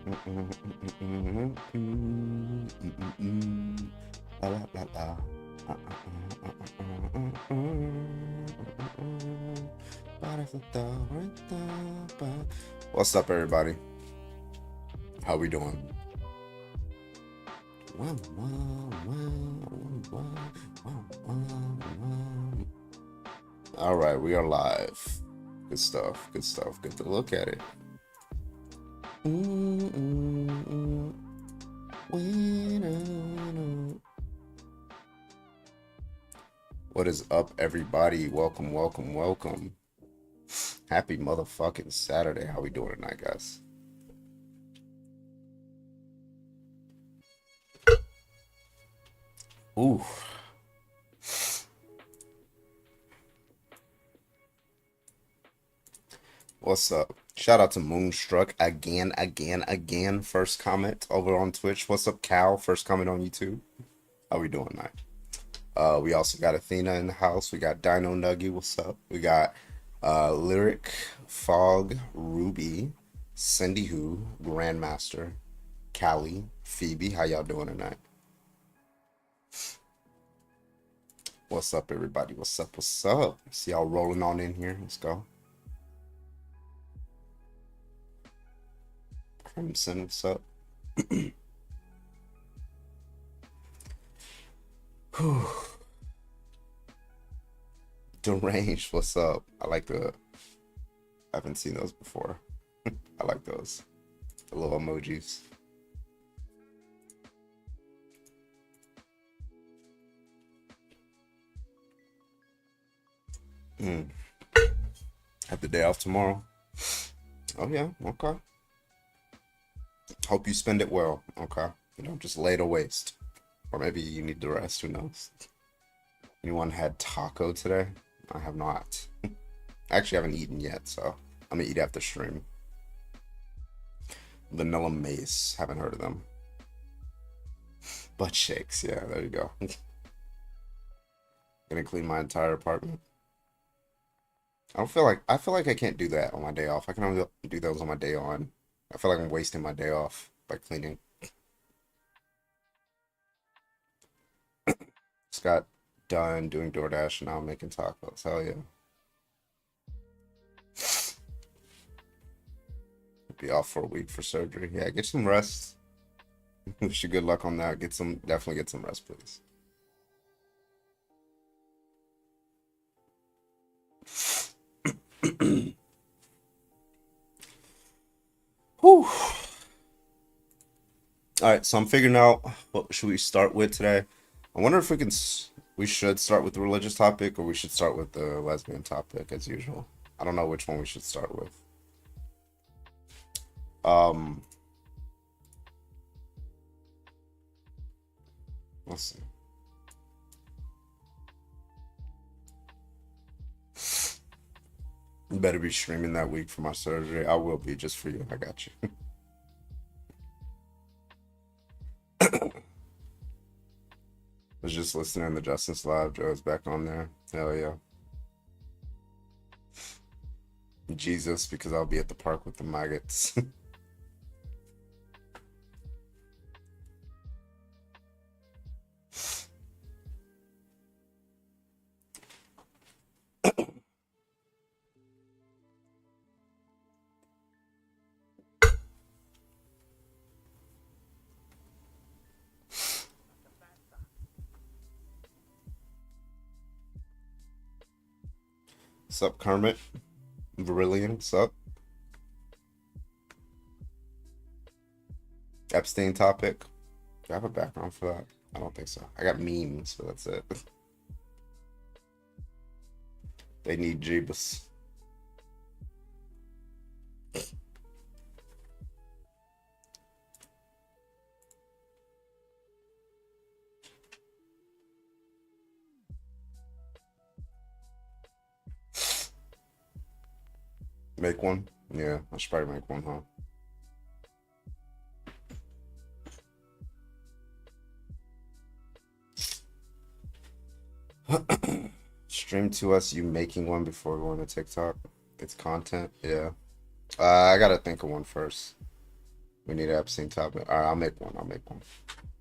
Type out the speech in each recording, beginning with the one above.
La, la, la, la. What's up, everybody? How we doing? All right, we are live. Good stuff. Good stuff. Good to look at it. What is up, everybody? Welcome, welcome, welcome. Happy motherfucking Saturday. How we doing tonight, guys? Ooh. What's up? Shout out to Moonstruck again. First comment over on Twitch. What's up, Cal? First comment on YouTube. How we doing tonight? We also got Athena in the house. We got Dino Nuggy. What's up? We got Lyric, Fog, Ruby, Cindy Who, Grandmaster, Callie, Phoebe. How y'all doing tonight? What's up, everybody? What's up? What's up? See y'all rolling on in here. Let's go. Crimson, what's up? Deranged, what's up? I haven't seen those before. I like those. The little emojis. Have the day off tomorrow. Oh yeah, okay. Hope you spend it well, okay? You don't just lay to waste. Or maybe you need to rest, who knows? Anyone had taco today? I have not. I actually haven't eaten yet, so I'm gonna eat after stream. Vanilla Mace, haven't heard of them. Butt shakes, yeah, there you go. Gonna clean my entire apartment. I feel like I can't do that on my day off. I can only do those on my day on. I feel like I'm wasting my day off by cleaning. Just got done doing DoorDash and now I'm making tacos. Hell yeah. Be off for a week for surgery. Yeah, get some rest. Wish you good luck on that. Definitely get some rest, please. Whew. All right, so I'm figuring out what should we start with today. I wonder if we should start with the religious topic or we should start with the lesbian topic as usual. I don't know which one we should start with. Let's see. You better be streaming that week for my surgery. I will be just for you. I got you. Was just listening to Justin's live. Joe's back on there. Hell yeah. Jesus, because I'll be at the park with the maggots. Sup, Kermit? Virillion, sup? Epstein topic. Do I have a background for that? I don't think so. I got memes, but that's it. They need Jeebus. Make one? Yeah, I should probably make one, huh? Stream to us you making one before going to TikTok. It's content, yeah. I gotta think of one first. We need an Epstein topic. All right, I'll make one. I'll make one.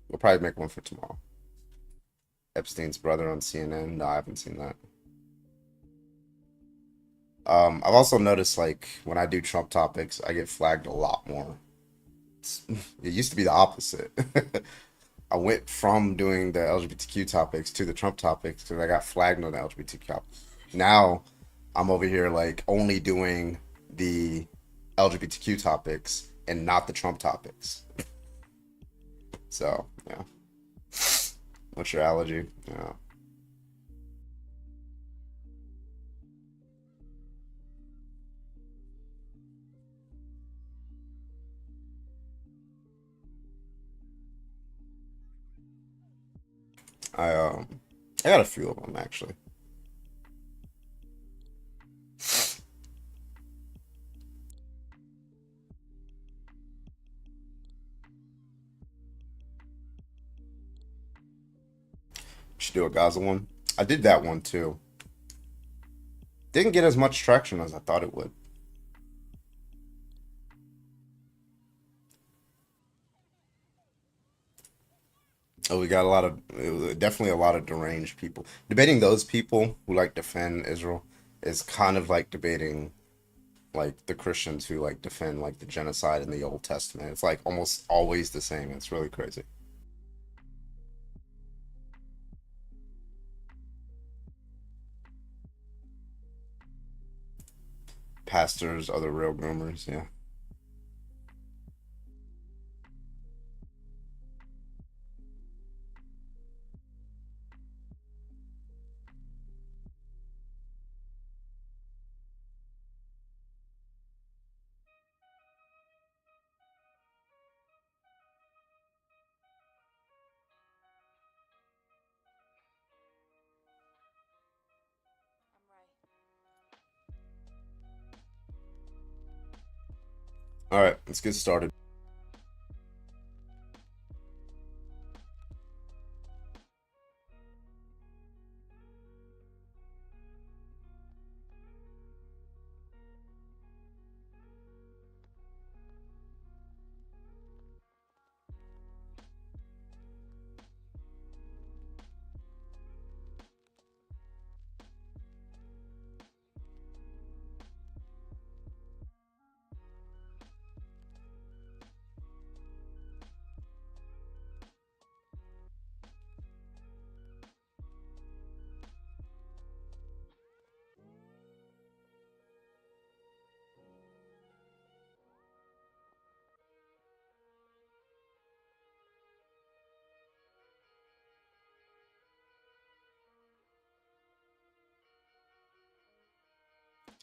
We'll probably make one for tomorrow. Epstein's brother on CNN. No, I haven't seen that. I've also noticed like when I do Trump topics, I get flagged a lot more. It used to be the opposite. I went from doing the LGBTQ topics to the Trump topics because I got flagged on the LGBTQ topics. Now I'm over here like only doing the LGBTQ topics and not the Trump topics. So yeah, what's your allergy? Yeah, I I got a few of them actually. Should do a Gaza one. I did that one too. Didn't get as much traction as I thought it would. Oh, we got a lot of definitely a lot of deranged people. Debating those people who like defend Israel is kind of like debating like the Christians who like defend like the genocide in the Old Testament. It's like almost always the same. It's really crazy. Pastors are the real groomers. Yeah. All right, let's get started.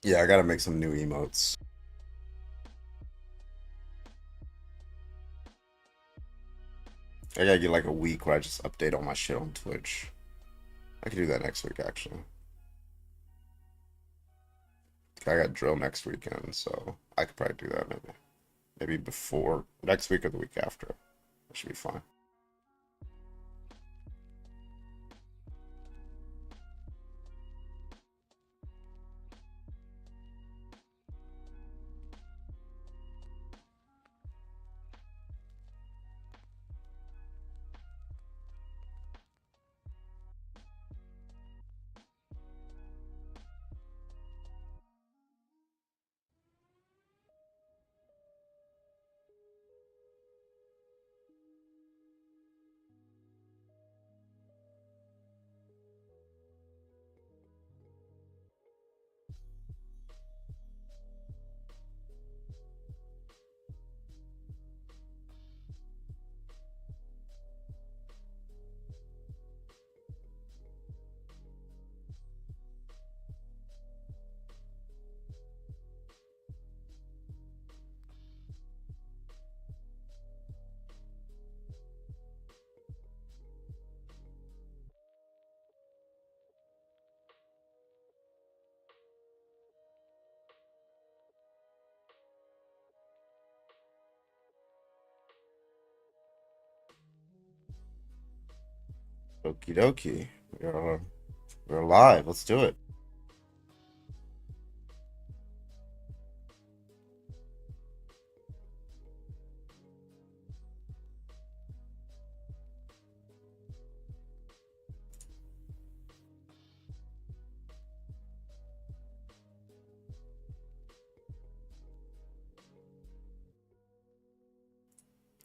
Yeah, I gotta make some new emotes. I gotta get like a week where I just update all my shit on Twitch. I could do that next week actually. I got drill next weekend, so I could probably do that maybe. Maybe before next week or the week after. That should be fine. Okie dokie. We're live. Let's do it.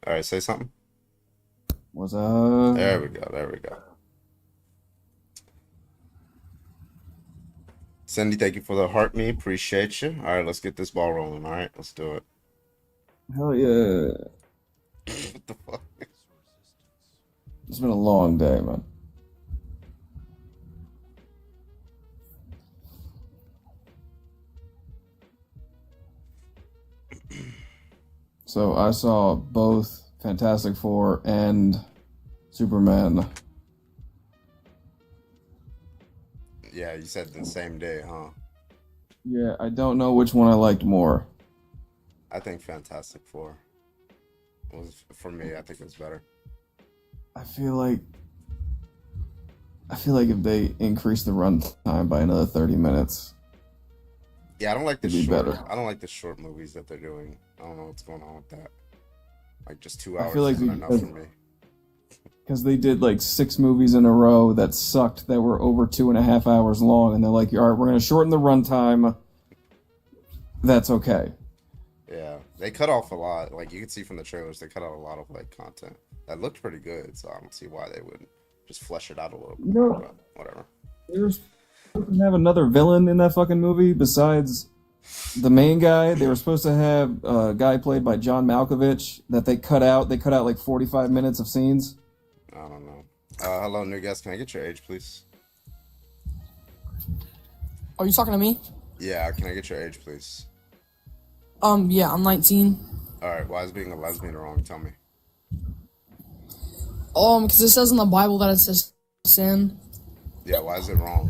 All right, say something. What's up? There we go. There we go. Cindy, thank you for the heart me. Appreciate you. All right, let's get this ball rolling. All right, let's do it. Hell yeah. What the fuck? It's been a long day, man. So I saw both Fantastic Four and Superman. Yeah, you said the same day, huh? Yeah, I don't know which one I liked more. I think Fantastic Four was for me. I think it was better. I feel like if they increase the runtime by another 30 minutes, Yeah, I don't like the it'd be short. better. I don't like the short movies that they're doing. I don't know what's going on with that. Like just two I feel hours like isn't enough for me. because they did like 6 movies in a row that sucked that were over 2.5 hours long, and they're like, all right, we're gonna shorten the runtime. That's okay. Yeah, they cut off a lot. Like you can see from the trailers, they cut out a lot of like content that looked pretty good. So I don't see why they wouldn't just flesh it out a little bit You more. know, But whatever. they were supposed to have another villain in that fucking movie besides the main guy. They were supposed to have a guy played by John Malkovich that they cut out. They cut out like 45 minutes of scenes. I don't know. Hello, new guest. Can I get your age, please? Are you talking to me? Yeah, can I get your age, please? Yeah, I'm 19. All right. Why is being a lesbian wrong? Tell me. Because it says in the Bible that it's a sin. Yeah, why is it wrong?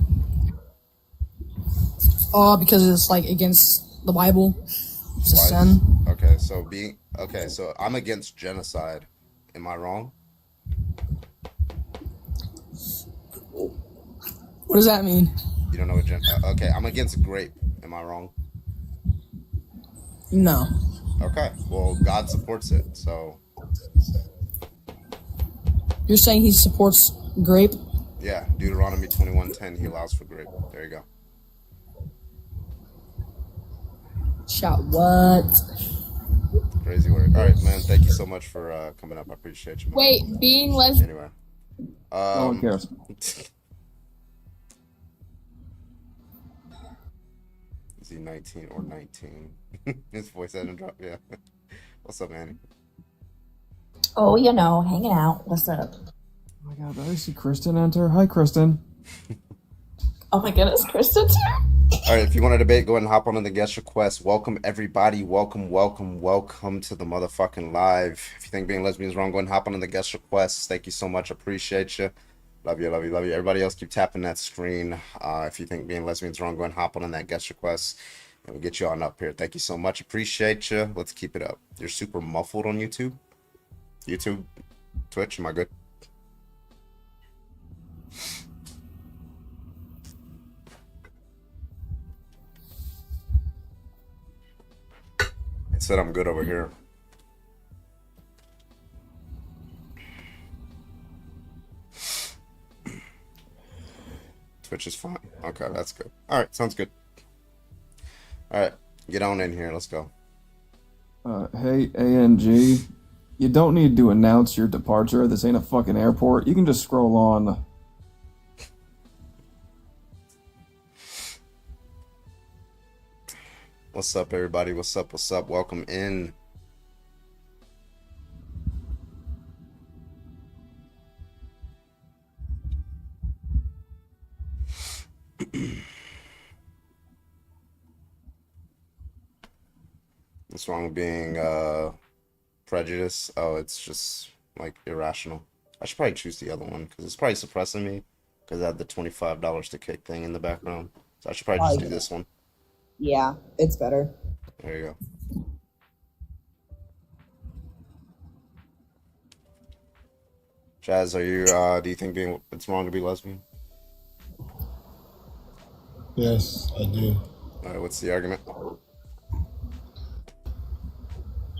Because it's like against the Bible. It's a Why sin. is so I'm against genocide. Am I wrong? What does that mean? You don't know what okay, I'm against grape. Am I wrong? No. Okay. Well, God supports it. So, You're saying he supports grape? yeah, Deuteronomy 21:10, he allows for grape. There you go. Shout what? Crazy work. All right, man. Thank you so much for coming up. I appreciate you, man. Wait, being lesbian. Anyway. No one cares. Is he 19 or 19? His voice hasn't dropped. Yeah. What's up, Annie? Oh, you know, hanging out. What's up? Oh my god, did I see Kristen enter? Hi, Kristen. Oh my goodness, Kristen's here. All right, if you want to debate, go ahead and hop on in the guest request. Welcome, everybody. Welcome, welcome, welcome to the motherfucking live. If you think being lesbian is wrong, go ahead and hop on in the guest request. Thank you so much. Appreciate you. Love you, love you, love you. Everybody else, keep tapping that screen. If you think being lesbian is wrong, go ahead and hop on in that guest request. And we'll get you on up here. Thank you so much. Appreciate you. Let's keep it up. You're super muffled on YouTube. YouTube, Twitch, am I good? It said I'm good over here. Twitch is fine. Okay, that's good. All right, sounds good. All right, get on in here. Let's go. Hey, ANG. You don't need to announce your departure. This ain't a fucking airport. You can just scroll on. What's up, everybody? What's up? What's up? Welcome in. What's wrong with being prejudiced? Oh, it's just like irrational. I should probably choose the other one because it's probably suppressing me because I have the $25 to kick thing in the background. So I should probably just do this one. Yeah, it's better. There you go. Jazz, are you do you think it's wrong to be lesbian? Yes, I do. All right, what's the argument?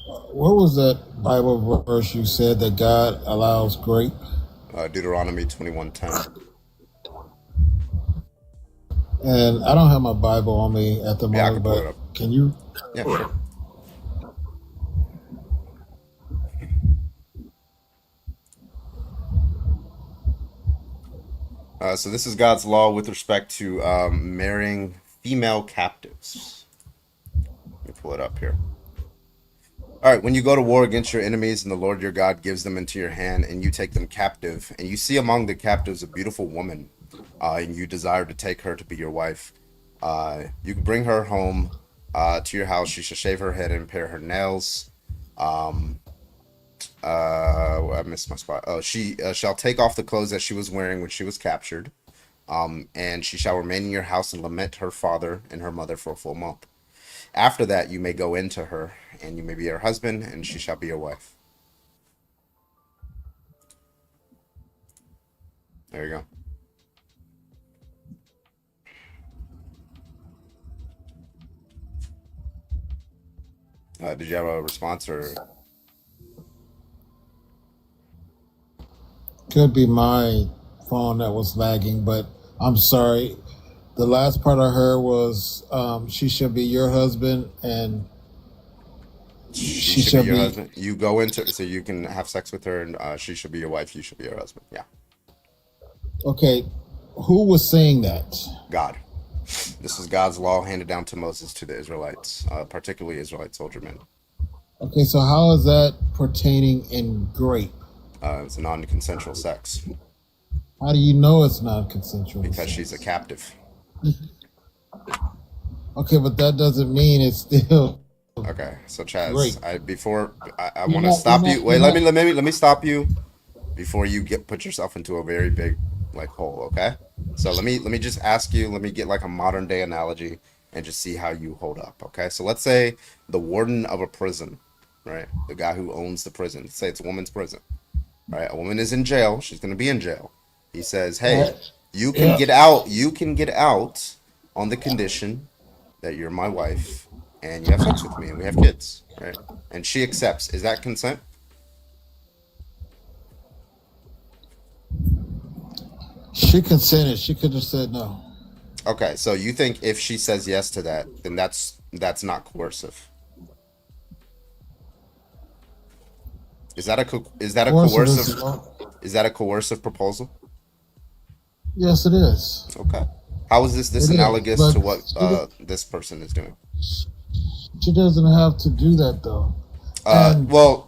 What was that Bible verse you said that God allows grape? Deuteronomy 21:10. And I don't have my Bible on me at the Yeah, I moment, can pull it but up. can you? Yeah, sure. So this is God's law with respect to marrying female captives. Let me pull it up here. All right, when you go to war against your enemies and the Lord your God gives them into your hand and you take them captive, and you see among the captives a beautiful woman, and you desire to take her to be your wife, you can bring her home to your house. She shall shave her head and pare her nails. I missed my spot. Oh, she shall take off the clothes that she was wearing when she was captured, and she shall remain in your house and lament her father and her mother for a full month. After that, you may go into her, and you may be her husband, and she shall be your wife. There you go. Did you have a response or? Could be my phone that was lagging, but I'm sorry. The last part I heard was she shall be your husband and She should be your husband. You go into so you can have sex with her, and she should be your wife. You should be your husband. Yeah. Okay. Who was saying that? God. This is God's law handed down to Moses to the Israelites, particularly Israelite soldier men. Okay, so how is that pertaining in grape? It's a non-consensual sex How do you know it's not consensual? because she's a captive. Okay, but that doesn't mean it's still Okay, so Chaz, grape. I You're want to not. stop You're you. not. Wait, You're let me stop you before you put yourself into a very big hole. Okay, so let me just ask you. Let me get like a modern day analogy and just see how you hold up. Okay, so let's say the warden of a prison, right? The guy who owns the prison. Let's say it's a woman's prison, right? A woman is in jail. She's going to be in jail. He says, "Hey, Right. you can get out. You can get out on the condition that you're my wife and you have sex with me and we have kids, right?" And she accepts. Is that consent? She consented. She could have said no. Okay, so you think if she says yes to that, then that's not coercive. Is that a Coercive is coercive is that a coercive proposal? yes, it is. Okay. How is this It is, analogous but to what this person is doing? she doesn't have to do that though. And Well,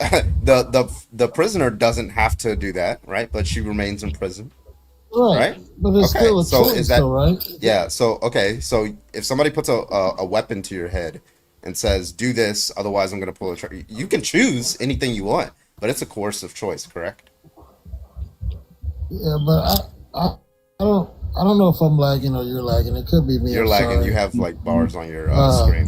the prisoner doesn't have to do that, right? But she remains in prison, right, right? but it's Okay, still a so is choice, that though, right? yeah? So okay, so if somebody puts a weapon to your head and says, "Do this, otherwise I'm going to pull a trigger," you can choose anything you want, but it's a coercive choice, correct? Yeah, but I don't know if I'm lagging or you're lagging. It could be me. You're I'm lagging. You sorry. have like bars on your Uh, screen.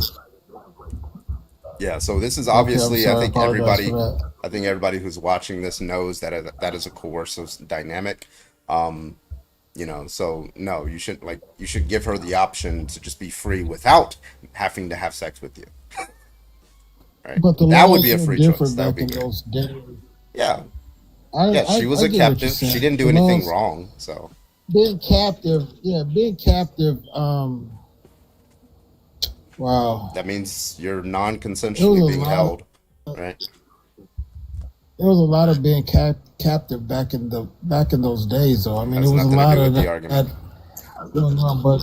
Yeah. So this is okay, I'm obviously, sorry. I apologize for that. I think everybody who's watching this knows that that is a coercive dynamic. Um, so no, you should give her the option to just be free without having to have sex with you, right? But the That would laws be a were free choice. different That would back be in great. those days. Yeah. I, Yeah. She was I a get what you're captive. She saying. didn't The do anything laws, wrong. So being captive, yeah, being captive. Wow, that means you're it was non-consensually a being lot. held, right? There was a lot of being captive back in those days, though. I mean, Has there was a nothing to lot do of with the that argument. going on.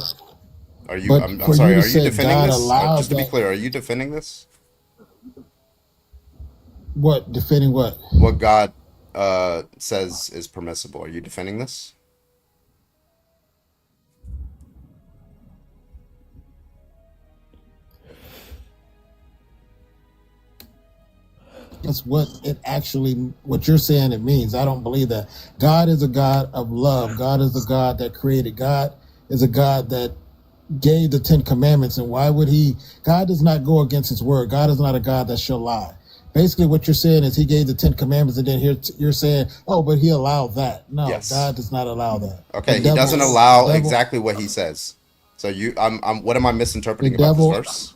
Are you? But I'm for sorry. you to Are you say defending God this? Just allowed to be that, clear, are you defending this? what defending what? What God says is permissible. Are you defending this? That's what you're saying it means. I don't believe that. God is a God of love. God is a God that created. God is a God that gave the 10 Commandments. And why would he? God does not go against his word. God is not a God that shall lie. Basically, what you're saying is he gave the 10 Commandments, and then here you're saying, oh, but he allowed that. No, Yes. God does not allow that. The Okay. He doesn't devil, the allow devil, exactly what he says. So what am I the misinterpreting about this devil. verse?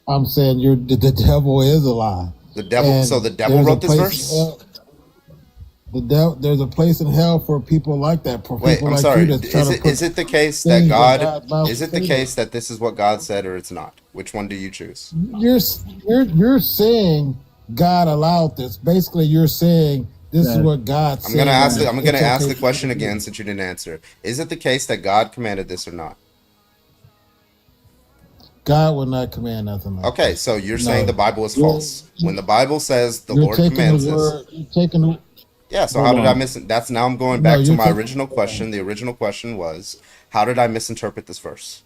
I'm saying the devil is a lie. The devil. So And the devil there's a wrote this place in verse? hell. There's a place in hell for people like that, for Wait. people I'm like you sorry. that's trying to put Is it the case that things that God? God's mouth Is it the stated. case that this is what God said, or it's not? Which one do you choose? You're saying God allowed this. Basically, you're saying This is that what God I'm gonna said. ask And I'm gonna it's ask okay the for you question to do again it. since you didn't answer. Is it the case that God commanded this or not? God will not command nothing like Okay, this. so you're saying the No. Bible is You're, false. When the Bible says the you're Lord taking the commands this, word, you're taking the, yeah, so how hold did I on. miss it? That's now I'm going No, back to you're my taking, original question. The original question was, how did I misinterpret this verse?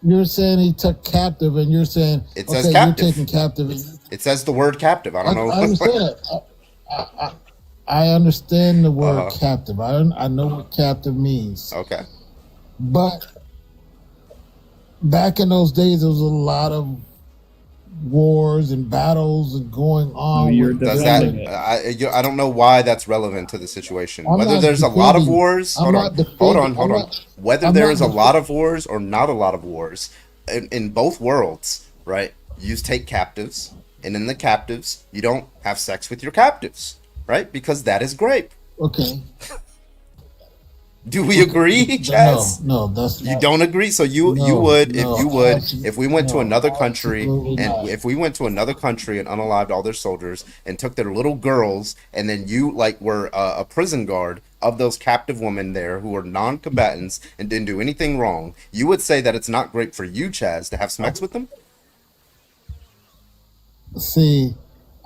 you're saying he took captive, and you're saying, It says okay, you're taking captive. captive. And It says the word captive. I don't know. I understand it. I understand the word Uh-huh. captive. I know what captive means. Okay. But back in those days, there was a lot of wars and battles and going So on you're with Does that defending it. I don't know why that's relevant to the situation. I'm Whether not there's a lot of defending. wars, I'm not defending. hold on. Whether I'm there not is a lot defending. of wars or not a lot of wars, in both worlds, right? You take captives, and in the captives, you don't have sex with your captives, right? Because that is grape. Okay. Do we agree, No, Chaz? no, that's You not. don't agree, so you No, would no, if we went to no, another country absolutely and not. if we went to another country and unalived all their soldiers and took their little girls and then you like were a prison guard of those captive women there who were non-combatants and didn't do anything wrong, you would say that it's not great for you, Chaz, to have sex with them? See,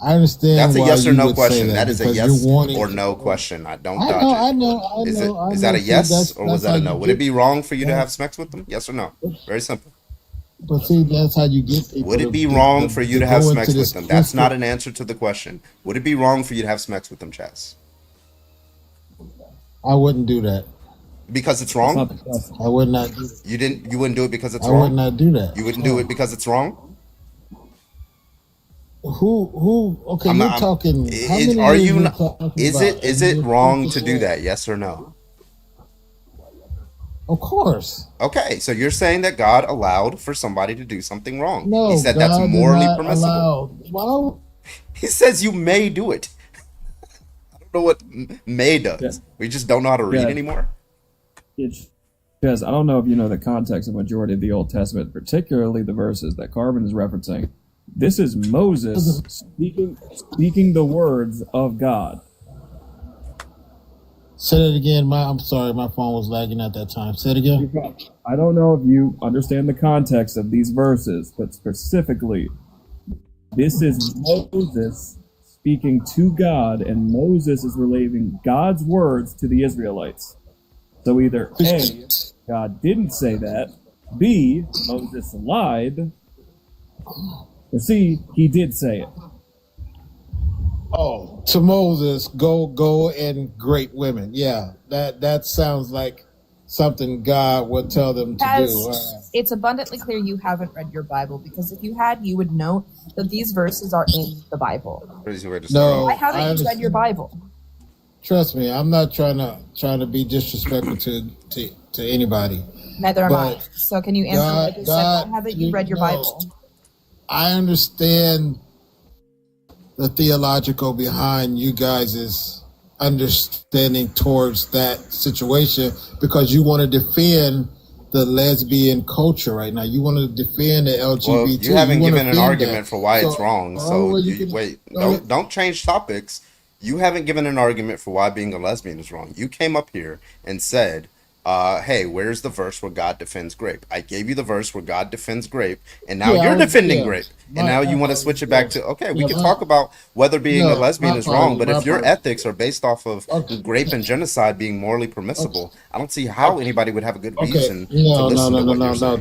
I understand That's a why yes or you no would say question. that That is a because yes you're wanting. or no question. I don't I dodge know, it. I know, I Is it know, I is that know. a See, yes or was that's how that a no? you Would it get. be wrong for you to That, have sex with them? Yes or no? Very simple. but see, that's how you get people Would it be wrong for you to to have go into sex with this them? That's not twisted. an answer to the question. Would it be wrong for you to have sex with them, Chaz? I wouldn't do that. Because it's That's wrong? not the question. I would not do. You wouldn't do it because it's I would wrong? not do that. You wouldn't do it No. because it's wrong? Who? Okay, I'm you're not talking. How many are years you you're not, talking is about? it And wrong you're to do saying, that? Yes or no? of course. Okay, so you're saying that God allowed for somebody to do something wrong. He No, said that's God did morally not permissible. allow. Why? He says you may do it. I don't know what may Yeah. does. We just don't know how to read Yeah. anymore. It's because I don't know if you know the context of the majority of the Old Testament, particularly the verses that Carbon is referencing. This is Moses speaking the words of God. Say that again. I'm sorry, my phone was lagging at that time. Say it again. I don't know if you understand the context of these verses, but specifically, this is Moses speaking to God, and Moses is relating God's words to the Israelites. So either A, God didn't say that, B, Moses lied, or C, he did say it. Oh, to Moses, go and great women. Yeah, that sounds like something God would tell them to do. As it's abundantly clear you haven't read your Bible, because if you had, you would know that these verses are in the Bible. Crazy way to No, start. Why haven't I you read understand. your Bible? Trust me, I'm not trying to be disrespectful to anybody. Neither am I. But So can you answer what I just said? Why haven't you read your no, Bible? I understand the theological behind you guys' understanding towards that situation because you want to defend the lesbian culture right now. You want to defend the Well, LGBT. you haven't want to given an defend argument that. for why it's So, wrong. oh, So well, you you, can. wait, Go ahead. don't change topics. You haven't given an argument for why being a lesbian is wrong. You came up here and said, hey, where's the verse where God defends grape? I gave you the verse where God defends grape, and now Yeah, you're defending yeah. grape. And now you want to switch it back to, okay, we Yeah, can talk about whether being a no, lesbian my is wrong, apologies, but my if your apologies. ethics are based off of Okay, grape and genocide being morally permissible, I don't see how anybody would have a good okay. reason to No, listen to what you're no. saying.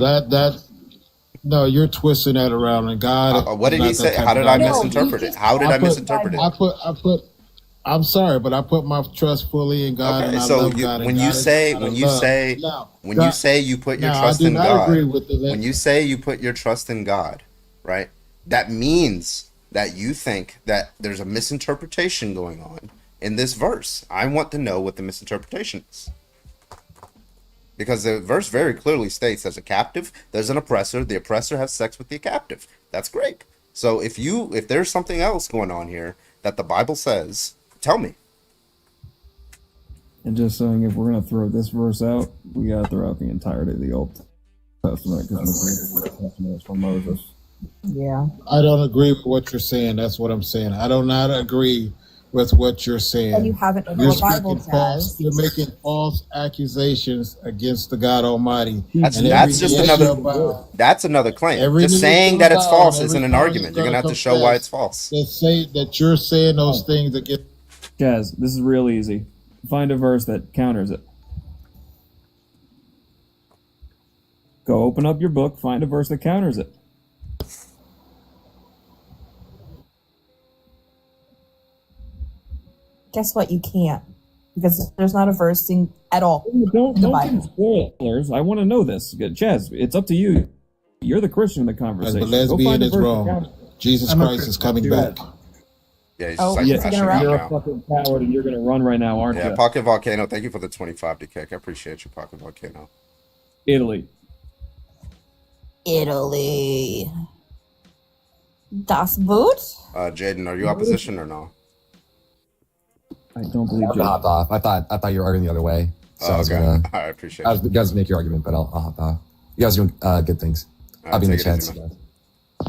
No, you're twisting that around, and God What is did he not that say? type How of did I God. No, you misinterpret it? just How did I I put, misinterpret it? I put. I'm sorry, but I put my trust fully in God, Okay, and I so love God, and when you God is say God of love. Now, when you God, say you put your now I trust do in not agree God, with the. when you say you put your trust in God, right? That means that you think that there's a misinterpretation going on in this verse. I want to know what the misinterpretation is. Because the verse very clearly states there's a captive, there's an oppressor, the oppressor has sex with the captive. That's great. So if there's something else going on here that the Bible says, tell me. And just saying, if we're going to throw this verse out, we got to throw out the entirety of the Old Testament because the Old Testament is from Moses. Yeah. I don't agree with what you're saying. That's what I'm saying. I do not agree with what you're saying. And you haven't read You're your Bible, speaking false. Jazz. You're making false accusations against the God Almighty. That's And that's every just knee another shall bow. that's another claim. Every Just knee saying shall that it's bow, false and isn't every an tongue is argument. You're gonna gonna have to show why it's confess false. that say that you're saying those things against. Jazz, this is real easy. Find a verse that counters it. Go open up your book, find a verse that counters it. Guess what? You can't. Because there's not a verse at all. Don't in the give me Bible. spoilers. I want to know this. Jazz, it's up to you. You're the Christian in the As conversation. the Go lesbian find a is verse that wrong. counters it. Jesus I'm a Christ is coming Christian. back. Yeah, he's Oh, just like is he crashing gonna out run? You're a now. fucking coward and you're going to run right now, aren't Yeah, you? Pocket Volcano, thank you for the 25 to kick. I appreciate you, Pocket Volcano. Italy. Italy. Das Boot? Jaden, are you opposition or no? I don't believe I'm you. gonna hop off. I thought you were arguing the other way. So I was Okay. gonna. I appreciate I it. was, you guys make your argument, but I'll hop off. You guys doing good things. I'll be in the take it chat. easy, man.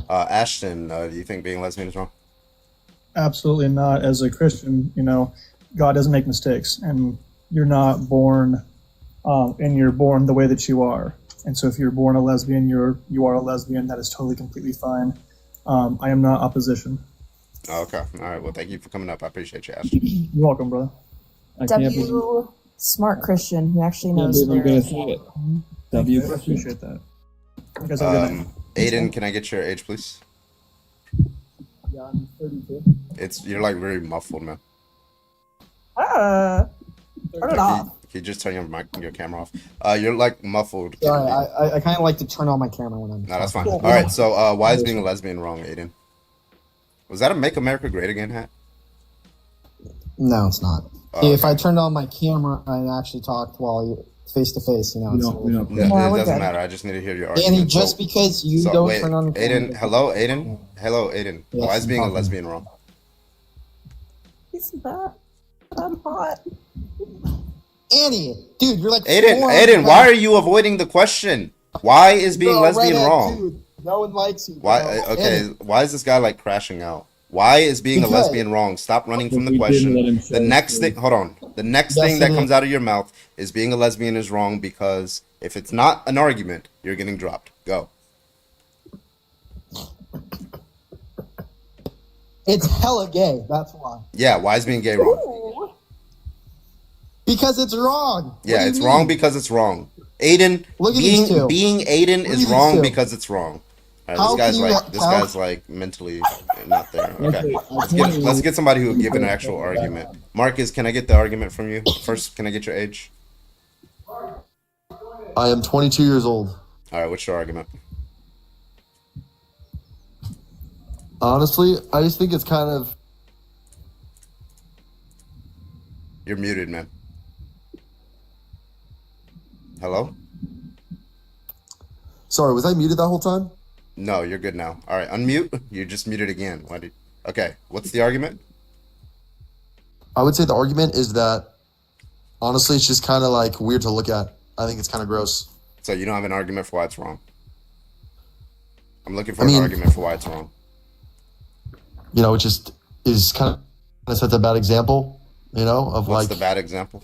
Ashton, do you think being lesbian is wrong? Absolutely not. As a Christian, God doesn't make mistakes, and you're not born, and you're born the way that you are. And so, if you're born a lesbian, you are a lesbian. That is totally completely fine. I am not opposition. Oh, okay. All right. Well, thank you for coming up. I appreciate you, Ashton. You're welcome, brother. I can't believe, W. Smart Christian who actually can't knows believe I'm going to their. say it. W. I appreciate that. You guys have a good night. Aiden, can I get your age, please? Yeah, I'm 32. You're like very muffled, man. Turn it off. Can you just turn your camera off? You're like muffled. Sorry, I kind of like to turn on my camera when I'm. No, that's fine. talking. All right. So, why is being a lesbian wrong, Aiden? Was that a "Make America Great Again" hat? No, it's not. Oh, If I turned on my camera and actually talked while you face to face, We it's don't, we don't. No, No, it we're doesn't good. matter. I just need to hear your argument. Danny, just because you don't wait, turn on the Aiden. camera. Hello, Aiden. Hello, Aiden. Yes, Why is being a I'm talking. lesbian wrong? He's not. I'm hot. Annie, dude, you're like Aiden, why are you avoiding the question? Why is being lesbian wrong? Dude, no one likes you. Why? bro. Okay, Annie, why is this guy like crashing out? Why is being a Because- lesbian wrong? Stop running from the We didn't let him question. show The his next face. thing, hold on. The next Yes, thing that it comes is. out of your mouth is being a lesbian is wrong because if it's not an argument, you're getting dropped. Go. it's hella gay. That's why. Yeah, why is being gay wrong? Because it's wrong. What Yeah, do you it's mean? wrong because it's wrong. Aiden, Look at these two. being Aiden Look at is these wrong two. because it's wrong. All How right, can you- this how- guy's like mentally not there. Okay, Okay, let's get somebody who will give an actual argument. Marcus, can I get the argument from you first? Can I get your age? I am 22 years old. All right, what's your argument? Honestly, I just think it's kind of. You're muted, man. Hello? Sorry, was I muted that whole time? No, you're good now. All right, unmute. You're just muted again. Why did? Okay, what's the argument? I would say the argument is that, honestly, it's just kind of like weird to look at. I think it's kind of gross. So you don't have an argument for why it's wrong. I'm looking for I an mean- argument for why it's wrong. You know, it just is kind of sets a bad example, of What's like, the bad example?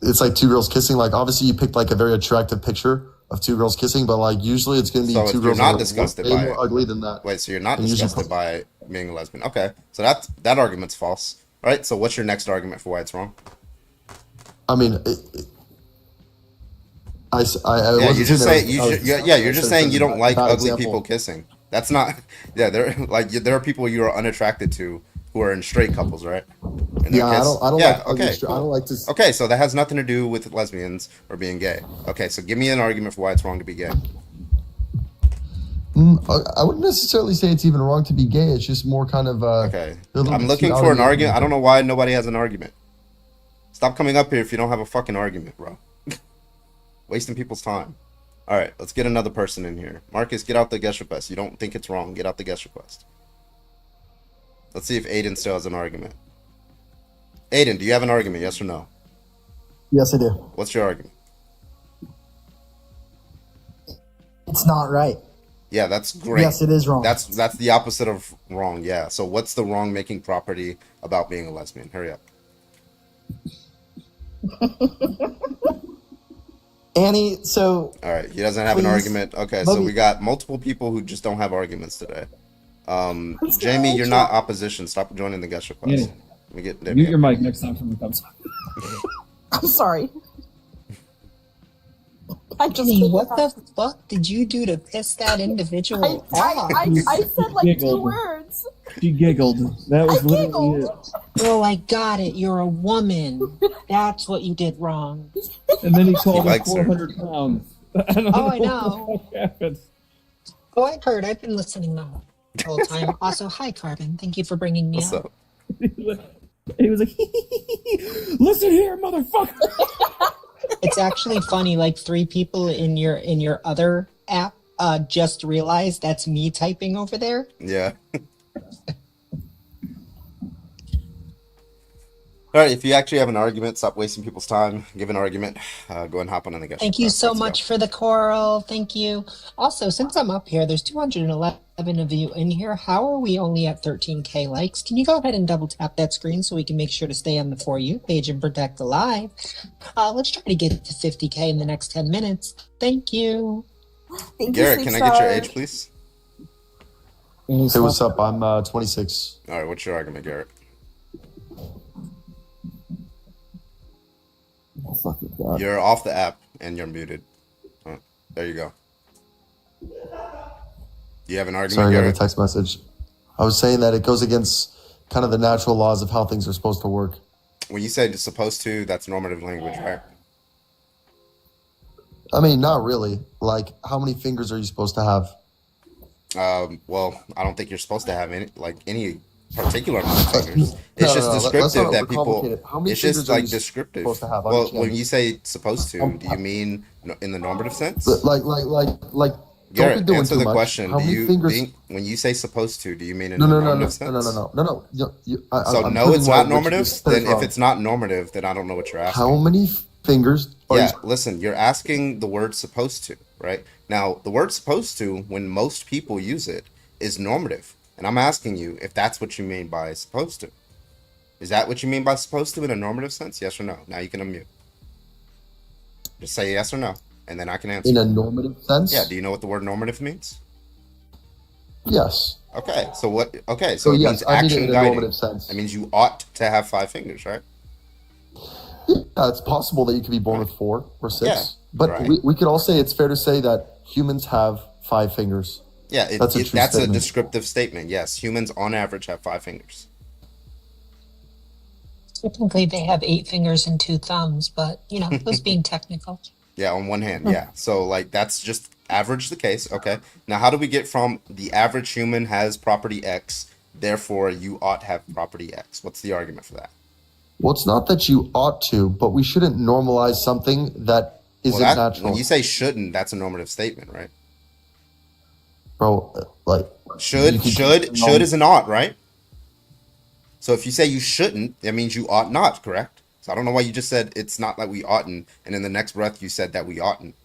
it's like two girls kissing. Like, obviously, you picked like a very attractive picture of two girls kissing, but like, usually it's going to be So two you're girls not that are disgusted way by more it. ugly than that. Wait, so you're not And usually- disgusted by being a lesbian? Okay, so that argument's false. All right, so what's your next argument for why it's wrong? I mean, I Yeah, wasn't you just saying say that was- you're just saying you don't like bad ugly example. people kissing. That's not. Yeah, there are people you are unattracted to who are in straight couples, right? And they Yeah, I kiss. don't Yeah, like ugly okay. I don't like to. Okay, so that has nothing to do with lesbians or being gay. Okay, so give me an argument for why it's wrong to be gay. I wouldn't necessarily say it's even wrong to be gay. It's just more kind of. Okay, a little I'm bit looking too for an out of argument. I don't know why nobody has an argument. Stop coming up here if you don't have a fucking argument, bro. Wasting people's time. All right, let's get another person in here. Marcus, get out the guest request. You don't think it's wrong? Get out the guest request. Let's see if Aiden still has an argument. Aiden, do you have an argument? Yes or no? Yes, I do. What's your argument? It's not right. Yeah, that's great. Yes, it is wrong. That's the opposite of wrong. Yeah. So what's the wrong making property about being a lesbian? Hurry up. Annie, so All right. He doesn't have an please, argument. Okay. let So me- we got multiple people who just don't have arguments today. Jamie, you're not opposition. Stop joining the guest request. Yeah. Let me get Mute your mic next time someone comes. I'm sorry. I just Annie, what the fuck did you do to piss that individual off? I said like 2 Giggled. words. She giggled. That was I literally giggled. it. Oh, I got it. You're a woman. That's what you did wrong. And then he called her likes her. 400 pounds. I don't Oh, I know know. what the fuck happened. Oh, I heard. I've been listening the whole time. Also, hi, Carbon. Thank you for bringing me What's up. up? He was like, listen here, motherfucker. It's actually funny. Like 3 people in your other app just realized that's me typing over there. Yeah. All right. If you actually have an argument, stop wasting people's time. Give an argument. Go ahead and hop on in the guest Thank you request. so Let's go. much for the coral. Thank you. Also, since I'm up here, there's 211 of you in here. How are we only at 13K likes? Can you go ahead and double tap that screen so we can make sure to stay on the For You page and protect the live? Let's try to get to 50K in the next 10 minutes. Thank you. Thank Garrett, you, can I Sweet get your Star. age, please? Hey, what's up? I'm 26. All right. What's your argument, Garrett? Oh, fuck it, God. You're off the app and you're muted. There you go. You have an argument, Sorry, I got a Garrett? text message. I was saying that it goes against kind of the natural laws of how things are supposed to work. When you say supposed to, that's normative language, right? I mean, not really. Like, how many fingers are you supposed to have? Well, I don't think you're supposed to have any particular amount of fingers. It's No, just no, let's descriptive not that people. overcomplicate it. How many It's just fingers are like you descriptive. supposed to have? Well, Understand. when you say supposed to, do you mean in the normative sense? Like, don't be Garrett, doing answer too the much. question. How Do many you fingers? think when you say supposed to, do you mean in No, the no, no, no, normative no, no, sense? no, no, no, no. So I'm no, putting it's what not you normative. just said Then if wrong. it's not normative, then I don't know what you're asking. How many fingers are Yeah, you? listen, you're asking the word supposed to, right? Now, the word supposed to, when most people use it, is normative. And I'm asking you if that's what you mean by supposed to. Is that what you mean by supposed to in a normative sense? Yes or no? Now you can unmute. Just say yes or no, and then I can answer. In a normative sense? Yeah, do you know what the word normative means? Yes. Okay, so what? Okay, So so it yes, means I mean it action in a guiding. normative sense. That means you ought to have 5 fingers, right? Yeah, it's possible that you could be born with 4 or 6. Yeah, But right. we could all say it's fair to say that humans have 5 fingers. Yeah, That's a true that's a statement. descriptive statement. Yes, humans on average have 5 fingers. Typically, they have 8 fingers and 2 thumbs, but, you know, was being technical. Yeah, on one hand, yeah. So like that's just average the case. Okay. Now how do we get from the average human has property X, therefore you ought to have property X? What's the argument for that? Well, it's not that you ought to, but we shouldn't normalize something that isn't natural. When you say shouldn't, that's a normative statement, right? Bro, like Should you can- should is an ought, right? So if you say you shouldn't, that means you ought not, correct? So I don't know why you just said it's not like we oughtn't, and in the next breath you said that we oughtn't.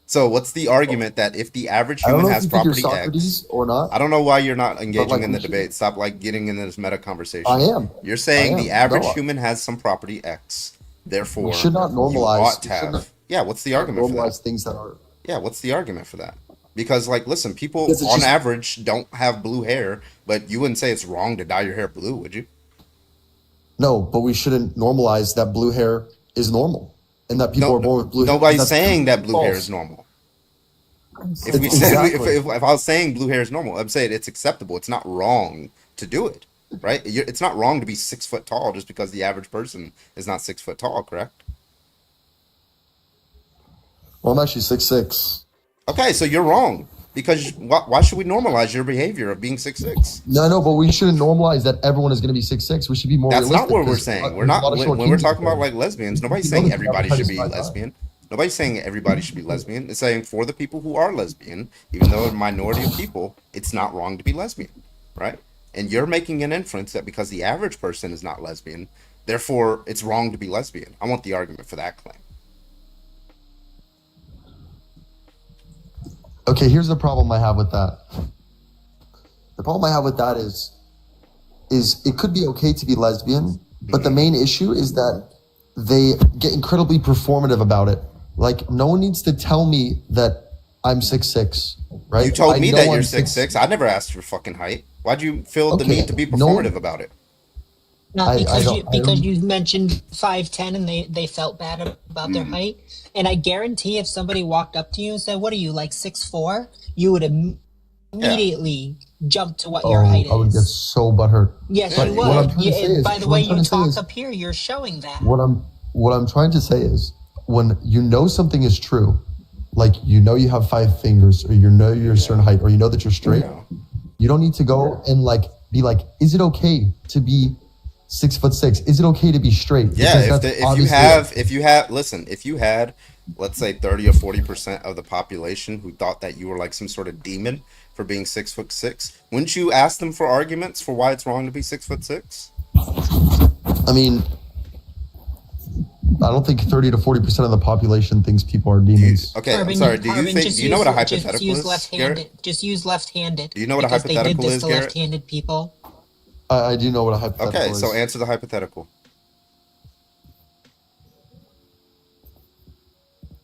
So what's the argument that if the average I don't human know if has you think you're property Socrates X, or not. I don't know why you're not engaging like, in the we should- debate. Stop like getting into this meta conversation. I am. You're saying I am. the average No, human has some property X, therefore We should not you normalize- ought to we should have. not Yeah, what's the argument for that? normalize things that are. Yeah, what's the argument for that? Because like, listen, people Because it's on just- average don't have blue hair, but you wouldn't say it's wrong to dye your hair blue, would you? No, but we shouldn't normalize that blue hair is normal and that people are born with blue hair. Nobody's That's saying that blue hair false. is normal. If It's- we said exactly. if I was saying blue hair is normal, I'm saying it's acceptable. It's not wrong to do it, right? It's not wrong to be 6 foot tall just because the average person is not 6 foot tall, correct? Well, I'm actually 6'6". Okay, so you're wrong because why should we normalize your behavior of being 6'6"? No, but we shouldn't normalize that everyone is going to be 6'6". We should be more. That's not realistic, what we're 'cause saying. there's We're a not lot of when, short when we're kings talking out about there. like lesbians. Nobody's You saying know, everybody should be advertising like that. lesbian. Nobody's saying everybody should be lesbian. It's saying for the people who are lesbian, even though a minority of people, it's not wrong to be lesbian, right? And you're making an inference that because the average person is not lesbian, therefore it's wrong to be lesbian. I want the argument for that claim. Okay, here's the problem I have with that. The problem I have with that is it could be okay to be lesbian, but the main issue is that they get incredibly performative about it. Like, no one needs to tell me that I'm 6'6", right? You told I me know that I'm you're 6'6". I never asked your fucking height. Why'd you feel the Okay, need to be no- performative about it? Not I because don't- you mentioned 5'10" and they felt bad about their height. And I guarantee if somebody walked up to you and said, "What are you, like 6'4"?" you would immediately jump to what your height is. I would get so butthurt. Yes, But you what I'm would. trying to say is- By the what way I'm trying you to say talk is- up here, you're showing that. What I'm trying to say is, when you know something is true, like you know you have 5 fingers, or you know you're a certain height, or you know that you're straight, you don't need to go and like be like, is it okay to be 6'6"? Is it okay to be straight? Yeah, Because that's if you obviously- listen, if you had, let's say 30 or 40% of the population who thought that you were like some sort of demon for being 6'6", wouldn't you ask them for arguments for why it's wrong to be 6'6"? I mean, I don't think 30 to 40% of the population thinks people are demons. Okay, I'm Carbon, sorry. Do Carbon, you think? just Do you know what a use- hypothetical just use is, left-handed. Garrett? Just use left-handed. Do you know what a because hypothetical they did this is, to Garrett? left-handed people. I do know what a hypothetical Okay, is. so answer the hypothetical.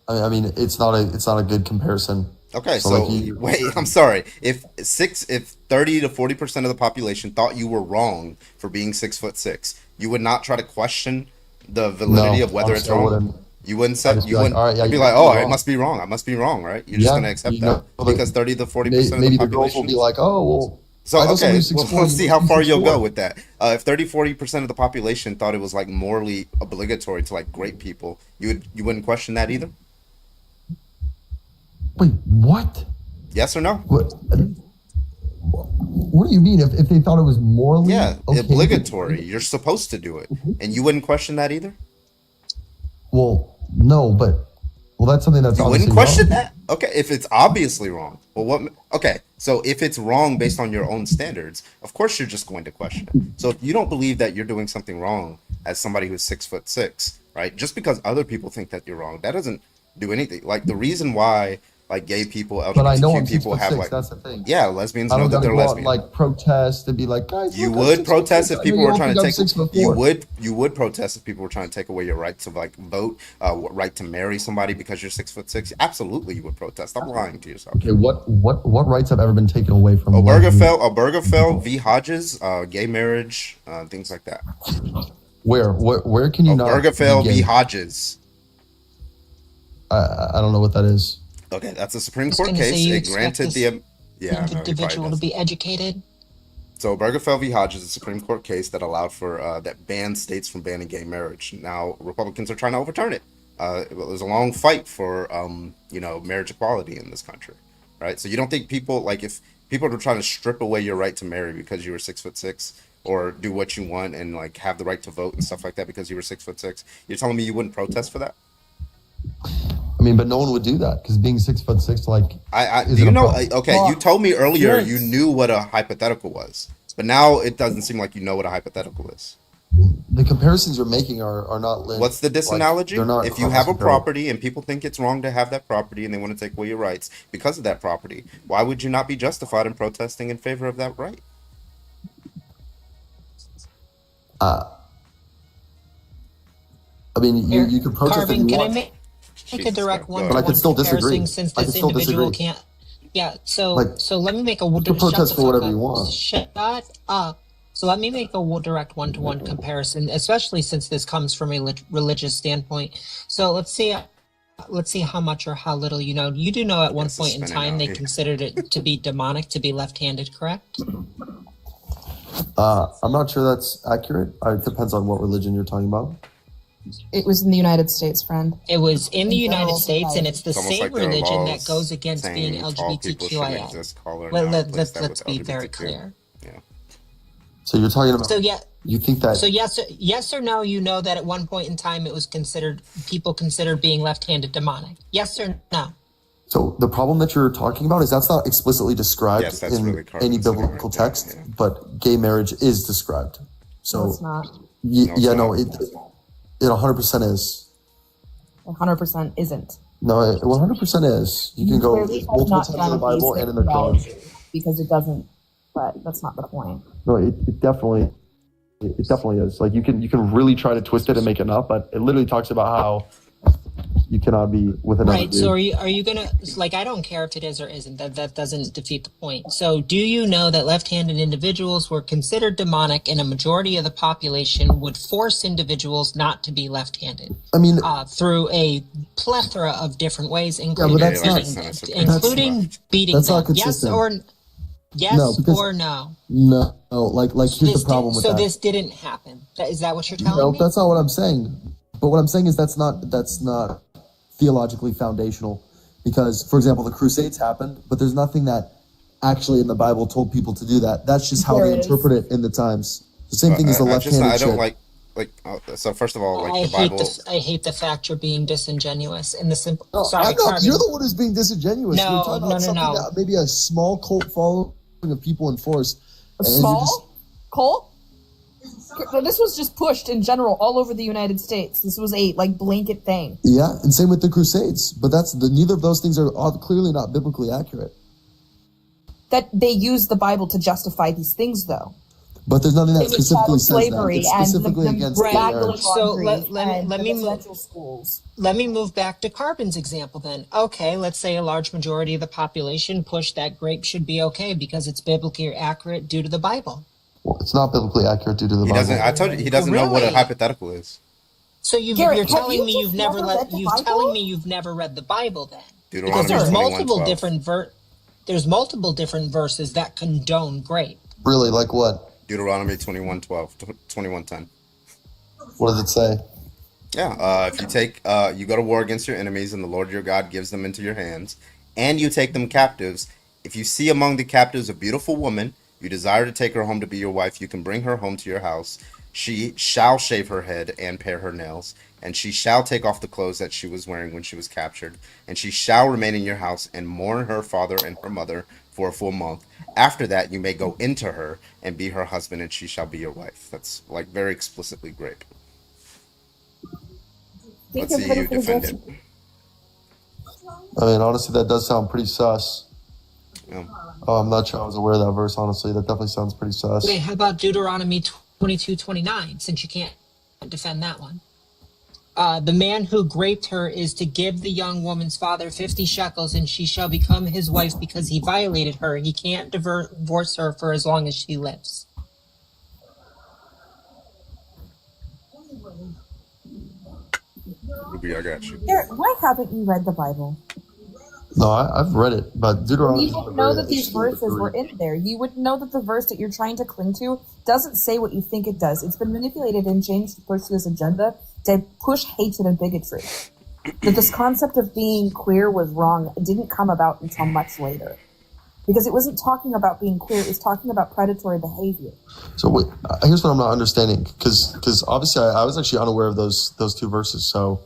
I mean, it's not a good comparison. Okay, So, so like, you- wait, I'm sorry. If 30 to 40% of the population thought you were wrong for being 6'6", you would not try to question the validity of whether it's I wrong. wouldn't. You wouldn't I'd say just be you like, wouldn't. all right, yeah, You'd be you're like, oh, it wrong. must be wrong. I must be wrong, right? You're just Yeah, gonna accept you know, that because 30 to 40% of the maybe the population. girls will be like, oh, well. So I know okay, somebody who's well, 6'4", let's see how he's far you'll 6'4". go with that. If 30-40% of the population thought it was like morally obligatory to like great people, you wouldn't question that either. Wait, what? Yes or no? What do you mean? If they thought it was morally Yeah, okay? obligatory. You're supposed to do it, and you wouldn't question that either. Well, no, but that's something that's You obviously wouldn't question wrong. that? Okay, if it's obviously wrong. Well, what? Okay, so if it's wrong based on your own standards, of course you're just going to question it. So if you don't believe that you're doing something wrong as somebody who's 6'6", right? Just because other people think that you're wrong, that doesn't do anything. Like the reason why, like gay people, But I know I'm LGBTQ people have 6'6", like, that's the thing. yeah, lesbians I know don't that gotta they're go out lesbian. and like protest and be like, guys. You look, I'm would 6'6". protest if I know people you were all trying to think I'm take. 6'4". You would protest if people were trying to take away your right to like vote, right to marry somebody because you're 6'6". Absolutely, you would protest. Stop lying to yourself. Okay, what rights have ever been taken away from lesbians? Obergefell v. Hodges, gay marriage, things like that. Where can you not? Obergefell be v. gay? Hodges. I don't know what that is. Okay, that's a Supreme I was Court gonna say, case. you It expect granted this the yeah, I know, he probably individual to does. be educated. So Obergefell v. Hodges is a Supreme Court case that allowed for that banned states from banning gay marriage. Now Republicans are trying to overturn it. There's a long fight for marriage equality in this country, right? So you don't think people like if people are trying to strip away your right to marry because you were 6'6", or do what you want and like have the right to vote and stuff like that because you were 6'6", you're telling me you wouldn't protest for that? I mean, but no one would do that because being 6'6", like, Do isn't you a know? pro- Okay, you told me earlier Yes. you knew what a hypothetical was, but now it doesn't seem like you know what a hypothetical is. the comparisons you're making are not. What's the disanalogy? they're not If you have a comparable. property and people think it's wrong to have that property and they want to take away your rights because of that property, why would you not be justified in protesting in favor of that right? I mean, you could protest if Carbon, you can I want. make a Jesus, direct go one? ahead. But I could still disagree. Comparison since I could this still individual disagree. can't. Yeah. So Like, so let me make a can shut protest the for fuck whatever up. you want. Shut up. So let me make a direct one-to-one comparison, especially since this comes from a religious standpoint. So let's see how much or how little you know. You do know at one This is point in spinning time out they here. considered it to be demonic to be left-handed, correct? I'm not sure that's accurate. It depends on what religion you're talking about. It was in the United States, friend. It was in the In United federal States, and it's the It's almost same like there are religion that laws goes against being saying tall people shouldn't LGBTQIA. exist, color, Let, now let, replace let's that let's with be very LGBTQ. clear. Yeah. So you're talking about. So yeah, You think that? so yes or no, you know that at one point in time it was people considered being left-handed demonic. Yes or no? So the problem that you're talking about is that's not explicitly described Yes, that's in really carbon any sitting biblical right there, text, yeah. but gay marriage is described. So No, it's not. No, it's yeah, not. no, it 100% is. 100% isn't. No, it 100% is. You can go Clearly have multiple not times in done the a Bible basic and in the Quran. theology because it doesn't. But that's not the point. No, it definitely is. Like you can really try to twist it and make it up, but it literally talks about how you cannot be with another Right. dude. So are you gonna like? I don't care if it is or isn't. That doesn't defeat the point. So do you know that left-handed individuals were considered demonic, and a majority of the population would force individuals not to be left-handed? I mean, through a plethora of different ways, but including that's not- including beating that's them. not Yes consistent. or yes No, because- or no. no, like here's the problem with so that. this didn't happen. Is that what you're telling No, me? that's not what I'm saying. But what I'm saying is that's not theologically foundational, because, for example, the Crusades happened, but there's nothing that actually in the Bible told people to do that. That's just how There they is. interpret it in the times. The same thing as the left-handed I don't shit. so first of all, like I the Bible. hate the fact you're being disingenuous in the simple. No, Sorry, I'm not. Carmen. You're the one who's being disingenuous. No, We're talking about no, something no. that maybe a small cult following of people in force. and you're Small? just- Cole? This was just pushed in general all over the United States. This was a blanket thing. Yeah, and same with the Crusades. But neither of those things are clearly not biblically accurate. That they use the Bible to justify these things, though. But there's nothing that It was specifically chattel says that. slavery It's and specifically the against Right. the Magdalene So laundry let me- and let the me move- residential schools. Let me move back to Carbon's example then. Okay, let's say a large majority of the population push that grape should be okay because it's biblically accurate due to the Bible. Well, it's not biblically accurate due to the He Bible. doesn't. I told you he doesn't know what a Really? hypothetical is. So Garrett, you're have telling you me just you've never never read the you've Bible? telling me you've never read the Bible then. Because Deuteronomy there's 21:12. multiple different there's multiple different verses that condone grape. Really, like what? Deuteronomy 21:12, 21:10. What does it say? Yeah, if you take, you go to war against your enemies, and the Lord your God gives them into your hands, and you take them captives. If you see among the captives a beautiful woman, you desire to take her home to be your wife, you can bring her home to your house. She shall shave her head and pare her nails, and she shall take off the clothes that she was wearing when she was captured, and she shall remain in your house and mourn her father and her mother for a full month. After that, you may go into her and be her husband, and she shall be your wife. That's very explicitly grape. Let's see you defend it. I mean, honestly, that does sound pretty sus. Yeah. Oh, I'm not sure I was aware of that verse, honestly. That definitely sounds pretty sus. Wait, how about Deuteronomy 22:29? Since you can't defend that one. The man who raped her is to give the young woman's father 50 shekels, and she shall become his wife because he violated her. He can't divorce her for as long as she lives. Ruby, I got you. Garrett, why haven't you read the Bible? No, I've read it, but Deuteronomy. You would know that these verses were in there. You would know that the verse that you're trying to cling to doesn't say what you think it does. It's been manipulated and changed to push this agenda to push hatred and bigotry. That this concept of being queer was wrong. It didn't come about until much later. Because it wasn't talking about being queer, it was talking about predatory behavior. So wait, here's what I'm not understanding, because obviously I was actually unaware of those two verses. So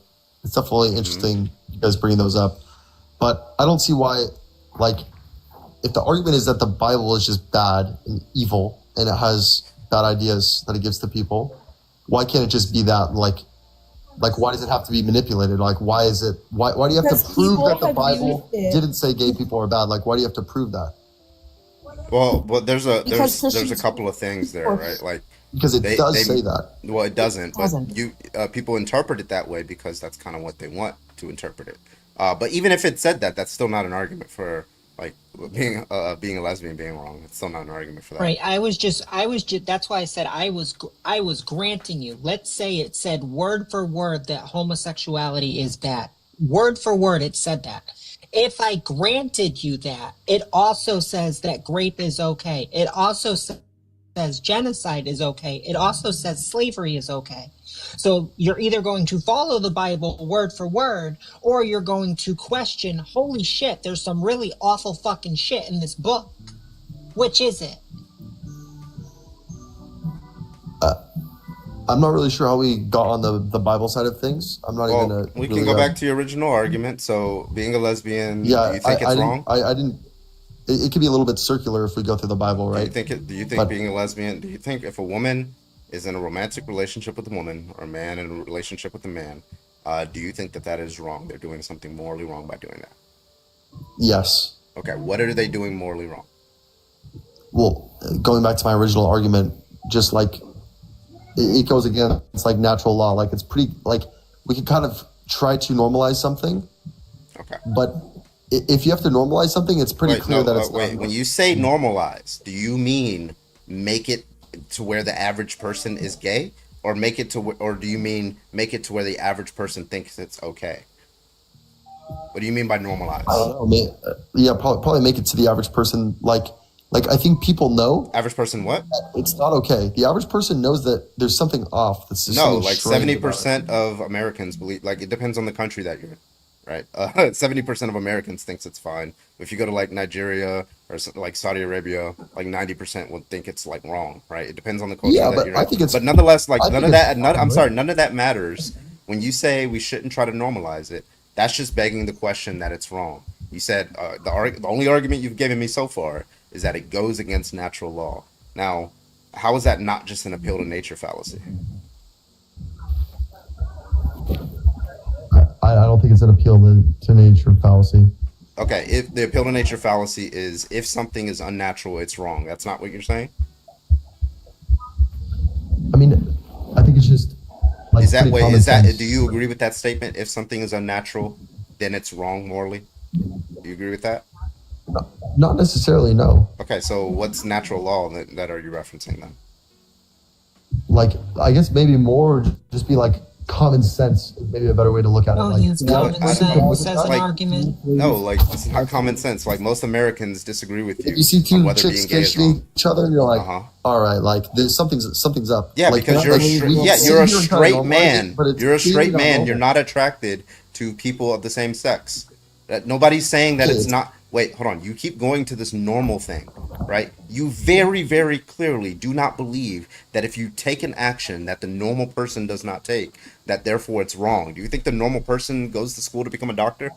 it's definitely interesting you guys bringing those up. But I don't see why, if the argument is that the Bible is just bad and evil and it has bad ideas that it gives to people, why can't it just be that? Why does it have to be manipulated? Why is it? Why do you have Because to prove people that the have Bible used it. didn't say gay people are bad? Why do you have to prove that? Well, there's a Because there's a Christians- couple of things there, right? Because it does they- say that. Well, it doesn't, but Doesn't. people interpret it that way because that's kind of what they want to interpret it. But even if it said that, that's still not an argument for being a lesbian being wrong. It's still not an argument for that. Right. I was just. That's why I said I was granting you. Let's say it said word for word that homosexuality is bad. Word for word, it said that. If I granted you that, it also says that grape is okay. It also says genocide is okay. It also says slavery is okay. So you're either going to follow the Bible word for word, or you're going to question, holy shit, there's some really awful fucking shit in this book. Which is it? I'm not really sure how we got on the Bible side of things. I'm not even. We can go back to your original argument. So, being a lesbian, do you think it's wrong? I didn't. It could be a little bit circular if we go through the Bible, right? Do you think being a lesbian? Do you think if a woman is in a romantic relationship with a woman, or a man in a relationship with a man, Do you think that that is wrong? They're doing something morally wrong by doing that. Yes. Okay, what are they doing morally wrong? Well, going back to my original argument, just like it goes again, it's like natural law. Like it's pretty, like we can kind of try to normalize something, Okay. but if you have to normalize something, it's pretty clear that it's wait. not. When you say normalize, do you mean make it to where the average person is gay, or make it to, or do you mean make it to where the average person thinks it's okay? What do you mean by normalize? I don't know. Yeah, probably make it to the average person. Like I think people know Average person what? it's not okay. The average person knows that there's something off. That's just No, something like strange about it. 70% of Americans believe. Like it depends on the country that you're in, right? 70% of Americans thinks it's fine. If you go to like Nigeria or like Saudi Arabia, like 90% will think it's like wrong, right? It depends on the culture Yeah, that but you're I in. think it's. But nonetheless, like I none think of it's that. None, I'm fine. sorry, none of that matters. When you say we shouldn't try to normalize it, that's just begging the question that it's wrong. You said the only argument you've given me so far is that it goes against natural law. Now, how is that not just an appeal to nature fallacy? I don't think it's an appeal to nature fallacy. Okay, if the appeal to nature fallacy is if something is unnatural, it's wrong. That's not what you're saying? I mean, I think it's just like Is that pretty way? common Is that? sense. Do you agree with that statement? If something is unnatural, then it's wrong morally. Do you agree with that? Not necessarily, no. Okay, so what's natural law that are you referencing then? Like I guess maybe more just be like common sense is maybe a better way to look at it. Oh, Like, use you know, common I- sense as an like- argument. No, like it's not common sense. Like most Americans disagree with you if you see on two whether chicks being gay is kissing wrong. each other, and you're like, Uh-huh. all right, like there's something's up. Yeah, like, because not- you're a like, straight, we don't yeah, sit you're a here and try to straight normalize man. it, but it's You're a straight clearly not man. normal. You're not attracted to people of the same sex. That nobody's saying that it's Kids. not. Wait, hold on. You keep going to this normal thing, right? You very, very clearly do not believe that if you take an action that the normal person does not take, that therefore it's wrong. Do you think the normal person goes to school to become a doctor?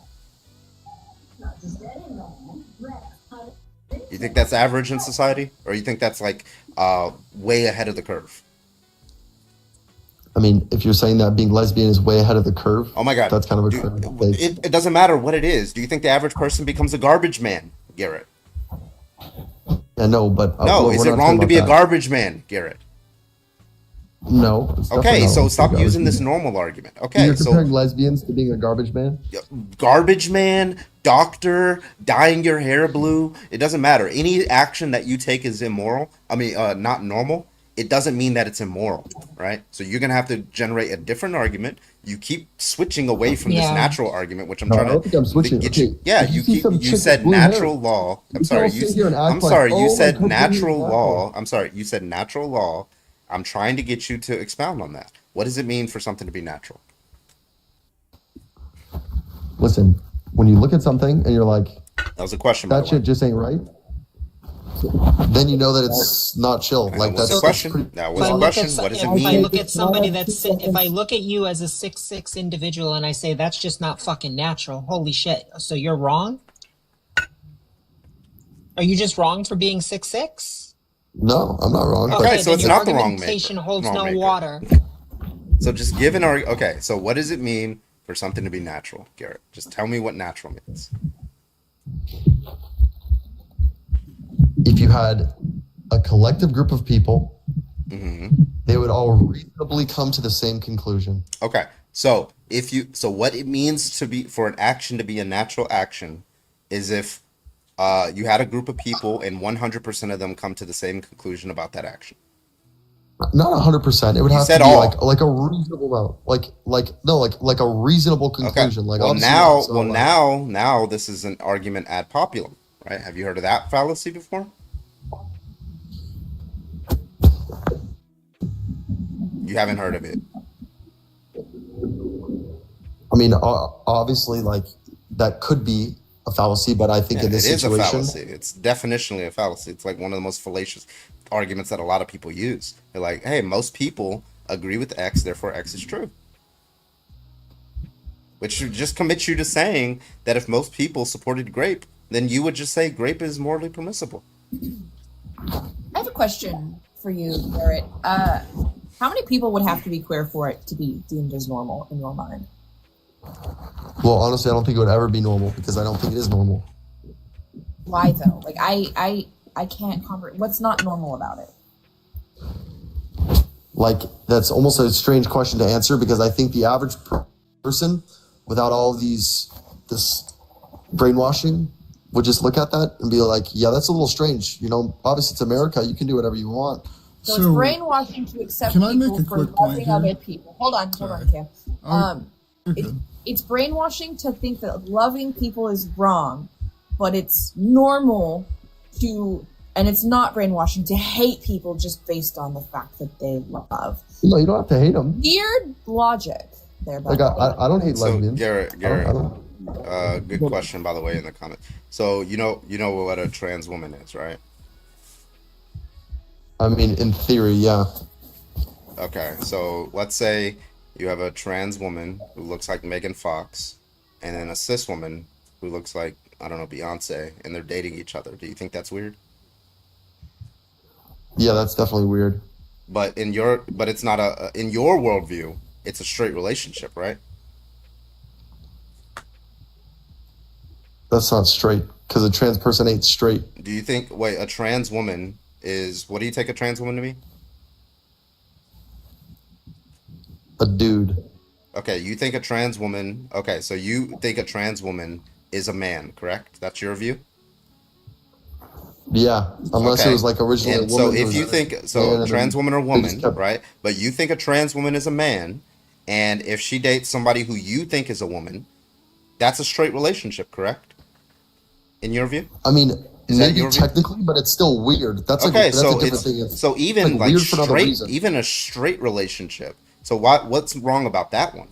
You think that's average in society, or you think that's like way ahead of the curve? I mean, if you're saying that being lesbian is way ahead of the curve, Oh my God. that's kind of a Do- crazy take. it doesn't matter what it is. Do you think the average person becomes a garbage man, Garrett? Yeah, no, but No. we're Is it not wrong talking to be a about that. garbage man, Garrett? No. It's definitely Okay, not so wrong to stop be a using garbage this man. normal argument. Okay, You're so comparing lesbians to being a garbage man. garbage man, doctor, dyeing your hair blue, it doesn't matter. Any action that you take is immoral. I mean, not normal. It doesn't mean that it's immoral, right? So you're gonna have to generate a different argument. You keep switching away from this Yeah. natural argument, which I'm No, I trying don't to think I'm switching. get Okay, you. Yeah, if you you see keep. some You chick with said blue hair, natural law. I'm you sorry. don't sit here and act I'm like, sorry. You oh, said like, her opinion is natural natural. law. I'm sorry. You said natural law. I'm trying to get you to expound on that. What does it mean for something to be natural? Listen, when you look at something and you're like, That was a question. By that the way. shit just ain't right, then you know that it's not chill. That Like was that's the question. pretty- That If was I the look question. at What does it if I mean? look at somebody that's if I look at you as a 6'6" individual and I say that's just not fucking natural, holy shit! So you're wrong? Are you just wrong for being 6'6"? No, I'm not wrong. Okay, but so then it's your not the wrong argumentation maker. holds Wrong no maker. water. So just give an argument. Okay, so what does it mean for something to be natural, Garrett? Just tell me what natural means. if you had a collective group of people, Hmm. they would all reasonably come to the same conclusion. Okay, so so what it means to be for an action to be a natural action is if you had a group of people and 100% of them come to the same conclusion about that action. Not 100%. It would You have to said be all. like a reasonable amount, like a reasonable Okay. conclusion. Like Well obviously now, not, so, well like, now this is an argument ad populum, right? Have you heard of that fallacy before? You haven't heard of it. I mean, obviously, like that could be a fallacy, but I think Yeah, in this it is a situation, fallacy. It's definitionally a fallacy. It's like one of the most fallacious arguments that a lot of people use. They're like, hey, most people agree with X, therefore X is true. Which should just commit you to saying that if most people supported grape, then you would just say grape is morally permissible. I have a question for you, Garrett. How many people would have to be queer for it to be deemed as normal in your mind? Well, honestly, I don't think it would ever be normal because I don't think it is normal. Why though? Like I can't comprehend. What's not normal about it? Like, that's almost a strange question to answer because I think the average person, without all of this brainwashing, would just look at that and be like, yeah, that's a little strange. You know, obviously it's America. You can do whatever you want. So it's brainwashing to accept can I make people a for quick point loving here? other people. Hold on, Cam. You're good. It's brainwashing to think that loving people is wrong, but it's normal to, and it's not brainwashing to hate people just based on the fact that they love. No, you don't have to hate them. Weird logic there. Like, I don't hate So lesbians. Garrett, I don't. good question, by the way, in the comments. So you know what a trans woman is, right? I mean, in theory, yeah. Okay, so let's say you have a trans woman who looks like Megan Fox, and then a cis woman who looks like, I don't know, Beyonce, and they're dating each other. Do you think that's weird? Yeah, that's definitely weird. But it's not in your worldview, it's a straight relationship, right? That's not straight because a trans person ain't straight. Do you think, wait, a trans woman is, what do you take a trans woman to be? A dude. Okay, you think a trans woman, okay, so you think a trans woman is a man, correct? That's your view? Yeah, unless Okay. it was like originally And a woman. so if you think, so trans woman or woman, kept- right? But you think a trans woman is a man, and if she dates somebody who you think is a woman, that's a straight relationship, correct? In your view? I mean, Is that maybe your view? technically, but it's still weird. That's Okay, that's a so different it's thing. It's so even like weird for another straight, reason. even a straight relationship. So what's wrong about that one?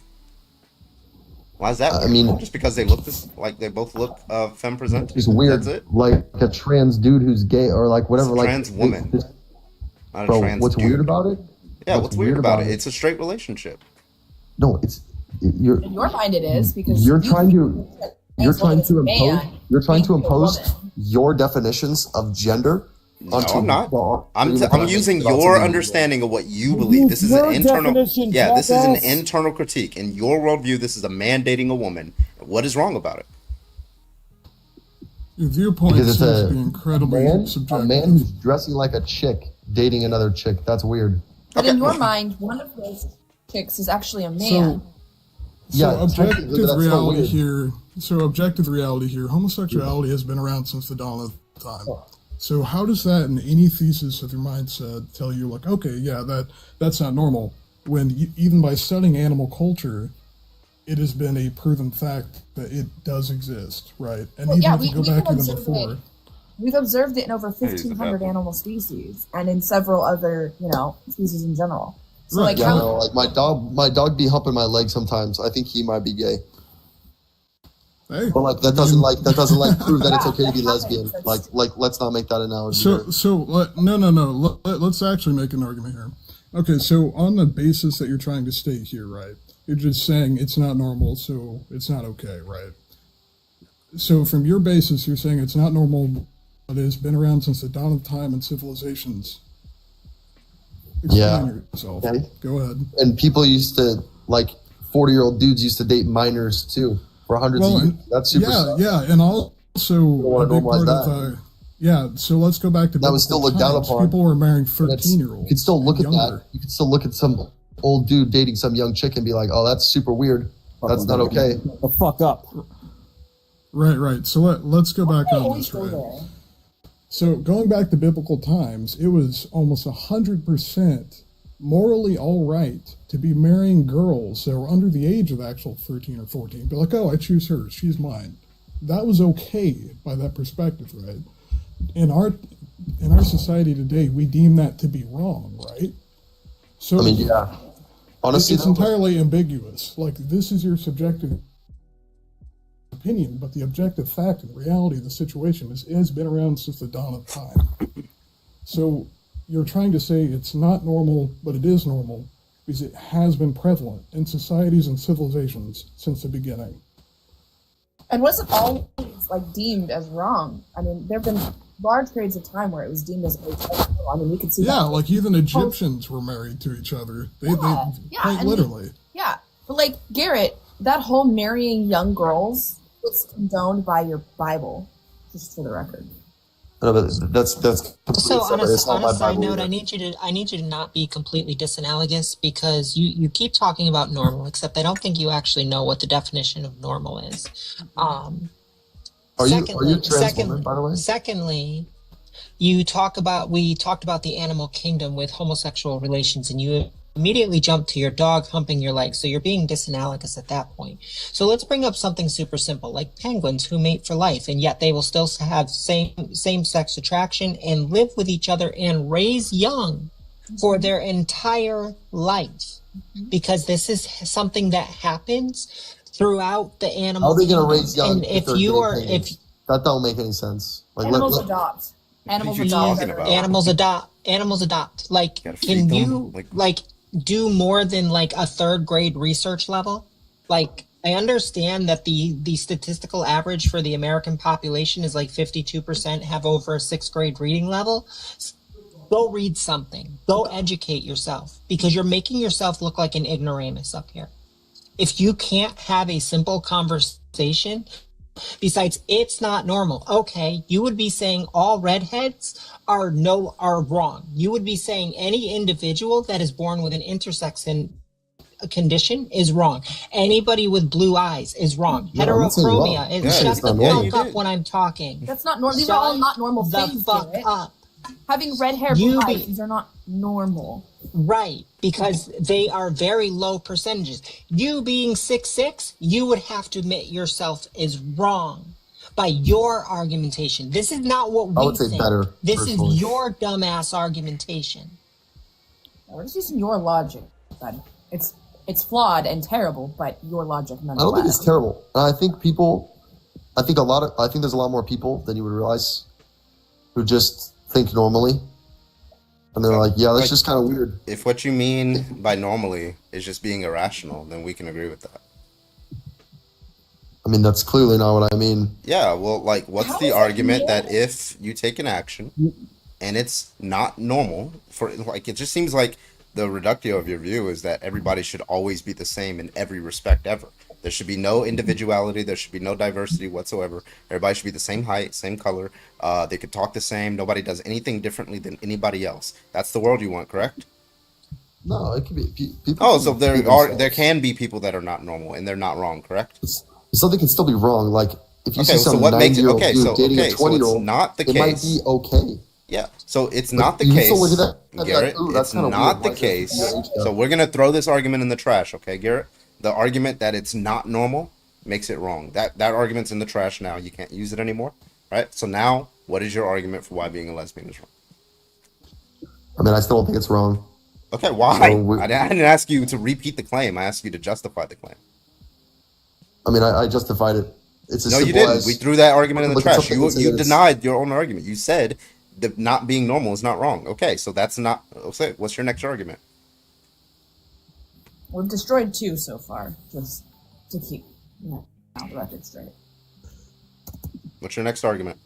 Why is that? I weird? mean- just because they look like they both look femme present. It's weird. That's it. Like a trans dude who's gay or like whatever. It's a like trans woman. Not a Bro, trans what's dude. weird about it? Yeah, what's weird about it? It's a straight relationship. No, you're In your mind, it is because you're you trying to think that you're trans woman trying is to a impose man you're trying to being a impose woman. your definitions of gender No, onto I'm not. well, I'm onto using me. your understanding of what you believe. This is an Your internal. definition, Yeah, this is an jackass. internal critique. In your worldview, this is a man dating a woman. What is wrong about it? Your viewpoint Because seems it's to be incredibly a subjective. man who's dressing like a chick dating another chick. That's weird. But in your mind, one of those chicks is actually a man. Yeah, So technically, objective that's still reality weird. here. So objective reality here. Homosexuality has been around since the dawn of time. So how does that, in any thesis of your mindset, tell you like, okay, yeah, that's not normal? When even by studying animal culture, it has been a proven fact that it does exist, right? And Well, even yeah, if you we go back can even observe before, it. We've observed it in over Hey, is it 1,500 that- animal species and in several other, species in general. So, Right. like, Yeah, how no, like my dog be humping my leg sometimes. I think he might be gay. hey, But like that doesn't prove that it's okay to be lesbian. Like let's not make that analogy. there. No. Let's actually make an argument here. Okay, so on the basis that you're trying to state here, right? You're just saying it's not normal, so it's not okay, right? So from your basis, you're saying it's not normal, but it's been around since the dawn of time and civilizations. Yeah. Explain yourself. Okay. Go ahead. And people used to 40-year-old dudes used to date minors too for hundreds of years. That's super. Yeah, sad. yeah, and also wanna a big normalize part of that. yeah. So let's go back to That was still biblical looked down times. upon. People were marrying That's- 13-year-olds. You could still look at younger. that. You could still look at some old dude dating some young chick and be like, "Oh, that's super weird. That's not okay." The fuck up. Right. So let's go back on always this, go right? there? So going back to biblical times, it was almost 100% morally all right to be marrying girls that were under the age of actual 13 or 14. Be like, oh, I choose her. She's mine. That was okay by that perspective, right? In our society today, we deem that to be wrong, right? So I mean, yeah. Honestly, it's though, entirely ambiguous. Like, this is your subjective opinion, but the objective fact and reality of the situation has been around since the dawn of time. So you're trying to say it's not normal, but it is normal because it has been prevalent in societies and civilizations since the beginning. And wasn't always deemed as wrong. I mean, there have been large periods of time where it was deemed as acceptable. I mean, we could see Yeah, that. like even Egyptians were married to each other. They Yeah, quite and literally. Yeah, but Garrett, that whole marrying young girls was condoned by your Bible, just for the record. No, but that's completely So on a, separate. It's not on my a side Bible note, either. I need you to not be completely disanalogous because you keep talking about normal, except I don't think you actually know what the definition of normal is. Are you a trans woman, by the way? Secondly, we talked about the animal kingdom with homosexual relations, and you immediately jump to your dog humping your leg. So you're being disanalogous at that point. So let's bring up something super simple, like penguins who mate for life, and yet they will still have same sex attraction and live with each other and raise young for their entire life, because this is something that happens throughout the animal How are they going to kingdom. raise young? And if they're you gay are, penguins? That don't make any sense. Like, Animals adopt. Animals you adopt. talking about? Animals adopt. Like, Gotta can feed you them, like do more than like a third grade research level? Like, I understand that the statistical average for the American population is like 52% have over a sixth grade reading level. Go read something. Go educate yourself, because you're making yourself look like an ignoramus up here. If you can't have a simple conversation, besides, it's not normal. Okay, you would be saying all redheads are wrong. You would be saying any individual that is born with an intersex condition is wrong. Anybody with blue eyes is wrong. No, I'm not saying Heterochromia wrong. is. Yeah, Shut it's the not normal. fuck up when I'm talking. That's not normal. These are all not normal the things. fuck Garrett. up. Having red hair, You blue be- eyes, these are not normal. Right, because they are very low percentages. You being 6'6", you would have to admit yourself is wrong by your argumentation. This is not what we I would say think. better, This personally. is your dumbass argumentation. We're just using your logic, bud. It's flawed and terrible, but your logic I don't nonetheless. think it's terrible. And I think there's a lot more people than you would realize who just think normally. And they're like, yeah, that's just kind of weird. If what you mean by normally is just being irrational, then we can agree with that. I mean, that's clearly not what I mean. Yeah, well, like, what's How the is that argument that normal? if you take an action and it's not normal, for like, it just seems like the reductio of your view is that everybody should always be the same in every respect ever. There should be no individuality. There should be no diversity whatsoever. Everybody should be the same height, same color. They could talk the same. Nobody does anything differently than anybody else. That's the world you want, correct? No, it could be people. Oh, can so be there themselves. can be people that are not normal and they're not wrong, correct? Something can still be wrong. Like if you Okay, see so some what makes it 90-year-old okay? dude So dating a okay, so 20-year-old, it's not the it might case. be okay. Yeah, so it's But not the you can case, still look at that and be like, Garrett. ooh, that's It's kinda not weird. the Why is it case. your age gap? So we're gonna throw this argument in the trash, okay, Garrett? The argument that it's not normal makes it wrong. That argument's in the trash now. You can't use it anymore, right? So now, what is your argument for why being a lesbian is wrong? I mean, I still don't think it's wrong. Okay, why? So I didn't ask you to repeat the claim. I asked you to justify the claim. I mean, I justified it. It's as No, you simple didn't. as We threw that argument in the look at trash. something and say You that it's- denied your own argument. You said that not being normal is not wrong. Okay, so that's not. Okay, what's your next argument? We've destroyed 2 so far, just to keep the record straight. What's your next argument?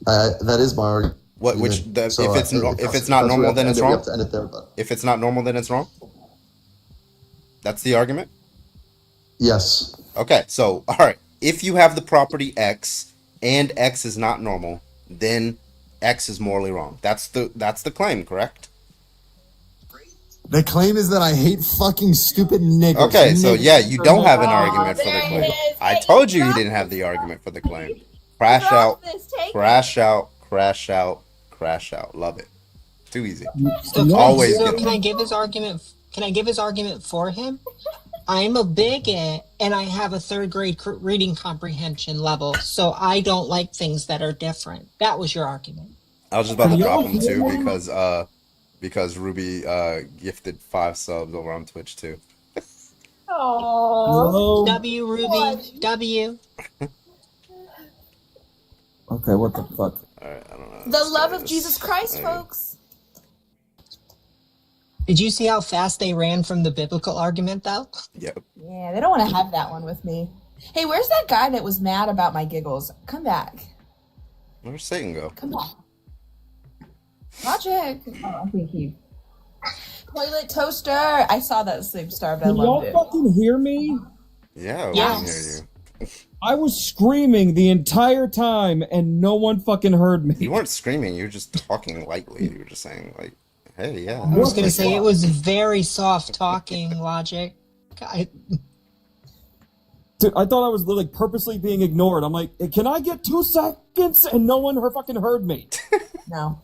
that is my argument. What? So, If it's that's not where normal, we have then to it's end it. We wrong. have to end it there, but If it's not normal, then it's wrong. That's the argument. yes. Okay, so all right. If you have the property X and X is not normal, then X is morally wrong. That's the claim, correct? The claim is that I hate fucking stupid niggas. Okay, so Niggas yeah, you are don't have an no- argument for the there claim. it is. I Hey, told you you you dropped didn't have the this. argument for the claim. Crash Drop out, this, take crash out, crash out, crash out. Love it. Too easy. So, can, Always so get can I give his argument? Can I give his argument for him? I'm a bigot and I have a third grade reading comprehension level, so I don't like things that are different. That was your argument. I was just about to drop him too because Ruby gifted 5 subs over on Twitch too. Oh. W Ruby, W. Okay, what the fuck? Alright, I don't know. The love of Jesus Christ, folks. Did you see how fast they ran from the biblical argument, though? Yep. Yeah, they don't want to have that one with me. Hey, where's that guy that was mad about my giggles? Come back. Where'd Satan go? Come back. Logic. Oh, I think he. Toilet toaster. I saw that sleep starved. I Can y'all loved it. fucking hear me? Yeah, we Yes. can hear you. I was screaming the entire time and no one fucking heard me. You weren't screaming. You were just talking lightly. You were just saying like, "Hey, yeah." I was gonna say it was very soft talking, Logic. Dude, I thought I was like purposely being ignored. I'm like, can I get 2 seconds? And no one fucking heard me. No.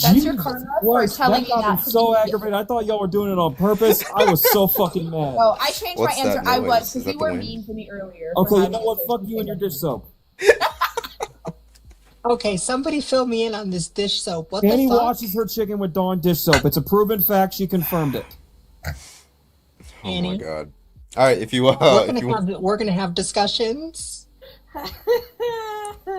That's your karma for telling me got that. me so aggravated. I thought y'all were doing it on purpose. I was so fucking mad. Oh, I changed What's my that answer. I noise? was Is because that you the were wind? mean to me earlier. Okay, for you having know what? a Fuck you and your dish soap. Okay, somebody fill me in on this dish soap. What Annie the fuck? washes her chicken with Dawn dish soap. It's a proven fact. She confirmed it. Oh my Annie? god. All right, if you We're gonna have discussions.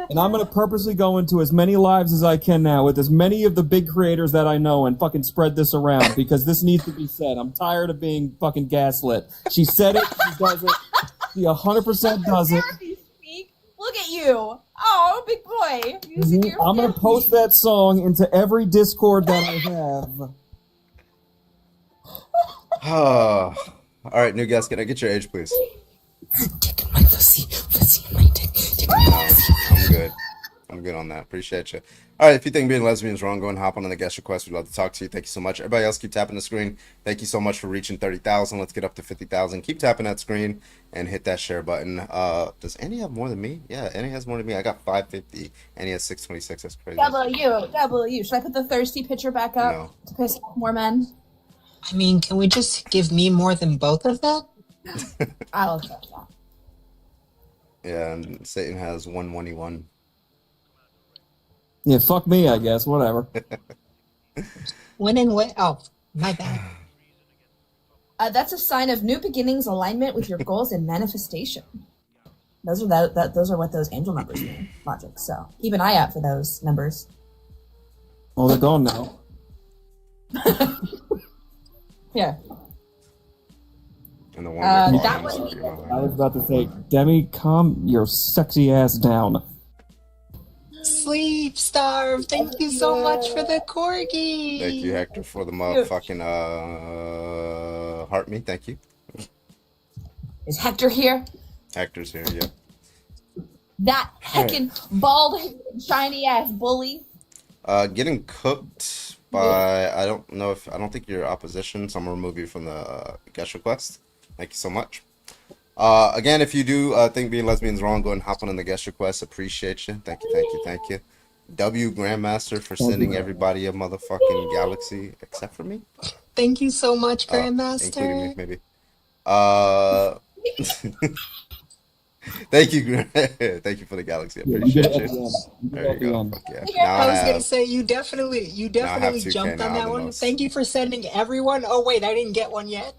And I'm gonna purposely go into as many lives as I can now with as many of the big creators that I know and fucking spread this around because this needs to be said. I'm tired of being fucking gaslit. She said it. She does it. She 100% does it. Look at you. Oh, big boy. Using your I'm gonna post that song into every Discord that I have. All right, new guest, can I get your age, please? I'm good. I'm good on that. Appreciate you. All right, if you think being lesbian is wrong, go and hop on the guest request. We'd love to talk to you. Thank you so much. Everybody else, keep tapping the screen. Thank you so much for reaching 30,000. Let's get up to 50,000. Keep tapping that screen and hit that share button. Does Annie have more than me? Yeah, Annie has more than me. I got 550. Annie has 626. That's crazy. W. Should I put the thirsty picture back up No. to piss off more men? I mean, can we just give me more than both of that? I'll accept that. Yeah, and Satan has 121. Yeah, fuck me, I guess. Whatever. When and when? Oh, my bad. That's a sign of new beginnings, alignment with your goals, and manifestation. Those are those are what those angel numbers mean, Logic. So keep an eye out for those numbers. Well, they're gone now. Yeah. And the one that was I was about to say, Demi, calm your sexy ass down. Sleep Starve, thank you so much for the corgi. Thank you, Hector, for the motherfucking heart me. Thank you. Is Hector here? Hector's here, yeah. That heckin' bald, shiny ass bully. Getting cooked by I don't think you're opposition, so I'm gonna remove you from the guest request. Thank you so much. Again, if you do think being lesbian is wrong, go and hop on the guest request. Appreciate you. Thank you. W Grandmaster for sending everybody a motherfucking galaxy except for me. Thank you so much, Grandmaster. Including me, maybe. Thank you, thank you for the galaxy. I appreciate you. There you go. Fuck yeah. Now I was have- gonna say you definitely 2K jumped on now, that the one. most. Thank you for sending everyone. Oh wait, I didn't get one yet.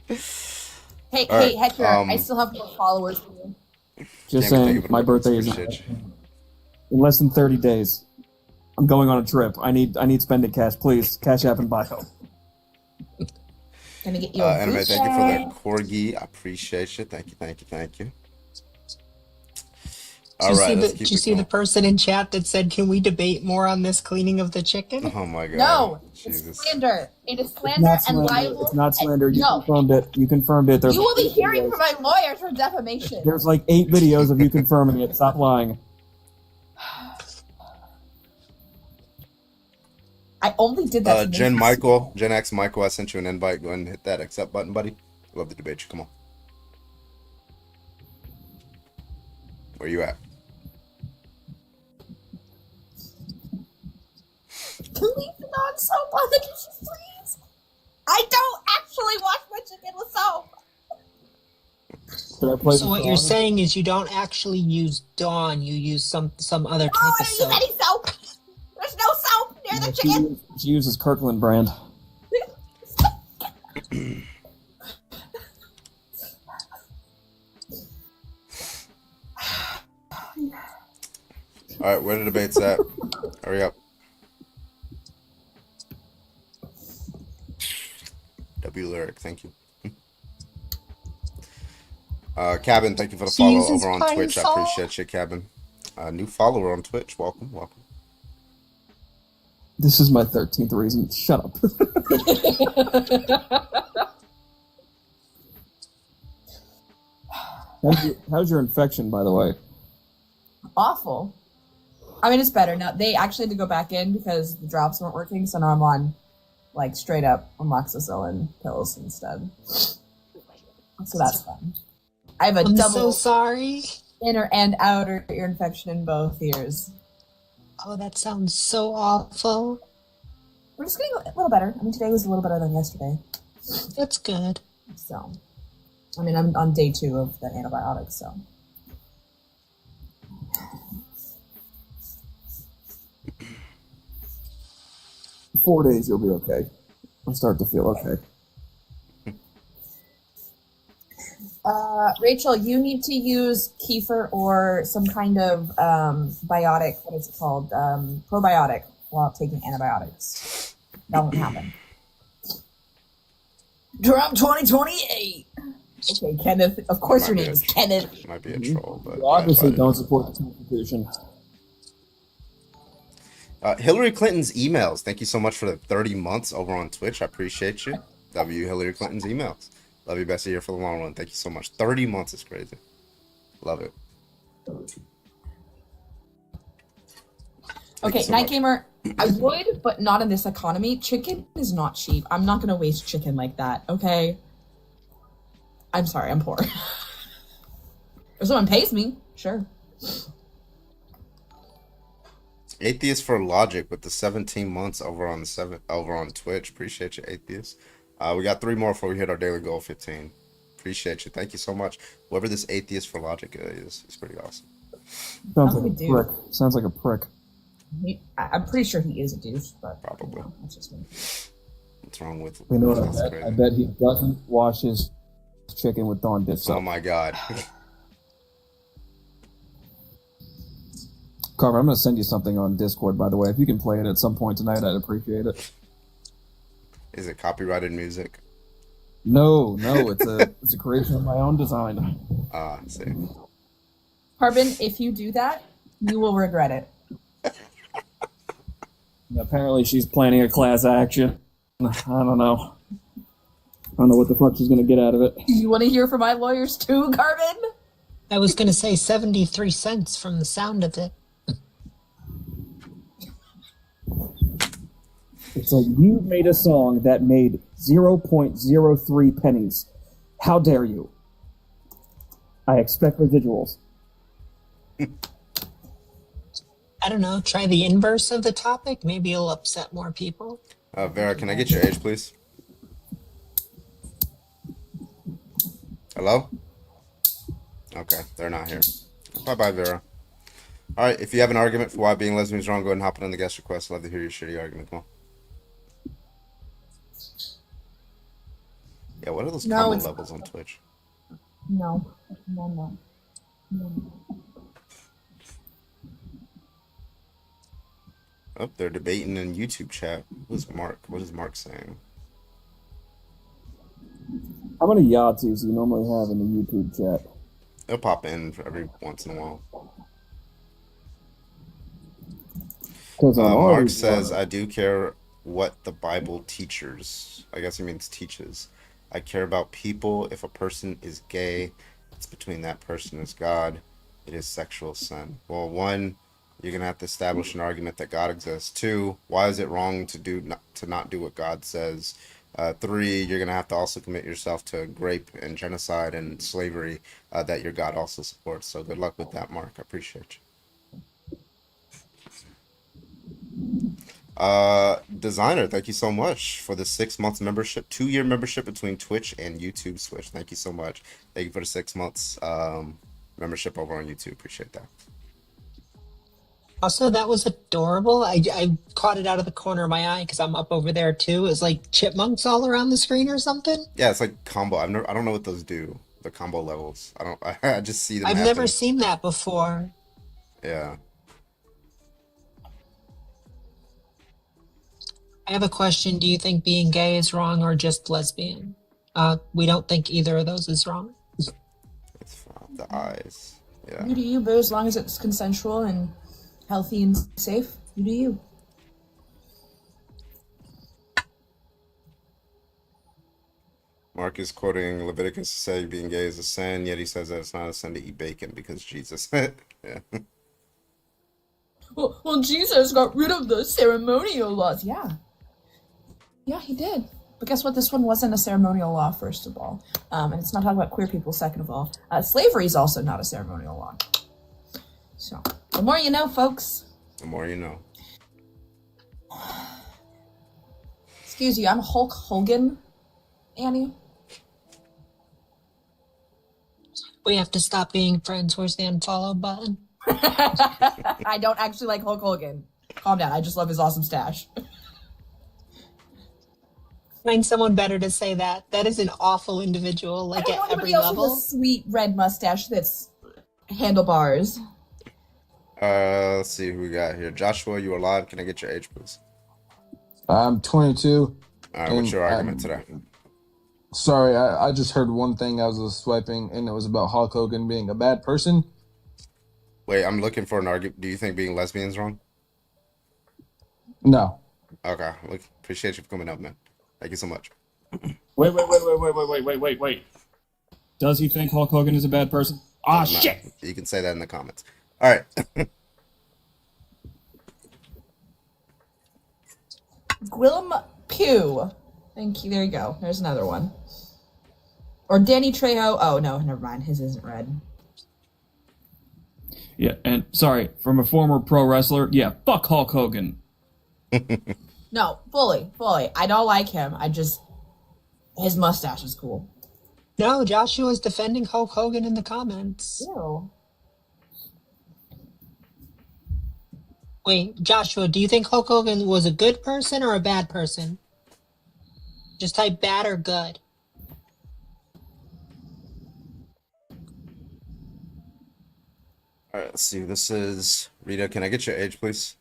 Hey, All right, Hector, I still have more followers for you. Just Jamie, thank you saying, for the my request. birthday is Appreciate you. in less than 30 days. I'm going on a trip. I need spending cash, please. Cash app and bio. Gonna get you a Anime, boost. thank you for the corgi. I appreciate you. Thank you. All right, let's Did keep you it see the going. person in chat that said, "Can we debate more on this cleaning of the chicken?" Oh my god. No, Jesus. it's slander. It is It's slander not and slander. libel. It's not slander. You No. confirmed it. You confirmed it. You will be hearing from my lawyer for defamation. There's like 8 videos of you confirming it. Stop lying. I only did that. to Gen make- X Michael, I sent you an invite. Go ahead and hit that accept button, buddy. Love to debate you. Come on. Where you at? Leave the non-soap on the dishes, please. I don't actually wash my chicken with soap. Should I play So the what you're song? saying is you don't actually use Dawn. You use some other type I of don't use soap. any soap. There's no soap near the chicken. She uses Kirkland brand. All right, where the debate's at? Hurry up. W Lyric, thank you. Cabin, thank you for the follow Jesus over on Christ, Twitch. I Saul. appreciate you, Cabin. New follower on Twitch. Welcome. This is my 13th reason. Shut up. How's your infection, by the way? Awful. I mean, it's better now. They actually had to go back in because the drops weren't working, so now I'm on like straight up amoxicillin pills instead. So that's fun. I have a I'm double so sorry. inner and outer ear infection in both ears. Oh, that sounds so awful. We're just getting a little better. I mean, today was a little better than yesterday. That's good. So, I mean, I'm on day 2 of the antibiotics, so. 4 days, you'll be okay. I'll start to feel okay. Rachel, you need to use kefir or some kind of biotic. What is it called? Probiotic while taking antibiotics. That won't happen. Trump 2028. Okay, Kenneth. Of course, your name is Kenneth. Might be a troll, but You obviously don't support the Constitution. Hillary Clinton's emails. Thank you so much for the 30 months over on Twitch. I appreciate you. W. Hillary Clinton's emails. Love you, Bessie, here for the long run. Thank you so much. 30 months is crazy. Love it. Okay, Night Gamer, I would, but not in this economy. Chicken is not cheap. I'm not going to waste chicken like that, okay? I'm sorry, I'm poor. If someone pays me, sure. Atheist for Logic with the 17 months over on Twitch. Appreciate you, Atheist. We got 3 more before we hit our daily goal 15. Appreciate you. Thank you so much. Whoever this Atheist for Logic is pretty awesome. Sounds like a prick. Sounds like a prick. I'm pretty sure he is a douche, but probably. You know, that's just me. What's wrong with? You know what I that's bet? crazy. I bet he doesn't wash his chicken with Dawn dish soap. Oh my god. Carver, I'm going to send you something on Discord, by the way. If you can play it at some point tonight, I'd appreciate it. Is it copyrighted music? No, it's a creation of my own design. Ah, see. Harbin, if you do that, you will regret it. Apparently she's planning a class action. I don't know. I don't know what the fuck she's going to get out of it. You want to hear from my lawyers too, Carbon? I was going to say 73 cents from the sound of it. It's like, you made a song that made 0.03 pennies. How dare you? I expect residuals. I don't know. Try the inverse of the topic. Maybe it'll upset more people. Vera, can I get your age, please? Hello? Okay, they're not here. Bye-bye, Vera. All right, if you have an argument for why being lesbian is wrong, go ahead and hop in on the guest request. Love to hear your shitty argument. Come on. Yeah, what are those comment levels on Twitch? No. Oh, they're debating in YouTube chat. Who's Mark? What is Mark saying? How many Yahtzees do you normally have in the YouTube chat? They'll pop in every once in a while. Mark says, I do care what the Bible teaches. I guess he means teaches. I care about people. If a person is gay, it's between that person and God. It is sexual sin. Well, 1, you're going to have to establish an argument that God exists. 2, why is it wrong to not do what God says? 3, you're going to have to also commit yourself to rape and genocide and slavery that your God also supports. So good luck with that, Mark. I appreciate you. Designer, thank you so much for the 6 months membership, 2-year membership between Twitch and YouTube Switch. Thank you so much. Thank you for the 6 months membership over on YouTube. Appreciate that. Also, that was adorable. I caught it out of the corner of my eye because I'm up over there too. It's like chipmunks all around the screen or something. Yeah, it's like combo. I don't know what those do. The combo levels. I just see them. I've never seen that before. Yeah. I have a question. Do you think being gay is wrong or just lesbian? We don't think either of those is wrong. It's the eyes. Yeah. You do you, boo, as long as it's consensual and healthy and safe. You do you. Mark is quoting Leviticus to say being gay is a sin, yet he says that it's not a sin to eat bacon because Jesus. Yeah. Well, Jesus got rid of the ceremonial laws. Yeah. Yeah, he did. But guess what? This one wasn't a ceremonial law, first of all. And it's not talking about queer people, second of all. Slavery is also not a ceremonial law. So, the more you know, folks. The more you know. Excuse you, I'm Hulk Hogan, Annie. We have to stop being friends. Where's the unfollow button? I don't actually like Hulk Hogan. Calm down. I just love his awesome stash. Find someone better to say that. That is an awful individual, like at every level. With a sweet red mustache that's handlebars. Let's see who we got here. Joshua, you are live. Can I get your age, please? I'm 22. All right, what's your argument today? Sorry, I just heard one thing as I was swiping, and it was about Hulk Hogan being a bad person. Wait, I'm looking for an argument. Do you think being lesbian is wrong? No. Okay, look, appreciate you for coming up, man. Thank you so much. Wait. Does he think Hulk Hogan is a bad person? Ah, shit! You can say that in the comments. All right. Gwilym Pugh. Thank you. There you go. There's another one. Or Danny Trejo. Oh, no, never mind. His isn't red. Yeah, and sorry, from a former pro wrestler, yeah, fuck Hulk Hogan. No, fully. I don't like him. His mustache is cool. No, Joshua's defending Hulk Hogan in the comments. Ew. Wait, Joshua, do you think Hulk Hogan was a good person or a bad person? Just type bad or good. All right, let's see. This is Rita. Can I get your age, please?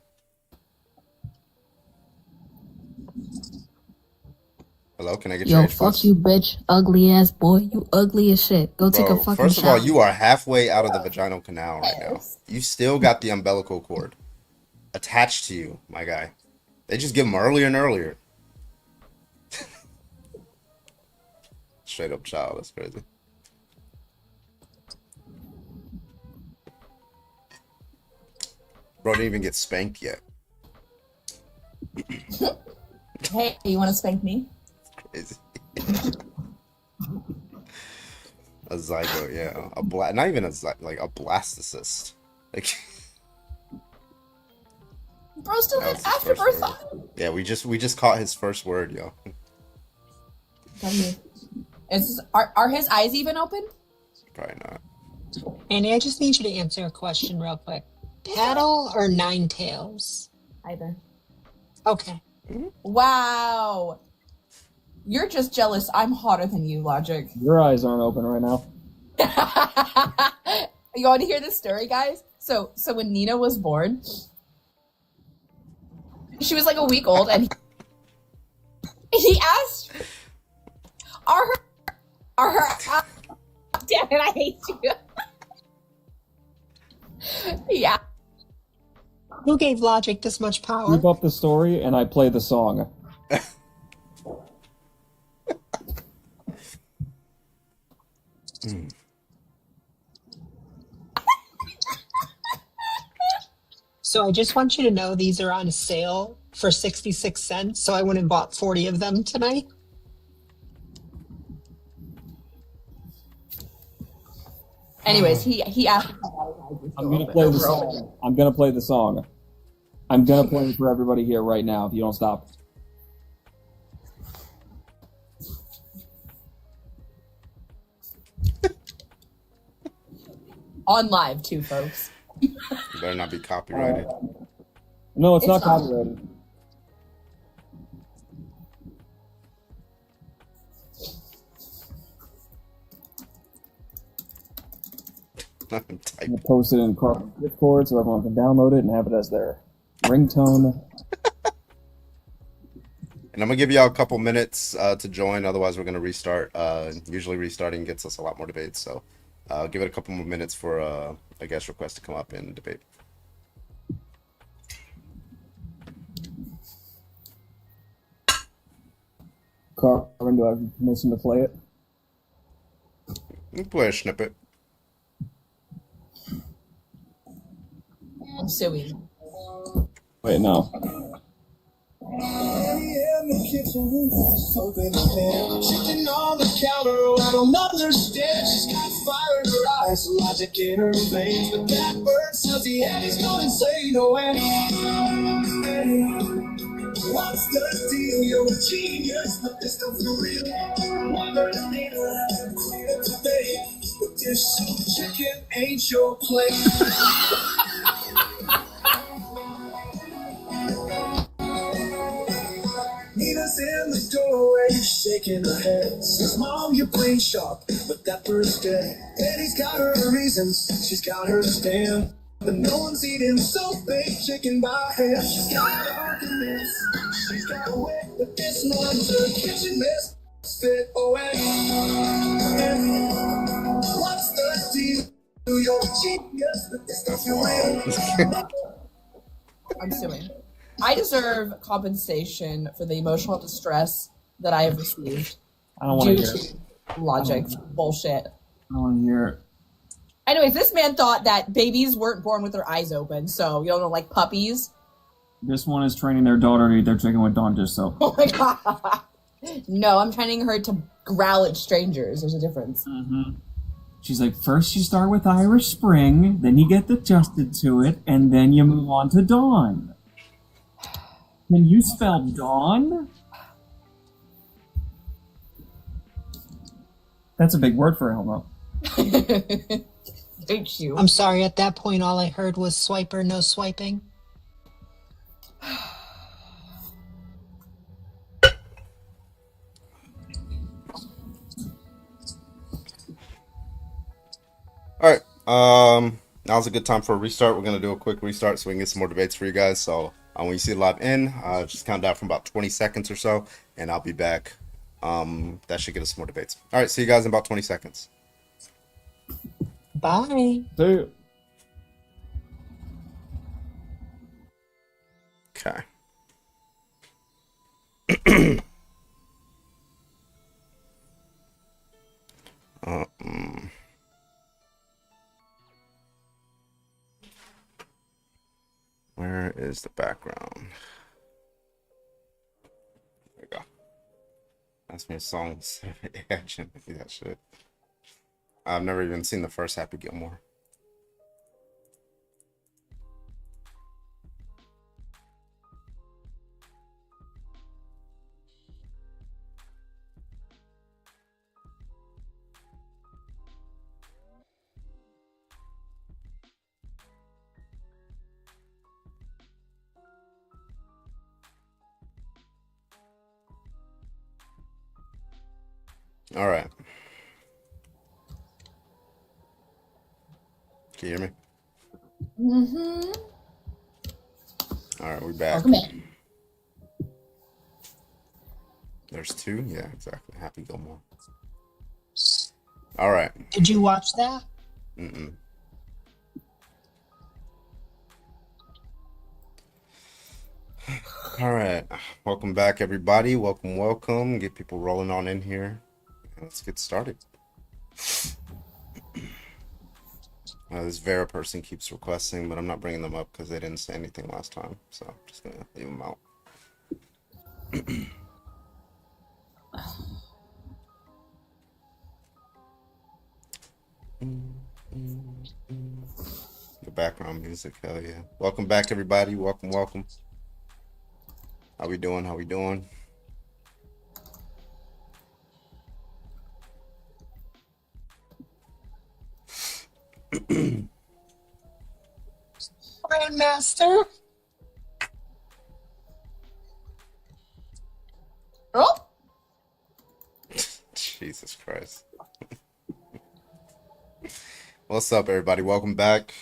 Hello, can I get your Yo, age, fuck please? you, bitch. Ugly ass boy. You ugly as shit. Go take a Bro, fucking first of shower. all, you are halfway out of the vaginal canal right now. You still got the umbilical cord attached to you, my guy. They just give them earlier and earlier. Straight up child, that's crazy. Bro didn't even get spanked yet. Hey, you want to spank me? Crazy. A zygote, yeah. Not even a like a blastocyst. Like Bro, still that had was his afterbirth first on. word. Yeah, we just caught his first word, yo. Are his eyes even open? Probably not. Andy, I just need you to answer a question real quick. Paddle or Nine Tails? Either. Okay. Wow. You're just jealous I'm hotter than you, Logic. Your eyes aren't open right now. You want to hear this story, guys? So when Nina was born, she was like a week old, and he asked, "Are her? Damn it, I hate you." Yeah. Who gave Logic this much power? Keep up the story, and I play the song. So I just want you to know these are on sale for 66 cents, so I went and bought 40 of them tonight. Anyways, he asked. I'm gonna play the song. I'm gonna play the song. I'm gonna play it for everybody here right now if you don't stop. On live too, folks. Better not be copyrighted. No, it's not It's not. copyrighted. I'm I'm gonna post it in Discord so everyone can download it and have it as their ringtone. And I'm gonna give y'all a couple minutes to join. Otherwise, we're gonna restart. Usually, restarting gets us a lot more debates. So, give it a couple more minutes for a guest request to come up and debate. Carmen, do I have permission to play it? You can play a snippet. I'm suing. Wait, no. In the kitchen, something chicken on the counter. I don't understand. She's got fire in her eyes, logic in her veins. But that bird says he had he's going insane. Oh, and what's the deal? You're a genius, but this don't feel real. Wonder the needle and clean it today. But this chicken ain't your place. Nina's in the doorway, shaking her head. Says, Mom, you're playing sharp, but that bird's dead. Eddie's got her reasons, she's got her stand. But no one's eating so big chicken by hand. She's got arguments, she's got a way. But this one's her kitchen misfit away. What's the deal? You're a genius, but this stuff you're real. I'm suing. I deserve compensation for the emotional distress that I have received I don't want to due hear it. to logic bullshit. I don't want to hear it. Anyways, this man thought that babies weren't born with their eyes open, so you don't know, like puppies. This one is training their daughter to eat their chicken with Dawn dish soap. Oh my god. No, I'm training her to growl at strangers. There's a difference. Mm-hmm. She's like, first you start with Irish Spring, then you get adjusted to it, and then you move on to Dawn. Can you spell Dawn? That's a big word for Elmo. Thank you. I'm sorry, at that point all I heard was swiper, no swiping. All right. Now's a good time for a restart. We're gonna do a quick restart so we can get some more debates for you guys. So when you see live in, just count down from about 20 seconds or so, and I'll be back. That should get us more debates. All right. See you guys in about 20 seconds. Bye. Dude. Okay. Where is the background? There we go. Ask me a song. Action. That shit. I've never even seen the first Happy Gilmore. All right. Can you hear me? Mm-hmm. All right, we back. Welcome in. There's two? Yeah, exactly. Happy Gilmore. All right. Did you watch that? Mm-mm. All right. Welcome back, everybody. Welcome, welcome. Get people rolling on in here. Let's get started. This Vera person keeps requesting, but I'm not bringing them up because they didn't say anything last time. So I'm just going to leave them out. The background music, hell yeah. Welcome back, everybody. Welcome, welcome. How we doing? How we doing? Grandmaster? Oh? Jesus Christ. What's up, everybody? Welcome back.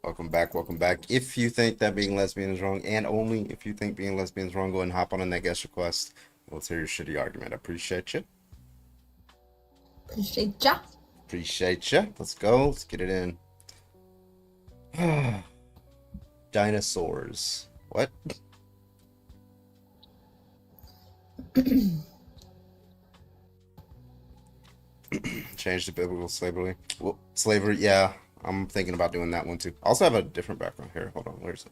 Welcome back. Welcome back. If you think that being lesbian is wrong, and only if you think being lesbian is wrong, go ahead and hop on in that guest request. Let's hear your shitty argument. I appreciate you. Appreciate ya. Appreciate you. Let's go. Let's get it in. Dinosaurs. What? Change to biblical slavery. Well, slavery, yeah. I'm thinking about doing that one too. I also have a different background here. Hold on, where is it?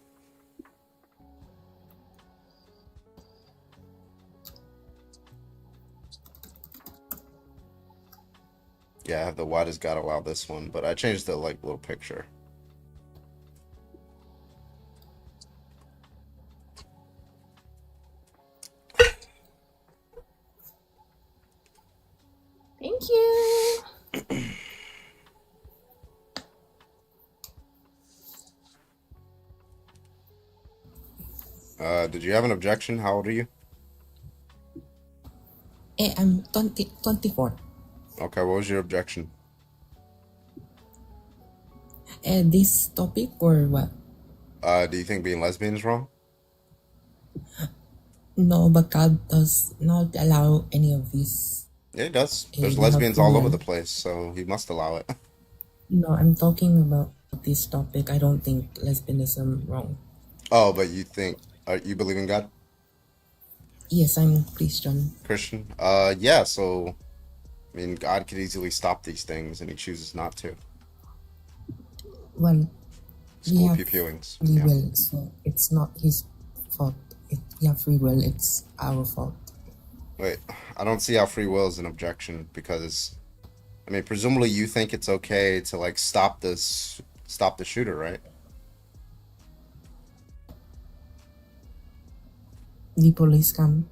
Yeah, I have the why does God allow this one, but I changed the like little picture. Thank you. Did you have an objection? How old are you? I'm 24. Okay, what was your objection? This topic or what? Do you think being lesbian is wrong? No, but God does not allow any of this. Yeah, he does. There's you have lesbians to all over learn. the place, so he must allow it. No, I'm talking about this topic. I don't think lesbianism wrong. Oh, but you think you believe in God? Yes, I'm Christian. Christian? Yeah, so I mean God could easily stop these things and he chooses not to. Well, we School have pew pewings. free Yeah. will, so it's not his fault. We have free will. It's our fault. Wait, I don't see how free will is an objection because I mean presumably you think it's okay to like stop the shooter, right? The police come.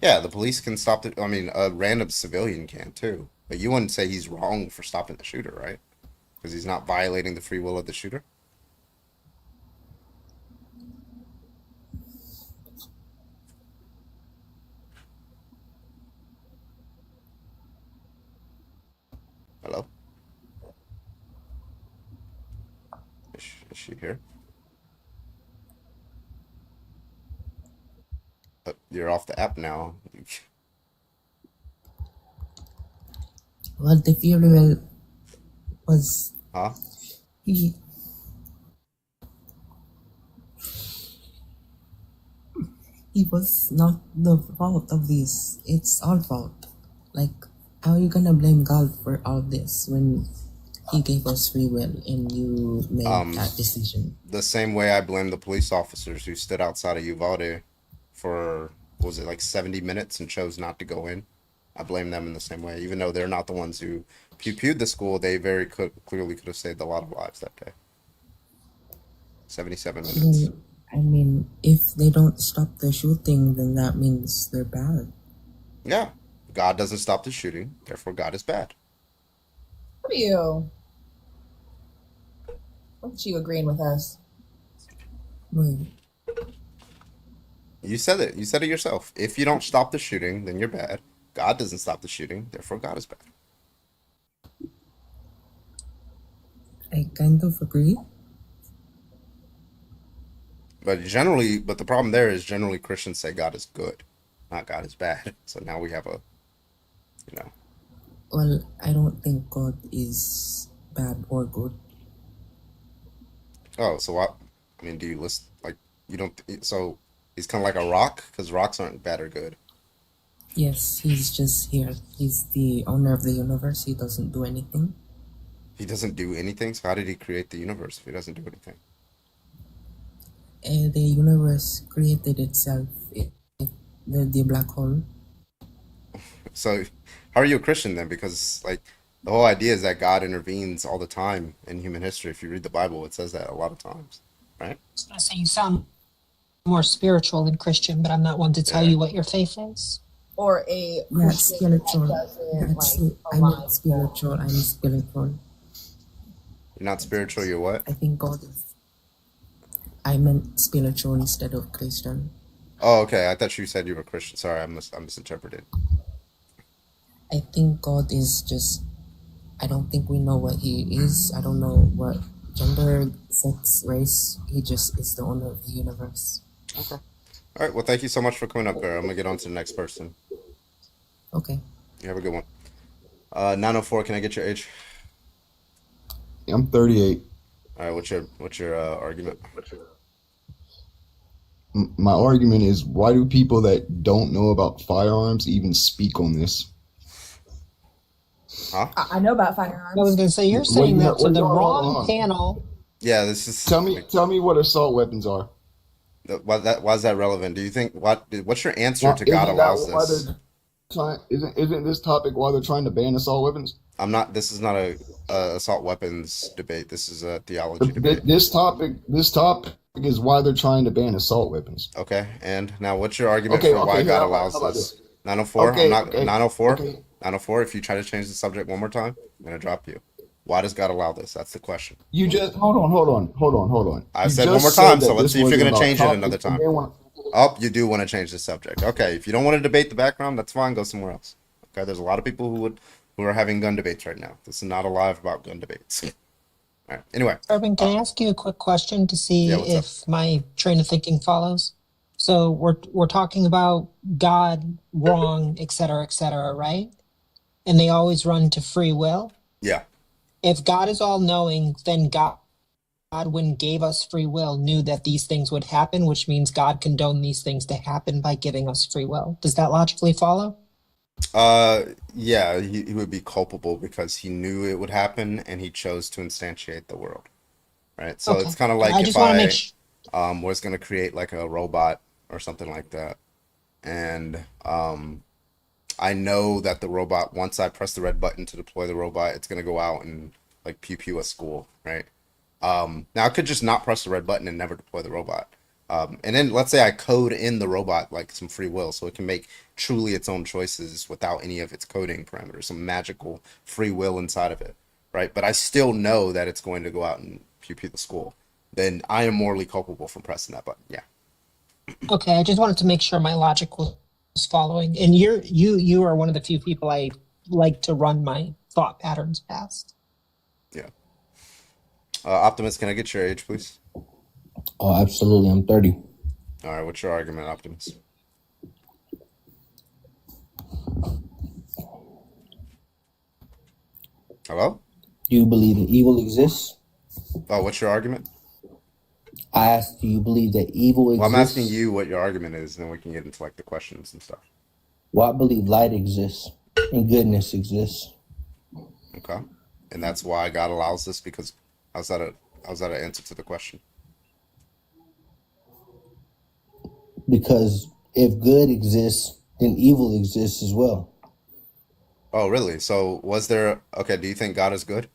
Yeah, the police can stop the I mean a random civilian can too. But you wouldn't say he's wrong for stopping the shooter, right? Because he's not violating the free will of the shooter. Hello? Is she here? You're off the app now. Well, the free will was Huh? he. It was not the fault of this. It's our fault. Like, how are you gonna blame God for all this when He gave us free will and you made that decision? The same way I blame the police officers who stood outside of Uvalde for, what was it, like 70 minutes and chose not to go in. I blame them in the same way, even though they're not the ones who pew-pewed the school. They very clearly could have saved a lot of lives that day. 77 minutes. Well, I mean, if they don't stop the shooting, then that means they're bad. Yeah, God doesn't stop the shooting, therefore God is bad. What are you? Look at you agreeing with us. Wait. You said it. You said it yourself. If you don't stop the shooting, then you're bad. God doesn't stop the shooting, therefore God is bad. I kind of agree. But the problem there is generally Christians say God is good, not God is bad. So now we have Well, I don't think God is bad or good. Oh, so what? I mean, do you list like you don't? So he's kind of like a rock because rocks aren't bad or good. Yes, he's just here. He's the owner of the universe. He doesn't do anything. He doesn't do anything. So how did he create the universe if he doesn't do anything? The universe created itself. The black hole. So how are you a Christian then? Because like the whole idea is that God intervenes all the time in human history. If you read the Bible, it says that a lot of times, right? I was gonna say you sound more spiritual than Christian, but I'm not one to tell you what your faith is. Or a Yeah, Christian spiritual. that doesn't That's like it. I'm align not spiritual. I'm spiritual. You're not spiritual. You're what? I think God is. I meant spiritual instead of Christian. Oh, okay. I thought you said you were Christian. Sorry, I misinterpreted. I think God is just. I don't think we know what He is. I don't know what gender, sex, race. He just is the owner of the universe. Okay. All right. Well, thank you so much for coming up, girl. I'm gonna get on to the next person. Okay. You have a good one. 904. Can I get your age? I'm 38. All right. What's your argument? My argument is, why do people that don't know about firearms even speak on this? Huh? I know about firearms. I was going to say, you're What saying you that to what the you hold wrong on. panel. Yeah, this is. Tell me what assault weapons are. Why is that relevant? Do you think what's your answer Now, to God isn't that allows why this? they're trying? Isn't this topic why they're trying to ban assault weapons? I'm not. This is not a assault weapons debate. This is a theology But debate. this topic is why they're trying to ban assault weapons. Okay, and now what's your argument Okay, for why okay. God How allows about this? this? 904. I'm Okay, not okay, 904. okay. 904. If you try to change the subject one more time, I'm gonna drop you. Why does God allow this? That's the question. You just hold on. I You said one more just time, said so that let's this see if you're wasn't gonna about change it topics, another and time. then when Oh, you do want to change the subject. Okay, if you don't want to debate the background, that's fine. Go somewhere else. Okay, there's a lot of people who are having gun debates right now. This is not a live about gun debates. All right. Anyway, Urban, can I ask you a quick question to see yeah, what's up? if my train of thinking follows? So we're talking about God wrong, et cetera, right? And they always run to free will. Yeah. If God is all knowing, then God, when gave us free will, knew that these things would happen, which means God condoned these things to happen by giving us free will. Does that logically follow? Yeah, he would be culpable because he knew it would happen and he chose to instantiate the world, right? So Okay. it's kind of like I if just want to make I sure. was going to create like a robot or something like that, and I know that the robot, once I press the red button to deploy the robot, it's going to go out and like pew pew a school, right? Now I could just not press the red button and never deploy the robot. And then let's say I code in the robot like some free will so it can make truly its own choices without any of its coding parameters, some magical free will inside of it, right? But I still know that it's going to go out and pew pew the school. Then I am morally culpable for pressing that button. Yeah. Okay, I just wanted to make sure my logic was following. And you are one of the few people I like to run my thought patterns past. Yeah. Optimus, can I get your age, please? Oh, absolutely. I'm 30. All right, what's your argument, Optimus? Hello? Do you believe that evil exists? Oh, what's your argument? I asked, do you believe that evil Well, I'm exists? asking you what your argument is, and then we can get into like the questions and stuff. Well, I believe light exists and goodness exists. Okay. And that's why God allows this, because how's that an answer to the question? Because if good exists, then evil exists as well. Oh, really? So was there, okay, do you think God is good?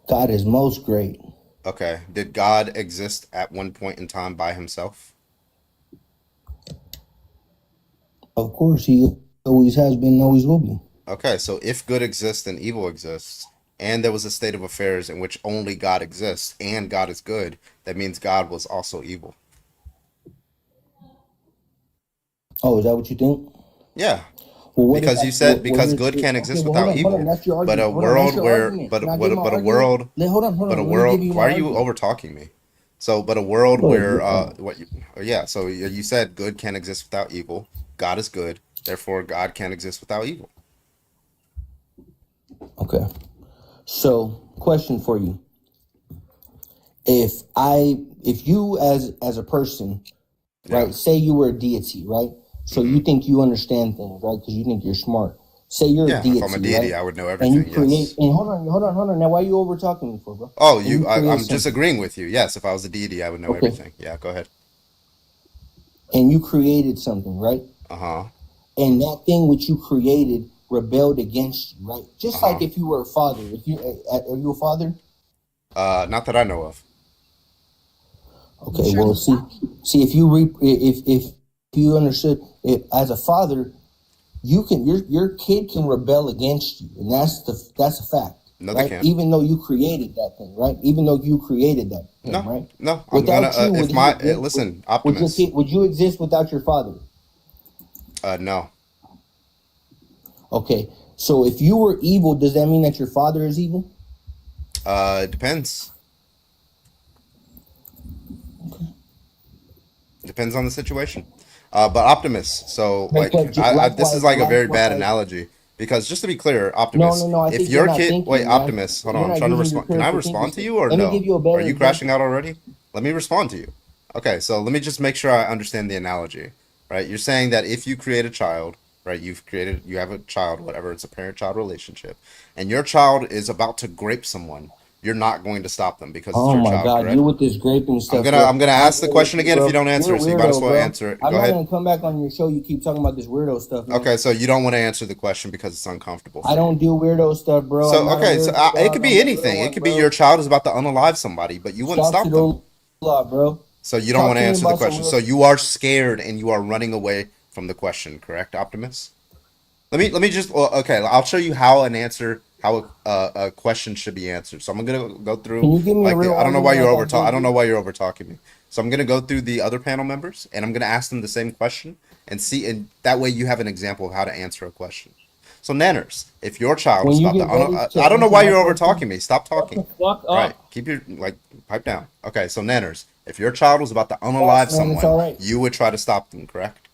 God is most great. Okay. Did God exist at one point in time by himself? Of course, he always has been and always will be. Okay, so if good exists and evil exists, and there was a state of affairs in which only God exists and God is good, that means God was also evil. Oh, is that what you think? Yeah. Well, what Because if you said what because if good can't okay, exist well, without hold on, evil. that's your But a argument. Hold on, that's world your where argument. but Can I but give my but a argument? world Hold on, but a let me world give you my why are you argument. over talking me? So but a world where Look, what you yeah, so you said good can't exist without evil. God is good, therefore God can't exist without evil. okay. So, question for you. If you as a person, right, Yeah. say you were a deity, right? So you think you understand things, right? Because you think you're smart. Say you're a Yeah, if I'm a deity, deity, right? I would know And you everything, create yes. and hold on. Now why are you over talking me for, bro? Oh, And you create I'm just something. agreeing with you. Yes, if I was a deity, I would know Okay. everything. Yeah, go ahead. And you created something, right? Uh-huh. And that thing which you created rebelled against you, right? Just like Uh-huh. if you were a father. If you are you a father? Not that I know of. Okay, well, see, if you understood, if as a father, you can your kid can rebel against you, and that's a fact, No, they right? can't. Even though you created that thing, right? Even though you created that thing, No, right? no. I'm gonna Without you, if would my he? listen, Would your Optimus. kid? Would you exist without your father? No. Okay, so if you were evil, does that mean that your father is evil? It depends. Depends on the situation. But Optimus, so like this is like a very bad analogy because just to be clear, Optimus, No. I if think your you're not kid, thinking, wait, man. Optimus, hold You're on, I'm not trying to using your respond. Can I critical respond to thinking. you or Let me no? give you a Are better you crashing example. out already? Let me respond to you. Okay, so let me just make sure I understand the analogy, right? You're saying that if you create a child right? You have a child, whatever, it's a parent-child relationship, and your child is about to grape someone. You're not going to stop them because it's Oh your my child, God, you correct? with this graping stuff, I'm bro. gonna I'm ask the done with question you, again if bro. you don't answer You're a it, so you might as weirdo, well bro. answer it. I'm Go not ahead. gonna come back on your show. You keep talking about this weirdo stuff, man. Okay, so you don't want to answer the question because it's uncomfortable I for you. don't do weirdo stuff, bro. I'm So not a okay, so weirdo, it dog. could I'm be a real anything. It one, could be bro. your child is about to unalive somebody, but you wouldn't stop them. Bro. So you don't Talk want to to me answer the about some question. real. So you are scared and you are running away from the question, correct, Optimus? Let me just okay. I'll show you how a question should be answered. So I'm gonna go through Can you give me a like real I don't know why argument you're like I over talk. I gave don't know you? why you're over talking me. So I'm gonna go through the other panel members and I'm gonna ask them the same question and see, and that way you have an example of how to answer a question. So Nanners, if your child When is you about to, get ready to I don't know answer why my you're over question, talking me. Stop shut talking. the fuck All right, up. keep your pipe down. Okay, so Nanners, if your child was about to Boss, unalive man, it's someone, all right. you would try to stop them, correct?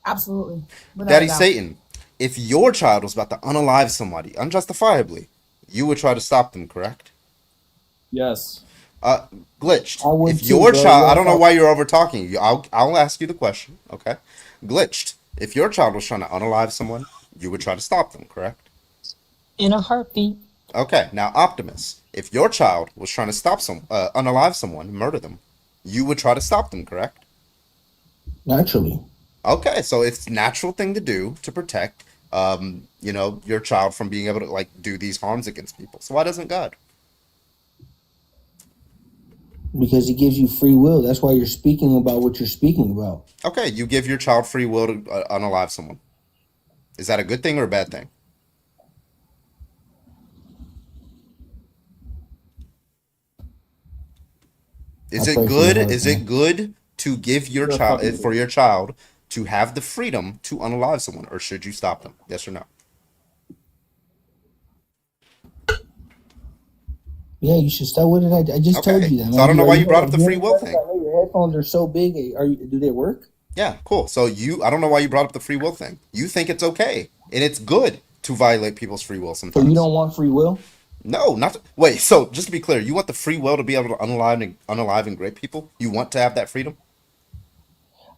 Absolutely. Without a Daddy doubt. Satan, if your child was about to unalive somebody unjustifiably, you would try to stop them, correct? Yes. Glitched. I would If too, your bro. child, I Yes, don't know why you're over talking. I'll ask you the question, okay? Glitched. If your child was trying to unalive someone, you would try to stop them, correct? In a heartbeat. Okay, now Optimus. If your child was trying to unalive someone, murder them, you would try to stop them, correct? Naturally. Okay, so it's a natural thing to do to protect, your child from being able to like do these harms against people. So why doesn't God? Because he gives you free will. That's why you're speaking about what you're speaking about. Okay, you give your child free will to unalive someone. Is that a good thing or a bad thing? Is I it pray for your good? heart, Is man. it good to give your You're a child fucking for your child to have the freedom to unalive someone, or should you stop them? Yes or no? Yeah, you should start. What did I just told Okay, you that, man. so I don't know why you brought have up the a free hearing will test? thing. I know your headphones are so big. Do they work? Yeah, cool. So I don't know why you brought up the free will thing. You think it's okay and it's good to violate people's free will So you sometimes. don't want free will? No, not to, wait. So just to be clear, you want the free will to be able to unalive and grape people? You want to have that freedom,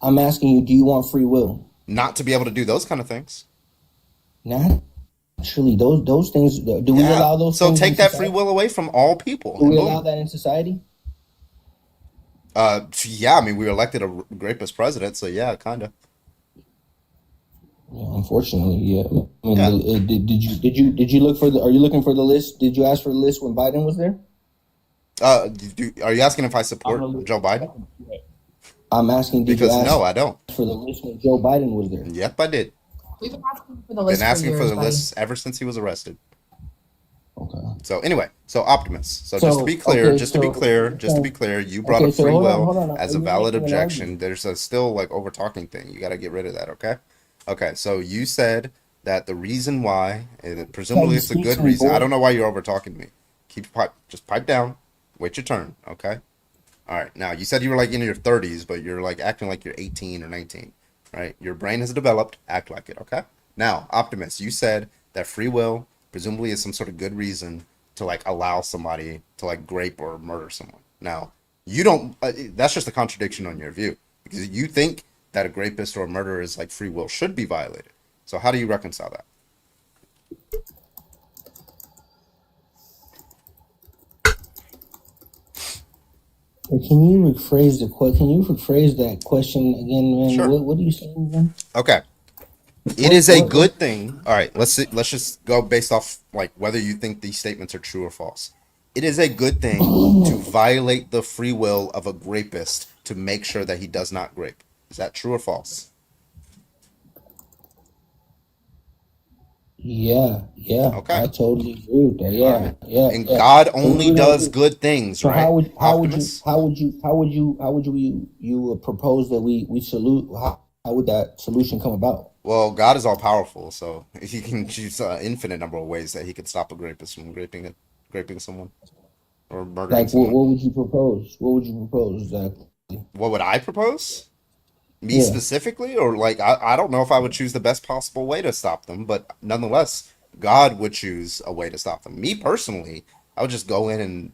I'm asking you, do you want free will? not to be able to do those kind of things. Naturally, those things. Do we Yeah. allow those So things in take that free society? will away from all people, Do and we allow boom. that in society? Yeah. I mean, we elected a rapist president, so yeah, kind of. Yeah, unfortunately, yeah. I mean, Yeah. did you look for the? Are you looking for the list? Did you ask for the list when Biden was there? Are you asking if I support Joe Biden? I'm asking, did you Because ask no, I don't. for the list when Joe Biden was there? Yep, I did. We've been asking for the Been list for asking for years, the buddy. list ever since he was arrested. Okay. So anyway, so Optimus. So just to be clear, okay, just to be clear, you brought okay, up so free hold will on. as Are a you valid making an objection. argument? There's a still like over talking thing. You got to get rid of that, okay? Okay, so you said that the reason why, and How presumably you it's a speak good to me, reason. I boy? don't know why you're over talking me. Just pipe down. Wait your turn, okay? All right. Now, you said you were like in your 30s, but you're like acting like you're 18 or 19, right? Your brain has developed. Act like it, okay? Now, Optimus, you said that free will presumably is some sort of good reason to like allow somebody to like grape or murder someone. Now, you don't, that's just a contradiction on your view because you think that a rapist or a murderer is like free will should be violated. So, how do you reconcile that? Can you rephrase Can you rephrase that question again, man? Sure. What are you saying again? Okay. It What is a what good what? thing. All right, let's just go based off like whether you think these statements are true or false. It is a good thing to violate the free will of a rapist to make sure that he does not grape. Is that true or false? Yeah, I Okay. totally agree with that. All right. Yeah. And God So only does good things, So right? how Optimus? would you propose that we salute? How would that solution come about? Well, God is all powerful, so he can choose an infinite number of ways that he could stop a rapist from graping someone or murdering Like, what someone. would you propose? What would you propose exactly? What would I propose? Me Yeah. specifically, or like I don't know if I would choose the best possible way to stop them, but nonetheless, God would choose a way to stop them. Me personally, I would just go in and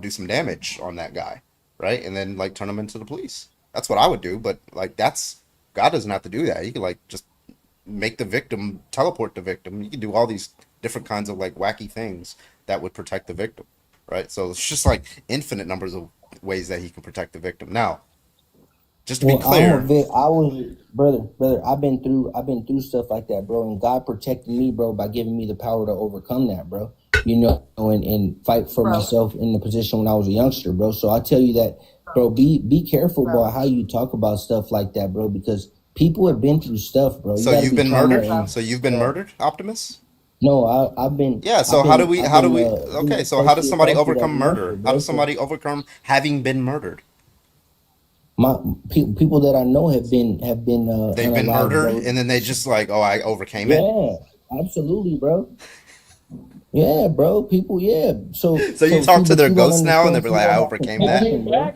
do some damage on that guy, right? And then like turn him into the police. That's what I would do, but like that's God doesn't have to do that. He could like just make the victim teleport the victim. You can do all these different kinds of like wacky things that would protect the victim, right? So it's just like infinite numbers of ways that he can protect the victim. Now, just to be Well, I'm a clear, I was brother. I've been through stuff like that, bro. And God protected me, bro, by giving me the power to overcome that, bro. You know, and fight for myself in the position when I was a youngster, bro. So I tell you that, bro. Be careful about how you talk about stuff like that, bro, because people have been through stuff, bro. You so gotta you've be been calmer murdered. and So you've been murdered, Optimus? no, I've been. Yeah. So I've how do been. we? I've How do been. we? Being Okay. So how does somebody assaulted as overcome a youngster, murder? How bro. does So somebody overcome having been murdered? people that I know have been They've been unalive, murdered, bro. and then they just like, oh, I overcame it. Yeah, absolutely, bro. Yeah, bro. People, yeah. So So you talk to but their you don't ghosts now, and they'll understand. be See like, I what overcame can that. happen, bro.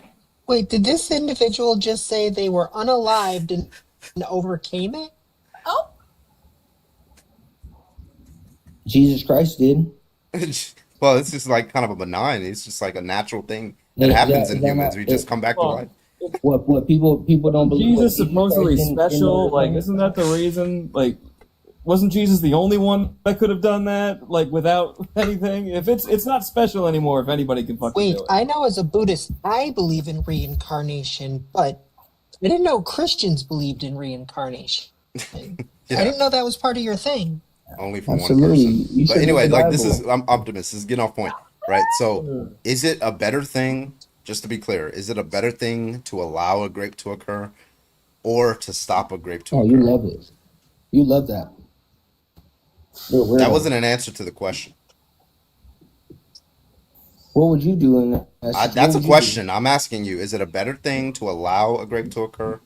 Wait, did this individual just say they were unalived and overcame it? Oh, Jesus Christ did. Well, it's just like kind of a benign. It's just like a natural thing that happens in Is that humans. not? We just come back to life. What people don't believe? What Jesus Jesus supposedly Christ didn't special? Like, overcome it? isn't that the reason? Like, wasn't Jesus the only one that could have done that? Like, without anything? If it's not special anymore, if anybody can fucking Wait, do it. I know as a Buddhist, I believe in reincarnation, but I didn't know Christians believed in reincarnation. I Yeah, didn't know that was part of your thing. only from one Absolutely. person. You But should read anyway, the like this is Bible. I'm optimist. This is getting off point, right? So, is it a better thing? Just to be clear, is it a better thing to allow a grape to occur or to stop a grape to Oh, you occur? love it. You love that. You're a That weirdo. wasn't an answer to the question. What would you do in that situation? What That's a would you do? question. I'm asking you, is it a better thing to allow a grape to occur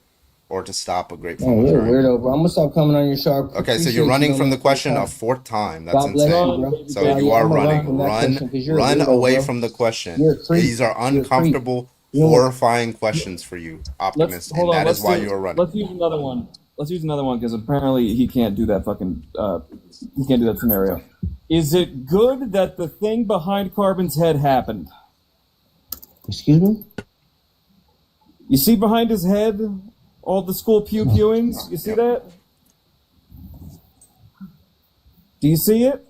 or to stop a grape from Man, you're a occurring? weirdo, bro. I'm gonna stop coming on your show. I Okay, so you're appreciate you. running Don't from the answer the question a call. fourth time. That's God bless you, insane. bro. So Yeah, you yeah, are I'm gonna run running. from that question because you're a Run weirdo, away bro. from the question. You're a creep. These are You're a creep. uncomfortable, You know what? horrifying questions for you, Optimus, and that is why you are running. Let's use another one. Let's use another one because apparently he can't do that fucking. He can't do that scenario. Is it good that the thing behind Carbon's head happened? Excuse me? You see behind his head all the school pew-pewings? You see that? Do you see it?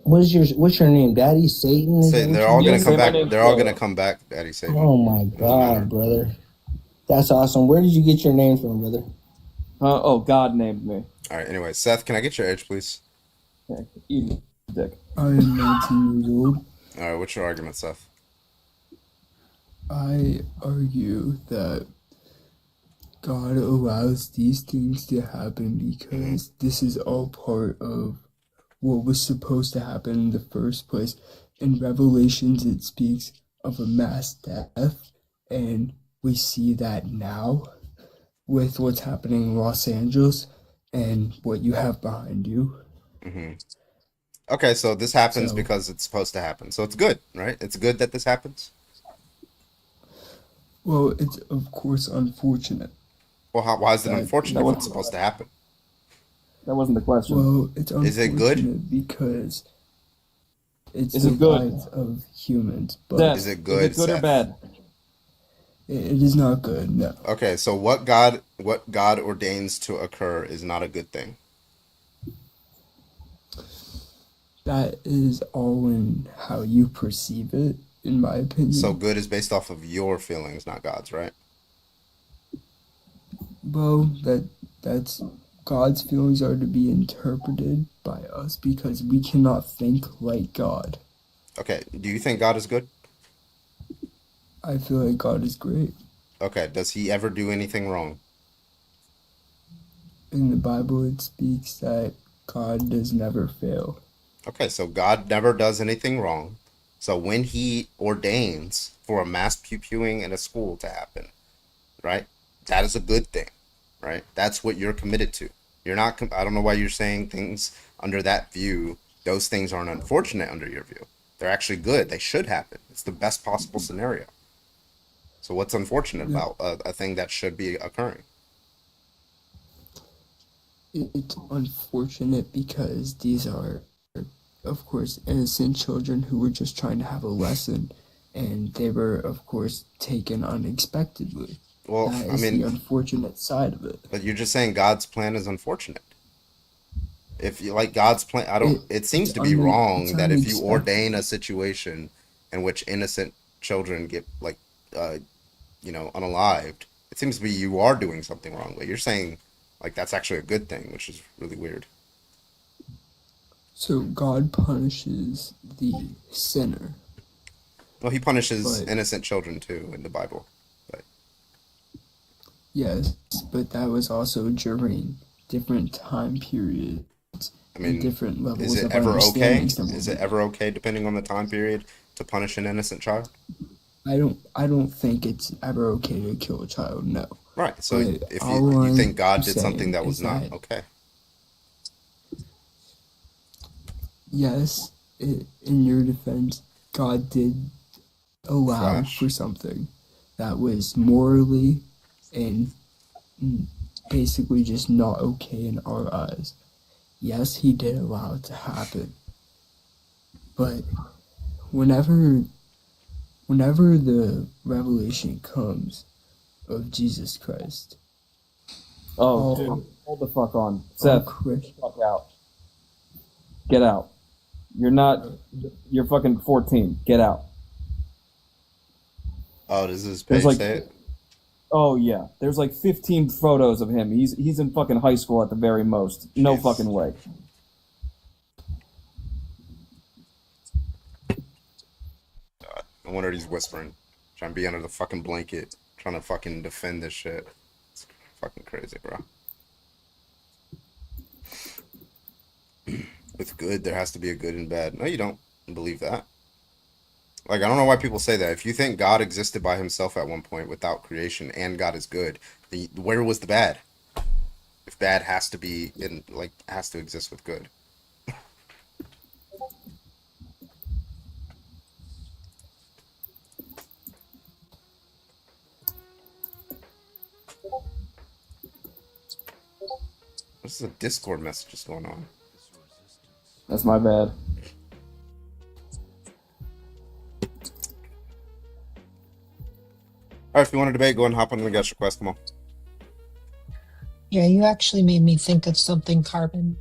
What's your name? Daddy Satan? Is Say, that what they're you all do? gonna come back. They're all gonna come back, Daddy Satan. Oh my God, brother. That's awesome. Where did you get your name from, brother? Oh, God named me. All right. Anyway, Seth, can I get your edge, please? Yeah, eat dick. I am 19 years old. All right. What's your argument, Seth? I argue that God allows these things to happen because this is all part of what was supposed to happen in the first place. In Revelations, it speaks of a mass death, and we see that now with what's happening in Los Angeles and what you have behind you. Mm-hmm. Okay, so this happens So- because it's supposed to happen. So it's good, right? It's good that this happens. Well, it's of course unfortunate. Well, why is it That- unfortunate that if it's supposed to happen? That wasn't the question. Well, it's Is it good? unfortunate because it's Is the it good? lives of humans, but Seth, Is it good, Is it good or Seth? bad? it is not good. No. Okay, so what God ordains to occur is not a good thing. That is all in how you perceive it, in my opinion. So good is based off of your feelings, not God's, right? Well, that's God's feelings are to be interpreted by us because we cannot think like God. Okay, do you think God is good? I feel like God is great. Okay, does he ever do anything wrong? In the Bible, it speaks that God does never fail. Okay, so God never does anything wrong. So when he ordains for a mass pew-pewing in a school to happen, right? That is a good thing, right? That's what you're committed to. You're not, I don't know why you're saying things under that view. Those things aren't unfortunate under your view. They're actually good. They should happen. It's the best possible scenario. So what's unfortunate about a thing that should be occurring? It's unfortunate because these are, of course, innocent children who were just trying to have a lesson, and they were, of course, taken unexpectedly. Well, That I is mean, the unfortunate side of it. but you're just saying God's plan is unfortunate. If you like God's plan, I don't. It seems to be It's wrong that if you unexpected. ordain a situation in which innocent children get like, unalived, it seems to be you are doing something wrong. But you're saying like that's actually a good thing, which is really weird. So God punishes the sinner. Well, he punishes But innocent children too in the Bible. But yes, but that was also during different time periods I and mean, different is levels it of ever okay? understanding some Is of it it. ever okay, depending on the time period, to punish an innocent child? I don't think it's ever okay to kill a child, no. Right. So But if all you I'm think God did something saying that was is not that okay, yes, in your defense, God did allow Flash. for something that was morally and basically just not okay in our eyes. Yes, he did allow it to happen. But whenever the revelation comes of Jesus Christ, Oh, all, dude, hold the fuck on, all Seth. Christians, Fuck out. Get out. You're not. You're fucking 14. Get out. oh, does his There's page like. say it? Oh yeah. There's like 15 photos of him. He's in fucking high school at the very most. No Jeez. fucking way. No wonder he's whispering, trying to be under the fucking blanket, trying to fucking defend this shit. It's fucking crazy, bro. With good, there has to be a good and bad. No, you don't believe that. Like, I don't know why people say that. If you think God existed by himself at one point without creation and God is good, then where was the bad? If bad has to be has to exist with good. This is a Discord message just going on. That's my bad. All right, if you want to debate, go and hop on the guest request. Come on. Yeah, you actually made me think of something, Carbon.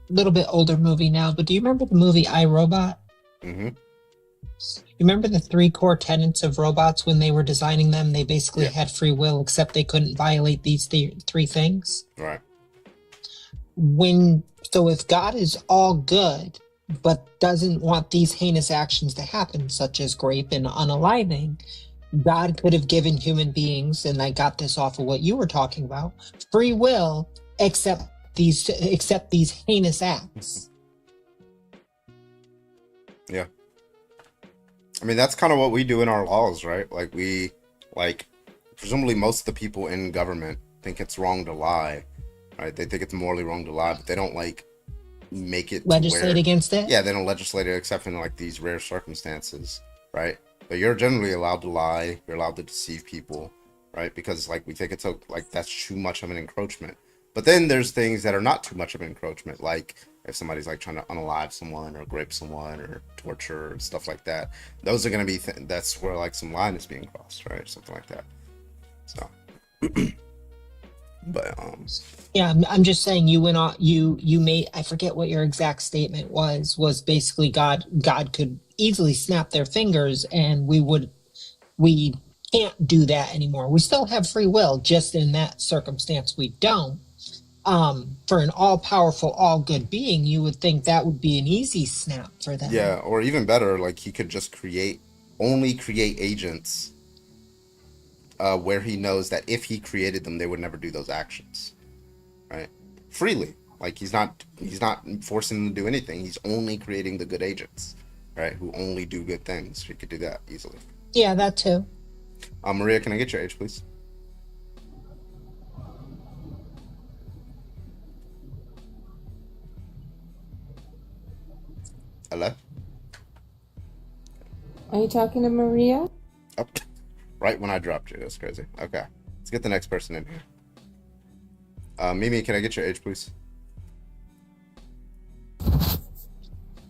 Little bit older movie now, but do you remember the movie I, Robot? Mm-hmm. You remember the 3 core tenets of robots when they were designing them? They basically had free will, except they couldn't violate these 3 things. Right. So if God is all good, but doesn't want these heinous actions to happen, such as rape and unaliving, God could have given human beings, and I got this off of what you were talking about, free will, except these heinous acts. Yeah. I mean, that's kind of what we do in our laws, right? Presumably most of the people in government think it's wrong to lie, right? They think it's morally wrong to lie, but they don't make it Legislate against it? Yeah, they don't legislate it except in these rare circumstances, right? But you're generally allowed to lie. You're allowed to deceive people, right? Because we think it's that's too much of an encroachment. But then there's things that are not too much of an encroachment, like if somebody's trying to unalive someone or grape someone or torture or stuff like that. Those are going to be that's where some line is being crossed, right? Something like that. So, but yeah, I'm just saying you went on. You made, I forget what your exact statement was. Was basically God could easily snap their fingers, and we can't do that anymore. We still have free will, just in that circumstance we don't. For an all-powerful, all-good being, you would think that would be an easy snap for them. yeah, or even better, he could just only create agents where he knows that if he created them, they would never do those actions, right? Freely. He's not forcing them to do anything. He's only creating the good agents, right? Who only do good things. He could do that easily. Yeah, that too. Maria, can I get your age, please? Hello? Are you talking to Maria? Oh, right when I dropped you. That's crazy. Okay. Let's get the next person in here. Mimi, can I get your age, please?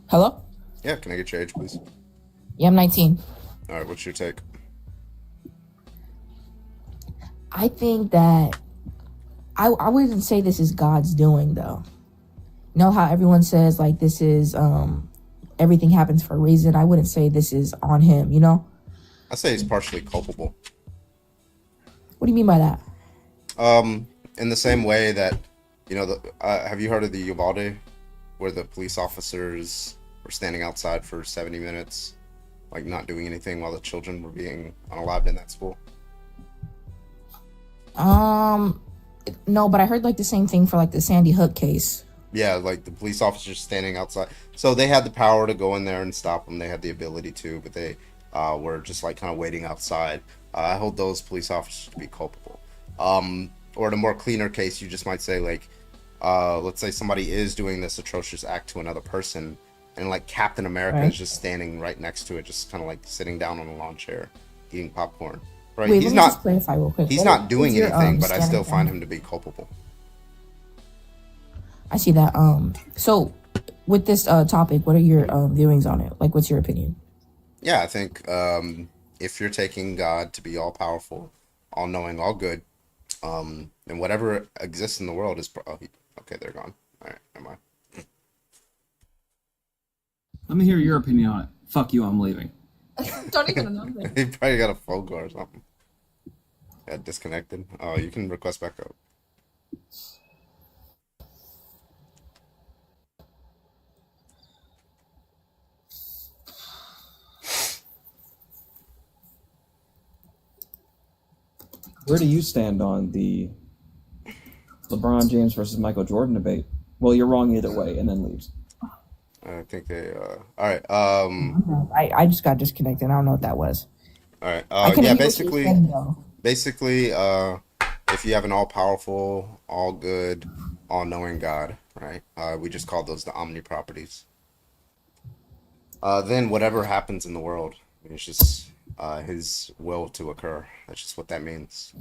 Hello? Yeah, can I get your age, please? Yeah, I'm 19. All right, what's your take? I think that I wouldn't say this is God's doing though. You know how everyone says like this is everything happens for a reason. I wouldn't say this is on him, you know? I say he's partially culpable. What do you mean by that? In the same way that, you know, have you heard of the Uvalde, where the police officers were standing outside for 70 minutes, like not doing anything while the children were being unalived in that school? No, but I heard like the same thing for like the Sandy Hook case. Yeah, like the police officers standing outside. So they had the power to go in there and stop them. They had the ability to, but they were just like kind of waiting outside. I hold those police officers to be culpable. Or in a more cleaner case, you just might say like, let's say somebody is doing this atrocious act to another person, and like Captain America is just standing right next to it, just kind of like sitting down on a lawn chair, eating popcorn. Right? Wait, He's let me not. just clarify real quick. He's What- not doing what's your, anything, but I standing still find point? him to be culpable. I see that. So with this topic, what are your viewings on it? Like, what's your opinion? Yeah, I think if you're taking God to be all powerful, all knowing, all good, then whatever exists in the world is. Okay, they're gone. All right, never mind. Let me hear your opinion on it. Fuck you, I'm leaving. Don't even remember. He probably got a phone call or something. Yeah, disconnected. Oh, you can request back up. Where do you stand on the LeBron James versus Michael Jordan debate? Well, you're wrong either way, and then leaves. I think they. All right. I just got disconnected. I don't know what that was. All right. I couldn't Yeah. hear what you Basically, said, though. basically, if you have an all-powerful, all-good, all-knowing God, right? We just call those the omni properties. Then whatever happens in the world, it's just His will to occur. That's just what that means.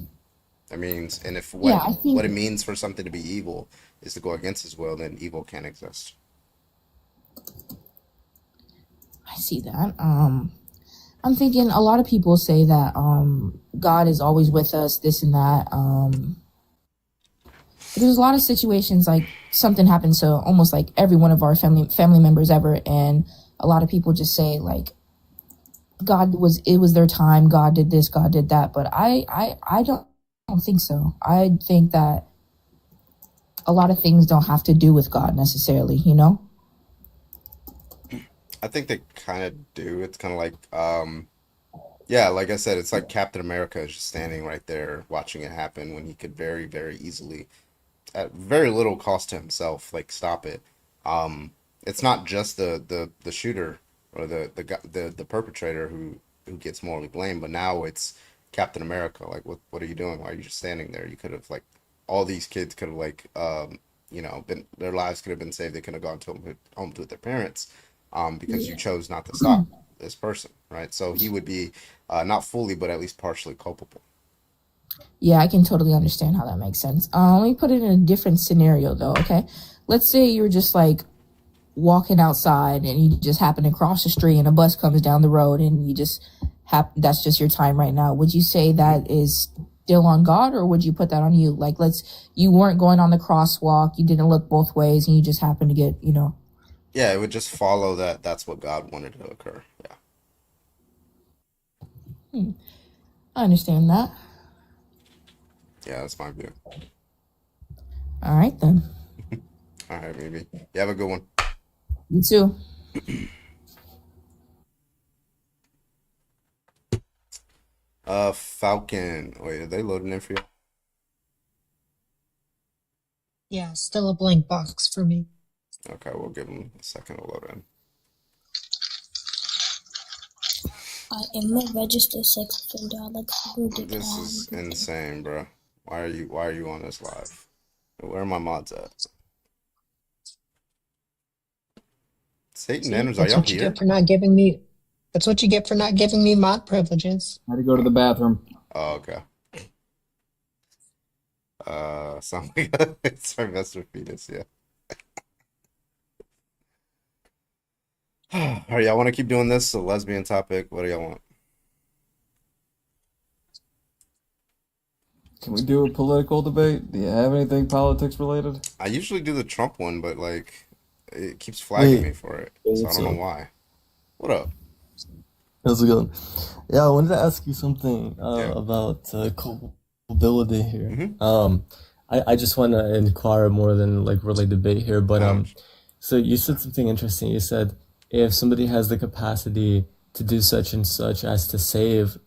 That means, and if Yeah, I think- what it means for something to be evil is to go against His will, then evil can't exist. I see that. I'm thinking a lot of people say that God is always with us, this and that. There's a lot of situations like something happens to almost like every one of our family members ever, and a lot of people just say like it was their time, God did this, God did that, but I don't think so. I think that a lot of things don't have to do with God necessarily, you know? I think they kind of do. It's kind of like, yeah, like I said, it's like Captain America is just standing right there watching it happen when he could very, very easily, at very little cost to himself, like stop it. It's not just the shooter or the perpetrator who gets morally blamed, but now it's Captain America. Like, what are you doing? Why are you just standing there? You could have like, all these kids could have like, you know, been their lives could have been saved. They could have gone to home to their parents. Because you chose not to stop this person, right? So he would be not fully, but at least partially culpable. Yeah, I can totally understand how that makes sense. Let me put it in a different scenario though, okay? Let's say you're just like walking outside and you just happen to cross the street and a bus comes down the road and you just that's just your time right now. Would you say that is still on God, or would you put that on you? Like, you weren't going on the crosswalk, you didn't look both ways, and you just happened to get, you know. Yeah, it would just follow that that's what God wanted to occur. Yeah. I understand that. Yeah, that's my view. All right, then. All right, maybe. You have a good one. You too. Falcon. Wait, are they loading in for you? Yeah, still a blank box for me. Okay, we'll give them a second to load in. I am a registered sex offender. I like who did This is insane, bro. Why are you on this live? Where are my mods at? Satan See, Nanners, are that's y'all what you here? get for not giving me. That's what you get for not giving me mod privileges. I had to go to the bathroom. Oh, okay. Sound like it's our Mr. Fetus, yeah. All right, y'all want to keep doing this? A lesbian topic? What do y'all want? Can we do a political debate? Do you have anything politics related? I usually do the Trump one, but like it keeps flagging me for it, so I what's don't know up? why. What up? How's it going? Yeah, I wanted to ask you something Yeah. about culpability here. Mm-hmm. I just want to inquire more than like really debate here, but so you said something interesting. You said if somebody has the capacity to do such and such as to save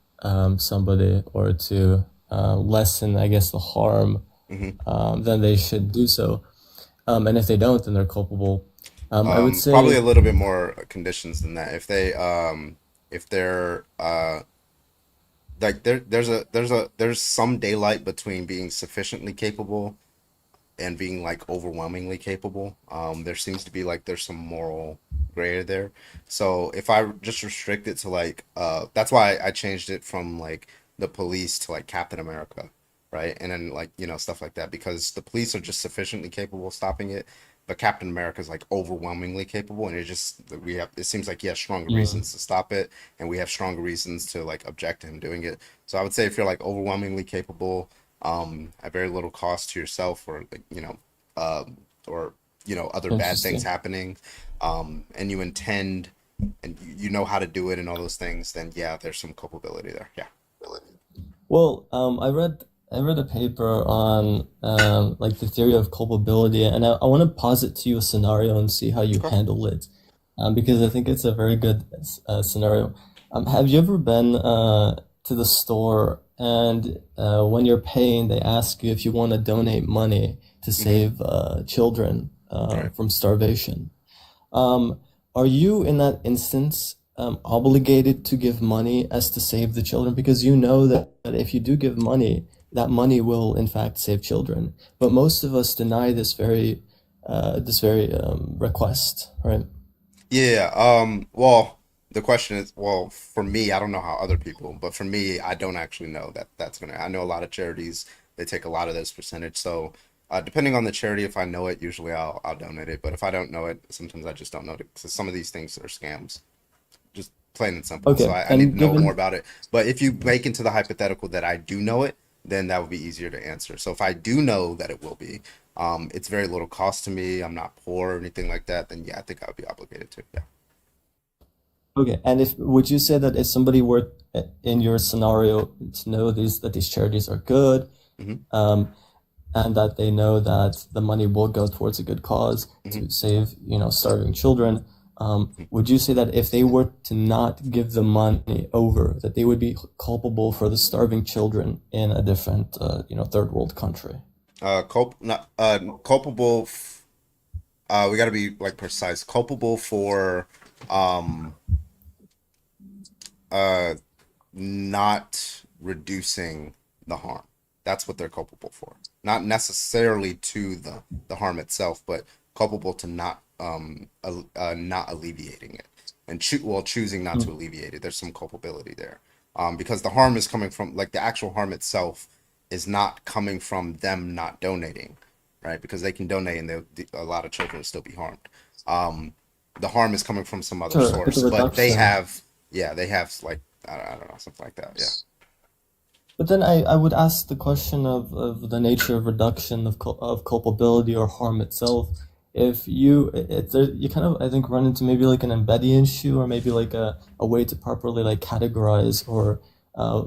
somebody or to lessen, I guess, the harm, then they should do so. And if they don't, then they're culpable. I would say Probably a little bit more conditions than that. If they're like there's some daylight between being sufficiently capable and being like overwhelmingly capable. There seems to be like there's some moral gray there. So if I just restrict it to like that's why I changed it from like the police to like Captain America, right? And then like, you know, stuff like that, because the police are just sufficiently capable of stopping it, but Captain America is like overwhelmingly capable, and it seems like he has stronger reasons to stop it, and we have stronger reasons to like object to him doing it. So I would say if you're like overwhelmingly capable, at very little cost to yourself, or like, you know, or you know, other bad things Interesting. happening, and you intend and you know how to do it and all those things, then yeah, there's some culpability there. Yeah. Well, I read a paper on like the theory of culpability, and I want to posit to you a scenario and see how you handle it, because I think it's a very good scenario. Have you ever been to the store and when you're paying, they ask you if you want to donate money to save children from starvation? Are you in that instance obligated to give money as to save the children? Because you know that if you do give money, that money will in fact save children. But most of us deny this very request, right? Yeah. Well, the question is, well, for me, I don't know how other people, but for me, I don't actually know that that's gonna. I know a lot of charities, they take a lot of this percentage. So, depending on the charity, if I know it, usually I'll donate it. But if I don't know it, sometimes I just don't know it, because some of these things are scams, just plain and simple. So Okay, I need and to know more given about it. But if you make into the hypothetical that I do know it, then that would be easier to answer. So if I do know that it will be, it's very little cost to me. I'm not poor or anything like that. Then yeah, I think I would be obligated to. Yeah. Okay, and if would you say that if somebody were in your scenario to know that these charities are good, and that they know that the money will go towards a good cause to save, you know, starving children, would you say that if they were to not give the money over, that they would be culpable for the starving children in a different, you know, third world country? Culpable. We got to be like precise. Culpable for not reducing the harm. That's what they're culpable for. Not necessarily to the harm itself, but culpable to not not alleviating it, and choosing not to alleviate it. There's some culpability there, because the harm is coming from, like, the actual harm itself is not coming from them not donating, right? Because they can donate and a lot of children will still be harmed. The harm is coming from some other Sure, source, the but they reduction. have like I don't know, something like that. Yeah. But then I would ask the question of the nature of reduction of culpability or harm itself. If you you kind of, I think, run into maybe like an embedding issue, or maybe like a way to properly like categorize or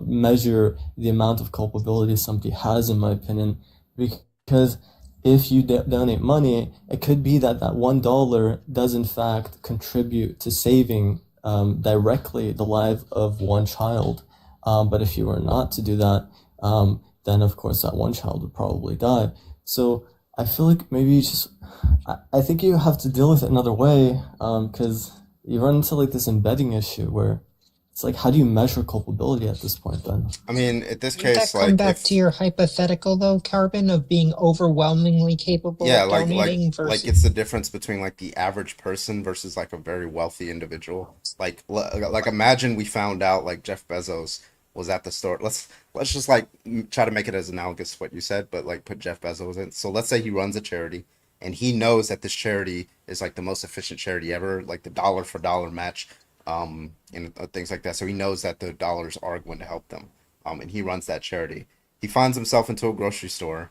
measure the amount of culpability somebody has, in my opinion. Because if you donate money, it could be that that $1 does in fact contribute to saving directly the life of one child. But if you were not to do that, then of course that one child would probably die. So I feel like maybe you just, I think you have to deal with it another way, because you run into like this embedding issue where it's like, how do you measure culpability at this point then? I mean, at this Would that case, come like, back to your hypothetical though, Carbon, of being overwhelmingly capable yeah, of donating versus? it's the difference between like the average person versus like a very wealthy individual. Like imagine we found out like Jeff Bezos was at the store. Let's just like try to make it as analogous to what you said, but like put Jeff Bezos in. So let's say he runs a charity and he knows that this charity is like the most efficient charity ever, like the dollar for dollar match, and things like that. So he knows that the dollars are going to help them. And he runs that charity. he finds himself into a grocery store.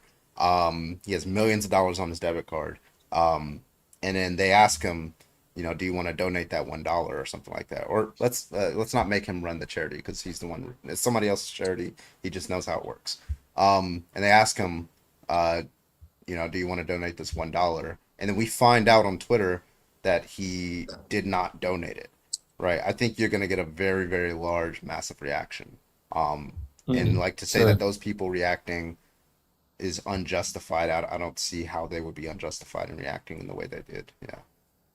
He has millions of dollars on his debit card. And then they ask him, do you want to donate that $1 or something like that? Or let's not make him run the charity because he's the one. It's somebody else's charity. He just knows how it works. And they ask him, do you want to donate this $1? And then we find out on Twitter that he did not donate it. Right. I think you're going to get a very, very large, massive reaction. And like to say Sure. that those people reacting is unjustified. I don't see how they would be unjustified in reacting in the way they did. Yeah.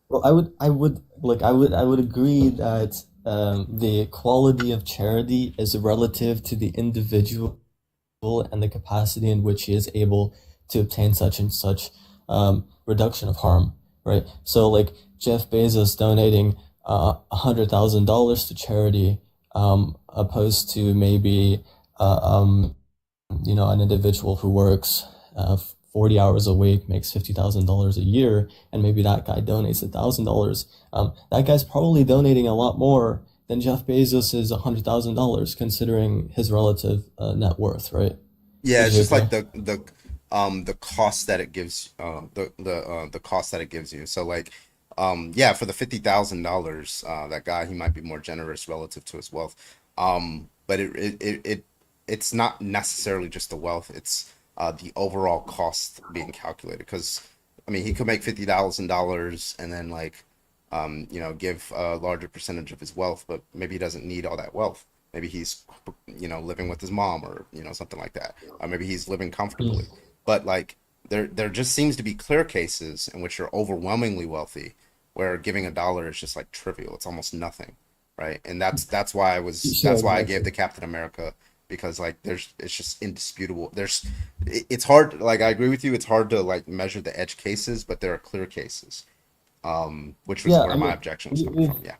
Well, I would agree that the quality of charity is relative to the individual and the capacity in which he is able to obtain such and such reduction of harm, right? So, like Jeff Bezos donating $100,000 to charity, opposed to maybe an individual who works 40 hours a week, makes $50,000 a year, and maybe that guy donates $1,000. That guy's probably donating a lot more than Jeff Bezos' $100,000, considering his relative net worth, right? Yeah, Would it's you just like agree? the cost that it gives the cost that it gives you. So like yeah, for the $50,000, that guy, he might be more generous relative to his wealth. But it's not necessarily just the wealth, it's the overall cost being calculated. Because I mean, he could make $50,000 and then like give a larger percentage of his wealth, but maybe he doesn't need all that wealth. Maybe he's living with his mom, or something like that, or maybe he's living comfortably. But like there just seems to be clear cases in which you're overwhelmingly wealthy, where giving $1 is just like trivial. It's almost nothing, right? And that's why Sure, that's why I exactly. gave the Captain America, because like it's just indisputable. It's hard. Like I agree with you. It's hard to like measure the edge cases, but there are clear cases. Which was Yeah, where I my mean, objection was we, coming we've from. Yeah.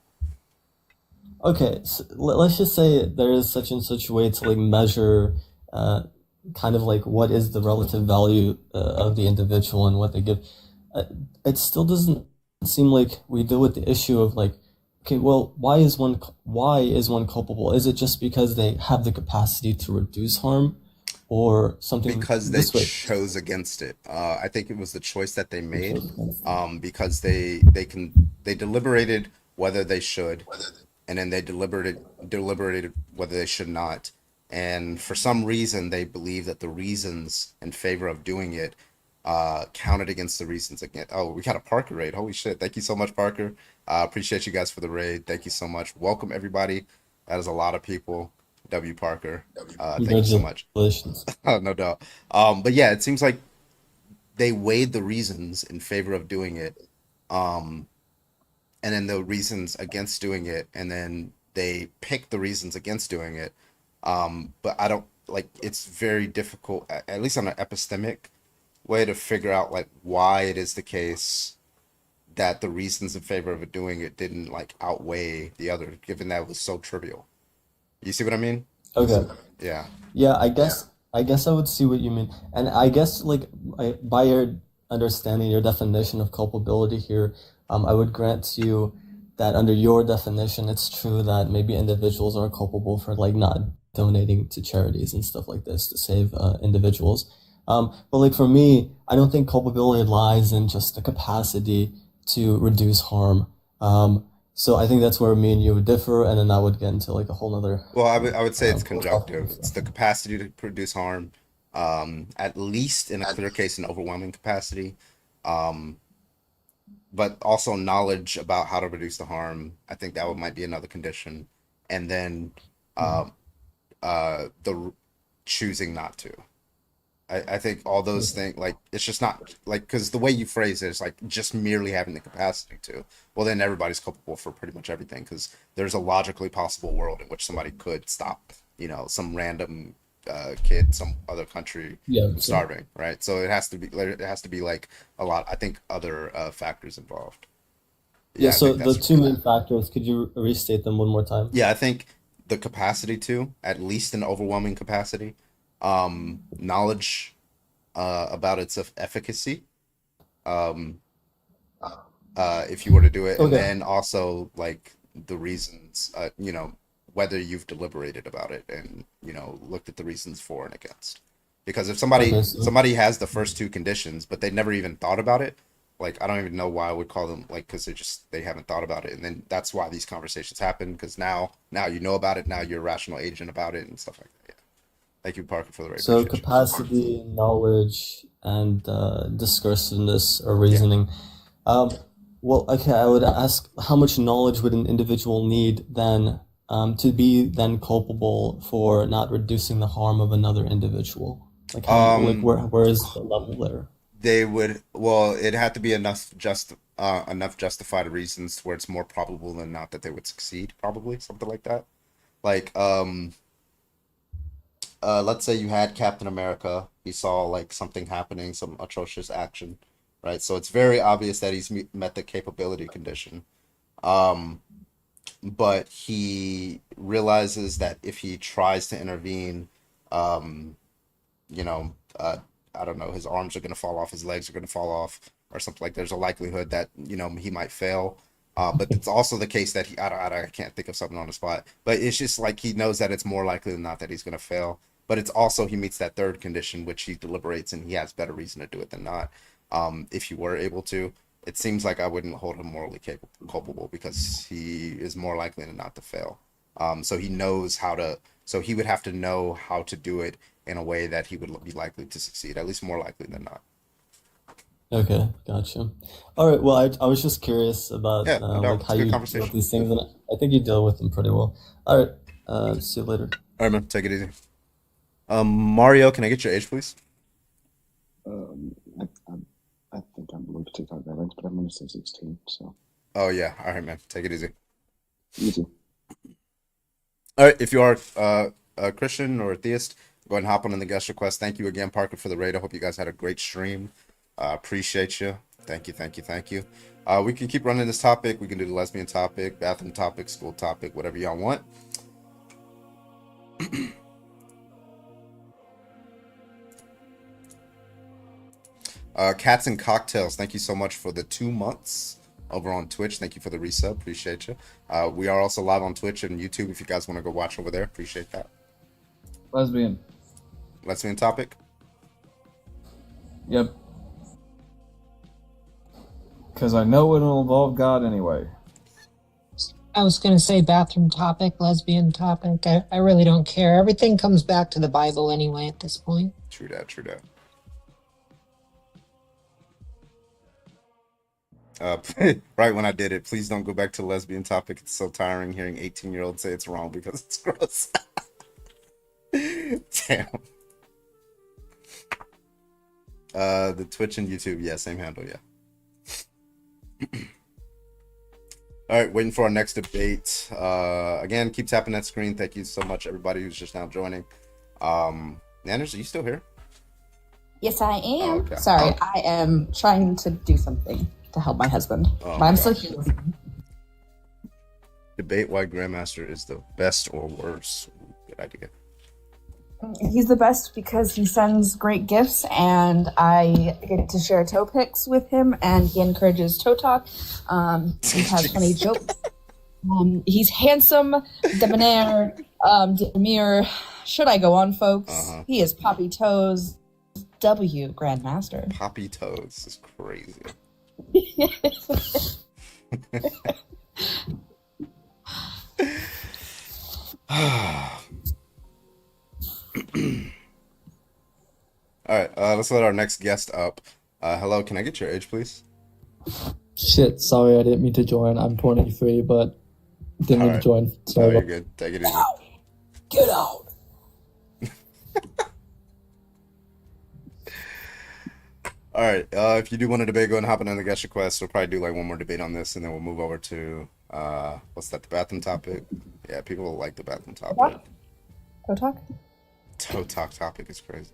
okay. So let's just say there is such and such way to like measure, kind of like what is the relative value of the individual and what they give. Uh, it still doesn't seem like we deal with the issue of like, okay, well, why is one culpable? Is it just because they have the capacity to reduce harm, or something Because they this way? chose against it. I think it was the choice that they They made. chose against it. Because they deliberated whether they should, and then they deliberated whether they should not. And for some reason, they believe that the reasons in favor of doing it counted against the reasons against. Oh, we got a Parker raid. Holy shit! Thank you so much, Parker. Appreciate you guys for the raid. Thank you so much. Welcome everybody. That is a lot of people. W Parker. Thank you so much. Congratulations. No doubt. But yeah, it seems like they weighed the reasons in favor of doing it, um, and then the reasons against doing it, and then they picked the reasons against doing it. But I don't like. It's very difficult, at least on an epistemic way, to figure out like why it is the case that the reasons in favor of it doing it didn't like outweigh the other, given that it was so trivial. You see what I mean? Okay. Yeah. Yeah, I guess I would see what you mean. And I guess like by your understanding, your definition of culpability here, I would grant to you that under your definition, it's true that maybe individuals are culpable for like not donating to charities and stuff like this to save individuals. But like for me, I don't think culpability lies in just the capacity to reduce harm. So I think that's where me and you would differ, and then that would get into like a whole nother Well, I would say it's conjunctive. philosophy It's stuff. the capacity to produce harm, at least in a clear case, an overwhelming capacity, um, but also knowledge about how to reduce the harm. I think that might be another condition, and then Mhm. um, choosing not to. I think all those things, like, it's just not like, because the way you phrase it is like just merely having the capacity to. Well, then everybody's culpable for pretty much everything, because there's a logically possible world in which somebody could stop, some random kid, in some other country Yeah, from so starving, right? So it has to be like a lot. I think other factors involved. yeah, Yeah, I so think the that's two main factors, could you restate them one more time? yeah. I think the capacity to, at least an overwhelming capacity, knowledge about its efficacy, um, if you were to do it, and Okay. then also like the reasons, whether you've deliberated about it and looked at the reasons for and against. Because if somebody Okay, so somebody has the first two conditions, but they never even thought about it, like I don't even know why I would call them like because they haven't thought about it, and then that's why these conversations happen. Because now you know about it, now you're a rational agent about it and stuff like that. Yeah. Thank you, Parker, for the rate. so Appreciate you. capacity, knowledge, and discursiveness or reasoning. Well, okay, I would ask how much knowledge would an individual need then to be then culpable for not reducing the harm of another individual? Like how, like where is the level there? They would it had to be enough justified reasons where it's more probable than not that they would succeed, probably something like that. Like let's say you had Captain America, he saw like something happening, some atrocious action, right? So it's very obvious that he's met the capability condition. But he realizes that if he tries to intervene, you know, I don't know, his arms are going to fall off, his legs are going to fall off, or something like. There's a likelihood that he might fail. But it's also the case that I can't think of something on the spot. But it's just like he knows that it's more likely than not that he's going to fail. But it's also he meets that third condition, which he deliberates, and he has better reason to do it than not. If he were able to, it seems like I wouldn't hold him morally culpable because he is more likely than not to fail. So he knows how to. So he would have to know how to do it in a way that he would be likely to succeed, at least more likely than not. Okay, gotcha. All right. Well, I was just curious about like how you deal with these things, and I think you deal with them pretty well. All right. See you later. All right, man. Take it easy. Mario, can I get your age, please? I think I'm below TikTok guidelines, but I'm going to say 16. So. Oh yeah. All right, man. Take it easy. You too. All right. If you are a Christian or a theist, go ahead and hop on the guest request. Thank you again, Parker, for the raid. I hope you guys had a great stream. Appreciate you. Thank you. We can keep running this topic. We can do the lesbian topic, bathroom topic, school topic, whatever y'all want. Cats and Cocktails, thank you so much for the 2 months over on Twitch. Thank you for the resub. Appreciate you. We are also live on Twitch and YouTube if you guys want to go watch over there. Appreciate that. Lesbian topic? Yep. Because I know it'll involve God anyway. I was going to say bathroom topic, lesbian topic. I really don't care. Everything comes back to the Bible anyway at this point. True that. Right when I did it, please don't go back to lesbian topic. It's so tiring hearing 18-year-olds say it's wrong because it's gross. Damn. The Twitch and YouTube, yeah, same handle, yeah. All right, waiting for our next debate. Again, keep tapping that screen. Thank you so much, everybody who's just now joining. Nanners, are you still here? Yes, I am. Oh, okay. Sorry, I am trying to do something to help my husband, but I'm still here. Debate why Grandmaster is the best or worst. Good idea. He's the best because he sends great gifts, and I get to share toe pics with him, and he encourages toe talk. He has funny jokes. He's handsome, debonair, demure. Should I go on, folks? He is Poppy Toes W Grandmaster. Poppy Toes is crazy. All right, let's let our next guest up. Hello, can I get your age, please? Shit, sorry, I didn't mean to join. I'm 23, but didn't mean to join. Sorry. You're good. Take it easy. Get out! All right, if you do want to debate, go ahead and hop in the guest request. We'll probably do like one more debate on this, and then we'll move over to what's that? The bathroom topic. Yeah, people will like the bathroom topic. Toe talk. Toe talk topic is crazy.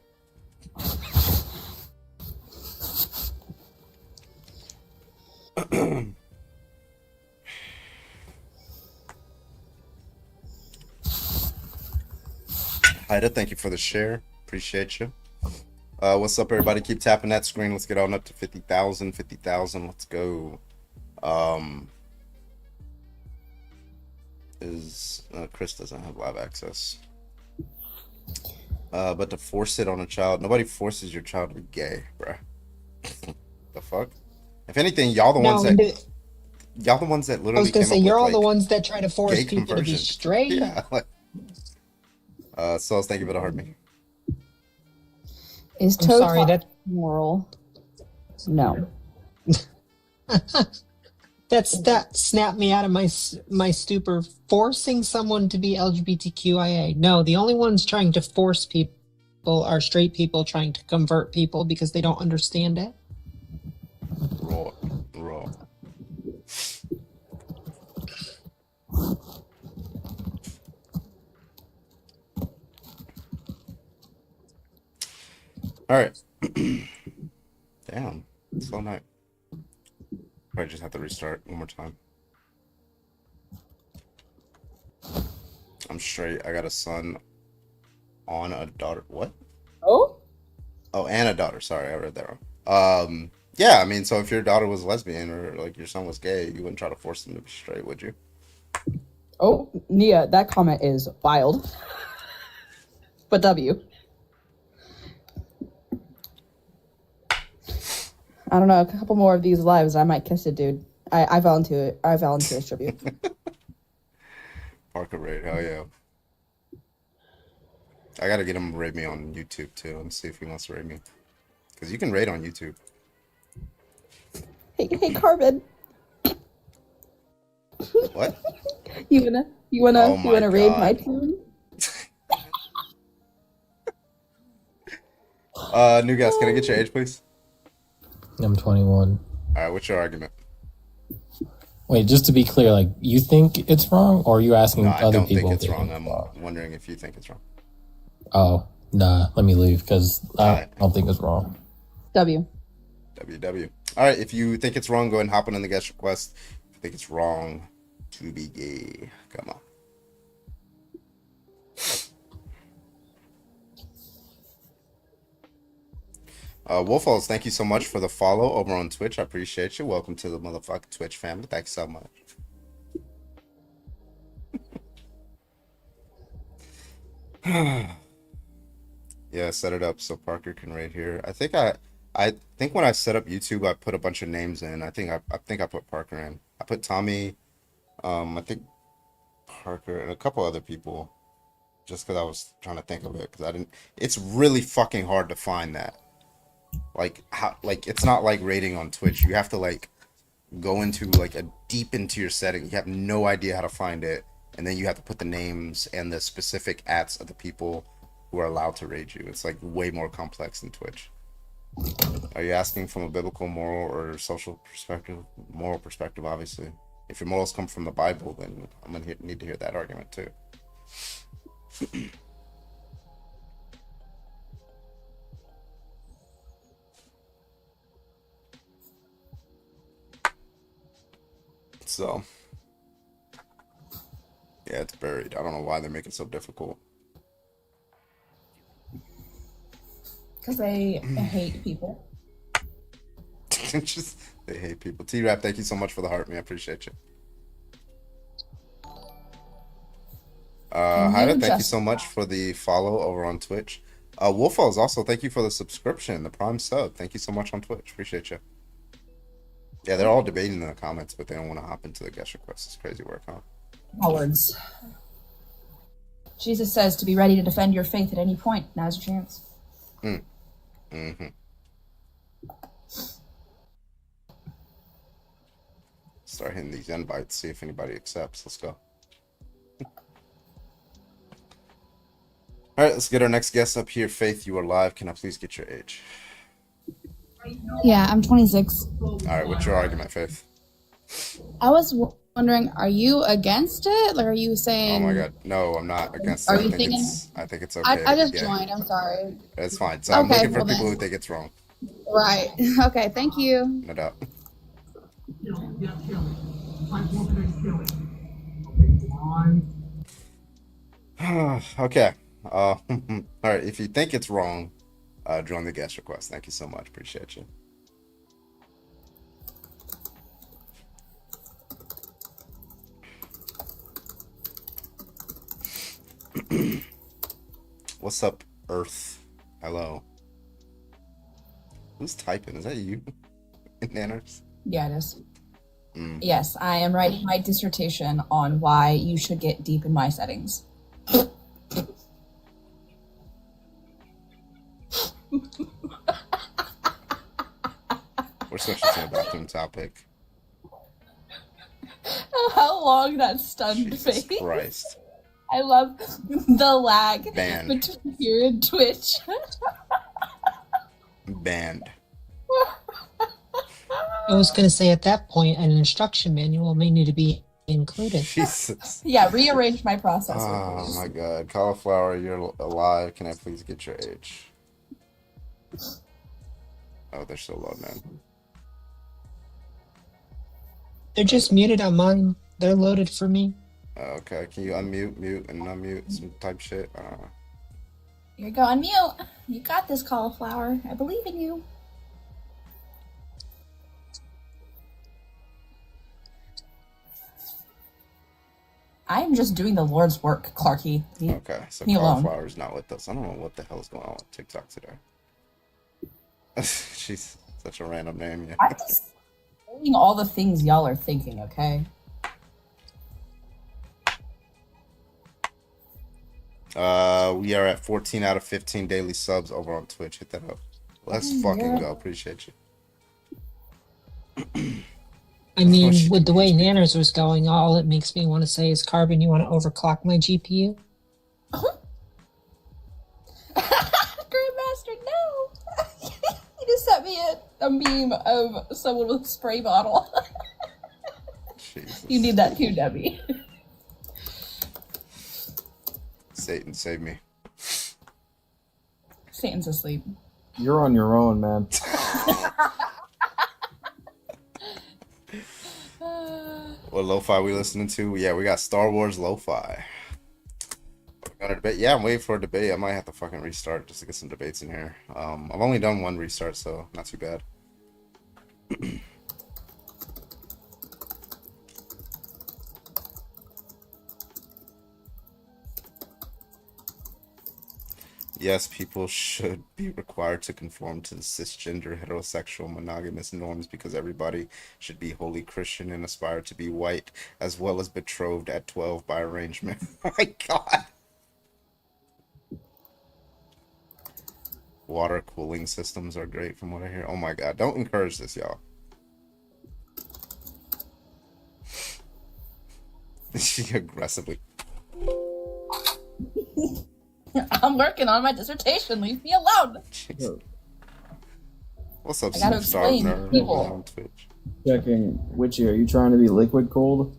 Ida, thank you for the share. Appreciate you. What's up, everybody? Keep tapping that screen. Let's get on up to 50,000. 50,000. Let's go. Chris doesn't have live access. But to force it on a child, nobody forces your child to be gay, bruh. The fuck? If anything, y'all the ones that y'all the ones that I literally was gonna came say up you're all with the like ones that try to force gay people to be conversion. straight. Yeah. Like, Sauce, thank you for the heart me. Is I'm toe sorry, talk that- moral? No. That snapped me out of my stupor. Forcing someone to be LGBTQIA. No, the only ones trying to force people are straight people trying to convert people because they don't understand it. Raw. All right. Damn. Slow night. Probably just have to restart one more time. I'm straight. I got a son on a daughter. What? Oh? Oh, and a daughter. Sorry, I read that wrong. Yeah, I mean, so if your daughter was lesbian or like your son was gay, you wouldn't try to force them to be straight, would you? Oh, Nia, that comment is wild. But W. I don't know, a couple more of these lives, I might kiss a dude. I volunteer as tribute. Parker raid, hell yeah. I gotta get him to raid me on YouTube too and see if he wants to raid me. Because you can raid on YouTube. Hey, Carbon. What? You wanna Oh my raid God. my team? New guys, can I get your age, please? I'm 21. All right, what's your argument? Wait, just to be clear, like, you think it's wrong, or are you asking No, I other don't people? think it's if they wrong. think I'm wondering if you think it's wrong. Oh, nah, let me leave, because I don't think it's wrong. W. WW. All right, if you think it's wrong, go ahead and hop in the guest request. If you think it's wrong to be gay, come on. Wolfos, thank you so much for the follow over on Twitch. I appreciate you. Welcome to the motherfucking Twitch family. Thanks so much. Yeah, set it up so Parker can raid here. I think when I set up YouTube, I put a bunch of names in. I think I put Parker in. I put Tommy, I think Parker and a couple other people, just because I was trying to think of it because I didn't. It's really fucking hard to find that. Like it's not like rating on Twitch. You have to like go into like a deep into your setting. You have no idea how to find it, and then you have to put the names and the specific ats of the people who are allowed to raid you. It's like way more complex than Twitch. Are you asking from a biblical, moral, or social perspective? Moral perspective, obviously. If your morals come from the Bible, then I'm gonna need to hear that argument too. So, yeah, it's buried. I don't know why they make it so difficult. Because they hate people. Just they hate people. T-Rap, thank you so much for the heart, man. I appreciate you. Haida, thank you so much for the follow over on Twitch. Wolfos, also thank you for the subscription, the Prime sub. Thank you so much on Twitch. Appreciate you. Yeah, they're all debating in the comments, but they don't want to hop into the guest requests. It's crazy work, huh? Cowards. Jesus says to be ready to defend your faith at any point. Now's your chance. Mm-hmm. Start hitting these invites, see if anybody accepts. Let's go. All right, let's get our next guest up here. Faith, you are live. Can I please get your age? Yeah, I'm 26. All right, what's your argument, Faith? I was wondering, are you against it? Like, are you saying... Oh my God, no, I'm not against Are it. you thinking... I think it's okay. I just yeah. joined, I'm sorry. That's fine. So I'm Okay, looking for well people then. who think it's wrong. Right. Okay, thank you. No doubt. Okay. All right. If you think it's wrong, join the guest request. Thank you so much. Appreciate you. What's up, Earth. Hello. Who's typing? Is that you? Nanners? Yeah, it is. Mm. Yes, I am writing my dissertation on why you should get deep in my settings. We're switching to a bathroom topic. How long that stunned Jesus face. Christ. I love the lag Banned. between here and Twitch. Banned. I was going to say at that point, an instruction manual may need to be included. Jesus. Yeah, rearrange my processor. Oh please. my god. Cauliflower, you're alive. Can I please get your age? Oh, they're so low, man. They're just muted on mine. They're loaded for me. Okay, can you unmute, mute, and unmute some type shit? Here you go, unmute. You got this, Cauliflower. I believe in you. I'm just doing the Lord's work, Clarky. Okay, so Me alone. Cauliflower's not with us. I don't know what the hell is going on with TikTok today. She's such a random name, yeah. I'm just saying all the things y'all are thinking, okay? We are at 14 out of 15 daily subs over on Twitch. Hit that up. Let's fucking go. Appreciate you. I mean, with the way Nanners was going, all it makes me want to say is, Carbon, you want to overclock my GPU? Grandmaster, no! He just sent me a meme of someone with a spray bottle. You need that too, Debbie. Satan, save me. Satan's asleep. You're on your own, man. What lo-fi we listening to? Yeah, we got Star Wars lo-fi. Got a debate. Yeah, I'm waiting for a debate. I might have to fucking restart just to get some debates in here. I've only done one restart, so not too bad. Yes, people should be required to conform to the cisgender, heterosexual, monogamous norms because everybody should be wholly Christian and aspire to be white, as well as betrothed at 12 by arrangement. Oh my god. Water cooling systems are great from what I hear. Oh my god, don't encourage this, y'all. She aggressively. I'm working on my dissertation. Leave me alone. What's up, I gotta superstar explain to nerd people. over on Twitch? Checking. Witchy, are you trying to be liquid cold?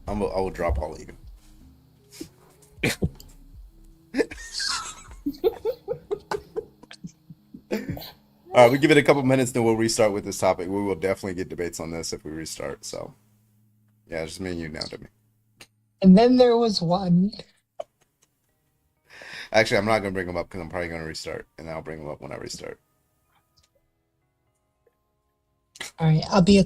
I will drop all of you. All right, we give it a couple minutes, then we'll restart with this topic. We will definitely get debates on this if we restart. So, yeah, it's just me and you now, Demi. And then there was one. Actually, I'm not gonna bring them up because I'm probably gonna restart, and then I'll bring them up when I restart. All right, I'll be a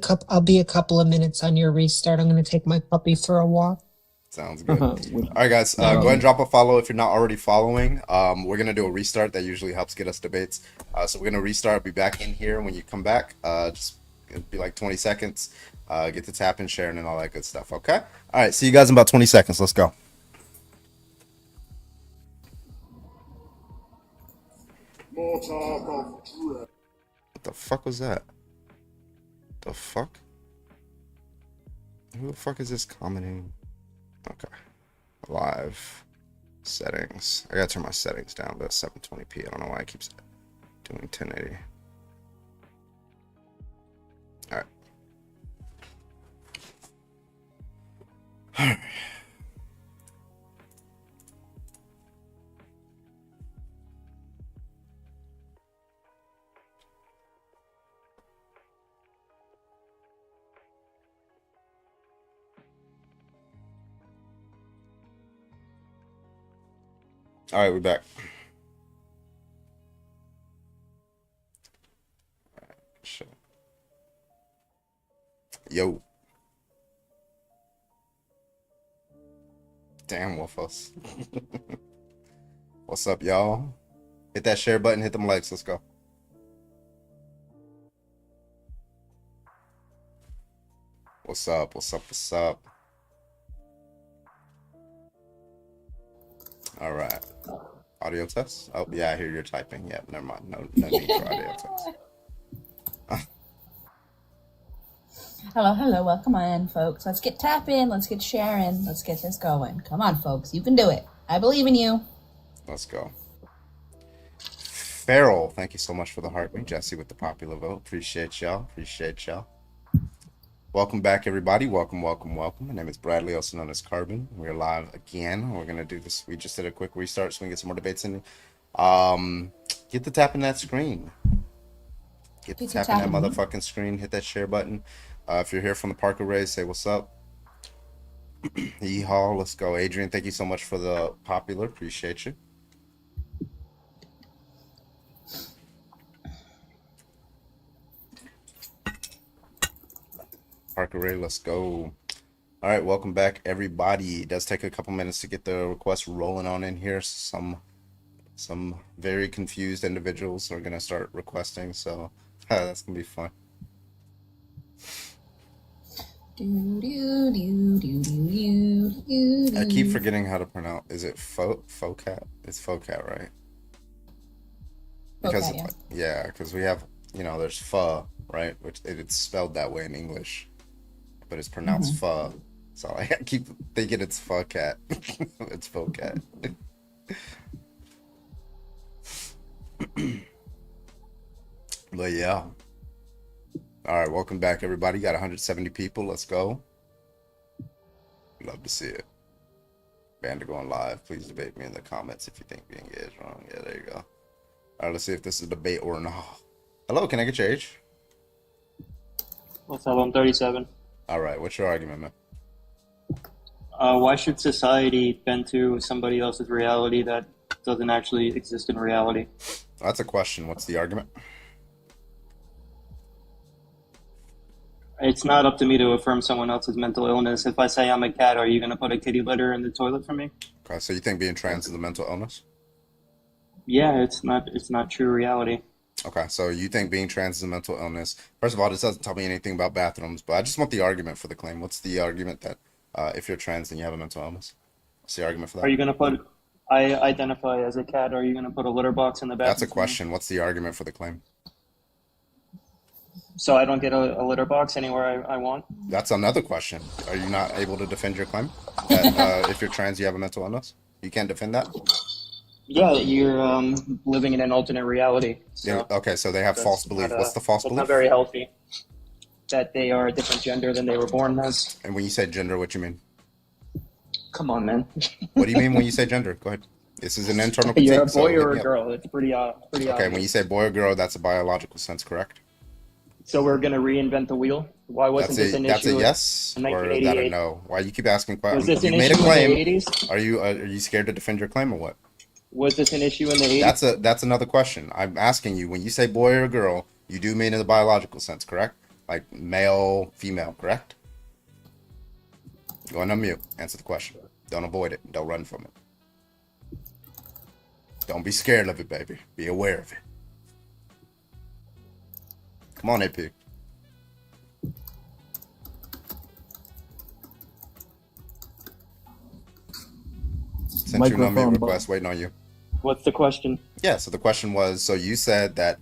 couple of minutes on your restart. I'm going to take my puppy for a walk. Sounds good. All right, guys, go ahead and drop a follow if you're not already following. We're gonna do a restart that usually helps get us debates. So we're gonna restart. Be back in here when you come back. Just it'll be like 20 seconds. Get to tapping, sharing, and all that good stuff. Okay. All right. See you guys in about 20 seconds. Let's go. What the fuck was that? The fuck? Who the fuck is this commenting? Okay. Live settings. I gotta turn my settings down to 720p. I don't know why it keeps doing 1080. Alright. Alright. All right, we're back. Sure. Yo. Damn, Wolfos. What's up, y'all? Hit that share button, hit them likes. Let's go. What's up? What's up? What's up? All right. Audio test? Oh, yeah, I hear you're typing. Yeah, never mind. No need for audio test. Hello, welcome on, folks. Let's get tapping, let's get sharing, let's get this going. Come on, folks, you can do it. I believe in you. Let's go. Farrell, thank you so much for the heart. Jesse with the popular vote. Appreciate y'all. Appreciate y'all. Welcome back, everybody. Welcome, welcome, welcome. My name is Bradley, also known as Carbon. We're live again. We're gonna do this. We just did a quick restart, so we can get some more debates in. Get the tap in that screen. Get the tap in that motherfucking screen. Hit that share button. If you're here from the Parker Rays, say what's up. Yeehaw, let's go. Adrian, thank you so much for the popular. Appreciate you. Parker Ray, let's go. All right, welcome back, everybody. It does take a couple minutes to get the request rolling on in here. Some very confused individuals are gonna start requesting, so that's gonna be fun. I keep forgetting how to pronounce. Is it FOCAT? It's FOCAT, right? Because yeah, because we have, there's pho, right? Which it's spelled that way in English, but it's pronounced pho. So I keep thinking it's FOCAT. It's FOCAT. But yeah. All right, welcome back, everybody. Got 170 people. Let's go. Love to see it. Band going live. Please debate me in the comments if you think being gay is wrong. Yeah, there you go. All right, let's see if this is a debate or not. Hello, can I get your age? What's up? I'm 37. All right, what's your argument, man? Why should society bend to somebody else's reality that doesn't actually exist in reality? That's a question. What's the argument? It's not up to me to affirm someone else's mental illness. If I say I'm a cat, are you going to put a kitty litter in the toilet for me? Okay, so you think being trans is a mental illness? Yeah, it's not true reality. Okay, so you think being trans is a mental illness. First of all, this doesn't tell me anything about bathrooms, but I just want the argument for the claim. What's the argument that if you're trans then you have a mental illness? What's the argument for that? Are you going to put, I identify as a cat, are you going to put a litter box in the bathroom? That's a question. What's the argument for the claim? So I don't get a litter box anywhere I want? That's another question. Are you not able to defend your claim? That if you're trans, you have a mental illness? You can't defend that? Yeah, you're living in an alternate reality. So yeah, okay, so they have false belief. What's the false belief? Not very healthy. That they are a different gender than they were born as. And when you say gender, what you mean? Come on, man. What do you mean when you say gender? Go ahead. This is an internal critique. You're a boy or a girl. It's pretty Okay, obvious. when you say boy or girl, that's a biological sense, correct? So we're going to reinvent the wheel? Why wasn't this an issue? That's a yes in or 1988? that a no? Why you keep asking questions? Was this You an made a issue claim. in the 80s? Are you scared to defend your claim or what? Was this an issue in the 80s? That's another question. I'm asking you, when you say boy or girl, you do mean in the biological sense, correct? Like male, female, correct? Go on unmute. Answer the question. Don't avoid it. Don't run from it. Don't be scared of it, baby. Be aware of it. Come on, AP. Sent you an unmute request, waiting on you. What's the question? Yeah, so the question was, so you said that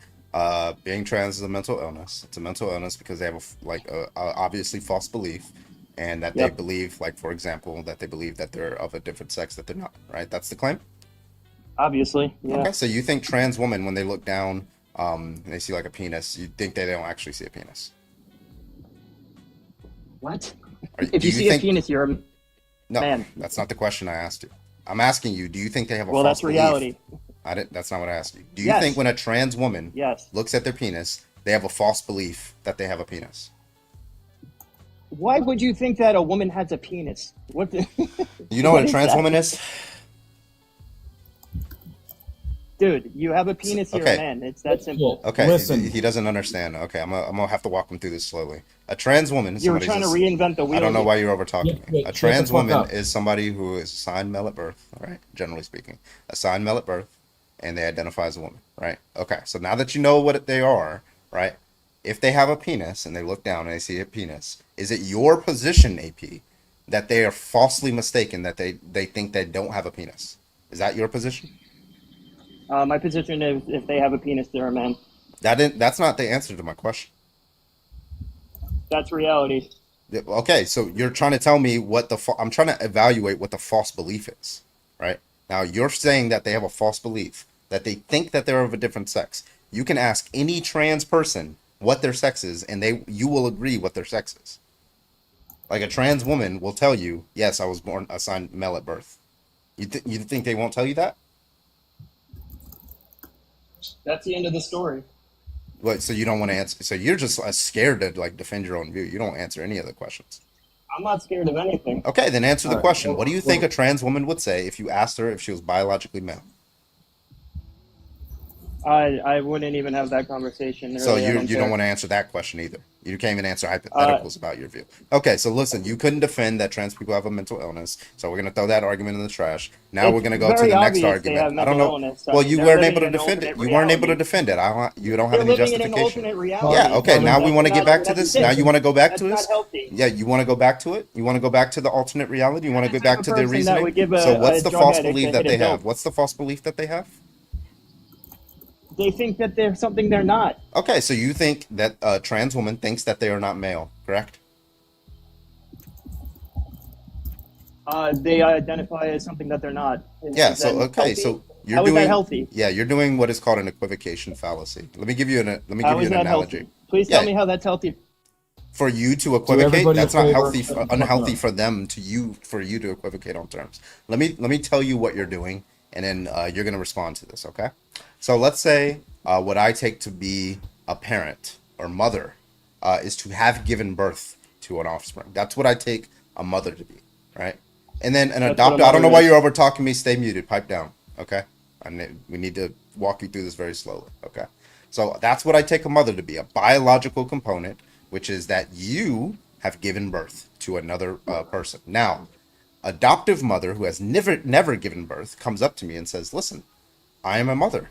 being trans is a mental illness. It's a mental illness because they have a obviously false belief, and that they believe, like for example, that they believe that they're of a different sex that they're not. Right? That's the claim. Obviously, yeah. Okay, so you think trans women, when they look down, and they see like a penis, you think they don't actually see a penis? What? If you see a penis, you're a man. That's not the question I asked you. I'm asking you, do you think they have a Well, false that's reality. belief? That's not what I asked you. Do you think when a trans woman looks at their penis, they have a false belief that they have a penis? Why would you think that a woman has a penis? What? You know what a trans woman is? Dude, you have a penis, you're Okay. a man. It's that simple. Okay, Listen. he doesn't understand. Okay, I'm gonna have to walk him through this slowly. A trans woman is You were somebody. trying to reinvent the wheel. I don't know why you're over talking Yeah, me. yeah, A shut the trans fuck woman up. is somebody who is assigned male at birth. All right, generally speaking, assigned male at birth, and they identify as a woman. Right. Okay. So now that you know what they are, right? If they have a penis and they look down and they see a penis, is it your position, AP, that they are falsely mistaken that they think they don't have a penis? Is that your position? My position is if they have a penis, they're a man. That's not the answer to my question. That's reality. Yeah, okay, so you're trying to tell me what I'm trying to evaluate what the false belief is, right? Now you're saying that they have a false belief, that they think that they're of a different sex. You can ask any trans person what their sex is, and you will agree what their sex is. Like a trans woman will tell you, yes, I was born assigned male at birth. You think they won't tell you that? That's the end of the story. Wait, so you don't want to answer? So you're just scared to like defend your own view. You don't answer any of the questions. I'm not scared of anything. Okay, then answer the All right. question. What do you think a trans woman would say if you asked her if she was biologically male? I wouldn't even have that conversation. Really, So I you don't don't care. want to answer that question either. You can't even answer hypotheticals about your view. Okay, so listen, you couldn't defend that trans people have a mental illness, so we're gonna throw that argument in the trash. Now It's we're gonna go to very the next obvious they argument. have I don't mental know. illness. Well, you They're weren't living able to in an defend it. alternate You weren't able to reality. defend it. You don't have They're any living in an justification. alternate reality. Yeah, okay. Now we want to get back to That's this. Now you want to go back to That's this. not healthy. Yeah, you want to go back to it. You want to go back to the alternate reality. You want to go back to their person that would reasoning. give So what's a the drug false addict belief a that they hit a have? dope. What's the false belief that they have? They think that they're something they're not. Okay, so you think that a trans woman thinks that they are not male, correct? They identify as something that they're not. Yeah, Is so that okay, healthy? so you're How is doing that healthy? Yeah, you're doing what is called an equivocation fallacy. Let me give you an How is that analogy. healthy? Please Yeah, tell me how that's healthy. for you to equivocate, everybody that's a not favor, healthy, shut the fuck unhealthy up. for them for you to equivocate on terms. Let me tell you what you're doing, and then you're gonna respond to this, okay? So let's say what I take to be a parent or mother is to have given birth to an offspring. That's what I take a mother to be, right? And then an That's what a adopted. I don't know mother why is. you're over talking me. Stay muted. Pipe down, okay? We need to walk you through this very slowly, okay? So that's what I take a mother to be, a biological component, which is that you have given birth to another person. Now, adoptive mother who has never given birth comes up to me and says, "Listen, I am a mother,"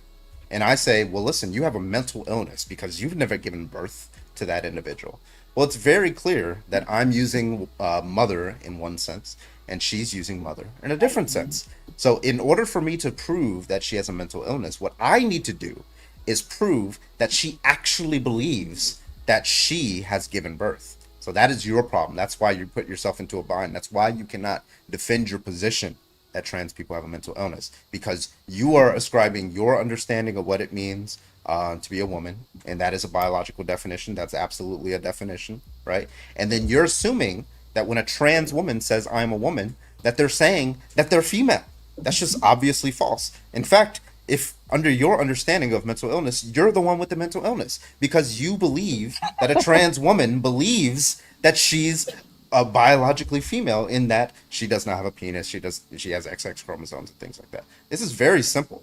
and I say, "Well, listen, you have a mental illness because you've never given birth to that individual." Well, it's very clear that I'm using mother in one sense, and she's using mother in a different sense. So, in order for me to prove that she has a mental illness, what I need to do is prove that she actually believes that she has given birth. So that is your problem. That's why you put yourself into a bind. That's why you cannot defend your position that trans people have a mental illness, because you are ascribing your understanding of what it means to be a woman, and that is a biological definition. That's absolutely a definition, right? And then you're assuming that when a trans woman says I'm a woman, that they're saying that they're female. That's just obviously false. In fact, if under your understanding of mental illness, you're the one with the mental illness, because you believe that a trans woman believes that she's biologically female, in that she does not have a penis, she has XX chromosomes and things like that. This is very simple.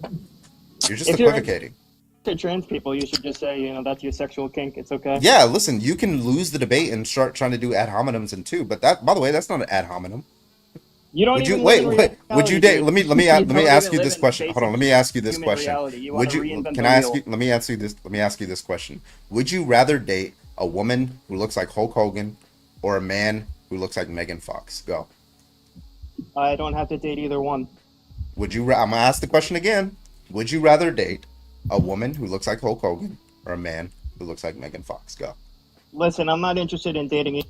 You're just If you're equivocating. to trans people, you should just say, that's your sexual kink. It's okay. Yeah, listen, you can lose the debate and start trying to do ad hominems and two, but that, by the way, that's not an ad hominem. You don't Would you even wait? live in Wait, would you reality, date? Let me You let me don't ask even you live this in question. Hold on, let me ask you this human question. reality. You Would wanna you? reinvent Can the I ask wheel. you? Let me ask you this. Let me ask you this question. Would you rather date a woman who looks like Hulk Hogan or a man who looks like Megan Fox? Go. I don't have to date either one. Would you? I'm gonna ask the question again. Would you rather date a woman who looks like Hulk Hogan or a man who looks like Megan Fox? Go. Listen, I'm not interested in dating you.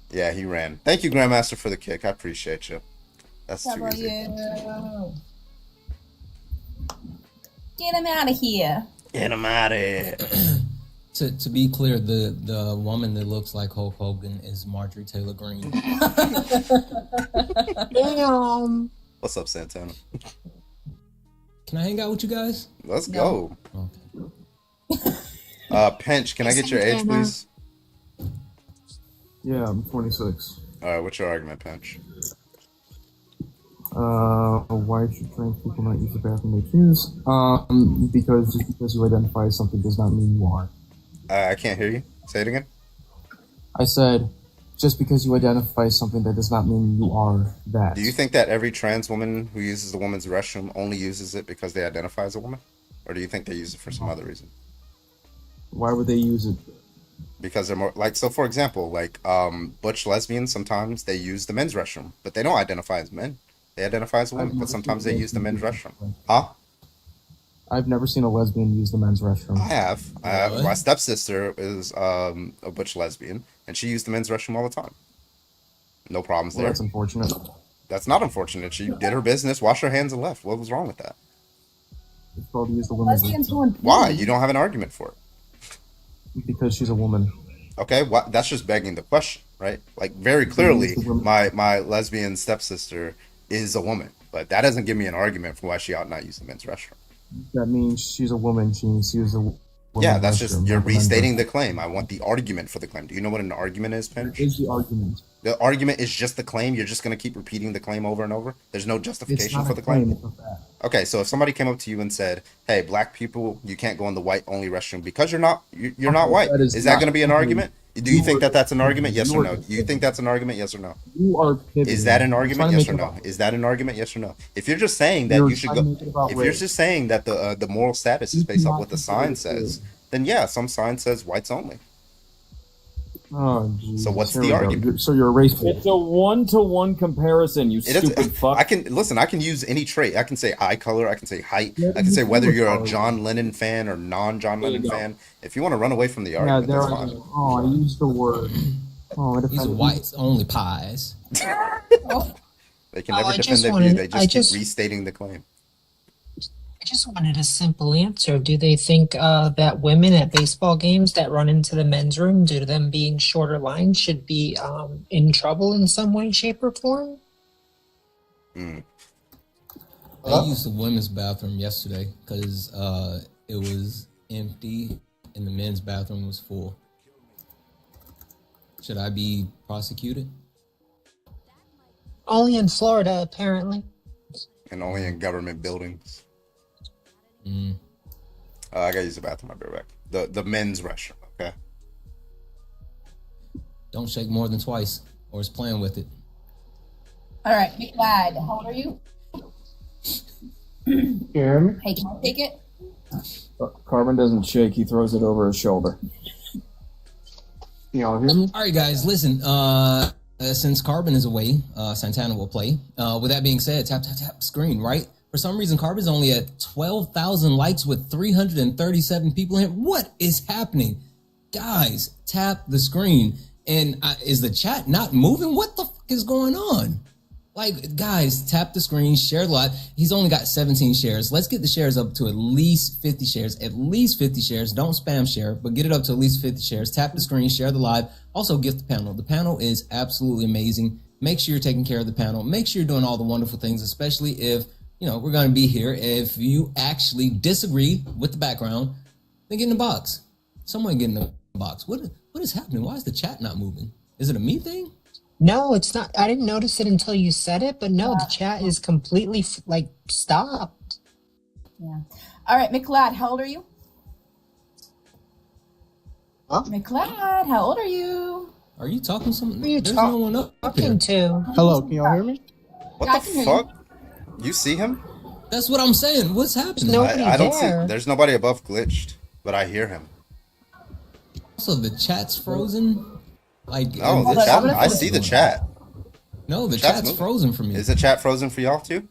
Yeah, he ran. Thank you, Grandmaster, for the kick. I appreciate you. That's How too about easy. you? Get him out of here. Get him out of here. To be clear, the woman that looks like Hulk Hogan is Marjorie Taylor Greene. Damn. What's up, Santana? Can I hang out with you guys? Let's No. go. Pinch, can I get your age, Santana. please? Yeah, I'm 26. All right, what's your argument, Pinch? Why should trans people not use the bathroom they choose? Because just because you identify as something does not mean you are. I can't hear you. Say it again. I said, just because you identify as something, that does not mean you are that. Do you think that every trans woman who uses the woman's restroom only uses it because they identify as a woman? Or do you think they use it for some other reason? Why would they use it? Because they're more like, so for example, like butch lesbians, sometimes they use the men's restroom, but they don't identify as men. They identify as women, but sometimes they use the men's restroom. Huh? I've never seen a lesbian use the men's restroom. I have. My stepsister is a butch lesbian, and she used the men's restroom all the time. No problems Well, there. that's unfortunate. That's not unfortunate. She did her business, washed her hands, and left. What was wrong with that? It's called use the women's Lesbians restroom. Why? You don't have an argument for it. Because she's a woman. Okay, that's just begging the question, right? Like very clearly, my lesbian stepsister is a woman, but that doesn't give me an argument for why she ought not use the men's restroom. That means she's a woman. She needs to use the Yeah, that's just you're not the men's restating restroom. the claim. I want the argument for the claim. Do you know what an argument is, Pinch? What is the argument? The argument is just the claim. You're just going to keep repeating the claim over and over. There's no It's justification not for a the claim. claim, it's a fact. Okay, so if somebody came up to you and said, "Hey, black people, you can't go in the white only restroom because you're not white," That is is that not going to be an true. argument? Do you think that that's an argument? Yes or You no? are Do you think that's an argument? Yes or no? You are pivoting. Is that an You're argument? trying to Yes make or it no? about- Is that an argument? Yes or no? If you're just saying that You're you should trying go, to make it about if you're race. just saying that the moral status is You based off cannot what the consider sign it says, true. then yeah, some sign says whites only. Oh, Jesus. So what's Here the we go. argument? So you're a racist. It's a one-to-one comparison, you It is, stupid fuck. I can listen. I can use any trait. I can say eye color. I can say height. Yeah, I can say you whether can you're a color. John Lennon fan or non-John There you Lennon go. fan. If you want to run away from the Yeah, argument, there that's I fine. go. Oh, I used the word. Oh, I These are defended whites only pies. They can Oh, never I defend just their view. wanted- They I just keep just- restating the claim. I just wanted a simple answer. Do they think that women at baseball games that run into the men's room due to them being shorter lines should be in trouble in some way, shape, or form? I used the women's bathroom yesterday because it was empty and the men's bathroom was full. Should I be prosecuted? Only in Florida, apparently. And only in government buildings. Mm. I gotta use the bathroom. I'll be right back. The men's restroom. Okay. Don't shake more than twice or it's playing with it. All right, Big Lad, how old are you? Jeremy? Hey, can I take it? Carbon doesn't shake. He throws it over his shoulder. You all hear me? All right, guys, listen. Since Carbon is away, Santana will play. With that being said, tap, tap, tap screen, right? For some reason, Carbon's only at 12,000 likes with 337 people in it. What is happening? Guys, tap the screen. And is the chat not moving? What the fuck is going on? Like, guys, tap the screen, share the live. He's only got 17 shares. Let's get the shares up to at least 50 shares. At least 50 shares. Don't spam share, but get it up to at least 50 shares. Tap the screen, share the live. Also, gift the panel. The panel is absolutely amazing. Make sure you're taking care of the panel. Make sure you're doing all the wonderful things, especially if, you know, we're going to be here. If you actually disagree with the background, then get in the box. Someone get in the box. What is happening? Why is the chat not moving? Is it a me thing? No, it's not. I didn't notice it until you said it, but no, the chat is completely stopped. Yeah. All right, McLeod, how old are you? Huh? McLeod, how old are you? Are you talking something? Who are you There's no one up here. talking to? Hello, can y'all hear me? What Yeah, I the can hear fuck? You see him? That's what I'm saying. What's happening? I don't see. There's nobody above glitched, but I hear him. Also, the chat's frozen. Like, No, the chat. I see the chat. No, the chat's chat's moving. frozen for me. Is the chat frozen for y'all too?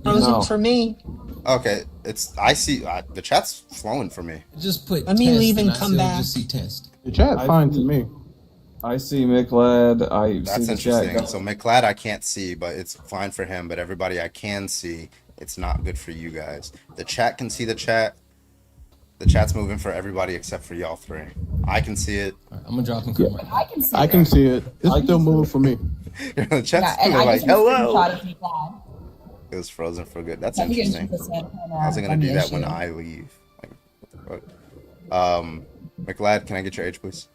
Frozen for me. Okay, I see the chat's flowing for me. Just put. Let me test leave and I come still back. Just see test. The chat's fine to me. I see McLeod. I That's see the chat. interesting. So McLeod I can't see, but it's fine for him. But everybody I can see, it's not good for you guys. The chat can see the chat. The chat's moving for everybody except for y'all three. I can see it. I'm gonna drop him. Come right I can see I it. can see it. It's still moving for me. The chat's Yeah, and moving I like just took a hello. screenshot of McLeod. It was frozen for good. That's I think it was interesting. just a sad How's it gonna funny do that when issue. I leave? Like, what the fuck? McLeod, can I get your age, please?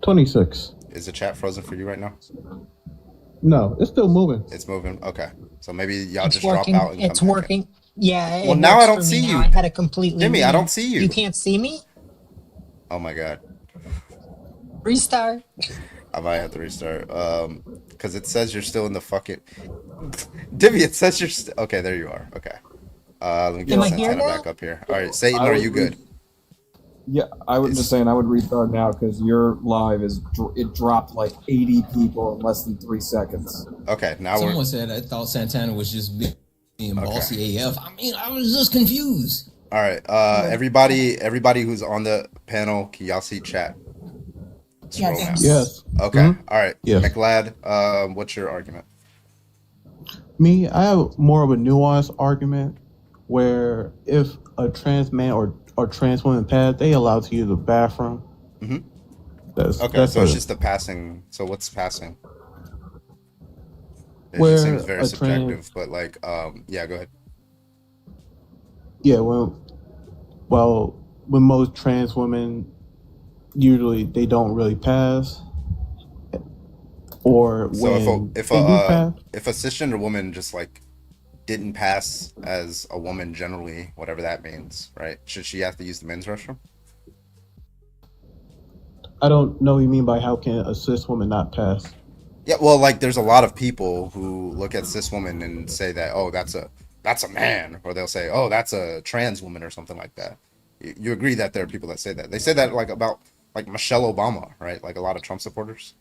26. Is the chat frozen for you right now? No, it's still moving. It's moving. Okay, so maybe y'all It's just working. drop out and It's come back in. working. Yeah. Well, it now works I don't for see me you. now. I had to completely. Jimmy, I leave. don't see you. You can't see me. Oh my god. Restart. I might have to restart. Because it says you're still in the fucking. Dimmy, it says you're okay. There you are. Okay. Let me get Am I here Santana now? back up here. All right, Satan, I are would you good? Yeah, I was just saying I would restart now because your live it dropped like 80 people in less than 3 seconds. Okay, now Someone said I thought Santana was just being bossy AF. I mean, I was just confused. All right. Everybody who's on the panel, can y'all see chat? Scroll Yes. down. Yes. Okay. Mhm. All right. Yes. McLeod, what's your argument? Me, I have more of a nuanced argument where if a trans man or trans woman pass, they allowed to use the bathroom. Mm-hmm. That's Okay, so it's just the passing. So what's passing? It Where just seems very a subjective, but like, yeah, go ahead. yeah. Well, when most trans women usually they don't really pass, or So when if they do pass, a cisgender woman just like didn't pass as a woman generally, whatever that means, right? Should she have to use the men's restroom? I don't know what you mean by how can a cis woman not pass. Yeah, well, like there's a lot of people who look at cis woman and say that, oh, that's a man, or they'll say, oh, that's a trans woman or something like that. You agree that there are people that say that? They say that like about like Michelle Obama, right? Like a lot of Trump supporters.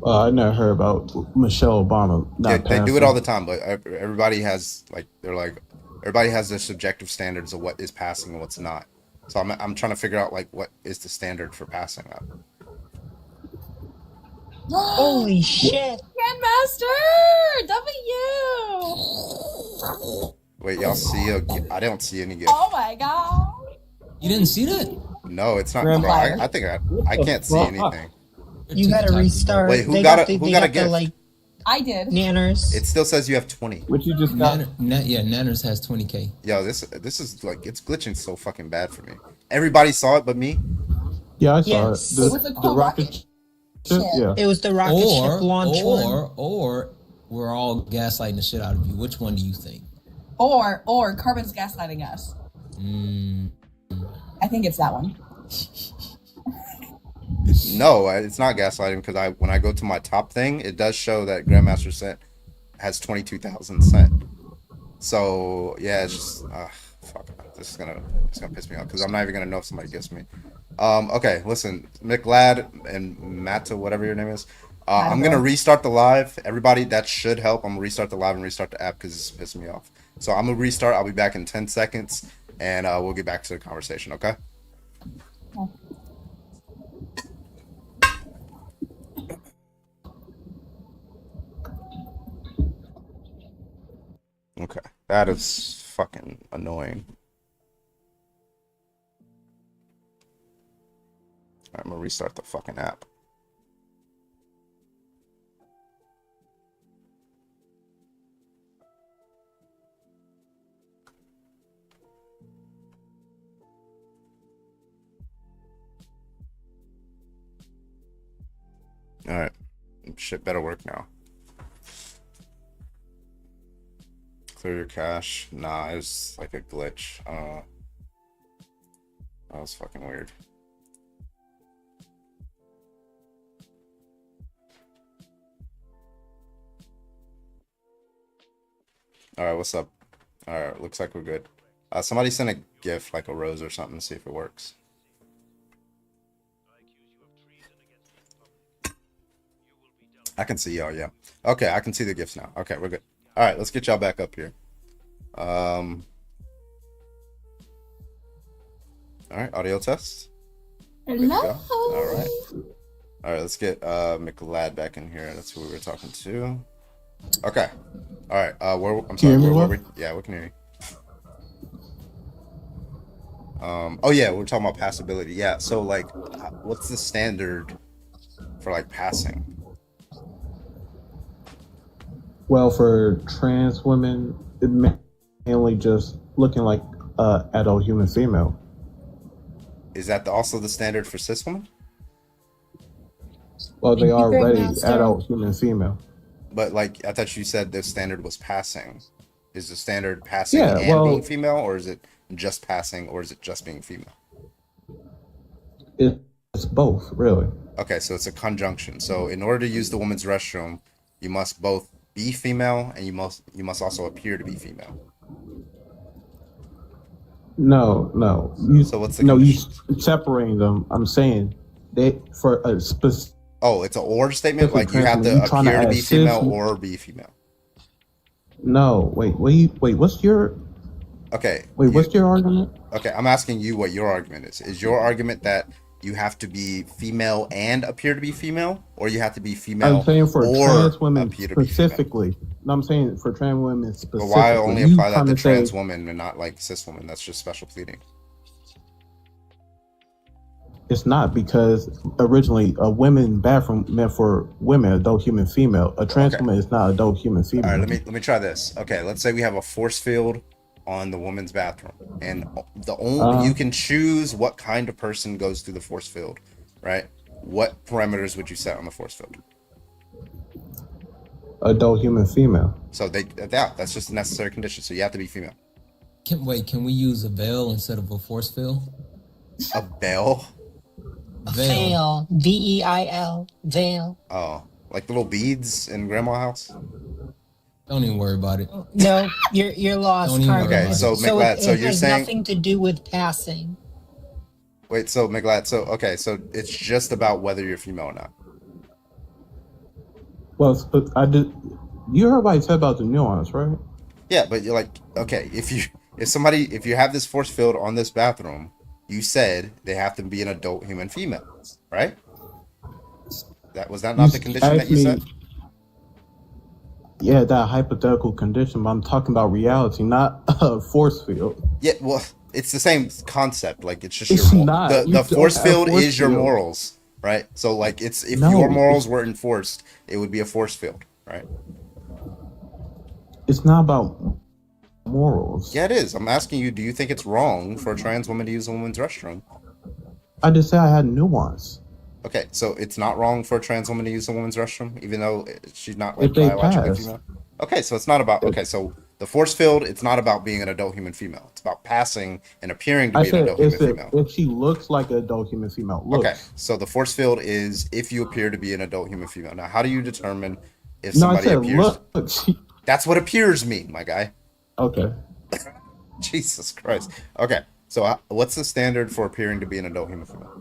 I never heard about Michelle Obama not They do it passing. all the time, but everybody has like everybody has their subjective standards of what is passing and what's not. So I'm trying to figure out like what is the standard for passing that. Holy shit! Grandmaster! W! Wait, y'all see? I don't see any gift. Oh my god! You didn't see that? No, it's not. Grandma. Bro, I think I can't see anything. You gotta restart. Wait, who They got the- who they got a the, gift? like I did. nanners. It still says you have 20. Which you just got. Yeah, Nanners has 20K. Yo, this is like it's glitching so fucking bad for me. Everybody saw it but me. Yeah, I saw Yes. it. It was a cool rocket ship, ship. yeah. It was the rocket ship launch one. Or we're all gaslighting the shit out of you. Which one do you think? Or Carbon's gaslighting us. I think it's that one. No, it's not gaslighting because when I go to my top thing, it does show that Grandmaster Cent has 22,000 cent. So yeah, it's just fuck. This is gonna piss me off because I'm not even gonna know if somebody gets me. Okay, listen, McLeod and Matta, whatever your name is. I'm gonna restart the live. Everybody, that should help. I'm gonna restart the live and restart the app because it's pissing me off. So I'm gonna restart. I'll be back in 10 seconds, and we'll get back to the conversation. Okay. Okay, that is fucking annoying. I'm gonna restart the fucking app. All right, shit better work now. Clear your cache. Nah, it was like a glitch. That was fucking weird. All right, what's up? All right, looks like we're good. Somebody sent a GIF, like a rose or something, to see if it works. I can see y'all, yeah. Okay, I can see the GIFs now. Okay, we're good. All right, let's get y'all back up here. All right, audio test. Good to go. All right, let's get McLeod back in here. That's who we were talking to. Okay. All right. I'm sorry. Where were we? Yeah, we can hear you. Oh yeah, we're talking about passability. Yeah. So like, what's the standard for like passing? Well, for trans women, it mainly just looking like adult human female. Is that also the standard for cis women? Well, they Thank you, are already Grandmaster. adult human female. But like, I thought you said the standard was passing. Is the standard passing Yeah, and well, being female, or is it just passing, or is it just being female? it's both, really. Okay, so it's a conjunction. So in order to use the woman's restroom, you must both be female and you must also appear to be female. No. So what's the you condition? separating them. I'm saying they for a specific. Oh, it's an or statement. Like you have transformation. to You trying to appear to add be female cis- or be female. No, wait. What's your? Okay. Wait, what's your argument? Okay, I'm asking you what your argument is. Is your argument that you have to be female and appear to be female, or you have to be female I'm saying for or trans women appear to be female? specifically. No, I'm saying for trans women But specifically. why only You apply that to kinda say- trans women and not like cis women? That's just special pleading. It's not, because originally a women bathroom meant for women, adult human female. A trans Okay. woman is not adult human All female. right, let me try this. Okay, let's say we have a force field on the women's bathroom, and the only you can choose what kind of person goes through the force field, right? What parameters would you set on the force field? Adult human female. So that's just a necessary condition. So you have to be female. Can we use a veil instead of a force field? A veil? Veil. V-E-I-L. Veil. Oh, like little beads in grandma's house? Don't even worry about it. No, you're lost, Don't even- Carmen. Okay, so McLeod, so it you're has saying- nothing to do with passing. Wait, so McLeod, so it's just about whether you're female or not. Well, but I did. You heard what I said about the nuance, right? Yeah, but you're like, okay, if you have this force field on this bathroom, you said they have to be an adult human female, right? Was that not the condition that you said? Yeah, that hypothetical condition, but I'm talking about reality, not a force field. Yeah, well, it's the same concept. Like it's just It's your not. the You don't force have field force is your field. morals, right? So like it's if No, your morals were enforced, it would be a force field, right? It's not about morals. Yeah, it is. I'm asking you, do you think it's wrong for a trans woman to use a woman's restroom? I just said I had nuance. Okay, so it's not wrong for a trans woman to use a woman's restroom, even though she's not like If they biologically pass. female. Okay, so it's not about. Okay, so the force field, it's not about being an adult human female. It's about passing and appearing to I be an said adult human female. if she looks like an adult human female. Looks. Okay, so the force field is if you appear to be an adult human female. Now, how do you determine if No, I somebody said appears? look. That's what appears mean, my guy. Okay. Jesus Christ. Okay, so what's the standard for appearing to be an adult human female?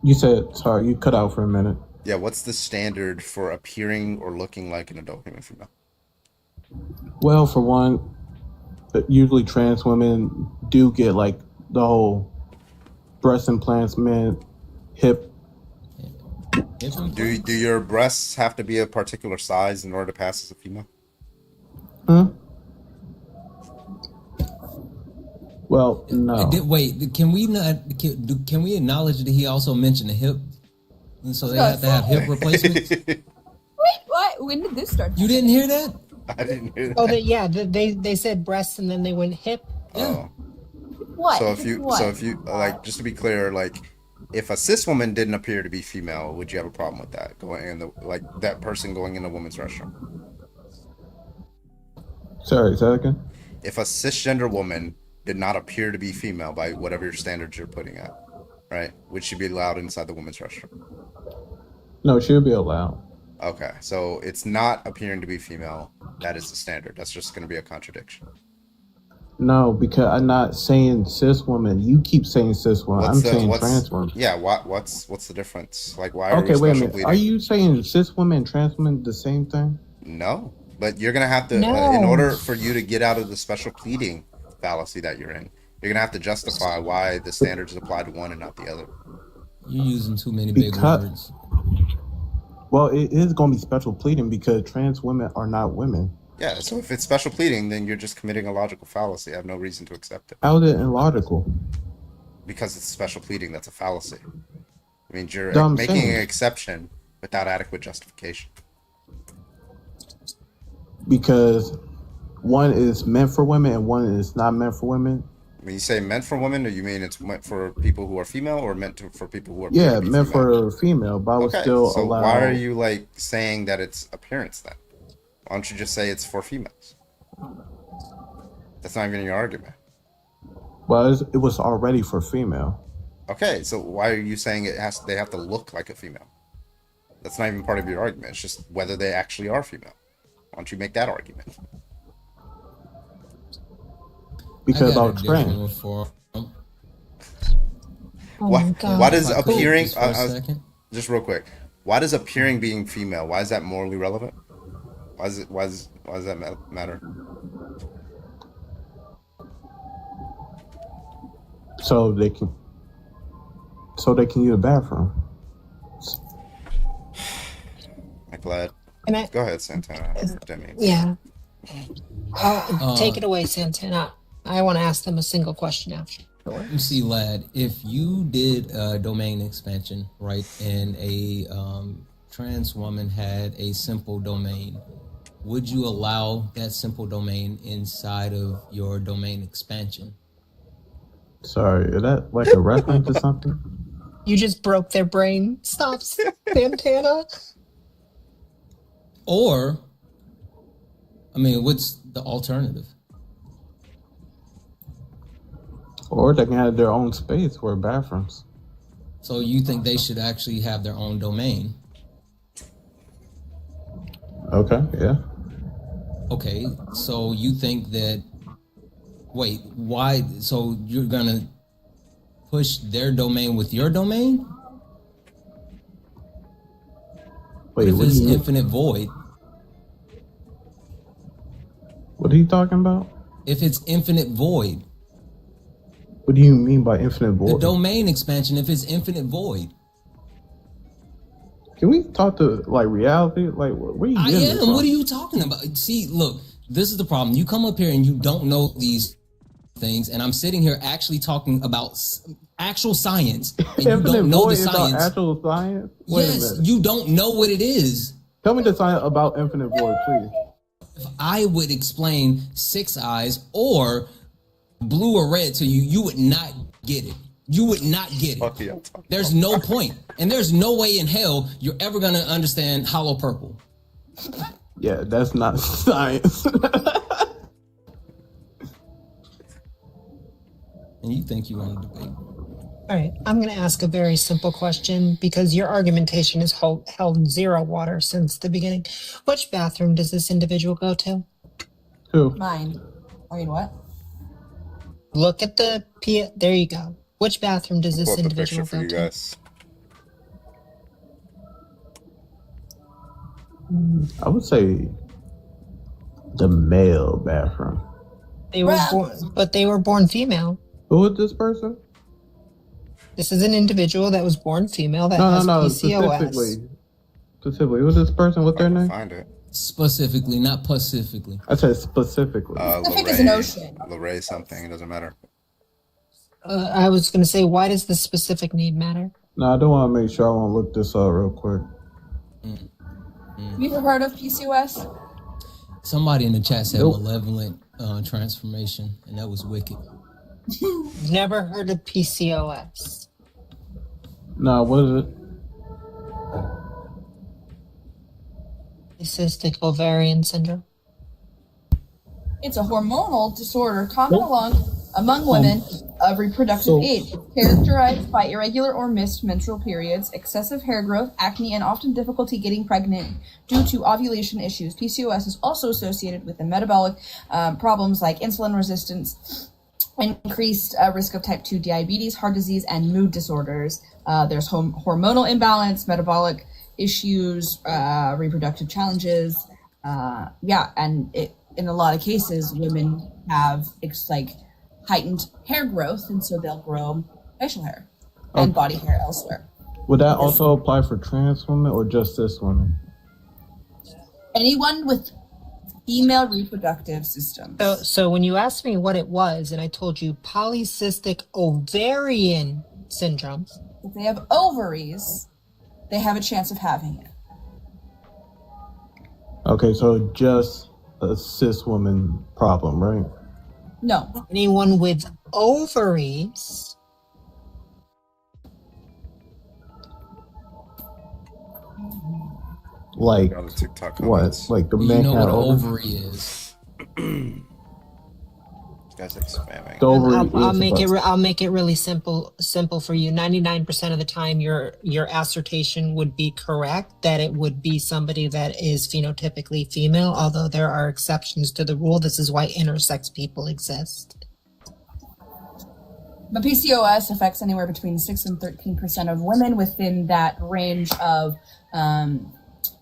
You said, sorry, you cut out for a minute. Yeah, what's the standard for appearing or looking like an adult human female? Well, for one, usually trans women do get like the whole breast implants, hip. Do your breasts have to be a particular size in order to pass as a female? Well, no. Wait, can we not? Can we acknowledge that he also mentioned the hip, and so they have to have hip replacements? Wait, what? When did this start? You didn't hear that? I didn't hear that. Oh, they said breasts and then they went hip. Oh. What? So if you What? like, just to be clear, like if a cis woman didn't appear to be female, would you have a problem with that going in the like that person going in a woman's restroom? Sorry, say that again? If a cisgender woman did not appear to be female by whatever your standards you're putting at, right? Would she be allowed inside the women's restroom? No, she would be allowed. Okay, so it's not appearing to be female. That is the standard. That's just going to be a contradiction. No, because I'm not saying cis woman. You keep saying cis woman. I'm saying trans woman. Yeah, what's the difference? Like, why are Okay, we wait a special minute. pleading? Are you saying cis woman and trans woman the same thing? No, but you're gonna have to, No. in order for you to get out of the special pleading fallacy that you're in, you're gonna have to justify why the standards apply to one and not the other. You're using too many big Because- words. Well, it is going to be special pleading because trans women are not women. Yeah, so if it's special pleading, then you're just committing a logical fallacy. I have no reason to accept it. How is it illogical? Because it's special pleading, that's a fallacy. I mean, you're No, I'm making saying- an exception without adequate justification. Because one is meant for women and one is not meant for women. When you say meant for women, do you mean it's meant for people who are female, or for people who are Yeah, appear to be meant female? for female, but I would Okay, still so allow. why are you like saying that it's appearance then? Why don't you just say it's for females? That's not even your argument. Well, it was already for female. Okay, so why are you saying they have to look like a female? That's not even part of your argument. It's just whether they actually are female. Why don't you make that argument? Because I I got was a trans. different one for 'em. Why, my God. why does If I could, appearing just for a second. just real quick, why does appearing being female, why is that morally relevant? Why does that matter? So they can use the bathroom. I'm glad. And I, Go ahead, Santana. Demi. yeah. I'll take it away, Santana. I want to ask them a single question after. You see, lad, if you did a domain expansion, right, and a trans woman had a simple domain, would you allow that simple domain inside of your domain expansion? Sorry, is that like a reference to something? You just broke their brain. Stop, Santana. Or, I mean, what's the alternative? Or they can have their own space or bathrooms. So you think they should actually have their own domain? Okay, yeah. Okay, so you think that, wait, why, so you're gonna push their domain with your domain? Wait, If what it's do you mean? infinite void, What are you talking about? if it's infinite void, What do you mean by infinite the void? domain expansion, if it's infinite void, Can we talk to like reality? Like, where are you I getting this am. from? What are you talking about? See, look, this is the problem. You come up here and you don't know these things, and I'm sitting here actually talking about actual science, and you Infinite don't know void the is about science. actual science? Wait a Yes, minute. you don't know what it is. Tell me the science about infinite void, please. If I would explain six eyes or blue or red to you, you would not get it. You would not get it. There's no point. And there's no way in hell you're ever going to understand hollow purple. Yeah, that's not science. And you think you want to debate. All right, I'm going to ask a very simple question because your argumentation has held zero water since the beginning. Which bathroom does this individual go to? Who? Mine. I mean, what? Look at the there you go. Which bathroom does this Pull up the individual picture for go you to? guys. I would say the male bathroom. They were born, but they were born female. Who is this person? This is an individual that was born female that No, has no, no. PCOS. Specifically, who's this person? What's their name? Find it. Specifically, not pacifically. I said specifically. Pacific is an ocean. Lorraine something. It doesn't matter. I was going to say, why does the specific need matter? No, I do want to make sure. I want to look this up real quick. Have you ever heard of PCOS? Somebody in the chat said Nope. malevolent transformation, and that was wicked. Never heard of PCOS. No, what is it? Polycystic ovarian syndrome. It's a hormonal disorder common among women of reproductive age, characterized by irregular or missed menstrual periods, excessive hair growth, acne, and often difficulty getting pregnant due to ovulation issues. PCOS is also associated with the metabolic problems like insulin resistance, increased risk of type 2 diabetes, heart disease, and mood disorders. There's hormonal imbalance, metabolic issues, reproductive challenges. And in a lot of cases, women have heightened hair growth, and so they'll grow facial hair and body hair elsewhere. Would that also apply for trans women or just cis women? Anyone with female reproductive systems. So when you asked me what it was, and I told you polycystic ovarian syndrome. If they have ovaries, they have a chance of having it. Okay, so just a cis woman problem, right? No. Anyone with ovaries? Like All the TikTok what? comments. Like the You man know had what an over. ovary is. This guy's like spamming. The ovary I'll is make it. about- I'll make it really simple for you. 99% of the time, your assertion would be correct that it would be somebody that is phenotypically female. Although there are exceptions to the rule. This is why intersex people exist. But PCOS affects anywhere between 6 and 13% of women within that range of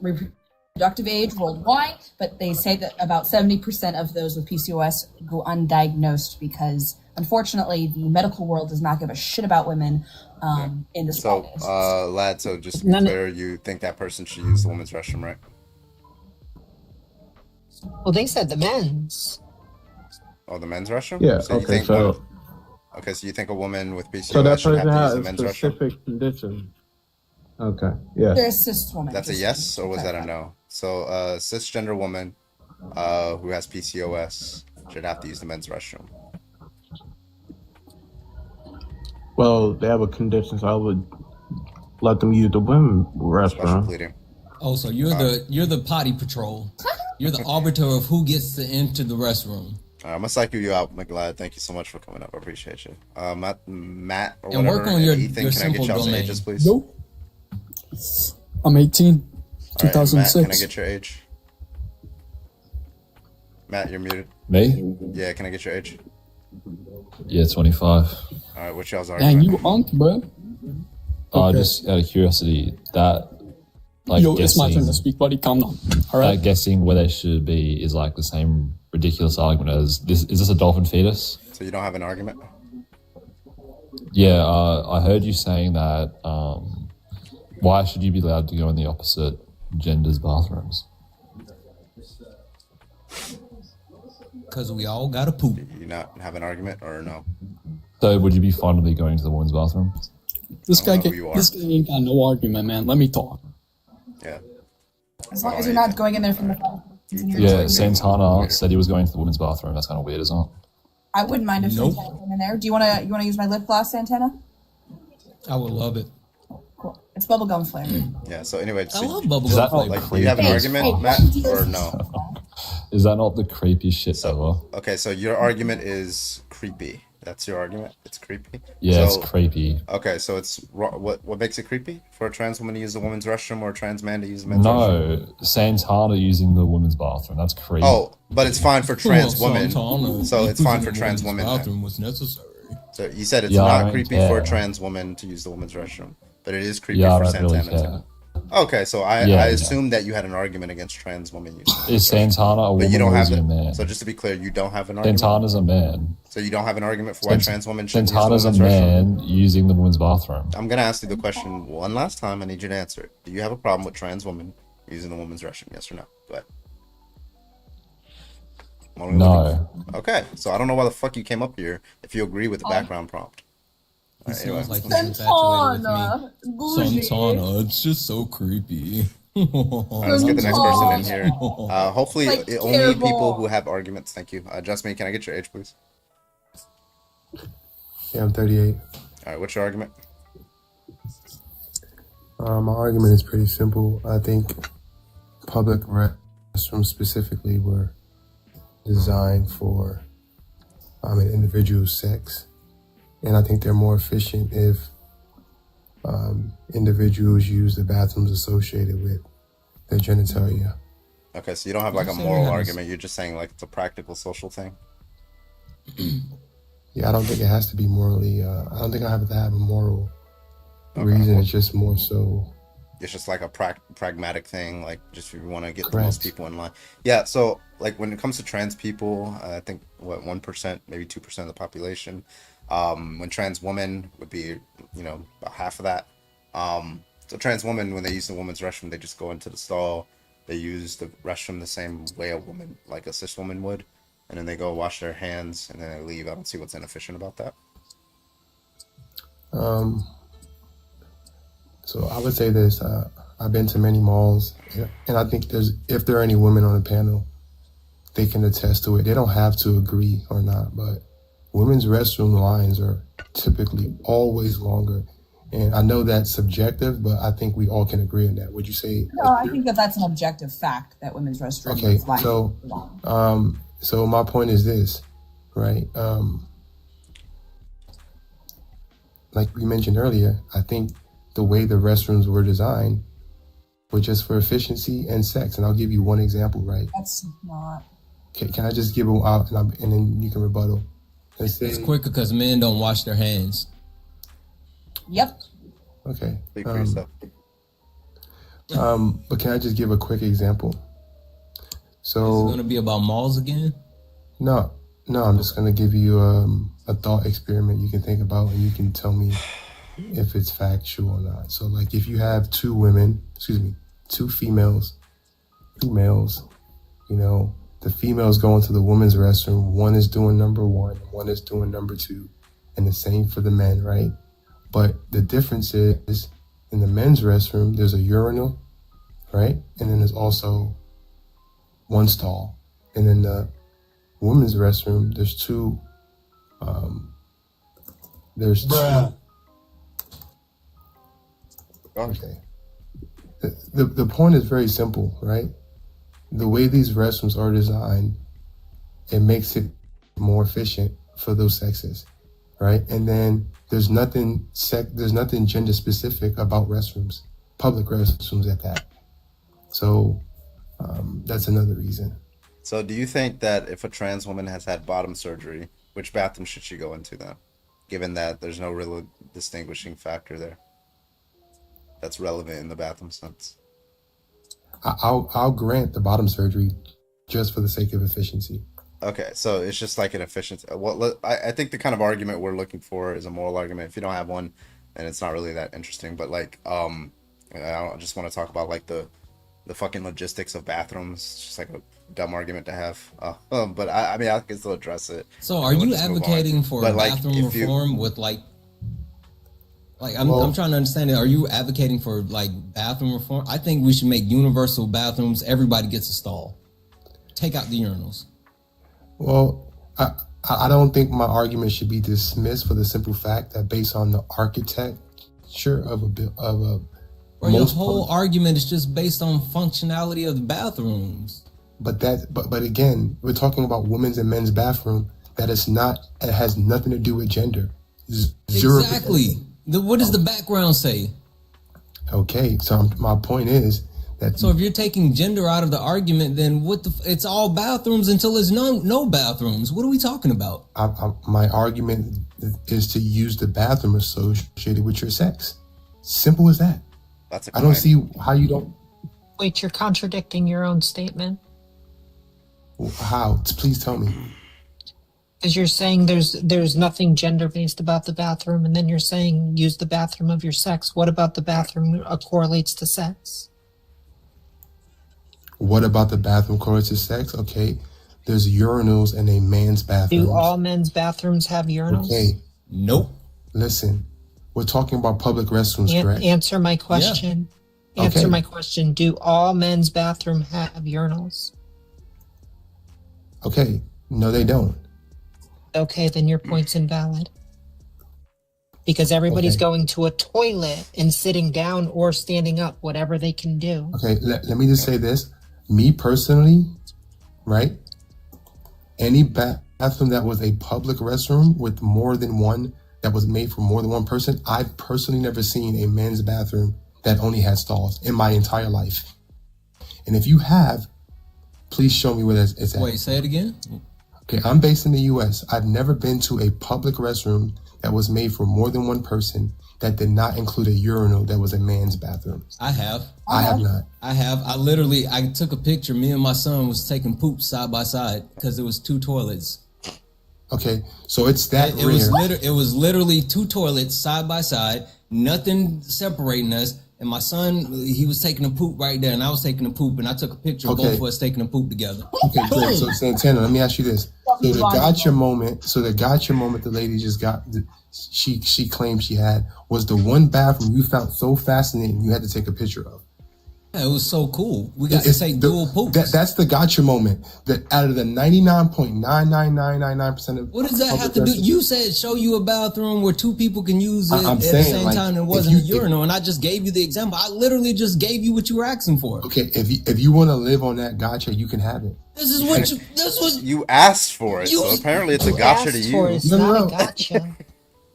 reproductive age worldwide. But they say that about 70% of those with PCOS go undiagnosed because, unfortunately, the medical world does not give a shit about women in the So, smallest. lad, so just to be clear, you think that person should use the women's restroom, right? Well, they said the men's. Oh, the men's restroom? Yeah. So you Okay. think So okay, so you think a woman with PCOS so that should have person to use has the a men's restroom? specific condition. Okay. Yeah. They're a cis woman. That's a just yes, to or was that a clarify. no? So, cisgender woman who has PCOS should have to use the men's restroom. Well, they have a condition, so I would let them use the women's Special restroom. pleading. Oh, so you're the potty patrol. You're the arbiter of who gets to enter the restroom. I'm gonna cycle you out, McLeod. Thank you so much for coming up. I appreciate you. Matt or And whatever. work on your Ethan, can I simple get y'all's domain. ages, please? Yo. I'm 18. All right, Matt, 2006. can I get your age? Matt, you're muted. Me? Yeah, can I get your age? Yeah, 25. All right, what's y'all's Dang, argument? you unk, bro. Okay. Just out of curiosity, that like Yo, it's my turn to guessing, speak, buddy. Calm down. All right. guessing where they should be is like the same ridiculous argument as this. Is this a dolphin fetus? So you don't have an argument? Yeah, I heard you saying that. Why should you be allowed to go in the opposite gender's bathrooms? Because we all gotta poop. Do you not have an argument or no? So would you be fine with me going to the women's bathroom? This guy, know who you are. this guy ain't got no argument, man. Let me talk. Yeah. As long as you're not going in there from the front. Yeah, Santana said he was going to the women's bathroom. That's kind of weird, isn't it? I wouldn't mind if Nope. Santana came in there. Do you wanna use my lip gloss, Santana? I would love it. Cool. It's bubblegum flavor. Yeah, so anyway, I so, love bubblegum Is that flavor. like, do you have an Hey, argument, hey, Matt, what do you or guys- no? Is that not the creepiest shit ever? Okay, so your argument is creepy. That's your argument? It's creepy? Yeah, So- it's creepy. Okay, so it's what makes it creepy for a trans woman to use the woman's restroom or a trans man to use the men's restroom? No, Santana using the women's bathroom. That's creepy. Oh, but it's fine for trans women. Santana, So it's fine for using the trans women's women. then. bathroom was necessary. So you said it's Yeah, I not don't creepy for a care. trans woman to use the women's restroom, but it is creepy Yeah, I for don't really Santana. care. Okay, so I Yeah, assumed that you had an argument against trans women using the Is women's restroom. Santana a But woman you don't or have is he a it. man? So just to be clear, you don't have an argument. Santana's a man. So you don't have an argument for why trans women should use the Santana's a women's restroom. man using the women's bathroom. I'm gonna ask you the question one last time. I need you to answer it. Do you have a problem with trans women using the women's restroom? Yes or no? Go ahead. I'm only looking- No. Okay, so I don't know why the fuck you came up here if you agree with the background prompt. He All right, anyway. sounds like he's infatuated with me. Santana, it's just so creepy. All right, let's get the next person in here. Hopefully, Like only terrible. people who have arguments. Thank you. Jasmine, can I get your age, please? Yeah, I'm 38. All right, what's your argument? My argument is pretty simple. I think public restrooms specifically were designed for an individual's sex. And I think they're more efficient if individuals use the bathrooms associated with their genitalia. Okay, so you don't have like a You're moral saying argument. You're just saying like it's a practical social thing. Yeah, I don't think it has to be morally, I don't think I have to have a moral reason. It's just more so. It's just like a pragmatic thing, like just if you want to get the Correct. most people in line. Yeah, so like when it comes to trans people, I think what 1%, maybe 2% of the population. When trans women would be, about half of that. So trans women, when they use the woman's restroom, they just go into the stall. They use the restroom the same way a woman, like a cis woman would, and then they go wash their hands and then they leave. I don't see what's inefficient about that. So I would say this, I've been to many malls, and I think if there are any women on the panel, they can attest to it. They don't have to agree or not, but women's restroom lines are typically always longer. And I know that's subjective, but I think we all can agree on that. Would you say? No, I think that that's an objective fact that women's restrooms Okay, lines so are long. so my point is this, right? Like we mentioned earlier, I think the way the restrooms were designed were just for efficiency and sex. And I'll give you one example, right? That's not. Can I just give them out and then you can rebuttal? Let's say, It's quicker because men don't wash their hands. Yep. okay. Speak for yourself. But can I just give a quick example? Is it So going to be about malls again? no, I'm just gonna give you a thought experiment you can think about, and you can tell me if it's factual or not. So like if you have two females, two males, you know, the females go into the women's restroom, one is doing number one, one is doing number two, and the same for the men, right? But the difference is in the men's restroom, there's a urinal, right? And then there's also one stall. And in the women's restroom, there's two. Okay. The point is very simple, right? The way these restrooms are designed, it makes it more efficient for those sexes, right? And then there's nothing gender specific about restrooms, public restrooms at that. So that's another reason. So do you think that if a trans woman has had bottom surgery, which bathroom should she go into then? Given that there's no real distinguishing factor there that's relevant in the bathroom sense. I'll grant the bottom surgery just for the sake of efficiency. Okay, so it's just like an efficiency. I think the kind of argument we're looking for is a moral argument. If you don't have one, then it's not really that interesting. But like, I just want to talk about like the fucking logistics of bathrooms. It's just like a dumb argument to have. But I mean, I can still address it. So are you advocating for bathroom reform with like I'm trying to understand it. Are you advocating for like bathroom reform? I think we should make universal bathrooms. Everybody gets a stall. Take out the urinals. Well, I don't think my argument should be dismissed for the simple fact that based on the architecture of a Or your whole argument is just based on functionality of the bathrooms. But again, we're talking about women's and men's bathroom. It has nothing to do with gender. Exactly. What does the background say? Okay, so my point is that. So if you're taking gender out of the argument, then it's all bathrooms until there's no bathrooms. What are we talking about? My argument is to use the bathroom associated with your sex. Simple as that. I don't see how you don't. Wait, you're contradicting your own statement. How? Please tell me. Because you're saying there's nothing gender-based about the bathroom, and then you're saying use the bathroom of your sex. What about the bathroom correlates to sex? What about the bathroom correlates to sex? Okay, there's urinals in a man's bathroom. Do all men's bathrooms have urinals? Okay. Nope. Listen, we're talking about public restrooms, correct? Answer my question. Yeah. Answer Okay. my question. Do all men's bathrooms have urinals? Okay, no, they don't. Okay, then your point's invalid. Because everybody's going to a toilet and sitting down or standing up, whatever they can do. Okay, let me just say this. Me personally, right? Any bathroom that was a public restroom with more than one, that was made for more than one person, I've personally never seen a men's bathroom that only had stalls in my entire life. And if you have, please show me where it's at. Wait, say it again? Okay, I'm based in the U.S. I've never been to a public restroom that was made for more than one person that did not include a urinal that was a man's bathroom. I have. I have not. I have. I took a picture. Me and my son was taking poop side by side because it was two toilets. Okay, so it's that It was literally two toilets side by side, nothing separating us. And my son, he was taking a poop right there, and I was taking a poop, and I took a picture of both of us taking a poop together. Okay, great. So Santana, let me ask you this. So the gotcha moment, the lady just got, she claimed she had, was the one bathroom you found so fascinating you had to take a picture of. Yeah, it was so cool. We got to say dual poops. That's the gotcha moment. That out of the 99.99999% of What does that have to do? public You said show you a bathroom where two people can use it I'm at the saying, same like, time, and it if wasn't a you- urinal. And I just gave you the example. I literally just gave you what you were asking for. Okay, if you want to live on that gotcha, you can have it. This is what you. This was. You asked for it, You- so apparently it's a You gotcha to asked for it, you. it's No, no, not no. a gotcha.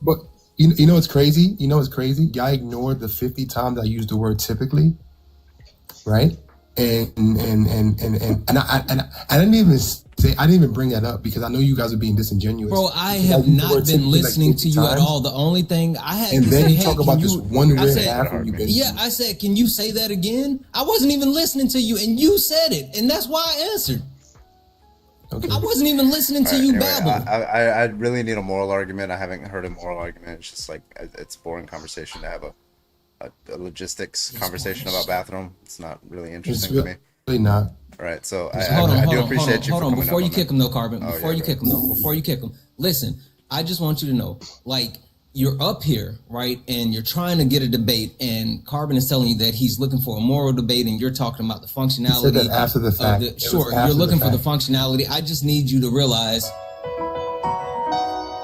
But you know what's crazy? You know what's crazy? Y'all ignored the 50 times I used the word typically, right? And I didn't even say, I didn't even bring that up because I know you guys are being disingenuous. Bro, I Because have used the not word been typically, like, listening 50 to you at times. all. The only thing I had And to then say, you hey, talk can about you, this one I red said, afro you basically. yeah, I said, can you say that again? I wasn't even listening to you, and you said it, and that's why I answered. Okay. I wasn't even listening to All right, you anyway, babble. I really need a moral argument. I haven't heard a moral argument. It's just like it's a boring conversation to have a logistics conversation about bathroom. It's not really It's interesting to me. really not. All right, so Hold on, I hold do on, appreciate you hold for on. coming Before up you on kick that. him, though, Carbon. Oh, Before yeah, you go kick him, though. Before you kick him. Listen, I just want you to know, like, you're up here, right, and you're trying to get a debate, and Carbon is telling you that he's looking for a moral debate, and you're talking about the functionality. He said that after the of fact. It was Sure, after you're looking the for the fact. functionality. I just need you to realize.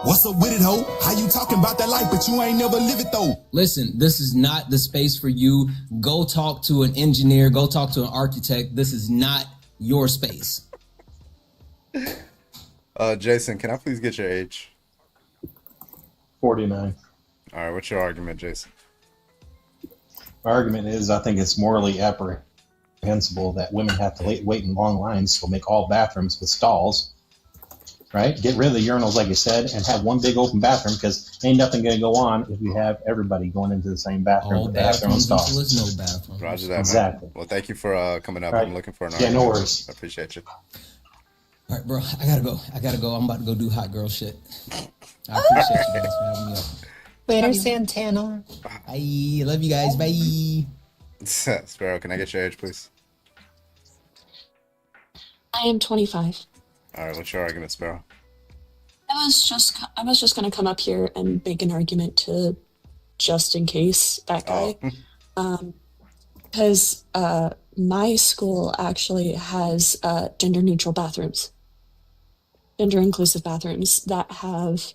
What's up with it, ho? How you talking about that life, but you ain't never live it though? Listen, this is not the space for you. Go talk to an engineer. Go talk to an architect. This is not your space. Jason, can I please get your age? 49. All right, what's your argument, Jason? My argument is I think it's morally apprehensible that women have to wait in long lines to make all bathrooms with stalls, right? Get rid of the urinals, like you said, and have one big open bathroom because ain't nothing going to go on if we have everybody going into the same bathroom All with their own bathrooms stall. until there's no bathroom. Roger that, man. Exactly. Well, thank you for coming up. Right. I'm looking for an Yeah, argument. no worries. I appreciate you. All right, bro. I gotta go. I'm about to go do hot girl shit. I appreciate you guys for having me up. Later, Santana. Bye. Love you guys. Bye. Sparrow, can I get your age, please? I am 25. All right, what's your argument, Sparrow? I was just gonna come up here and make an argument to just in case that guy, because my school actually has gender neutral bathrooms, gender inclusive bathrooms that have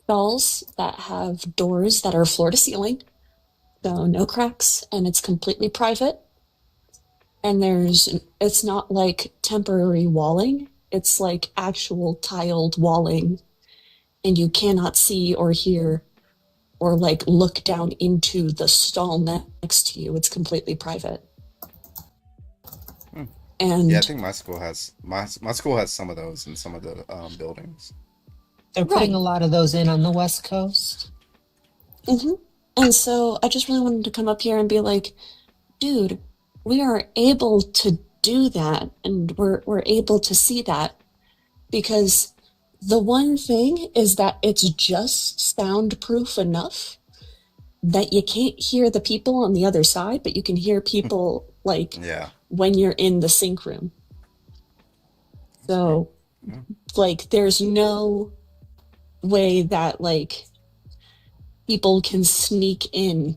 stalls that have doors that are floor to ceiling, so no cracks, and it's completely private. And it's not like temporary walling. It's like actual tiled walling, and you cannot see or hear or like look down into the stall next to you. It's completely private. And Yeah, I think my school has some of those in some of the buildings. They're putting a lot of those in on the West Coast. hmm And so I just really wanted to come up here and be like, dude, we are able to do that, and we're able to see that, because the one thing is that it's just soundproof enough that you can't hear the people on the other side, but you can hear people like when you're in the sink room. So like there's no way that like people can sneak in,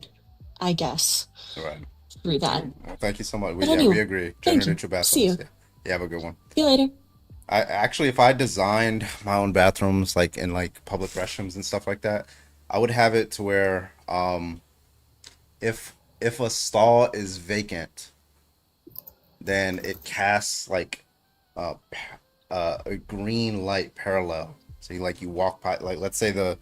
I guess, Right. through that. Well, thank you so much. But We anyway, agree. thank Gender you. neutral bathrooms. See you. Yeah, have a good one. See you later. I actually, if I designed my own bathrooms, like in like public restrooms and stuff like that, I would have it to where, if a stall is vacant, then it casts like a green light parallel. So you walk by, like let's say the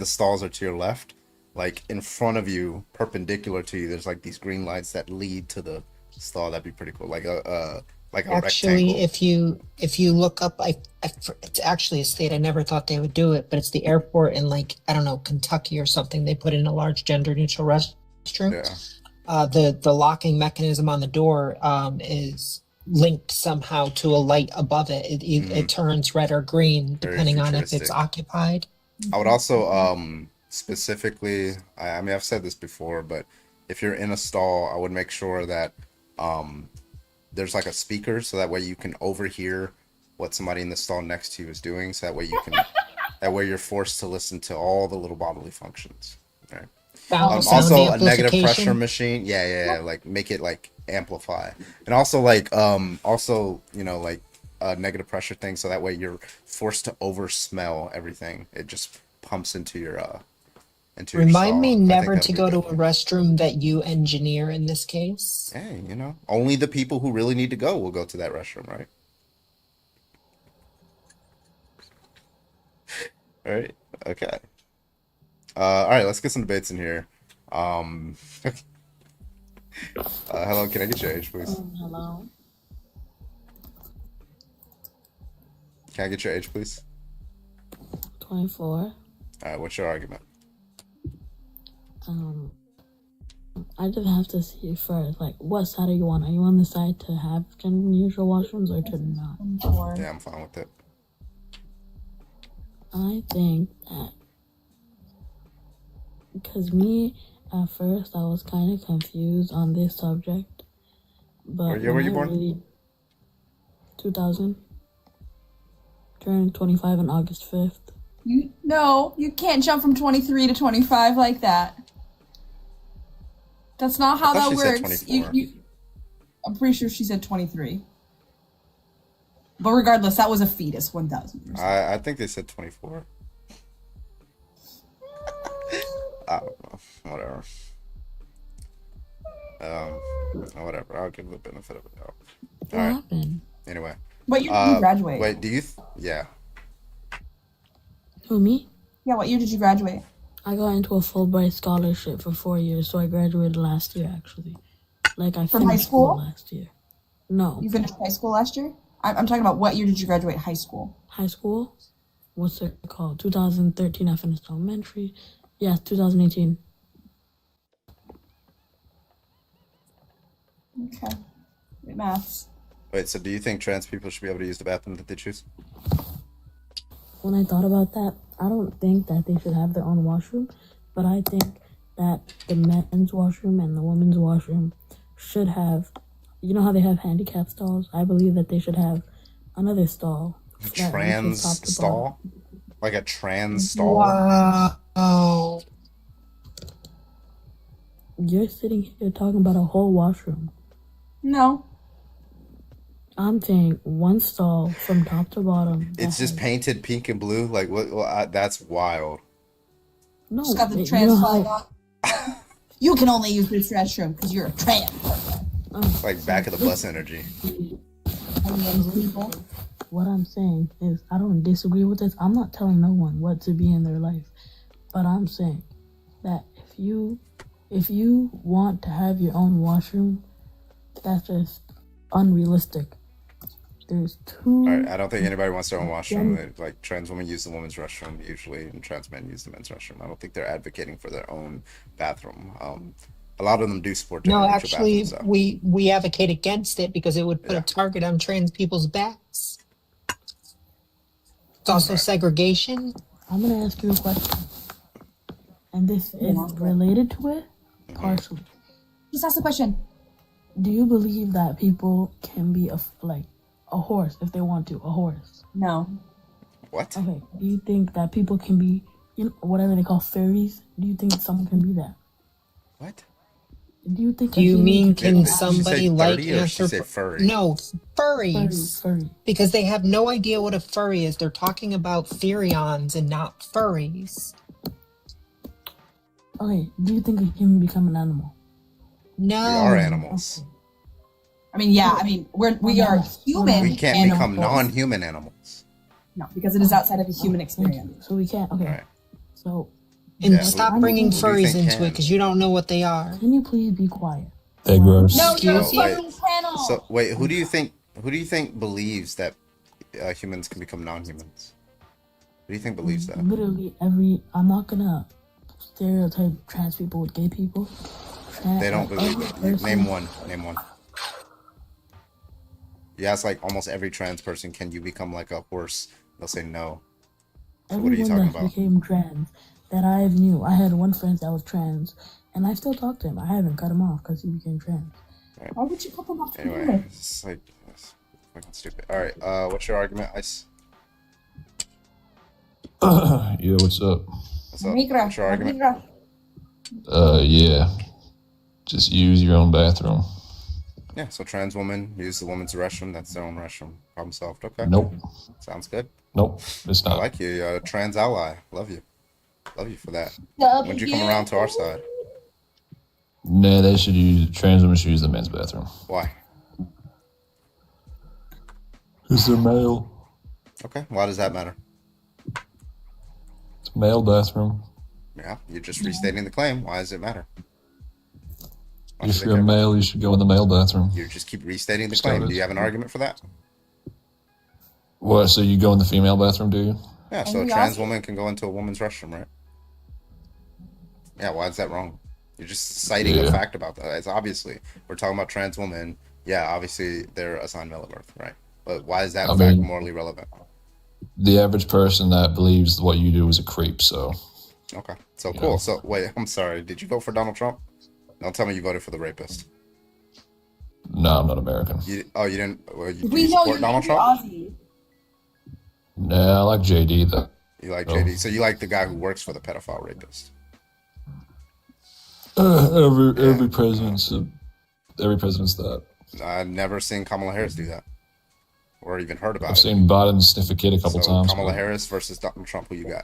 stalls are to your left, like in front of you, perpendicular to you, there's like these green lights that lead to the stall. That'd be pretty cool. Like a Actually, rectangle. if you look up, it's actually a state. I never thought they would do it, but it's the airport in like, I don't know, Kentucky or something. They put in a large gender neutral restroom. Yeah. The locking mechanism on the door is linked somehow to a light above it. It turns red or green Very depending on if it's futuristic. occupied. I would also specifically, I mean I've said this before, but if you're in a stall, I would make sure that there's like a speaker, so that way you can overhear what somebody in the stall next to you is doing, so that way you're forced to listen to all the little bodily functions. Right. Sound Also a negative amplification. pressure machine. Yeah. Like make it like amplify, and also like like a negative pressure thing, so that way you're forced to over smell everything. It just pumps into your Remind me song. I think never that'd to be go good. to a restroom that you engineer in this case. Hey, only the people who really need to go will go to that restroom, right? All right. Okay. All right. Let's get some debates in here. Hello. Can I get your age, please? Hello. Can I get your age, please? 24. All right. What's your argument? I just have to see first, like, what side are you on? Are you on the side to have gender neutral washrooms or to not? Yeah, I'm fine with it. I think that, because me, at first, I was kind of confused on this subject, but What year were you born? 2000. Turned 25 on August 5th. No, you can't jump from 23 to 25 like that. That's not how I thought that she said works. 24. I'm pretty sure she said 23. But regardless, that was a fetus, 1,000%. I think they said 24. I don't know. Whatever. Whatever. I'll give the benefit of the doubt. What All right. happened? Anyway. What year did you graduate? Wait, do you? Yeah. Who, me? Yeah, what year did you graduate? I got into a Fulbright scholarship for 4 years, so I graduated last year, actually. Like, I From high finished school? last year. No. You finished high school last year? I'm talking about what year did you graduate high school? High school? What's it called? 2013, I finished elementary. Yeah, 2018. Okay. Great maths. Wait, so do you think trans people should be able to use the bathroom that they choose? When I thought about that, I don't think that they should have their own washroom, but I think that the men's washroom and the women's washroom should have, you know how they have handicap stalls? I believe that they should have another stall. that Trans reaches top to bottom. stall? Like a trans stall? Wow. You're sitting here talking about a whole washroom. No. I'm saying one stall from top to bottom. It's just painted pink and blue. Like what? That's wild. No, Just got the you trans know flag how- on. You can only use this restroom because you're a trans. Like back of the bus energy. People. What I'm saying is, I don't disagree with this. I'm not telling no one what to be in their life, but I'm saying that if you want to have your own washroom, that's just unrealistic. There's two. All right, I don't think anybody wants their own washroom. Like trans women use the women's restroom usually, and trans men use the men's restroom. I don't think they're advocating for their own bathroom. A lot of them do support No, gender-neutral actually, bathrooms, though. we advocate against it because it would put a target on trans people's backs. It's also segregation. I'm gonna ask you a question, and this is related to it partially. Just ask the question. Do you believe that people can be a horse if they want to? A horse? No. What? Okay. Do you think that people can be, whatever they call fairies? Do you think someone can be that? What? Do you think? Do you mean can Did she say somebody like 30 or did she say furry? No, furries. Furry. Because they have no idea what a furry is. They're talking about furions and not furries. Okay. Do you think we can become an animal? No. We are animals. I mean, yeah. I mean, we are human. We can't animals. become non-human animals. No, because it is outside of a human experience. So we can't. Okay. So. And Yeah, stop who- bringing who do you furries think into can? it because you don't know what they are. Can you please be quiet? They're gross. No, you're a Excuse you? fucking panel. So wait, who do you think believes that humans can become non-humans? Who do you think believes that? Literally I'm not gonna stereotype trans people with gay people. They don't believe every it. person- Name one. You ask like almost every trans person, can you become like a horse? They'll say no. So what are you Everyone talking that about? became trans that I knew, I had one friend that was trans, and I still talk to him. I haven't cut him off because he became trans. Why would you cut them off? Anyway, it's like it's fucking stupid. All right, what's your argument, Ice? Yeah, what's up? What's up? Migra, What's your argument? Migra. Yeah. Just use your own bathroom. Yeah, so trans women use the women's restroom. That's their own restroom. Problem solved. Okay. Nope. Sounds good. Nope. It's I not. like you. You're a trans ally. Love you. Love you for that. When'd you come around to our side? Nah, they should use trans women should use the men's bathroom. Why? Because they're male. Okay. Why does that matter? It's a male bathroom. Yeah, you're just restating the claim. Why does it matter? Why If should you're they a care? male, you should go in the male bathroom. You just keep restating the claim. Do you have an argument for that? What? So you go in the female bathroom, do you? Yeah, so a trans woman can go into a woman's restroom, right? Yeah, why is that wrong? You're just citing a fact about that. It's obviously, we're talking about trans women. Yeah, obviously they're assigned male at birth, right? But why is that fact morally relevant? The average person that believes what you do is a creep, so. Okay, so cool. So wait, I'm sorry. Did you vote for Donald Trump? Don't tell me you voted for the rapist. No, I'm not American. You didn't. Well, do We you know support you're Donald Trump? Aussie. Nah, I like JD though. You like JD, so you like the guy who works for the pedophile rapist. Every president's that. I've never seen Kamala Harris do that, or even heard about I've it. seen Biden sniff a kid a couple times. Kamala but Harris versus Donald Trump. Who you got?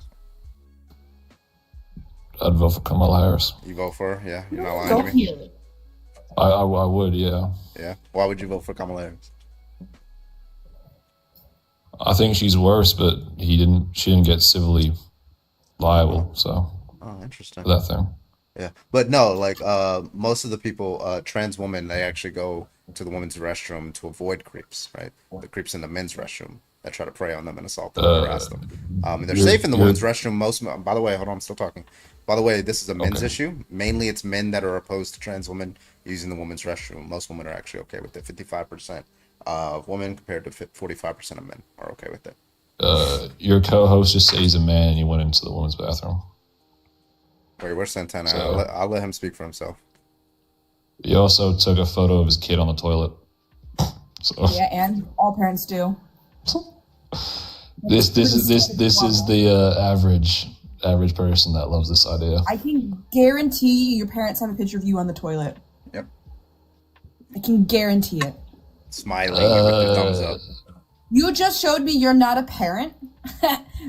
I'd vote for Kamala Harris. You vote for her? Yeah, you're not lying to me. I would, yeah. Yeah. Why would you vote for Kamala Harris? I think she's worse, but she didn't get civilly liable, so. Oh, interesting. For that thing. Yeah, but no, like most of the people, trans women, they actually go to the women's restroom to avoid creeps, right? The creeps in the men's restroom that try to prey on them and assault them and harass them. And they're safe in the women's restroom. By the way, hold on, I'm still talking. By the way, this is a men's issue. Mainly, it's men that are opposed to trans women using the women's restroom. Most women are actually okay with it. 55% of women compared to 45% of men are okay with it. Your co-host just said he's a man and he went into the women's bathroom. Wait, where's Santana? So- I'll let him speak for himself. He also took a photo of his kid on the toilet. So Yeah, and all parents do. this is the average person that loves this idea. I can guarantee you your parents have a picture of you on the toilet. Yep. I can guarantee it. Smiling with the thumbs up. You just showed me you're not a parent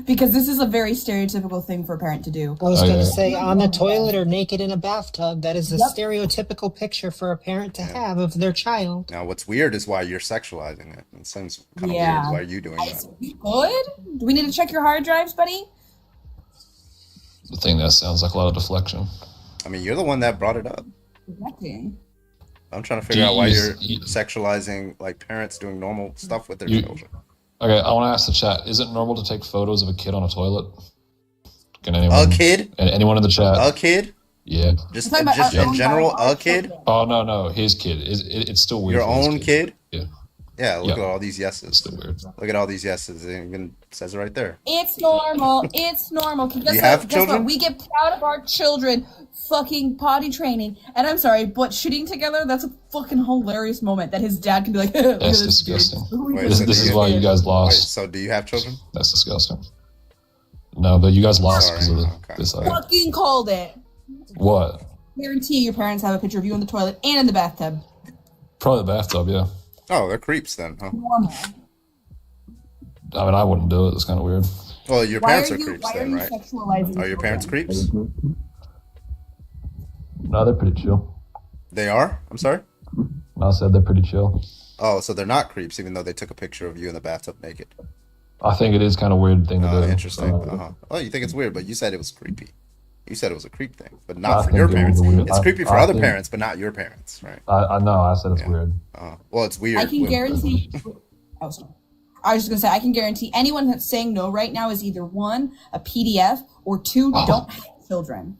because this is a very stereotypical thing for a parent to do. I was going to say on the toilet or naked in a bathtub. That is a stereotypical picture for a parent to have of their child. Now, what's weird is why you're sexualizing it. It seems kind of Yeah. weird. Why are you doing that? You good? Do we need to check your hard drives, buddy? The thing that sounds like a lot of deflection. I mean, you're the one that brought it up. Exactly. I'm trying to figure out why you're sexualizing like parents doing normal stuff with their children. Okay, I want to ask the chat: is it normal to take photos of a kid on a toilet? Can anyone? A kid? Anyone in the chat? A kid? Yeah. Just in general, a kid? Oh no, his kid. It's still weird. Your for his own kid? Yeah. Yeah, look Yeah. at all these yeses. It's still weird. Look at all these yeses. It even says it right there. It's normal. It's normal. Guess You have what? children? We get proud of our children fucking potty training. And I'm sorry, but shitting together, that's a fucking hilarious moment that his dad can be like, look at That's this dude. disgusting. Look what we Wait, did. so This do is you- why you guys Wait, lost. so do you have children? That's disgusting. No, but you guys lost because of this idea. Fucking called it. What? Guarantee your parents have a picture of you in the toilet and in the bathtub. Probably the bathtub. Yeah. Oh, they're creeps then, huh? Normal. I mean, I wouldn't do it. It's kind of weird. Well, your Why parents are are you- creeps why are then, you right? sexualizing Are your parents creeps? No, they're pretty chill. They are? I'm sorry? No, I said they're pretty chill. Oh, so they're not creeps even though they took a picture of you in the bathtub naked. I think it is kind of weird thing to do. Interesting. Oh, you think it's weird, but you said it was creepy. You said it was a creep thing, but I not for think your it was parents. weird. It's creepy for I other think- parents, but not your parents, right? I know. I said it's weird. Well, it's weird. I can guarantee. Oh, sorry. I was just gonna say I can guarantee anyone that's saying no right now is either one, a PDF, or two, don't have children.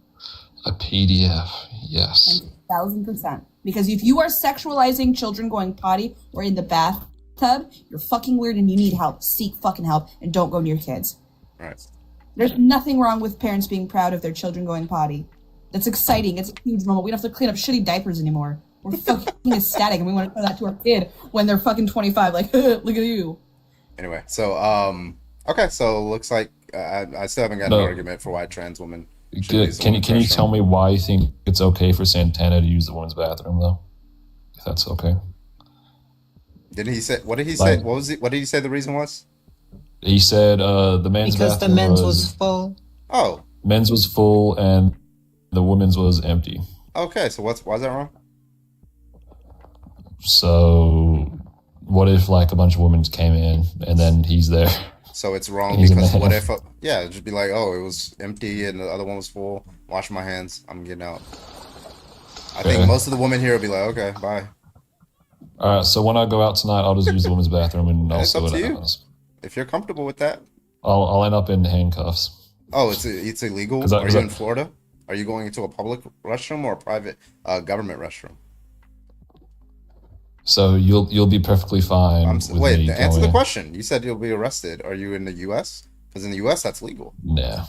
A PDF. Yes. 1,000%. Because if you are sexualizing children going potty or in the bathtub, you're fucking weird and you need help. Seek fucking help and don't go near kids. Right. There's nothing wrong with parents being proud of their children going potty. That's exciting. It's a huge moment. We don't have to clean up shitty diapers anymore. We're fucking ecstatic, and we want to show that to our kid when they're fucking 25. Like, look at you. Anyway, so okay, so looks like I still haven't got an No. argument for why trans women. should Good. use the Can you women's restroom. tell me why you think it's okay for Santana to use the women's bathroom though? If that's okay. Didn't he say? What did he Like- say? What was it? What did he say? The reason was? He said the men's Because the bathroom men's was full. Oh, men's was full and the women's was empty. okay. So why is that wrong? So what if like a bunch of women came in and then he's there? So it's wrong He's a because man. what if? Yeah, it'd just be like, oh, it was empty and the other one was full. Wash my hands. I'm getting out. I think Okay. most of the women here will be like, okay, bye. All right, so when I go out tonight, I'll just use the women's bathroom and I'll It's see up what to you. happens. If you're comfortable with that. I'll end up in handcuffs. Oh, it's illegal. 'Cause I- Are 'cause you I- in Florida? Are you going into a public restroom or a private government restroom? So you'll be perfectly fine. With Wait, me answer the going- question. You said you'll be arrested. Are you in the U.S.? Because in the U.S. that's legal. Nah.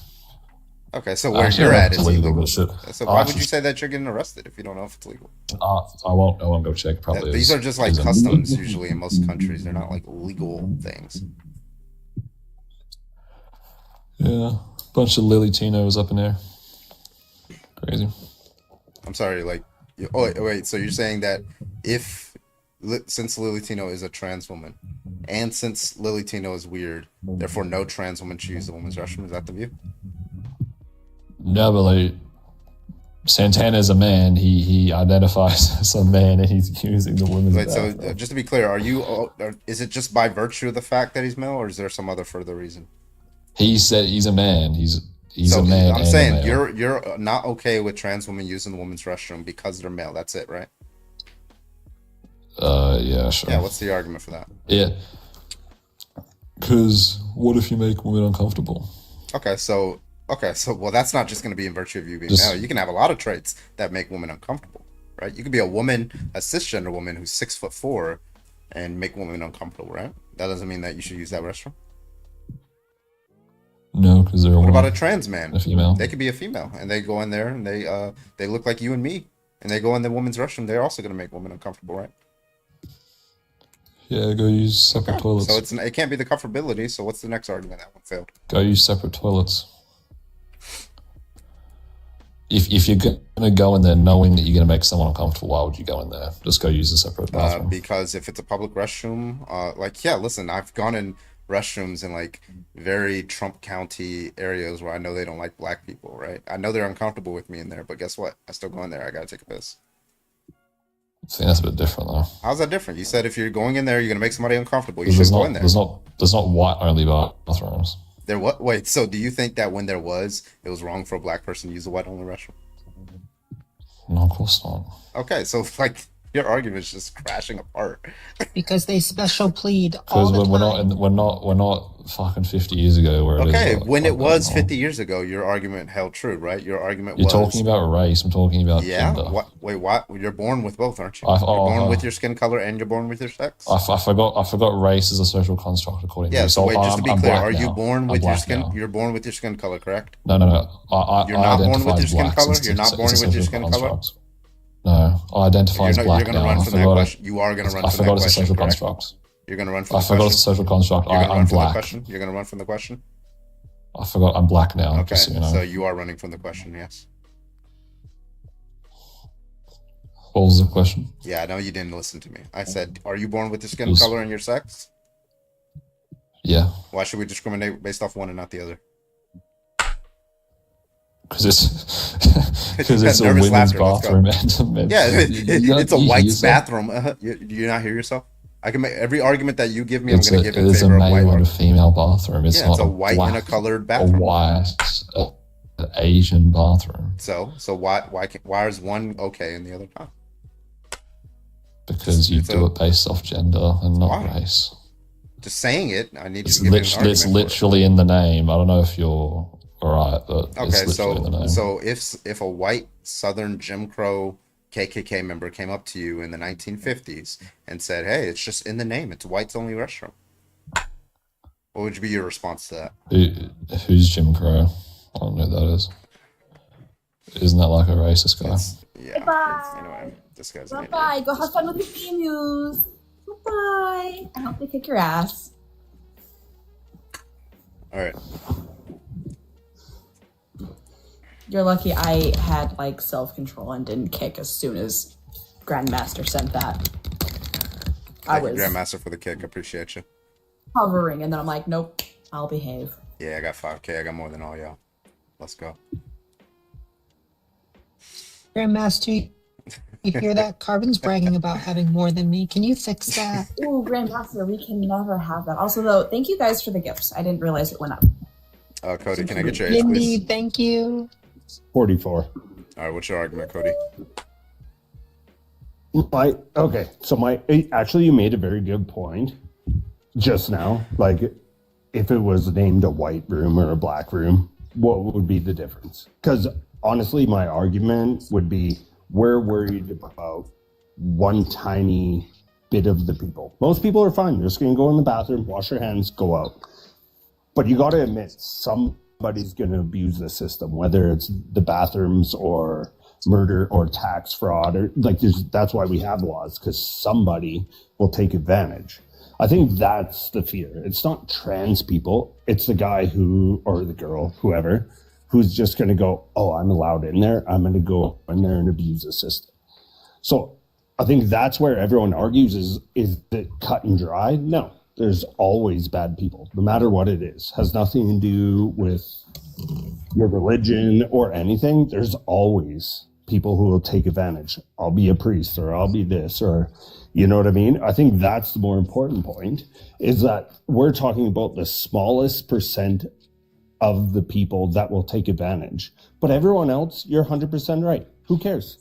Okay, so where Actually, you're I at don't is believe it, illegal. but shit. So I'll why would actually- you say that you're getting arrested if you don't know if it's legal? I won't go check. Probably These is- are just like isn't. customs usually in most countries. They're not like legal things. Yeah, bunch of Lily Tinos up in there. Crazy. I'm sorry, like, oh wait, so you're saying that since Lily Tino is a trans woman, and since Lily Tino is weird, therefore no trans woman should use the women's restroom. Is that the view? No, but like Santana is a man. He identifies as a man, and he's using the women's Wait, so bathroom. just to be clear, is it just by virtue of the fact that he's male, or is there some other further reason? He said he's a man. He's So a man. I'm and saying a male. you're not okay with trans women using the women's restroom because they're male. That's it, right? Yeah, sure. Yeah. What's the argument for that? Yeah. Because what if you make women uncomfortable? Okay, so well, that's not just going to be in virtue of you being Just- male. You can have a lot of traits that make women uncomfortable, right? You could be a woman, a cisgender woman who's 6'4", and make women uncomfortable, right? That doesn't mean that you should use that restroom. No, because they're a What woman. about a trans man? A female. They could be a female, and they go in there and they look like you and me, and they go in the women's restroom. They're also going to make women uncomfortable, right? Yeah, go use separate toilets. So it can't be the comfortability. So what's the next argument? That one failed. Go use separate toilets. If you're gonna go in there knowing that you're gonna make someone uncomfortable, why would you go in there? Just go use a separate bathroom. Because if it's a public restroom, listen, I've gone in restrooms in like very Trump County areas where I know they don't like black people, right? I know they're uncomfortable with me in there, but guess what? I still go in there. I gotta take a piss. See, that's a bit different though. How's that different? You said if you're going in there, you're gonna make somebody uncomfortable. You Because should go in there. there's not white only bathrooms. There what? Wait. So do you think that when there was, it was wrong for a black person to use a white only restroom? No, of course not. Okay, so like your argument is just crashing apart. Because they special plead all Because the time. we're not fucking 50 years ago where it Okay, is. when it was 50 years ago, your argument held true, right? Your argument You're was talking about race. I'm talking about yeah. gender. Wait, what? You're born with both, aren't you? I- You're born oh, with your skin color and you're born with your sex. I forgot race is a social construct according Yeah. to you. So wait, just to be I'm clear, black are you now. born I'm with your black skin? now. You're born with your skin color, correct? No. You're You're not born with your skin color. You're not born with your skin color. No, I identify as You're black gonna now. run I from that forgot question. it. You are gonna run I from forgot that it's a question, social correct? construct. You're gonna run from I the forgot question. it's a social construct. You're gonna run I'm from the black. question. You're gonna run from the question. I forgot I'm black now. Okay, Just so you know. so you are running from the question. Yes. What was the question? Yeah, I know you didn't listen to me. I said, are you born with your skin Yes. color and your sex? Yeah, Why should we discriminate based off one and not the other? because it's You it's had a nervous women's laughter. Let's go. bathroom and a men's. Yeah, it's a You hear white's yourself? bathroom. Do you not hear yourself? I can make every argument that you give me. It's I'm going a, to give it in is a favor of white. male and a female bathroom. It's Yeah, not it's a white black, and a colored a bathroom. white, an Asian bathroom. So why is one okay and the other not? Because you It's do a- it based off gender and not Why? race. Just saying it, I need you It's to give me an literally, argument. for it. literally in the name. I don't know if you're alright, but it's Okay, literally in the name. so if a white Southern Jim Crow KKK member came up to you in the 1950s and said, "Hey, it's just in the name. It's a whites only restroom," what would be your response to that? Who's Jim Crow? I don't know who that is. Isn't that like a racist guy? Yeah. Bye. Anyway, this guy's an idiot. Bye. Go have fun with the emus. Bye. I hope they kick your ass. All right. You're lucky I had like self-control and didn't kick as soon as Grandmaster sent that. I Thank you, was Grandmaster, for the kick. Appreciate you. hovering, and then I'm like, nope, I'll behave. Yeah, I got 5K. I got more than all y'all. Let's go. Grandmaster, you hear that? Carbon's bragging about having more than me. Can you fix that? Ooh, Grandmaster, we can never have that. Also, though, thank you guys for the gifts. I didn't realize it went up. Cody, can I get your age, Lindy, please? thank you. 44. All right, what's your argument, Cody? Actually, you made a very good point just now. Like, if it was named a white room or a black room, what would be the difference? Because honestly, my argument would be we're worried about one tiny bit of the people. Most people are fine. They're just going to go in the bathroom, wash their hands, go out. But you got to admit, somebody's going to abuse the system, whether it's the bathrooms or murder or tax fraud, or that's why we have laws, because somebody will take advantage. I think that's the fear. It's not trans people. It's the guy or the girl, whoever, who's just going to go, oh, I'm allowed in there. I'm going to go in there and abuse the system. So I think that's where everyone argues is it cut and dry? No, there's always bad people, no matter what it is. Has nothing to do with your religion or anything. There's always people who will take advantage. I'll be a priest, or I'll be this, or you know what I mean? I think that's the more important point, is that we're talking about the smallest percent of the people that will take advantage. But everyone else, you're 100% right. Who cares?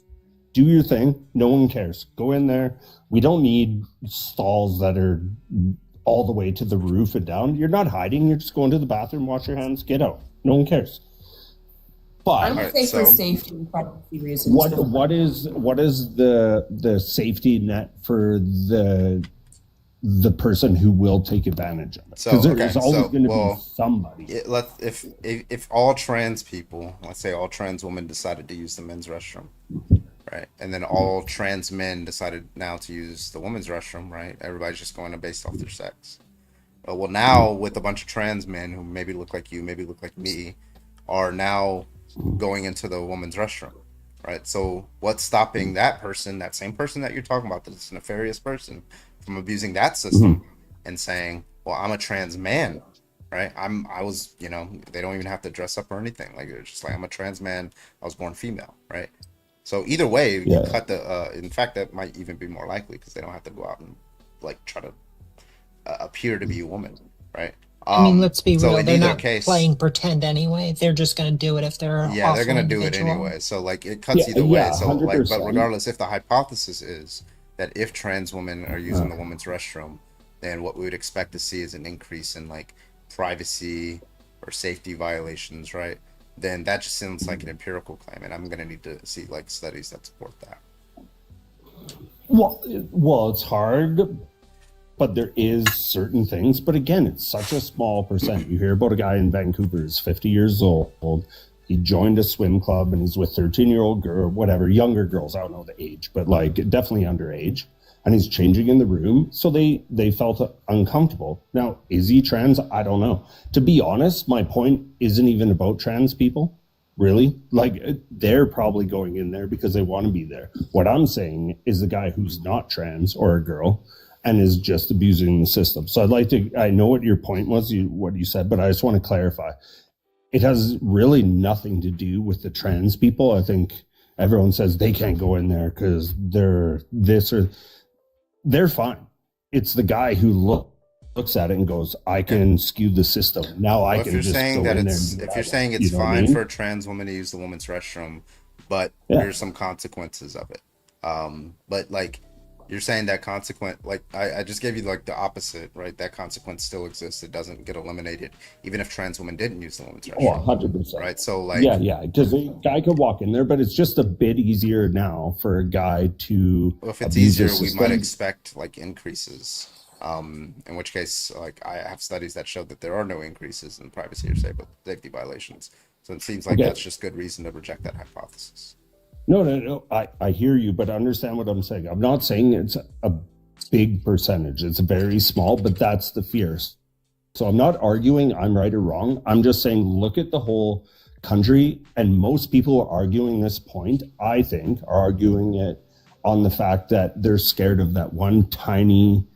Do your thing. No one cares. Go in there. We don't need stalls that are all the way to the roof and down. You're not hiding. You're just going to the bathroom, wash your hands, get out. No one cares. But I would say for safety and privacy reasons. what is the safety net for the person who will take advantage of it? Because there's always going to be somebody. If all trans people, let's say all trans women decided to use the men's restroom, right, and then all trans men decided now to use the women's restroom, right? Everybody's just going to based off their sex. Well, now with a bunch of trans men who maybe look like you, maybe look like me, are now going into the woman's restroom, right? So what's stopping that person, that same person that you're talking about, this nefarious person, from abusing that system and saying, well, I'm a trans man, right? They don't even have to dress up or anything. Like, it's just like, I'm a trans man, I was born female, right? So either way, you cut in fact, that might even be more likely, because they don't have to go out and like try to appear to be a woman, right? I mean, let's be real. They're not case, playing pretend anyway. They're just going to do it if they're they're going to do it anyway. So like it cuts either way. So 100%. Like, but regardless, if the hypothesis is that if trans women are using the women's restroom, then what we would expect to see is an increase in like privacy or safety violations, right? Then that just sounds like an empirical claim, and I'm going to need to see like studies that support that. Well, it's hard. But there is certain things. But again, it's such a small percent. You hear about a guy in Vancouver who's 50 years old. He joined a swim club and he's with 13-year-old girl, whatever, younger girls. I don't know the age, but like definitely underage. And he's changing in the room. So they felt uncomfortable. Now, is he trans? I don't know. To be honest, my point isn't even about trans people. Really? Like, they're probably going in there because they want to be there. What I'm saying is the guy who's not trans or a girl and is just abusing the system. So I know what your point was, what you said, but I just want to clarify. It has really nothing to do with the trans people. I think everyone says they can't go in there because they're this or they're fine. It's the guy who looks at it and goes, I can skew the system. Now I can just go in there. If you're saying it's fine for a trans woman to use the woman's restroom, but there's some consequences of it. But like, you're saying that consequence, like I just gave you like the opposite, right? That consequence still exists. It doesn't get eliminated, even if trans women didn't use the women's restroom. 100%. Right. So like, because a guy could walk in there, but it's just a bit easier now for a guy to. Well, if it's easier, we might expect like increases. In which case, like I have studies that show that there are no increases in privacy or safety violations. So it seems like that's just good reason to reject that hypothesis. No. I hear you, but understand what I'm saying. I'm not saying it's a big percentage. It's very small, but that's the fear. So I'm not arguing I'm right or wrong. I'm just saying, look at the whole country, and most people who are arguing this point, I think, are arguing it on the fact that they're scared of that one tiny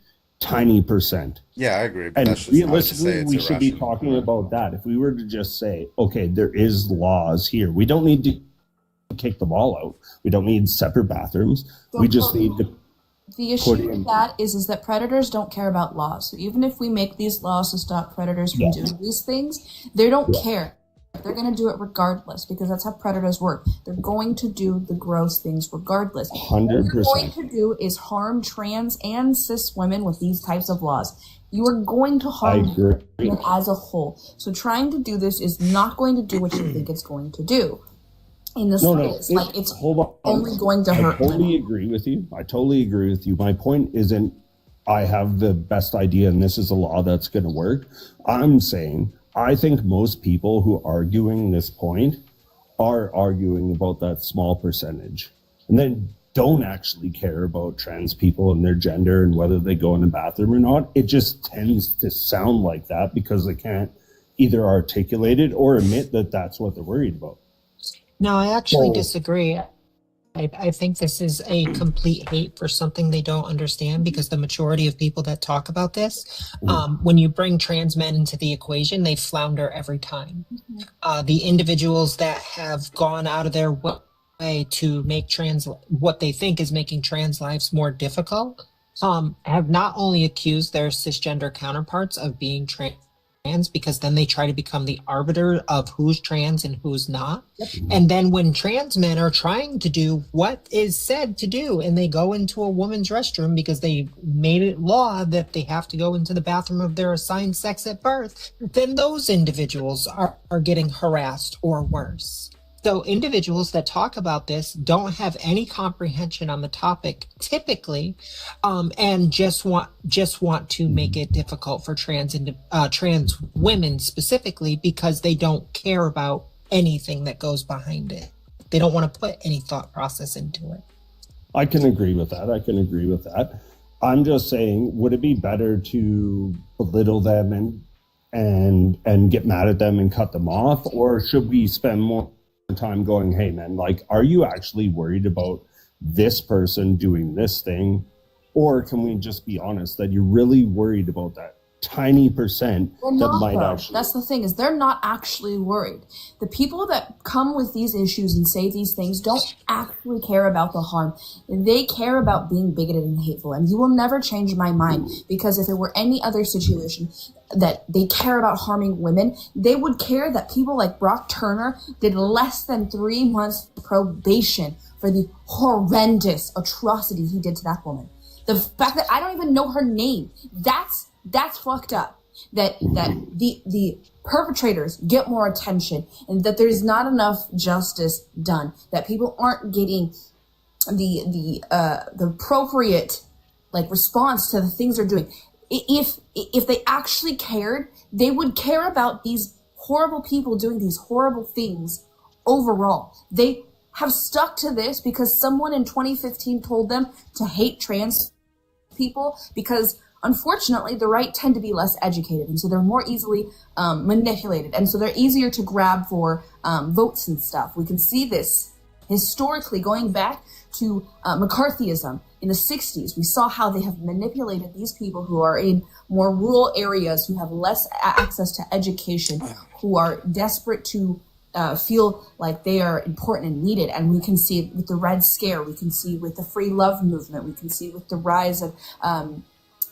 tiny percent. Yeah, I agree. But And that's just not to say realistically, it's we should be irrational. talking about that. If we were to just say, okay, there is laws here, we don't need to kick them all out. We don't need separate bathrooms. We just need to The issue put with in. that is that predators don't care about laws. So even if we make these laws to stop predators from Yeah. doing these things, they don't care. They're going to do it regardless because that's how predators work. They're going to do the gross things regardless. What you're 100%. going to do is harm trans and cis women with these types of laws. You are going to I harm agree. women as a whole. So trying to do this is not going to do what you think it's going to do. In the No, slightest. no. Like it's Hold on. only going to I hurt women. totally agree with you. I totally agree with you. My point isn't I have the best idea and this is a law that's going to work. I'm saying I think most people who are arguing this point are arguing about that small percentage and then don't actually care about trans people and their gender and whether they go in the bathroom or not. It just tends to sound like that because they can't either articulate it or admit that that's what they're worried about. No, I actually So- disagree. I think this is a complete hate for something they don't understand because the majority of people that talk about this, when you bring trans men into the equation, they flounder every time. The individuals that have gone out of their way to make what they think is making trans lives more difficult, have not only accused their cisgender counterparts of being trans because then they try to become the arbiter of who's trans and who's not. And then when trans men are trying to do what is said to do and they go into a woman's restroom because they made it law that they have to go into the bathroom of their assigned sex at birth, then those individuals are getting harassed or worse. So individuals that talk about this don't have any comprehension on the topic typically, and just want to make it difficult for trans women specifically because they don't care about anything that goes behind it. They don't want to put any thought process into it. I can agree with that. I'm just saying, would it be better to belittle them and get mad at them and cut them off, or should we spend more time going, hey man, like, are you actually worried about this person doing this thing, or can we just be honest that you're really worried about that tiny percent They're that not, might though. actually? That's the thing, is they're not actually worried. The people that come with these issues and say these things don't actually care about the harm. They care about being bigoted and hateful. And you will never change my mind, because if it were any other situation that they care about harming women, they would care that people like Brock Turner did less than 3 months probation for the horrendous atrocity he did to that woman. The fact that I don't even know her name, that's fucked up. That the perpetrators get more attention, and that there's not enough justice done. That people aren't getting the appropriate like response to the things they're doing. If they actually cared, they would care about these horrible people doing these horrible things overall. They have stuck to this because someone in 2015 told them to hate trans people, because unfortunately the right tend to be less educated, and so they're more easily manipulated, and so they're easier to grab for votes and stuff. We can see this historically going back to McCarthyism in the 60s. We saw how they have manipulated these people who are in more rural areas, who have less access to education, who are desperate to feel like they are important and needed. And we can see it with the Red Scare. We can see with the free love movement. We can see with the rise of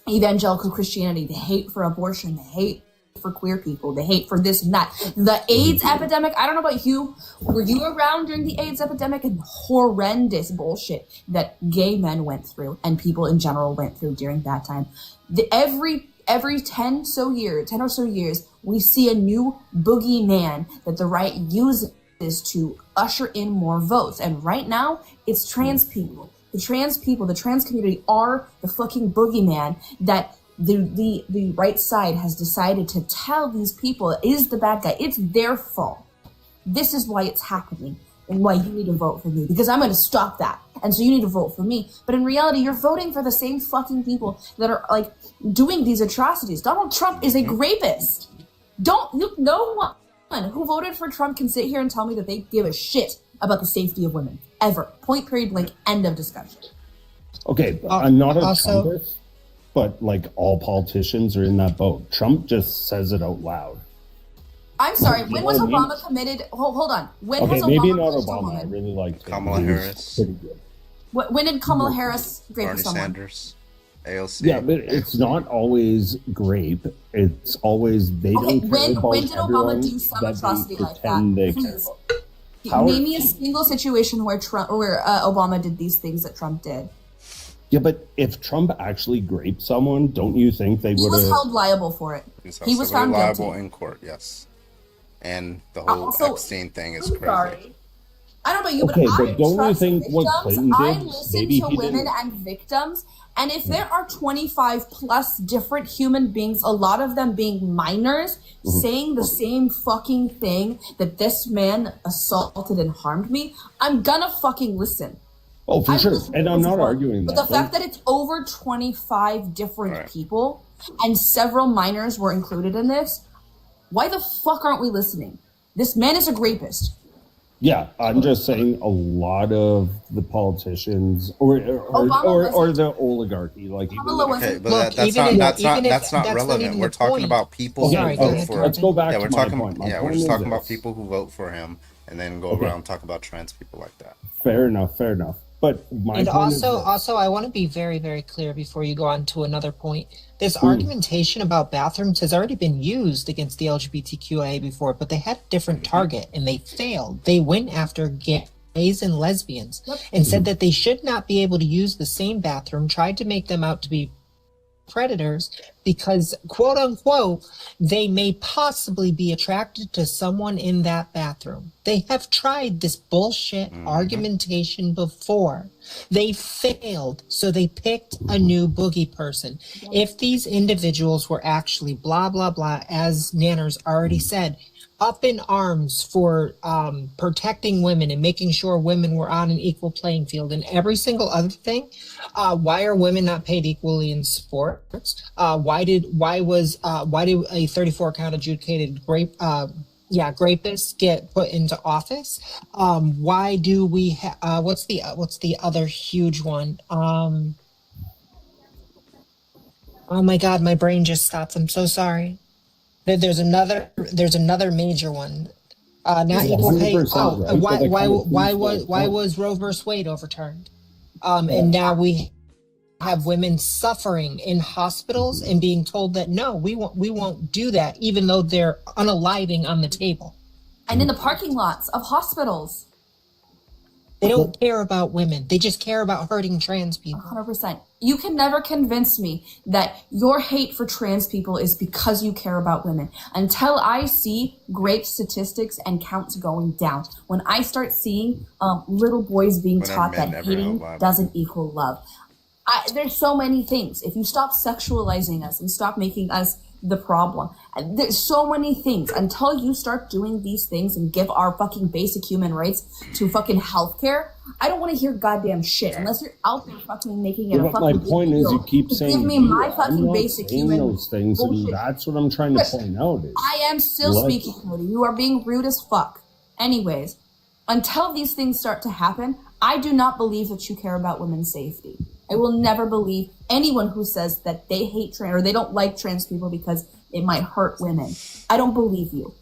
evangelical Christianity, the hate for abortion, the hate for queer people, the hate for this and that. The AIDS epidemic, I don't know about you, were you around during the AIDS epidemic and the horrendous bullshit that gay men went through and people in general went through during that time? Every 10 or so years, we see a new boogeyman that the right uses to usher in more votes. And right now, it's trans people. The trans people, the trans community are the fucking boogeyman that the right side has decided to tell these people is the bad guy. It's their fault. This is why it's happening and why you need to vote for me, because I'm going to stop that. And so you need to vote for me. But in reality, you're voting for the same fucking people that are like doing these atrocities. Donald Trump is a rapist. No one who voted for Trump can sit here and tell me that they give a shit about the safety of women. Ever. Point, period, blank, end of discussion. Okay, I'm not a Also- Trumpist. but like all politicians are in that boat. Trump just says it out loud. I'm sorry. When was You know what I mean? Obama committed? Hold on. When Okay, was maybe Obama not raped a Obama. I woman? really liked him. Kamala He was Harris. pretty good. When did Kamala Harris rape Bernie someone? Sanders. AOC. Yeah, but it's not always grape. It's always they Okay, don't care about when did Obama everyone do some that atrocity they like that? pretend they care Please. about. How- Name me a single situation where Obama did these things that Trump did. Yeah, but if Trump actually graped someone, don't you think they He would was have? held liable for it. He was found liable guilty. in court. Yes, and the whole Also, Epstein thing is I'm crazy. sorry. I don't know you, Okay, but but I don't you trust think what victims. Clinton I did, listen maybe to he women didn't- and victims, and if there are 25 plus different human beings, a lot of them being minors, saying the same fucking thing that this man assaulted and harmed me, I'm gonna fucking listen. Oh, for I sure, listen and to I'm this not part. arguing But that. the fact that it's over 25 different people and several minors were included in this, why the fuck aren't we listening? This man is a rapist. Yeah, I'm just saying a lot of the politicians or the oligarchy, like even Okay, but that's not relevant. We're talking about people Okay, who vote for him. let's go back Yeah, to we're my talking. point. My Yeah, we're point just is talking about this. people who vote for him, and then go Okay. around and talk about trans people like that. Fair enough. But my And point is also, I want to be very, very clear before you go on to another point. This Hmm. argumentation about bathrooms has already been used against the LGBTQIA before, but they had a different target and they failed. They went after gays and lesbians and said that they should not be able to use the same bathroom, tried to make them out to be predators because, quote unquote, they may possibly be attracted to someone in that bathroom. They have tried this bullshit argumentation before. They failed, so they picked a new boogie person. If these individuals were actually blah, blah, blah, as Nanners already said, up in arms for protecting women and making sure women were on an equal playing field and every single other thing. Why are women not paid equally in sports? Why did a 34 count adjudicated rapist get put into office? Why do we what's the other huge one? Oh my God, my brain just stopped. I'm so sorry. There's another major one. Not equal pay. 100% right, Why was Roe versus Wade overturned? And now we have women suffering in hospitals and being told that no, we won't do that, even though they're unaliving on the table. And in the parking lots of hospitals. They don't care about women. They just care about hurting trans people. 100%. You can never convince me that your hate for trans people is because you care about women. Until I see grape statistics and counts going down. When I start seeing little boys being When our taught men that never hating know love. doesn't equal love. There's so many things. If you stop sexualizing us and stop making us the problem. There's so many things. Until you start doing these things and give our fucking basic human rights to fucking healthcare, I don't want to hear goddamn shit unless you're out there fucking making it Yeah, a but fucking my point is, you keep to saying give me you. my I'm fucking not basic saying human those things, and bullshit. that's what I'm trying to point out. Is I am still let's- speaking, Cody. You are being rude as fuck. Anyways, until these things start to happen, I do not believe that you care about women's safety. I will never believe anyone who says that they hate trans or they don't like trans people because it might hurt women. I don't believe you.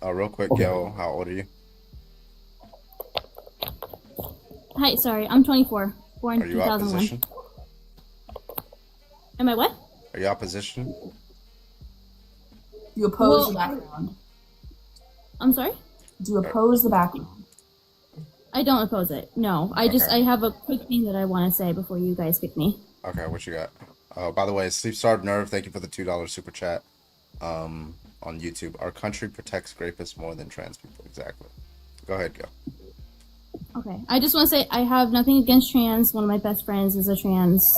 Real quick, Gail, how old are you? Hi, sorry, I'm 24, born Are you 2001. opposition? Am I what? Are you opposition? You oppose Well, the background. I'm sorry? Do you oppose the background? I don't oppose it. No, I just Okay. I have a quick thing that I want to say before you guys kick me. Okay, what you got? By the way, Sleep Starved Nerve, thank you for the $2 super chat on YouTube. Our country protects rapists more than trans people. Exactly. Go ahead, Gail. Okay, I just want to say I have nothing against trans. One of my best friends is a trans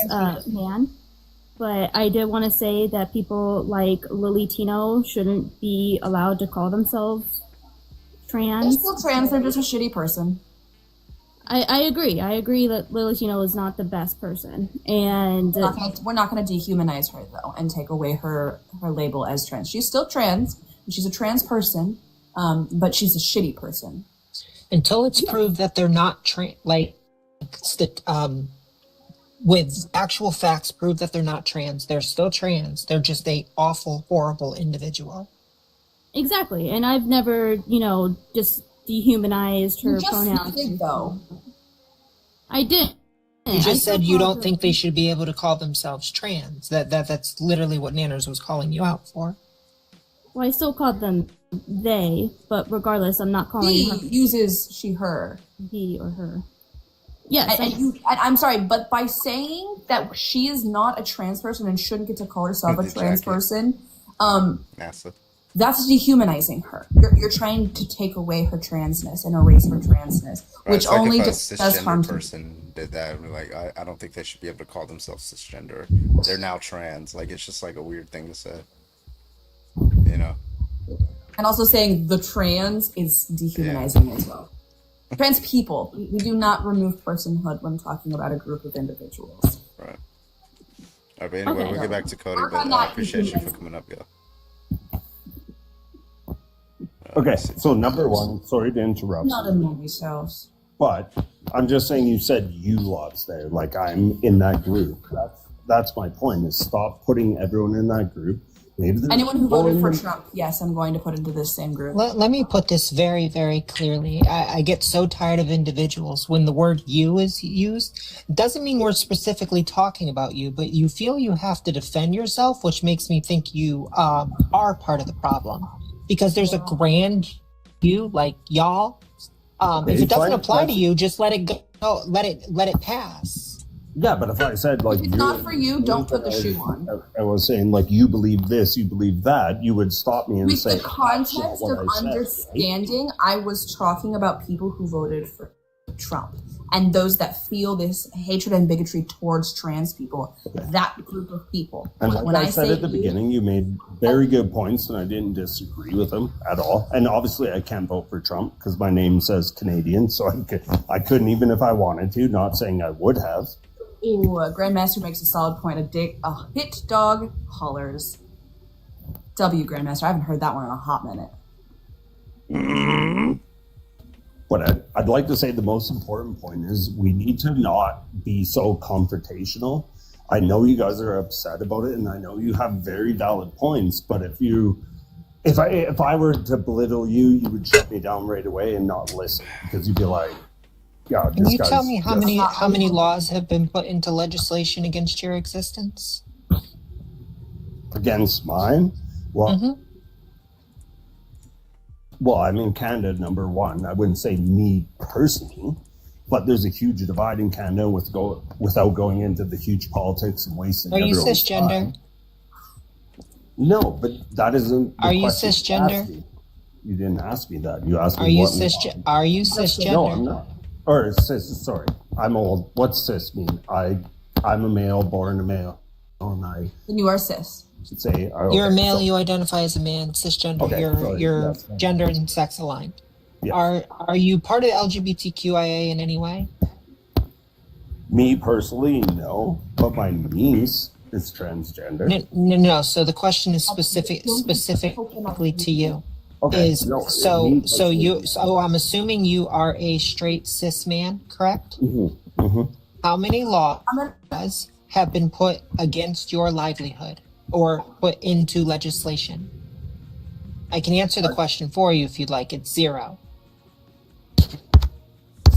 man. But I did want to say that people like Lily Tino shouldn't be allowed to call themselves They're trans. still trans, they're just a shitty person. I agree. I agree that Lily Tino is not the best person. And We're not gonna dehumanize her though and take away her label as trans. She's still trans, and she's a trans person, but she's a shitty person. Until it's proved that they're not with actual facts prove that they're not trans. They're still trans. They're just a awful, horrible individual. Exactly. And I've never, just dehumanized her You just pronouns. did, though. I did. You just said you don't think they should be able to call themselves trans. That's literally what Nanners was calling you out for. Well, I still called them they, but regardless, I'm not calling He her uses she, her. he or her. Yes. I'm sorry, but by saying that she is not a trans person and shouldn't get to call herself a trans person, NASA. that's dehumanizing her. You're trying to take away her transness and erase her transness, Right, which it's like only if a does harm cisgender to person did that, we're like, I don't think they should be able to call themselves cisgender. They're now trans. Like, it's just like a weird thing to say. You know? And also saying the trans is dehumanizing as well. Trans people, we do not remove personhood when talking about a group of individuals. Right. All right, but anyway, Okay. we'll get back to Cody, Work but on I that appreciate you for dehumanizing. coming up, yo. Okay, so number one, sorry to interrupt. Not a movie house. But I'm just saying you said you lots there, like I'm in that group. That's my point, is stop putting everyone in that group. Maybe there's Anyone who voted for one- Trump, yes, I'm going to put into this same group. Let me put this very, very clearly. I get so tired of individuals when the word you is used. Doesn't mean we're specifically talking about you, but you feel you have to defend yourself, which makes me think you are part of the problem. Because there's a grand you, like y'all. If it doesn't apply to you, just let it go. Let it pass. Yeah, but if I said like If it's not for you, don't put the shoe on. I was saying like you believe this, you believe that, you would stop me and With say the context "That's not of what I said," right? understanding, I was talking about people who voted for Trump and those that feel this hatred and bigotry towards trans people. That group of people. And like When I said say at the you- beginning, you made very good points, and I didn't disagree with them at all. And obviously, I can't vote for Trump because my name says Canadian, so I couldn't even if I wanted to. Not saying I would have. Ooh, Grandmaster makes a solid point. A hit dog hollers. W, Grandmaster. I haven't heard that one in a hot minute. But I'd like to say the most important point is we need to not be so confrontational. I know you guys are upset about it, and I know you have very valid points. But if I were to belittle you, you would shut me down right away and not listen because you'd be like, "Yeah, Can this you guy's tell me how just- many laws have been put into legislation against your existence? against mine?" Well, Mm-hmm. well, I'm in Canada, number one. I wouldn't say me personally, but there's a huge divide in Canada without going into the huge politics and wasting Are you everyone's cisgender? time. No, but that isn't. The Are you question cisgender? asked me. You didn't ask me that. You asked me Are you what. Are you cisgender? No, I'm not. Or cis. Sorry, I'm old. What's cis mean? I'm a male, born a male, and I Then you are cis. should say. You're a okay, male. so- You identify as a man. Cisgender. Okay, sorry, You're yes, thank gender and sex aligned. Yeah. Are you part of the LGBTQIA in any way? Me personally, no, but my niece is transgender. No. So the question is specifically to you. Okay, Is no, so me so you personally. so I'm assuming you are a straight cis man, correct? Mm-hmm. How many laws have been put against your livelihood or put into legislation? I can answer the question for you if you'd like. It's 0. So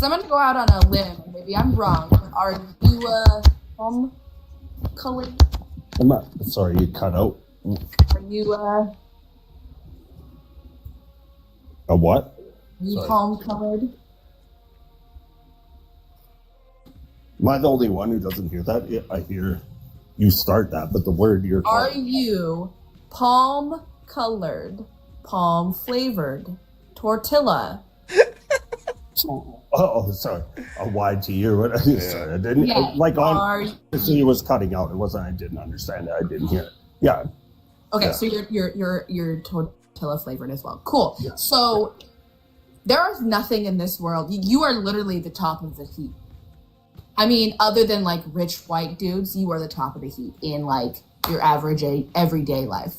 I'm going to go out on a limb. Maybe I'm wrong. Are you colored? I'm not, sorry, you cut out. Are you A what? you palm colored? Am I the only one who doesn't hear that? Yeah, I hear you start that, but the word you're Are you palm colored, palm flavored tortilla? Oh, sorry. A YT or what? Sorry, I didn't. Yeah. Like Are on. It was cutting out. It wasn't. I didn't understand it. I didn't hear it. Yeah. Okay, Yeah. so you're tortilla flavored as well. Cool. So there is nothing in this world. You are literally the top of the heap. I mean, other than like rich white dudes, you are the top of the heap in like your average everyday life.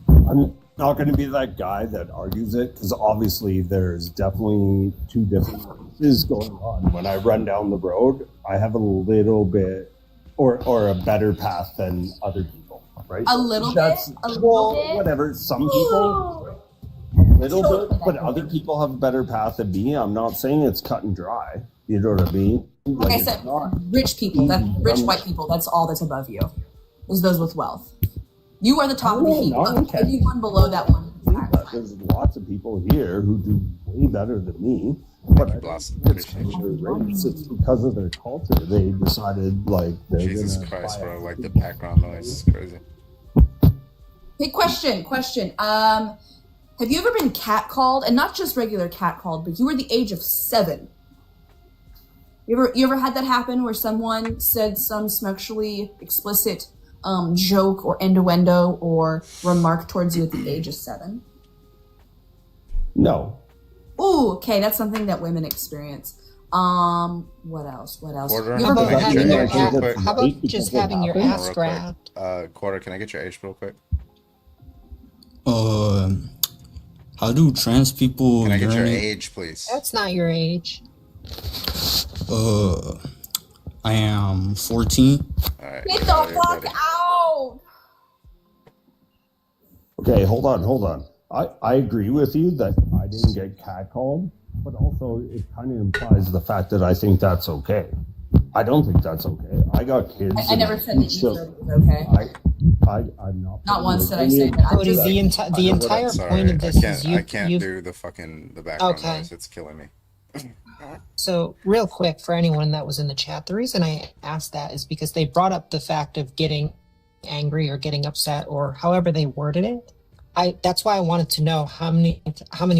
I'm not going to be that guy that argues it because obviously there's definitely two different races is going on. When I run down the road, I have a little bit or a better path than other people, right? A little bit? A little bit? Whatever. Some people, little bit, but other people have a better path than me. I'm not saying it's cut and dry. You know what I mean? Like I it's said, not. rich people, rich white people, that's all that's above you, is those with wealth. You are the top of the heap. Anyone below that one. There's lots of people here who do way better than me. But I don't think it's because of their race. It's because of their culture. They decided like they're Jesus gonna Christ, buy bro! Like the background noise is crazy. Hey, question. Have you ever been catcalled, and not just regular catcalled, but you were the age of 7? You ever had that happen where someone said some sexually explicit joke or innuendo or remark towards you at the age of 7? No. Ooh, okay, that's something that women experience. What else? Quarter, You ever can I get been- your age real quick? How about just having your Hold on ass real grabbed? quick. Quarter, can I get your age real quick? How do trans people Can I get your urinate? age, please? That's not your age. I am 14. Alright. Get the fuck out! Okay, hold on. I agree with you that I didn't get catcalled, but also it kind of implies the fact that I think that's okay. I don't think that's okay. I got kids. I never said that you said it was okay. I'm not. Not once did I say that. I'm Cody, just- the entire Sorry, point of this is I can't you. do the background Okay. noise. It's killing me. So, real quick, for anyone that was in the chat, the reason I asked that is because they brought up the fact of getting angry or getting upset or however they worded it. That's why I wanted to know how many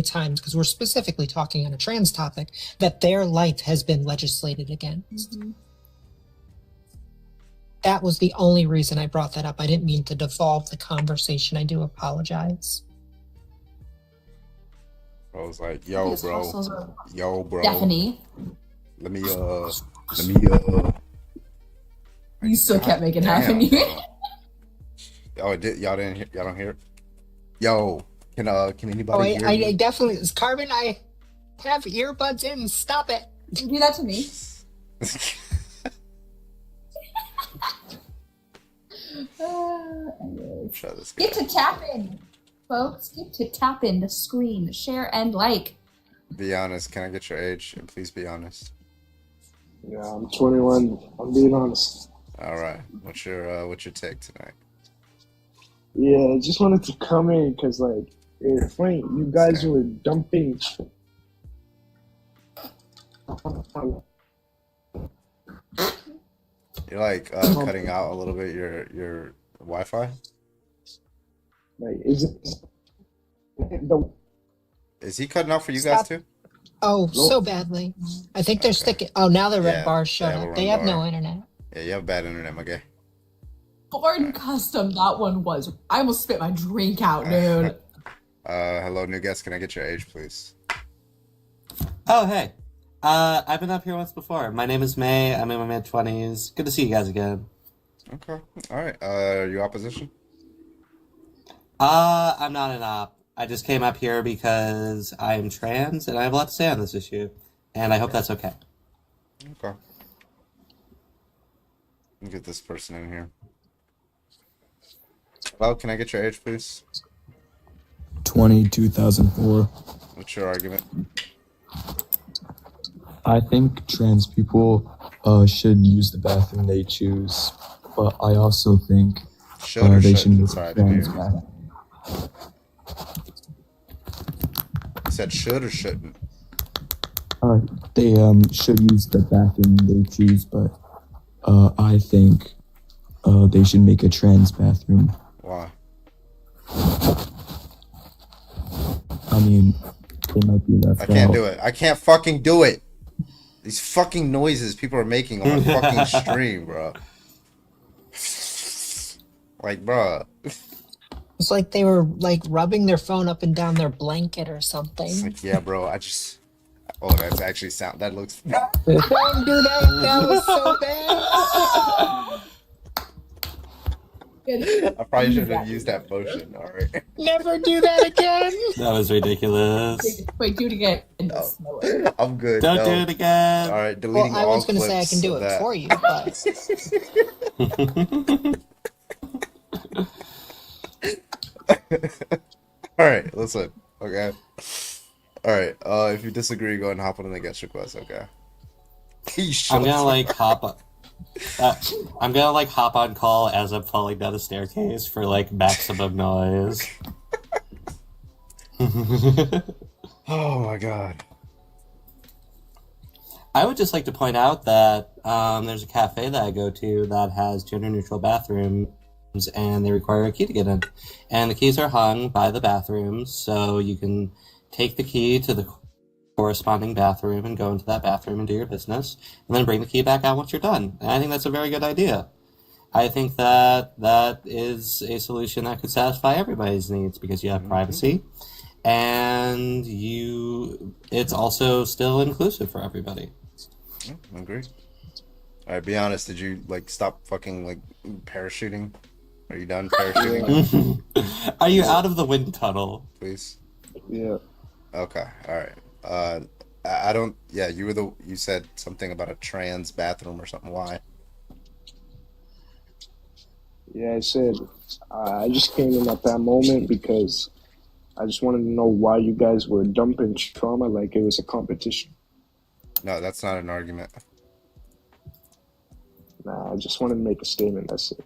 times, because we're specifically talking on a trans topic, that their life has been legislated against. That was the only reason I brought that up. I didn't mean to devolve the conversation. I do apologize. I was like, yo, Yes, hustles are- bro. Stephanie. Let me You still can't make it Damn, happen. bro. Y'all don't hear it? Yo, can anybody Oh, hear I me? definitely, Carbon, I have earbuds in. Stop it. You do that to me. Shut this Get to tapping, folks. Get to tapping the screen, share and like. Be honest. Can I get your age? And please be honest. Yeah, I'm 21. I'm being honest. All right. What's your take tonight? Yeah, I just wanted to come in because, like, it's funny. You guys were dumping. You're like cutting out a little bit your Wi-Fi. Like, is it the? Is he cutting out for you guys too? Oh, so badly. I think they're sticking. Oh, now the red bars showed have a up. red They have no bar. internet. Yeah, you have bad internet, my guy. Born custom, that one was. I almost spit my drink out, dude. Hello, new guest. Can I get your age, please? Oh, hey. I've been up here once before. My name is May. I'm in my mid-20s. Good to see you guys again. Okay. All right. Are you opposition? I'm not an op. I just came up here because I am trans and I have a lot to say on this issue. And I hope that's okay. Okay. Let me get this person in here. Hello, can I get your age, please? 2004. What's your argument? I think trans people should use the bathroom they choose, but I also think Should or they shouldn't? should use Sorry, I the didn't trans hear you. bathroom. You said should or shouldn't? They should use the bathroom they choose, but I think they should make a trans bathroom. Why? I mean, they might be left I can't out. do it. I can't fucking do it. These fucking noises people are making on my fucking stream, bro. Like, bro. It's like they were like rubbing their phone up and down their blanket or something. It's like, yeah, bro. Oh, that's actually sound. That looks. Don't do that. That was so bad. I probably should have used that motion. All right. Never do that again. That was ridiculous. Wait, do it again. I'm good. Don't no. do it again. All right, deleting Well, I all was going to say I clips can do of it that. for you, but All right, listen. Okay. All right. If you disagree, go ahead and hop on the guest request. Okay. I'm gonna like hop up. I'm gonna like hop on call as I'm falling down the staircase for like maximum noise. Oh my god. I would just like to point out that there's a cafe that I go to that has gender-neutral bathrooms, and they require a key to get in. And the keys are hung by the bathrooms, so you can take the key to the corresponding bathroom and go into that bathroom and do your business, and then bring the key back out once you're done. And I think that's a very good idea. I think that that is a solution that could satisfy everybody's needs because you have privacy, and it's also still inclusive for everybody. Yeah, I agree. All right, be honest. Did you like stop fucking like parachuting? Are you done parachuting? Are you out of the wind tunnel? Please. Yeah. Okay. All right. I don't. Yeah, you said something about a trans bathroom or something. Why? Yeah, I said I just came in at that moment because I just wanted to know why you guys were dumping trauma like it was a competition. No, that's not an argument. Nah, I just wanted to make a statement. That's it.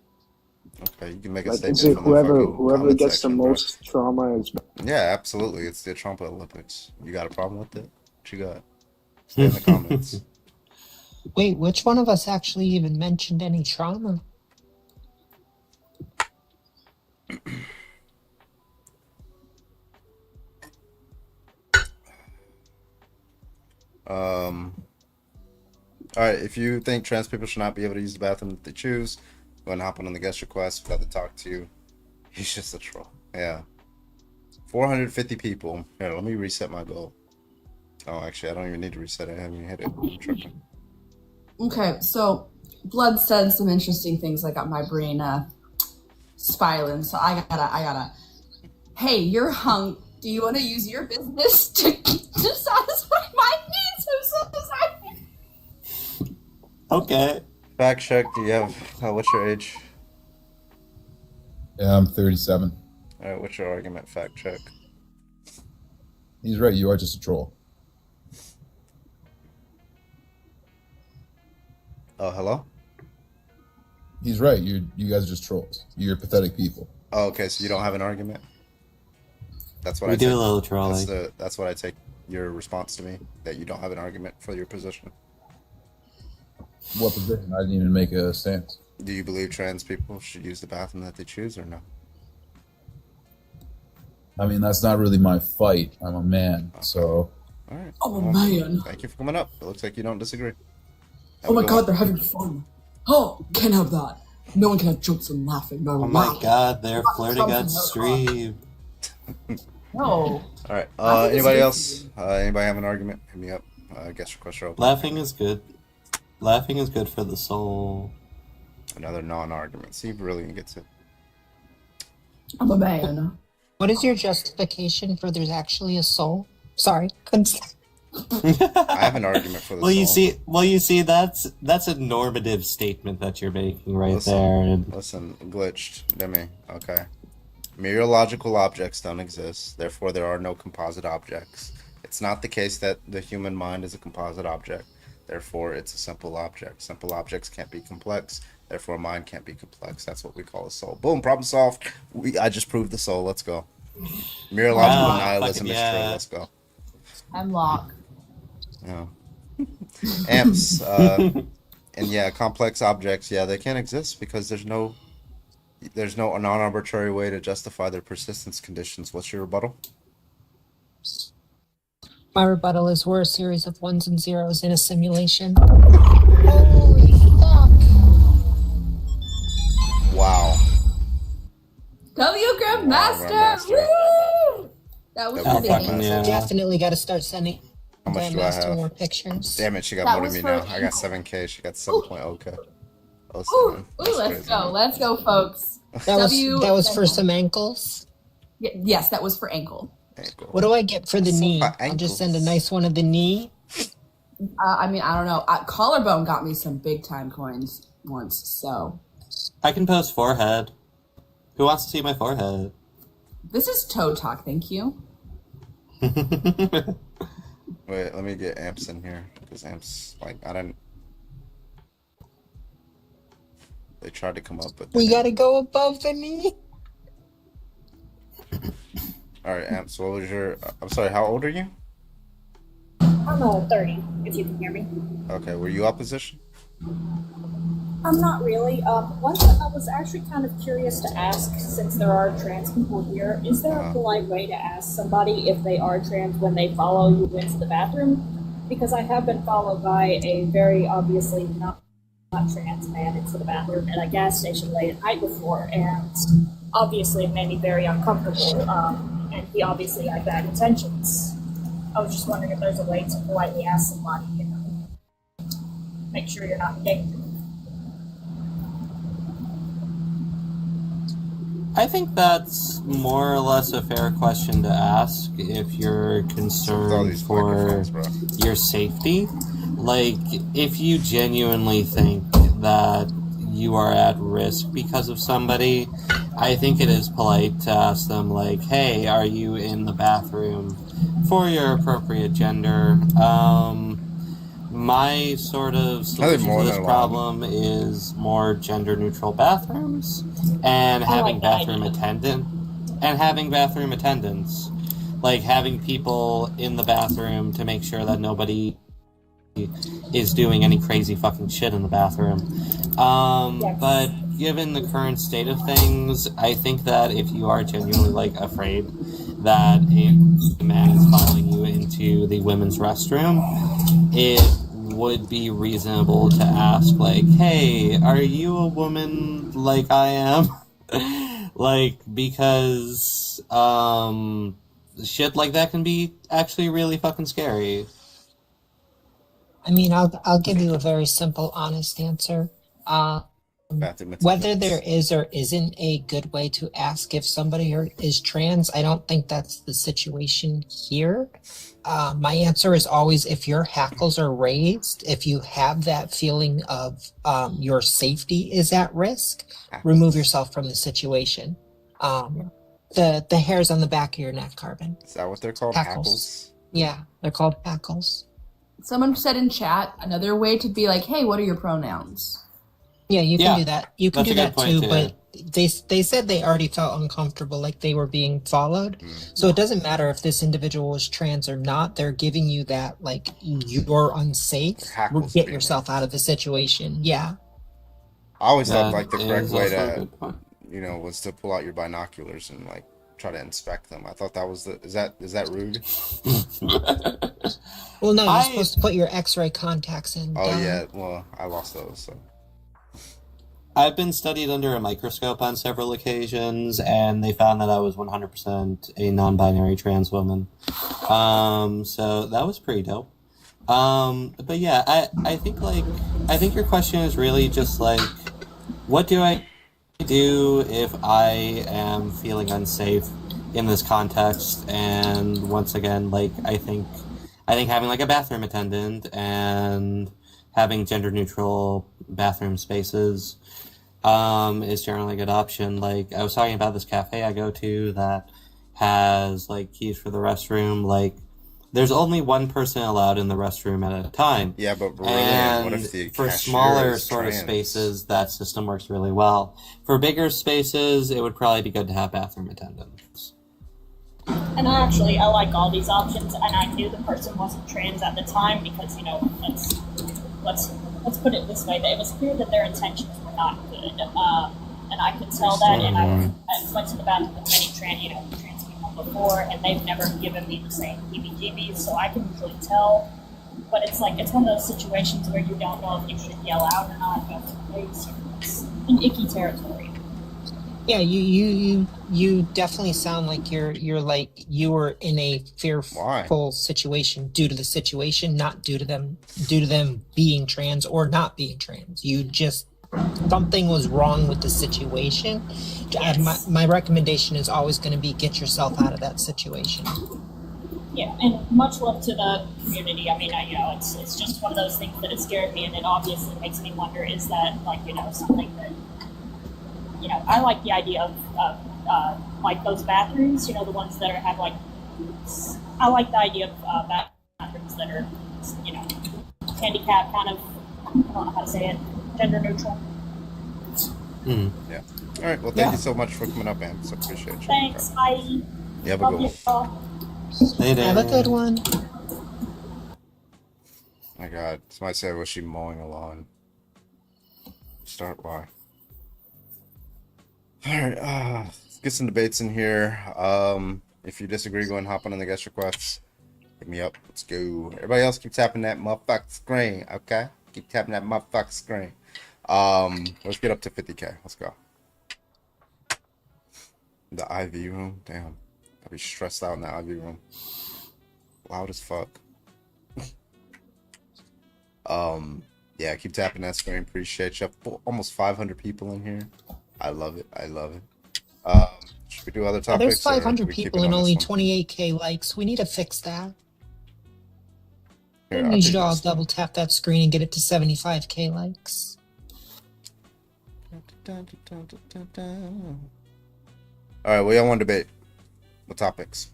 Okay, you can make a Like, statement. is it from the whoever fucking comment gets the section, bro. most trauma is? Yeah, absolutely. It's the Trump Olympics. You got a problem with it? What you got? Stay in the comments. wait, which one of us actually even mentioned any trauma? All right, if you think trans people should not be able to use the bathroom that they choose, go and hop on the guest request. We'd love to talk to you. He's just a troll. Yeah. 450 people. Here, let me reset my goal. Oh, actually, I don't even need to reset it. I haven't even hit it. I'm tripping. Okay, so Blood said some interesting things that got my brain spiraling. So I gotta. Hey, you're hung. Do you want to use your business to satisfy my needs? I'm so sorry. Okay. Fact check. Do you have? What's your age? Yeah, I'm 37. All right. What's your argument? Fact check. He's right. You are just a troll. Oh, hello. He's right. You guys are just trolls. You're pathetic people. Oh, okay. So you don't have an argument. That's what We I do take. a little trolling. That's what I take your response to me, that you don't have an argument for your position. What position? I didn't even make a stance. Do you believe trans people should use the bathroom that they choose or no? I mean, that's not really my fight. I'm a man, so. All right. I'm a Well, man. Thank you for coming up. It looks like you don't disagree. Oh my god, they're having fun. Oh, can't have that. No one can have jokes and laughing. No, Oh my god, they're flirting on stream. No. All right. I think it's Anybody good else? Anybody have an argument? Hit me up. Guest request are open. Laughing is good. Laughing is good for the soul. Another non-argument. See, you really can get to. I'm a man. What is your justification for there's actually a soul? Sorry, couldn't. I have an argument for the Well, soul. you see, that's a normative statement that you're making right Listen, there. And listen, glitched. Demi. Okay. Meteorological objects don't exist. Therefore, there are no composite objects. It's not the case that the human mind is a composite object. Therefore, it's a simple object. Simple objects can't be complex. Therefore, mind can't be complex. That's what we call a soul. Boom, problem solved. I just proved the soul. Let's go. Meteorological Wow, nihilism fucking is true. yeah. Let's go. Hemlock. Yeah. Amps. And yeah, complex objects. Yeah, they can't exist because there's no non-arbitrary way to justify their persistence conditions. What's your rebuttal? My rebuttal is we're a series of ones and zeros in a simulation. Wow. W Grandmaster! Grandmaster. Woo! That was W ridiculous. Grandmaster. Definitely got to start sending How much do I Grandmaster have? more pictures. Damn it, she got That more than was me now. for- I got 7K. She got 7.0K. Oh, Ooh, That's let's crazy. go. Let's go, folks. That was for some ankles. Yes, that was for ankle. What do I get for the knee? I'll just send a nice one of the knee. I mean, I don't know. Collarbone got me some big time coins once, so. I can post forehead. Who wants to see my forehead? This is toe talk, thank you. Wait, let me get Amps in here. Because Amps, like, I didn't. They tried to come up, but. We gotta go above the knee. Alright, Amps, what was your. I'm sorry, how old are you? I'm 30, if you can hear me. Okay, were you opposition? I'm not really. One thing I was actually kind of curious to ask, since there are trans people here, is there a polite way to ask somebody if they are trans when they follow you into the bathroom? Because I have been followed by a very obviously not trans man into the bathroom at a gas station late at night before, and obviously it made me very uncomfortable, and he obviously had bad intentions. I was just wondering if there's a way to politely ask somebody, you know, make sure you're not in danger. I think that's more or less a fair question to ask if you're concerned for your safety. Like, if you genuinely think that you are at risk because of somebody, I think it is polite to ask them, like, hey, are you in the bathroom for your appropriate gender? My sort of solution to this problem is more gender-neutral bathrooms and having bathroom attendants, like having people in the bathroom to make sure that nobody is doing any crazy fucking shit in the bathroom. But given the current state of things, I think that if you are genuinely like afraid that a man is following you into the women's restroom, it would be reasonable to ask, like, hey, are you a woman like I am? Like, because shit like that can be actually really fucking scary. I mean, I'll give you a very simple, honest answer. Whether there is or isn't a good way to ask if somebody is trans, I don't think that's the situation here. My answer is always, if your hackles are raised, if you have that feeling of your safety is at risk, remove yourself from the situation. The hairs on the back of your neck, Carbon. Is that what they're called? Hackles. Yeah, they're called hackles. Someone said in chat, another way to be like, hey, what are your pronouns? Yeah, you can do that. You can do that too, too. but they said they already felt uncomfortable, like they were being followed. So it doesn't matter if this individual is trans or not. They're giving you that, like, you're unsafe. Get yourself out of the situation. Yeah. I always thought like the correct way to, you know, was to pull out your binoculars and like try to inspect them. I thought that was is that rude? Well, no, you're supposed to put your X-ray contacts in. Oh yeah, well I lost those. So I've been studied under a microscope on several occasions, and they found that I was 100% a non-binary trans woman. So that was pretty dope. But yeah, I think your question is really just like, what do I do if I am feeling unsafe in this context? And once again, like, I think having like a bathroom attendant and having gender neutral bathroom spaces is generally a good option. Like, I was talking about this cafe I go to that has like keys for the restroom. Like, there's only one person allowed in the restroom at a time. Yeah, but and what if the for cashier smaller is sort of trans? spaces, that system works really well. For bigger spaces, it would probably be good to have bathroom attendants. And I like all these options, and I knew the person wasn't trans at the time because, you know, let's put it this way, that it was clear that their intentions were not good, and I could tell that. And I went to the bathroom with many trans people before, and they've never given me the same heebie-jeebies, so I can usually tell. But it's like, it's one of those situations where you don't know if you should yell out or not. It's an icky territory. Yeah, you definitely sound like you were in a fearful situation due to the situation, not due to them being trans or not being trans. You just something was wrong with the situation, my recommendation is always going to be get yourself out of that situation. Yeah, and much love to the community. I mean, it's just one of those things that it scared me, and it obviously makes me wonder, is that, like, something that, I like the idea of like, those bathrooms, the ones that have, like, I like the idea of bathrooms that are, handicap kind of, I don't know how to say it, gender neutral. Yeah. All right. Well, thank you so much for coming up, man. So appreciate you. Thanks. Bye. You have a good one. Y'all. Have a good one. My God. Somebody said, was she mowing a lawn? Start why? All right. Let's get some debates in here. If you disagree, go and hop on the guest requests. Hit me up. Let's go. Everybody else keep tapping that motherfucking screen, okay? Keep tapping that motherfucking screen. Let's get up to 50K. Let's go. The IV room? Damn. I'll be stressed out in the IV room. Loud as fuck. Yeah, keep tapping that screen. Appreciate you. Almost 500 people in here. I love it. I love it. Should we do other topics? There's 500 people and only 28K likes. We need to fix that. Here, We need you to all double tap that screen and get it to 75K likes. All right, what y'all want to debate? What topics?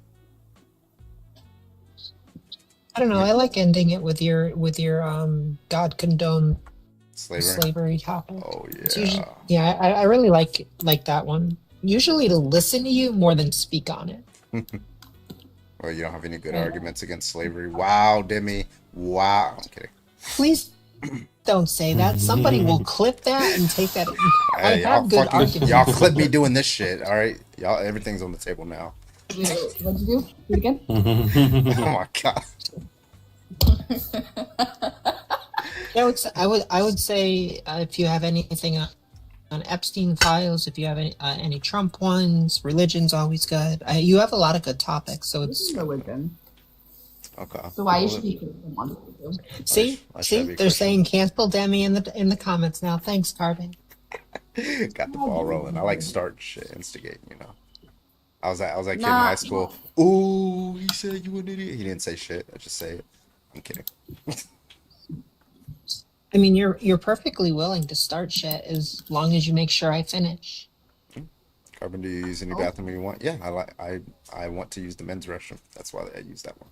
I don't know. I like ending it with your God condone slavery topic. Oh yeah. It's usually, I really like that one. Usually to listen to you more than speak on it. Well, you don't have any good arguments against slavery. Wow, Demi. Wow. I'm kidding. Please don't say that. Somebody will clip that and take that. I have good arguments. Y'all clip me doing this shit. All right, y'all. Everything's on the table now. What'd you do? Do it again? Oh my God. I would say if you have anything on Epstein files, if you have any Trump ones, religion's always good. You have a lot of good topics, so it's religion. Okay. So why you should be on See, they're saying cancel Demi in the comments now. Thanks, Carbon. Got the ball rolling. I like start shit, instigate. I was that kid in high school. Ooh, he said you an idiot. He didn't say shit. I just say it. I'm kidding. I mean, you're perfectly willing to start shit as long as you make sure I finish. Carbon, do you use any bathroom you want? Yeah, I want to use the men's restroom. That's why I use that one.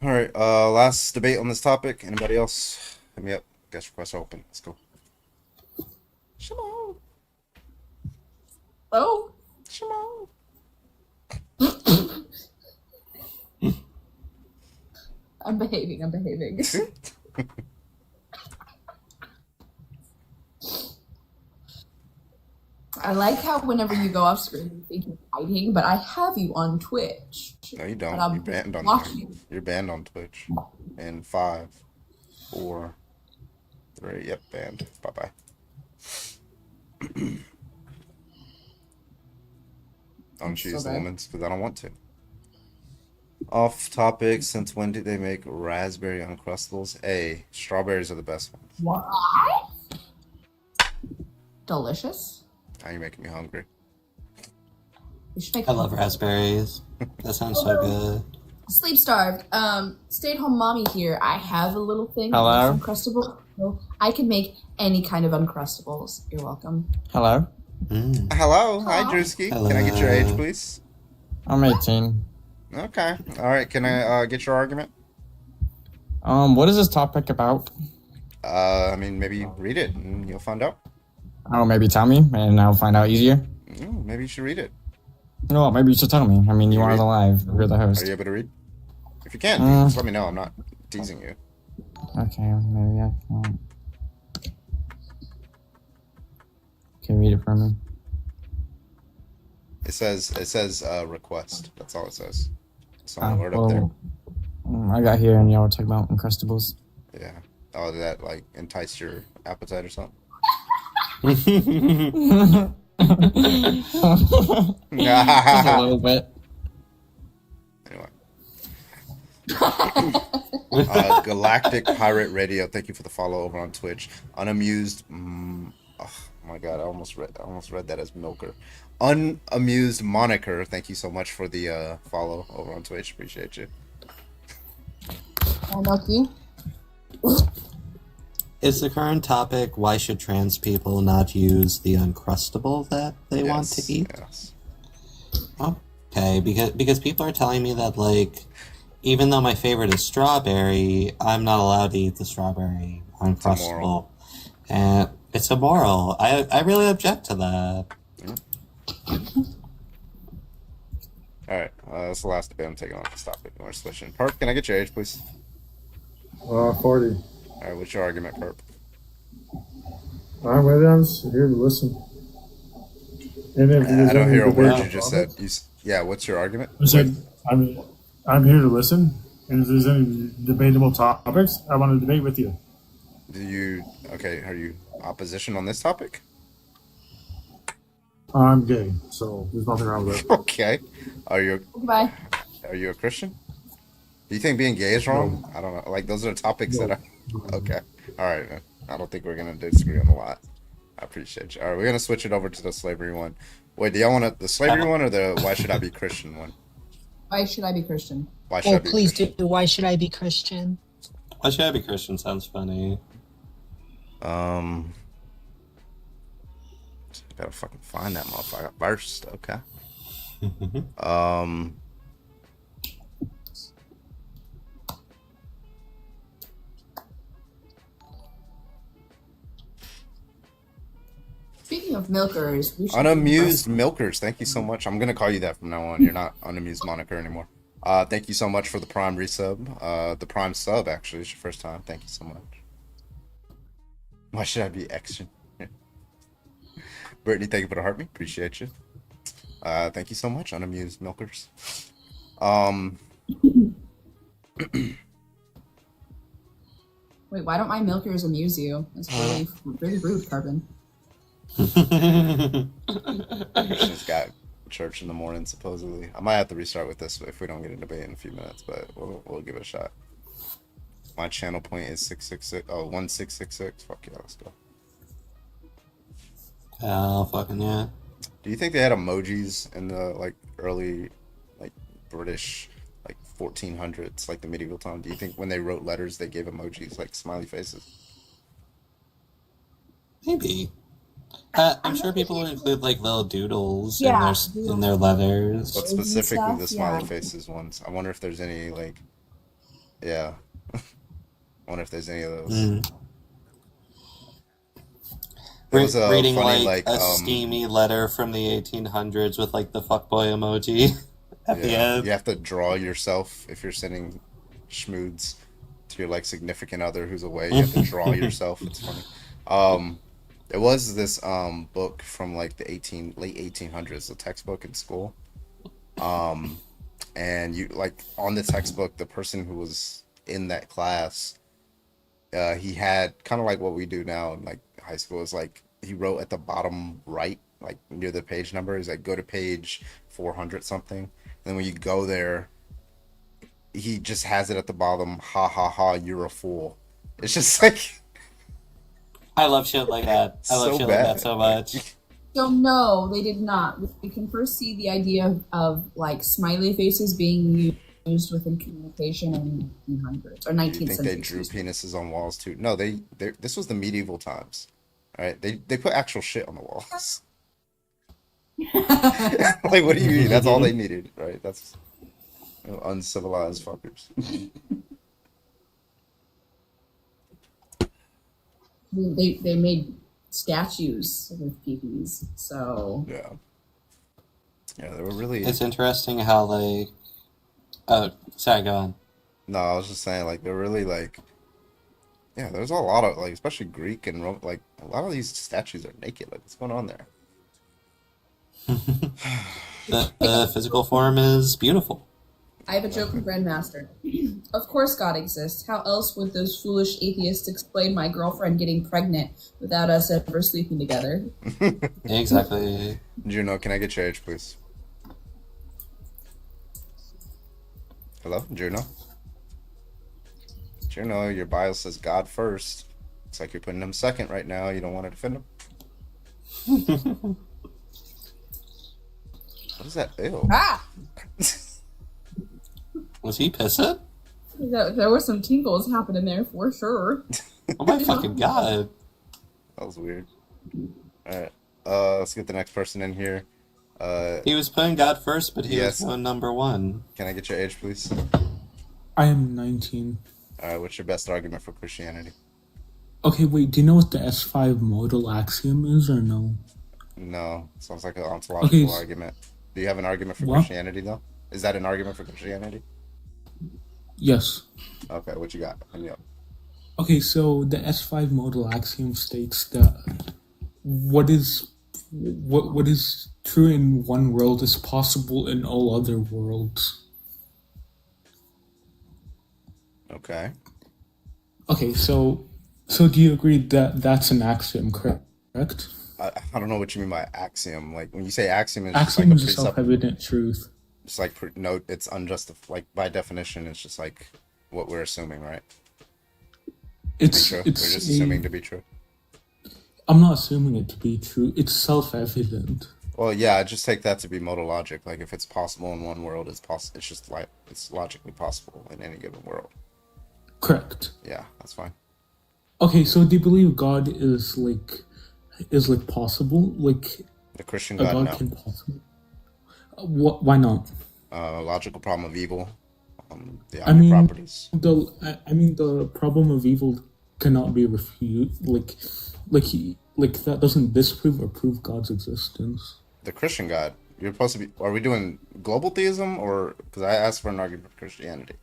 All right, last debate on this topic. Anybody else? Hit me up. Guest requests are open. Let's go. Shimon. Oh. Shimon. I'm behaving. I like how whenever you go off screen, you think you're hiding, but I have you on Twitch. No, you don't. You're banned on watching. You're banned on Twitch. In 5, 4, 3. Yep, banned. Bye bye. I don't choose the women's because I don't want to. Off topic. Since when did they make raspberry Uncrustables? Strawberries are the best ones. What? Delicious. Now you're making me hungry. I love raspberries. That sounds so good. Sleep starved. Stay-at-home mommy here. I have a little thing. Hello? Uncrustable. So I can make any kind of Uncrustables. You're welcome. Hello? Hello. Hi, Drewski. Hello. Can I get your age, please? I'm 18. Okay. All right. Can I get your argument? What is this topic about? I mean, maybe read it and you'll find out. Oh, maybe tell me and I'll find out easier. Maybe you should read it. No, maybe you should tell me. I mean, you are alive. You're the host. Are you able to read? If you can, just let me know. I'm not teasing you. Okay, maybe I can. Can you read it for me? It says request. That's all it says. It's the only word up there. I got here and y'all were talking about Uncrustables. Yeah. Oh, did that like entice your appetite or something? Just a little bit. Anyway. Galactic Pirate Radio, thank you for the follow over on Twitch. Unamused, oh my god, I almost read that as Milker. Unamused Moniker, thank you so much for the follow over on Twitch. Appreciate you. Milky. Is the current topic why should trans people not use the Uncrustable that they want to eat? Yes. Okay, because people are telling me that, like, even though my favorite is strawberry, I'm not allowed to eat the strawberry Uncrustable. And it's immoral. I really object to that. Alright, that's the last debate I'm taking on this topic. We're switching. Perp, can I get your age, please? 40. Alright, what's your argument, Perp? I'm ready. I'm just here to listen. And if there's I don't any hear a word you debatable just said. topics- Yeah, what's your argument? I said, I'm here to listen. And if there's any debatable topics, I want to debate with you. Are you opposition on this topic? I'm gay, so there's nothing wrong with it. Okay. Goodbye. Are you a Christian? Do you think being gay is wrong? No. I don't know. Like, those are topics No. that okay. Alright, man. I don't think we're going to disagree on a lot. I appreciate you. Alright, we're going to switch it over to the slavery one. Wait, do y'all want the slavery one or the why should I be Christian one? Why should I be Christian? Why should I Oh, be please Christian? do. Why should I be Christian? Why should I be Christian? Sounds funny. Gotta fucking find that motherfucker first, okay. Speaking of milkers, we should Unamused Milkers, thank you so much. I'm gonna call you that from now on. You're not Unamused Moniker anymore. Thank you so much for the Prime resub. The Prime sub, actually, is your first time. Thank you so much. Why should I be action? Brittany, thank you for the heartbeat. Appreciate you. Thank you so much, Unamused Milkers. Wait, why don't my milkers amuse you? That's really rude, Carbon. She's got church in the morning, supposedly. I might have to restart with this if we don't get a debate in a few minutes, but we'll give it a shot. My channel point is 1666. Fuck yeah, let's go. Hell, fucking yeah. Do you think they had emojis in the early British 1400s, like the medieval time? Do you think when they wrote letters they gave emojis like smiley faces? Maybe. I'm sure people would include little doodles in their letters. But specifically the smiley yeah. faces ones. I wonder if there's any yeah. I wonder if there's any of those. There was a Reading funny, a steamy letter from the 1800s with the fuckboy emoji at the end. You have to draw yourself if you're sending schmoods to your significant other who's away. You have to draw yourself. It's funny. There was this book from the late 1800s, a textbook in school. And you on the textbook, the person who was in that class, he had kind of what we do now in high school is he wrote at the bottom right, near the page number, he's go to page 400 something. And then when you go there, he just has it at the bottom, ha ha ha, you're a fool. It's just I love shit like that. I love So shit bad. like that so much. So no, they did not. We can first see the idea of smiley faces being used within communication in the 1800s or 19th You think century. they drew penises on walls too? No, they this was the medieval times. All right, they put actual shit on the walls. What do you mean? That's all they needed, right? That's uncivilized fuckers. They made statues with peepees, so yeah, they were really. It's interesting how oh, sorry, go on. No, I was just saying they're really yeah. There's a lot of especially Greek and Rome, a lot of these statues are naked. What's going on there? The physical form is beautiful. I have a joke for Grandmaster. Of course God exists. How else would those foolish atheists explain my girlfriend getting pregnant without us ever sleeping together? Exactly. Juno, can I get your age, please? Hello, Juno? You know, your bio says God first. It's like you're putting him second right now. You don't want to defend him. What is that? Ew. Ah! Was he pissing? There were some tingles happening there for sure. Oh my fucking god. That was weird. Alright. Let's get the next person in here. He was putting God first, but he yes. was going number one. Can I get your age, please? I am 19. Alright, what's your best argument for Christianity? Okay, wait, do you know what the S5 modal axiom is or no? No. Sounds like an ontological argument. Do you have an argument for what? Christianity, though? Is that an argument for Christianity? Yes. Okay, what you got? Okay, so the S5 modal axiom states that what is true in one world is possible in all other worlds. Okay. Okay, so do you agree that that's an axiom, correct? I don't know what you mean by axiom. Like, when you say axiom, it's Axiom just is a self-evident truth. It's like, no, it's unjustified. Like, by definition, it's just like what we're assuming, right? It's we're just assuming to be true. I'm not assuming it to be true. It's self-evident. Well, yeah, I just take that to be modal logic. Like, if it's possible in one world, it's possible. It's just like it's logically possible in any given world. Correct. Yeah, that's fine. Okay, so do you believe God is possible? Like the Christian a God, no. can possible? Why not? Logical problem of evil. The properties. The problem of evil cannot be refuted. Like that doesn't disprove or prove God's existence. The Christian God. You're supposed to be. Are we doing global theism or? Because I asked for an argument for Christianity.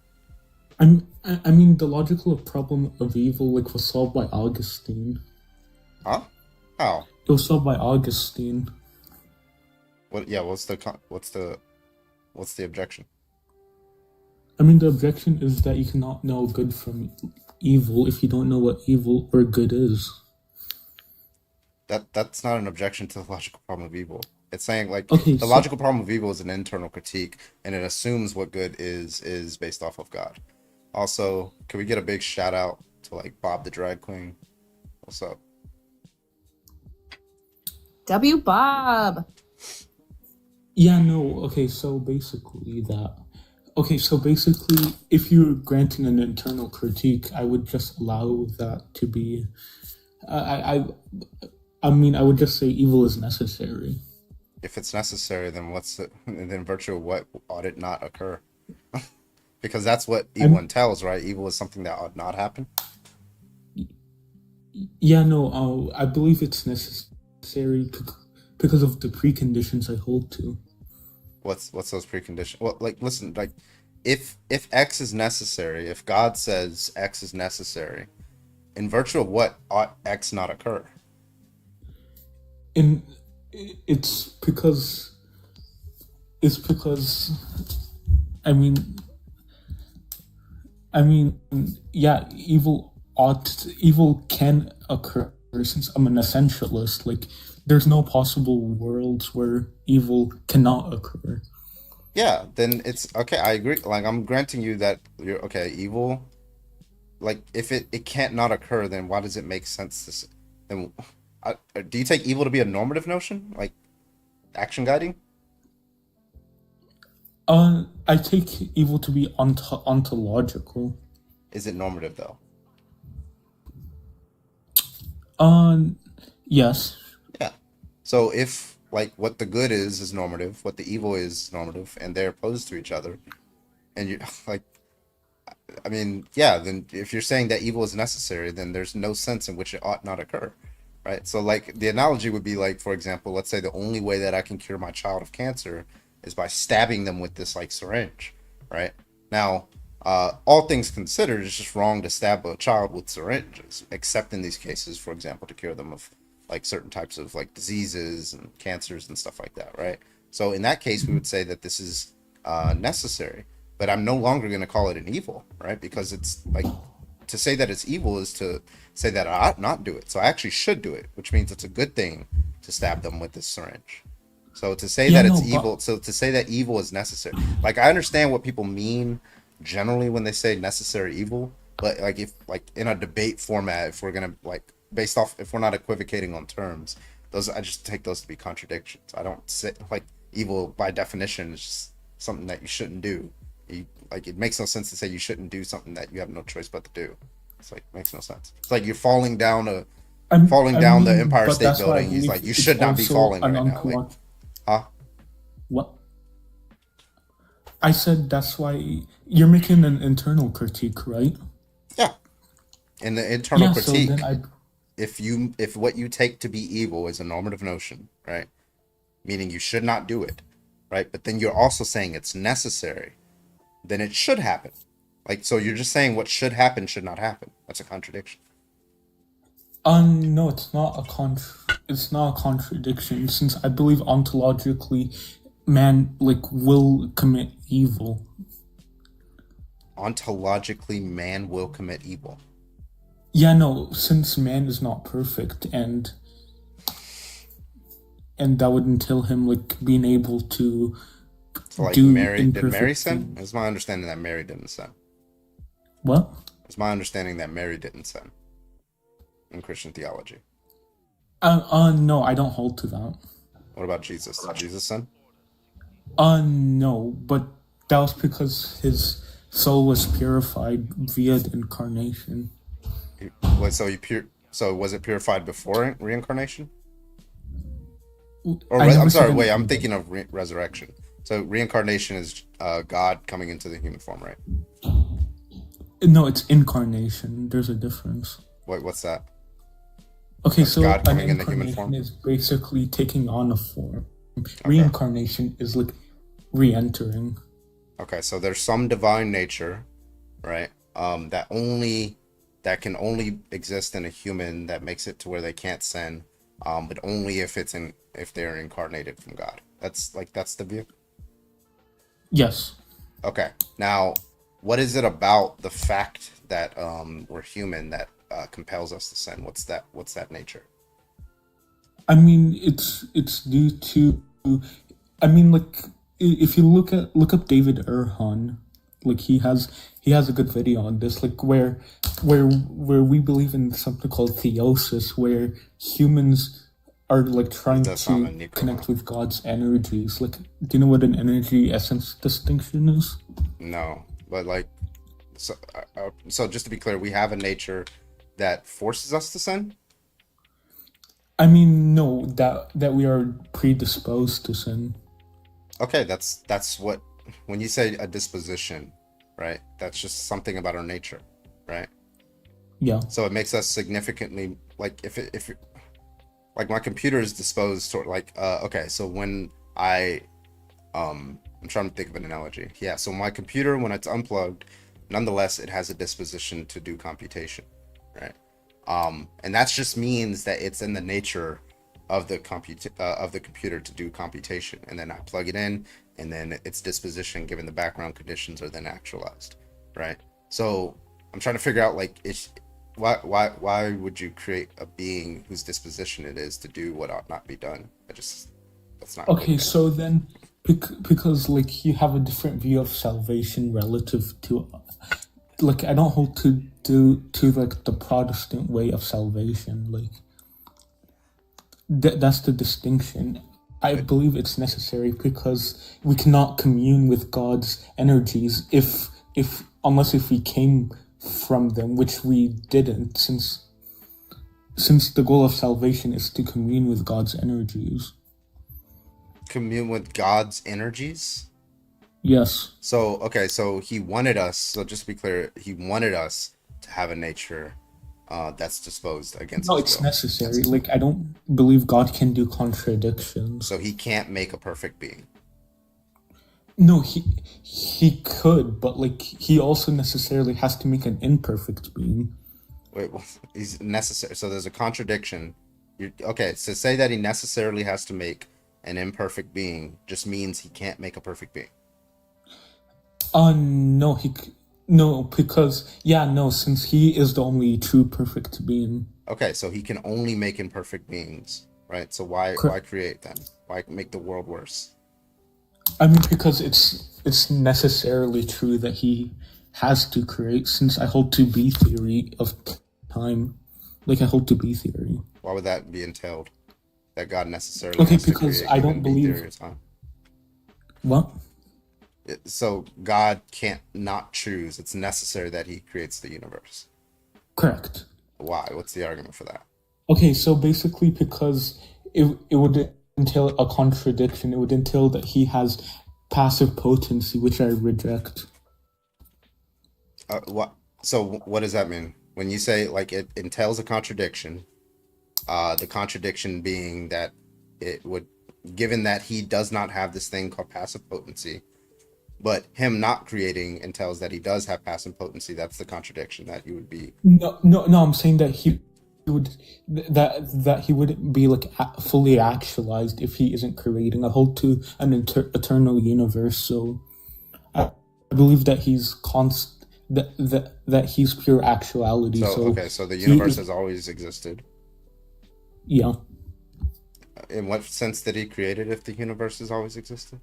I mean, the logical problem of evil was solved by Augustine. Huh? How? It was solved by Augustine. What? Yeah. What's the objection? I mean, the objection is that you cannot know good from evil if you don't know what evil or good is. That's not an objection to the logical problem of evil. It's saying the logical problem of evil is an internal critique, and it assumes what good is based off of God. Also, can we get a big shout out to Bob the drag queen? What's up? W Bob. Yeah, no. Okay, so basically, if you're granting an internal critique, I would just allow that to be. I would just say evil is necessary. If it's necessary, then then virtue of what ought it not occur? Because that's what evil entails, right? Evil is something that ought not happen. Yeah, no. I believe it's necessary because of the preconditions I hold to. What's those preconditions? Well, listen, if X is necessary, if God says X is necessary, in virtue of what ought X not occur? It's because yeah, evil can occur since I'm an essentialist. There's no possible worlds where evil cannot occur. Yeah, then it's okay. I agree. I'm granting you that you're okay. Evil, if it can't not occur, then why does it make sense to say? Then, do you take evil to be a normative notion, action guiding? I take evil to be ontological. Is it normative though? Yes. Yeah. So if what the good is normative, what the evil is normative, and they're opposed to each other, and you then if you're saying that evil is necessary, then there's no sense in which it ought not occur, right? So the analogy would be for example, let's say the only way that I can cure my child of cancer is by stabbing them with this syringe, right? Now, all things considered, it's just wrong to stab a child with syringes, except in these cases, for example, to cure them of certain types of diseases and cancers and stuff like that, right? So in that case, we would say that this is necessary, but I'm no longer going to call it an evil, right? Because it's to say that it's evil is to say that I ought not do it. So I actually should do it, which means it's a good thing to stab them with this syringe. So to say that it's evil, so to say that evil is necessary, I understand what people mean generally when they say necessary evil, But like if like in a debate format, if we're gonna like based off if we're not equivocating on terms, those I just take those to be contradictions. I don't say like evil by definition is just something that you shouldn't do. Like it makes no sense to say you shouldn't do something that you have no choice but to do. It's like makes no sense. It's like you're falling down the Empire but State that's why I Building. He's believe like you it's should not be also falling an right now. Like, huh? What? I said that's why you're making an internal critique, right? Yeah. In the internal So critique, then if what you take to be evil is a normative notion, right? Meaning you should not do it, right? But then you're also saying it's necessary, then it should happen. Like so you're just saying what should happen should not happen. That's a contradiction. No, it's not a contradiction, since I believe ontologically man will commit evil. Ontologically man will commit evil. Yeah, no, since man is not perfect, and that would entail him being able to So like do did Mary imperfect sin? things. It's my understanding that Mary didn't sin. What? It's my understanding that Mary didn't sin in Christian theology. No, I don't hold to that. What about Jesus? Did Jesus sin? No, but that was because his soul was purified via the incarnation. So was it purified before reincarnation? Or I never I'm said sorry, wait, anything I'm thinking of resurrection. So reincarnation is God coming into the human form, right? No, it's incarnation. There's a difference. Wait, what's that? Okay, That's so God an coming in the human incarnation form? is basically taking on a form. Reincarnation is re-entering. Okay, so there's some divine nature, right? That can only exist in a human that makes it to where they can't sin, but only if they're incarnated from God. That's the view. Yes. Okay. Now, what is it about the fact that we're human that compels us to sin? What's that nature? I mean, it's due to. I mean, if you look up David Erhan, he has a good video on this, where we believe in something called theosis, where humans are trying to connect with God's energies. Do you know what an energy essence distinction is? No, but so just to be clear, we have a nature that forces us to sin. I mean, no, that we are predisposed to sin. Okay, that's what when you say a disposition, right? That's just something about our nature, right? Yeah. So it makes us significantly if my computer is disposed toward okay, so when I'm trying to think of an analogy. Yeah, so my computer, when it's unplugged, nonetheless it has a disposition to do computation, right? And that just means that it's in the nature of the computer to do computation, and then I plug it in, and then its disposition, given the background conditions, are then actualized, right? So I'm trying to figure out why would you create a being whose disposition it is to do what ought not be done? That's not okay. So then, because you have a different view of salvation relative to, I don't hold to the Protestant way of salvation. That's the distinction. I believe it's necessary because we cannot commune with God's energies unless we came from them, which we didn't, since the goal of salvation is to commune with God's energies. Commune with God's energies? Yes. So okay, so he wanted us, so just to be clear, he wanted us to have a nature that's disposed against No, his it's will. necessary. I don't believe God can do contradictions. So he can't make a perfect being. No, he could, but he also necessarily has to make an imperfect being. Wait, well, he's necessary. So there's a contradiction. Okay, so say that he necessarily has to make an imperfect being just means he can't make a perfect being. Since he is the only true perfect being. Okay, so he can only make imperfect beings, right? So why create then? Why make the world worse? I mean, because it's necessarily true that he has to create, since I hold 2B theory of time. Like, I hold 2B theory. Why would that be entailed? That God necessarily Okay, has to because create I given don't B believe... theory of time? What? So God can't not choose. It's necessary that he creates the universe. Correct. Why? What's the argument for that? Okay, so basically because it would entail a contradiction. It would entail that he has passive potency, which I reject. What? So what does that mean? When you say like it entails a contradiction, the contradiction being that it would, given that he does not have this thing called passive potency, but him not creating entails that he does have passive potency. That's the contradiction that he would be. No. I'm saying that he would that he wouldn't be like fully actualized if he isn't creating. I hold to an eternal universe, so I believe that he's that he's pure actuality. So okay, so the universe has always existed. Yeah. In what sense did he create it if the universe has always existed?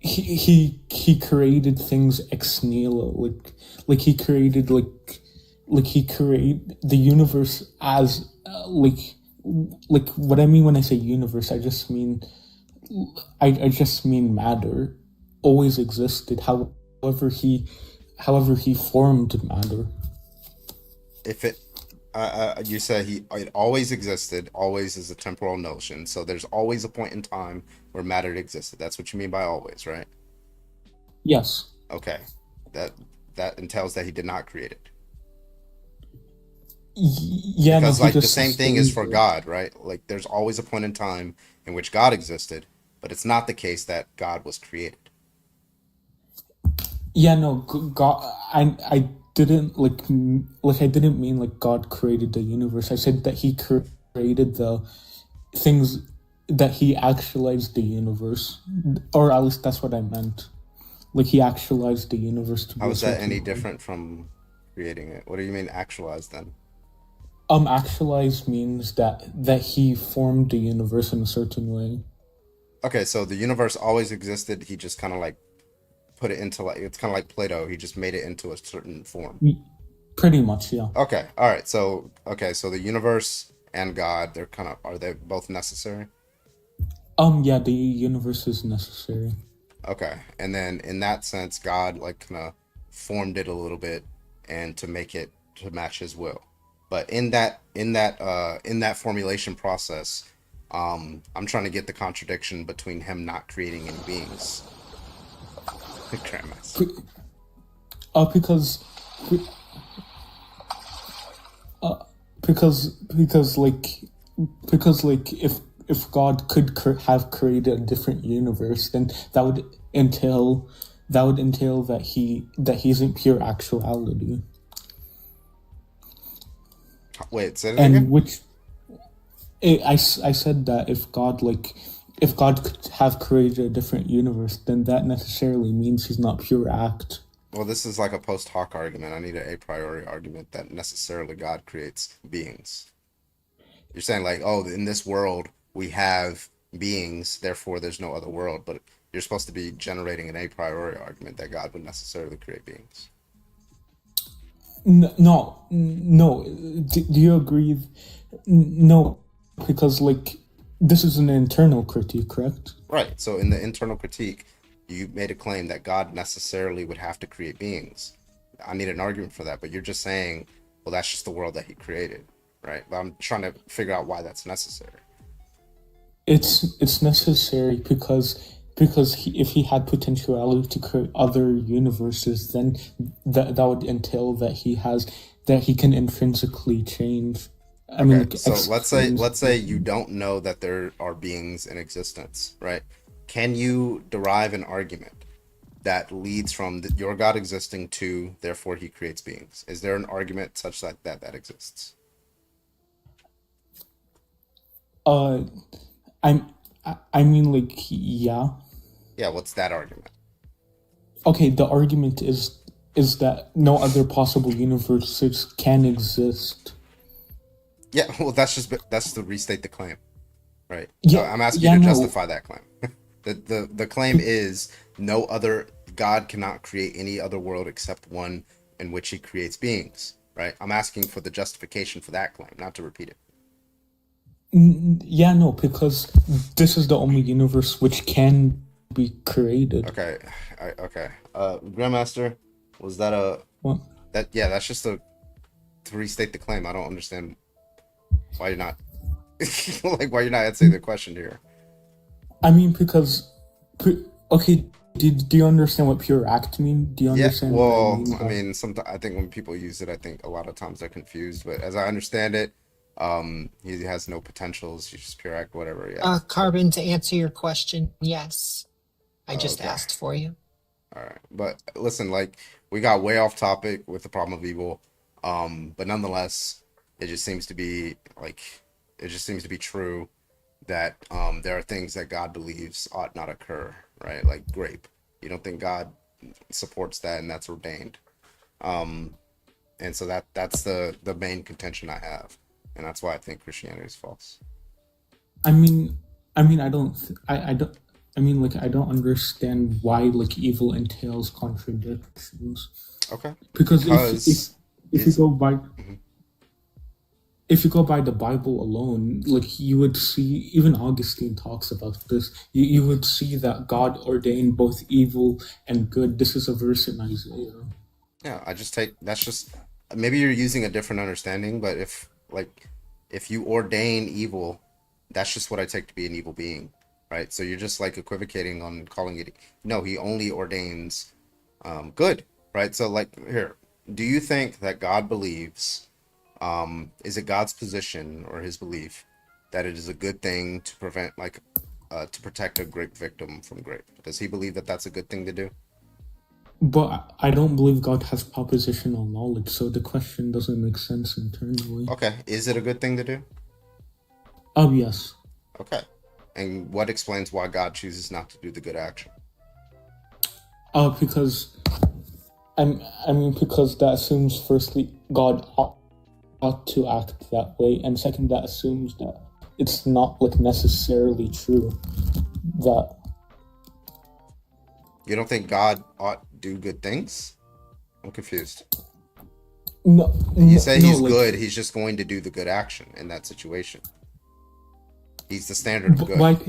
He created things ex nihilo, like he created he created the universe as like what I mean when I say universe, I just mean matter always existed. However he formed matter. If it you say it always existed. Always is a temporal notion, so there's always a point in time where matter existed. That's what you mean by always, right? Yes. Okay, that entails that he did not create it. Yeah, because no, like the same thing is for God, right? Like there's always a point in time in which God existed, but it's not the case that God was created. Yeah, no, God. I didn't I didn't mean like God created the universe. I said that he created the things, that he actualized the universe, or at least that's what I meant. Like he actualized the universe to be. How is that any different from creating it? What do you mean actualized then? Actualized means that he formed the universe in a certain way. Okay, so the universe always existed. He just kind of like put it into like, it's kind of like Play-Doh. He just made it into a certain form. Pretty much, yeah. Okay, all right. So the universe and God, are they both necessary? Yeah, the universe is necessary. Okay, and then in that sense, God like kind of formed it a little bit and to make it to match his will. But in that formulation process, I'm trying to get the contradiction between him not creating any beings. Because if God could have created a different universe, then that would entail that he isn't pure actuality. Wait, say that again? I said that if God could have created a different universe, then that necessarily means he's not pure act. Well, this is like a post hoc argument. I need an a priori argument that necessarily God creates beings. You're saying like, oh, in this world we have beings, therefore there's no other world, but you're supposed to be generating an a priori argument that God would necessarily create beings. No. Do you agree? No, because like this is an internal critique, correct? Right. So in the internal critique, you made a claim that God necessarily would have to create beings. I need an argument for that, but you're just saying, well, that's just the world that he created, right? But I'm trying to figure out why that's necessary. It's necessary because if he had potentiality to create other universes, then that would entail that he can intrinsically change. I mean, like, so let's say you don't know that there are beings in existence, right? Can you derive an argument that leads from your God existing to therefore he creates beings? Is there an argument such that exists? I mean, like, yeah. Yeah, what's that argument? Okay, the argument is that no other possible universes can exist. Yeah, well, that's to restate the claim, right? Yeah, I'm asking you to justify that claim. The claim is no other God cannot create any other world except one in which he creates beings, right? I'm asking for the justification for that claim, not to repeat it. Yeah, no, because this is the only universe which can be created. Okay, okay. Grandmaster, was that a What? that's just to restate the claim. I don't understand why you're not like why you're not answering the question here. I mean, because okay, do you understand what pure act mean? Do you understand? Yeah, what well, by- I mean, sometimes I think when people use it, I think a lot of times they're confused. But as I understand it, he has no potentials. He's just pure act, whatever. Yeah. Carbon, to answer your question, yes. I just Okay. asked for you. All right, but listen, like we got way off topic with the problem of evil, but nonetheless, it just seems to be true that there are things that God believes ought not occur, right? Like grape. You don't think God supports that, and that's ordained, and so that's the main contention I have, and that's why I think Christianity is false. I mean, I don't understand why like evil entails contradictions. Okay. Because Because if you go by if you go by the Bible alone, like you would see, even Augustine talks about this. You would see that God ordained both evil and good. This is a verse in Isaiah. Yeah, that's just maybe you're using a different understanding, but if you ordain evil, that's just what I take to be an evil being, right? So you're just like equivocating on calling it. No, he only ordains good, right? So like here, do you think that God believes, is it God's position or his belief that it is a good thing to to protect a grape victim from grape? Does he believe that that's a good thing to do? But I don't believe God has propositional knowledge, so the question doesn't make sense internally. Okay, is it a good thing to do? Oh, yes. Okay. And what explains why God chooses not to do the good action? Because because that assumes firstly God ought to act that way, and second that assumes that it's not like necessarily true that You don't think God ought to do good things? I'm confused. no. You say no, he's like, good, he's just going to do the good action in that situation. He's the standard of but good. like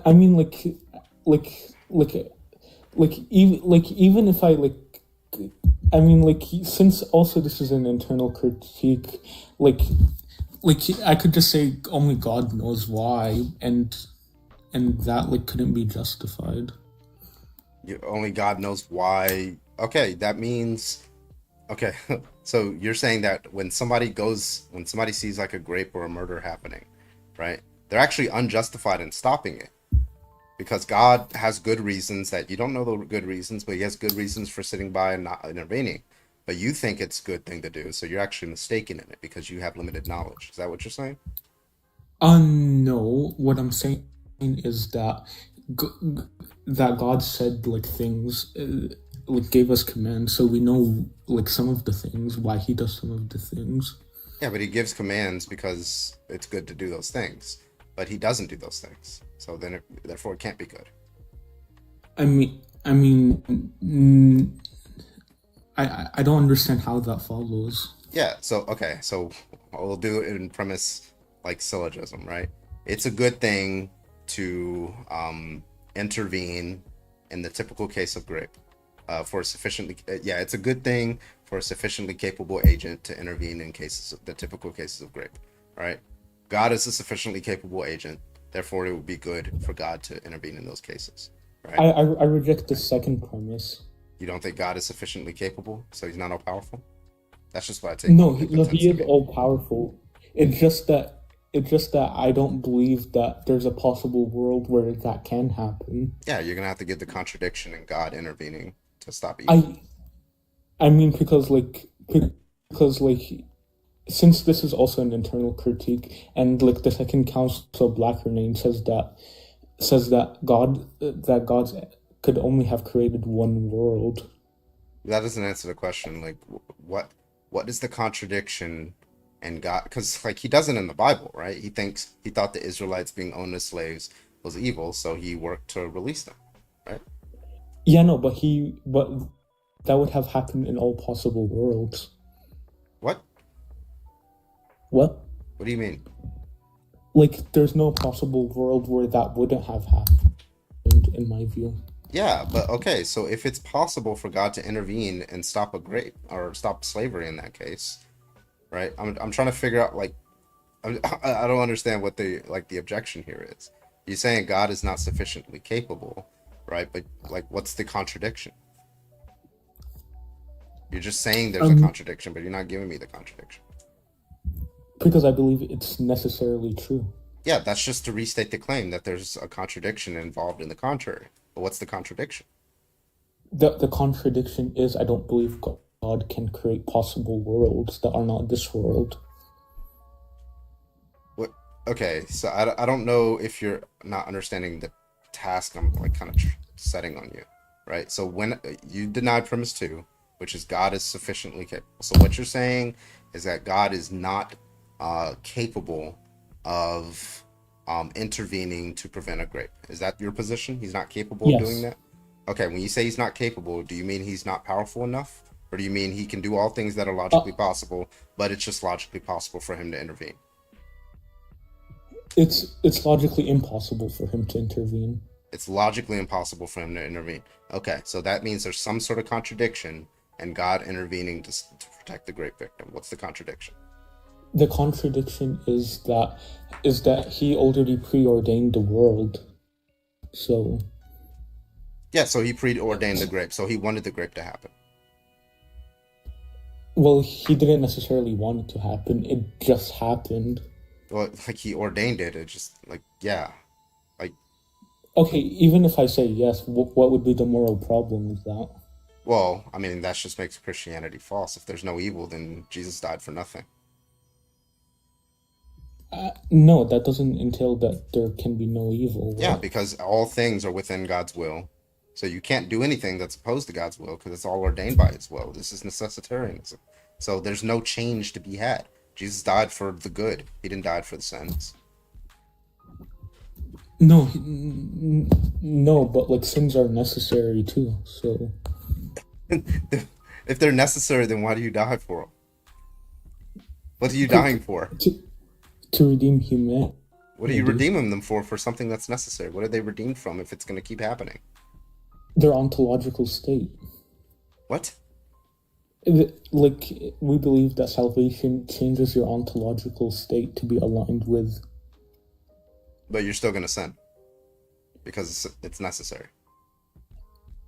I mean even if since also this is an internal critique, like I could just say only God knows why, and that like couldn't be justified. Only God knows why. Okay, that means okay. So you're saying that when somebody sees like a grape or a murder happening, right? They're actually unjustified in stopping it. Because God has good reasons that you don't know the good reasons, but he has good reasons for sitting by and not intervening. But you think it's a good thing to do, so you're actually mistaken in it because you have limited knowledge. Is that what you're saying? No. What I'm saying is that that God said like things, like gave us commands, so we know like some of the things, why he does some of the things. Yeah, but he gives commands because it's good to do those things. But he doesn't do those things, so then therefore it can't be good. I don't understand how that follows. Yeah, so we'll do it in premise like syllogism, right? It's a good thing to intervene in the typical case of grape it's a good thing for a sufficiently capable agent to intervene in the typical cases of grape, right? God is a sufficiently capable agent, therefore it would be good for God to intervene in those cases, right? I reject the second premise. You don't think God is sufficiently capable, so he's not all powerful? That's just what I take. No, he is all powerful. It's just that I don't believe that there's a possible world where that can happen. Yeah, you're gonna have to give the contradiction in God intervening to stop evil. Because since this is also an internal critique, and like the Second Council of Black Renane says that God could only have created one world. That doesn't answer the question. Like, what is the contradiction in God? Because like he doesn't in the Bible, right? He thought the Israelites being owned as slaves was evil, so he worked to release them, right? Yeah, no, but that would have happened in all possible worlds. What? What? What do you mean? Like, there's no possible world where that wouldn't have happened, in my view. Yeah, but okay, so if it's possible for God to intervene and stop a grape or stop slavery in that case, right? I'm trying to figure out like I don't understand what the objection here is. You're saying God is not sufficiently capable, right? But like, what's the contradiction? You're just saying there's a contradiction, but you're not giving me the contradiction. Because I believe it's necessarily true. Yeah, that's just to restate the claim that there's a contradiction involved in the contrary. But what's the contradiction? The contradiction is I don't believe God can create possible worlds that are not this world. What? Okay, so I don't know if you're not understanding the task I'm like kind of setting on you, right? So when you denied premise 2, which is God is sufficiently capable. So what you're saying is that God is not capable of intervening to prevent a grape. Is that your position? He's not capable of doing that? Okay, when you say he's not capable, do you mean he's not powerful enough? Or do you mean he can do all things that are logically possible, but it's just logically possible for him to intervene? It's logically impossible for him to intervene. It's logically impossible for him to intervene. Okay, so that means there's some sort of contradiction and God intervening to protect the grape victim. What's the contradiction? The contradiction is that he already preordained the world. So yeah, so he preordained the grape. So he wanted the grape to happen. Well, he didn't necessarily want it to happen. It just happened. Well, like he ordained it. It just like, yeah. Like, okay, even if I say yes, what would be the moral problem with that? Well, I mean, that just makes Christianity false. If there's no evil, then Jesus died for nothing. No, that doesn't entail that there can be no evil. Right? Yeah, because all things are within God's will. So you can't do anything that's opposed to God's will because it's all ordained by His will. This is necessitarianism. So there's no change to be had. Jesus died for the good. He didn't die for the sins. No, but like sins are necessary too. So if they're necessary, then why do you die for them? What are you dying for? To redeem humanity. What are you redeeming them for something that's necessary? What are they redeemed from if it's going to keep happening? Their ontological state. What? Like, we believe that salvation changes your ontological state to be aligned with. But you're still going to sin. Because it's necessary.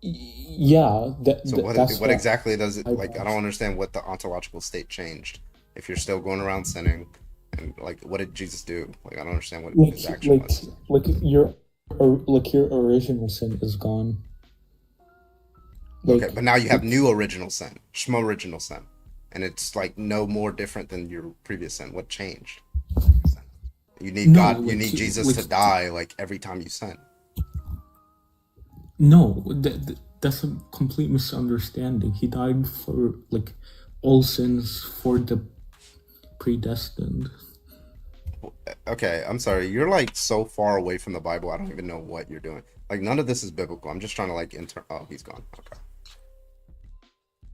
Yeah. So what exactly does it, like, I don't understand what the ontological state changed. If you're still going around sinning, and like, what did Jesus do? Like, I don't understand what his action was. Like your original sin is gone. Okay, but now you have new original sin, Shmo original sin, and it's like no more different than your previous sin. What changed? You need God. You need Jesus to die like every time you sin. No, that's a complete misunderstanding. He died for like all sins for the predestined. Okay, I'm sorry. You're like so far away from the Bible. I don't even know what you're doing. Like none of this is biblical. I'm just trying to like Oh, he's gone. Okay.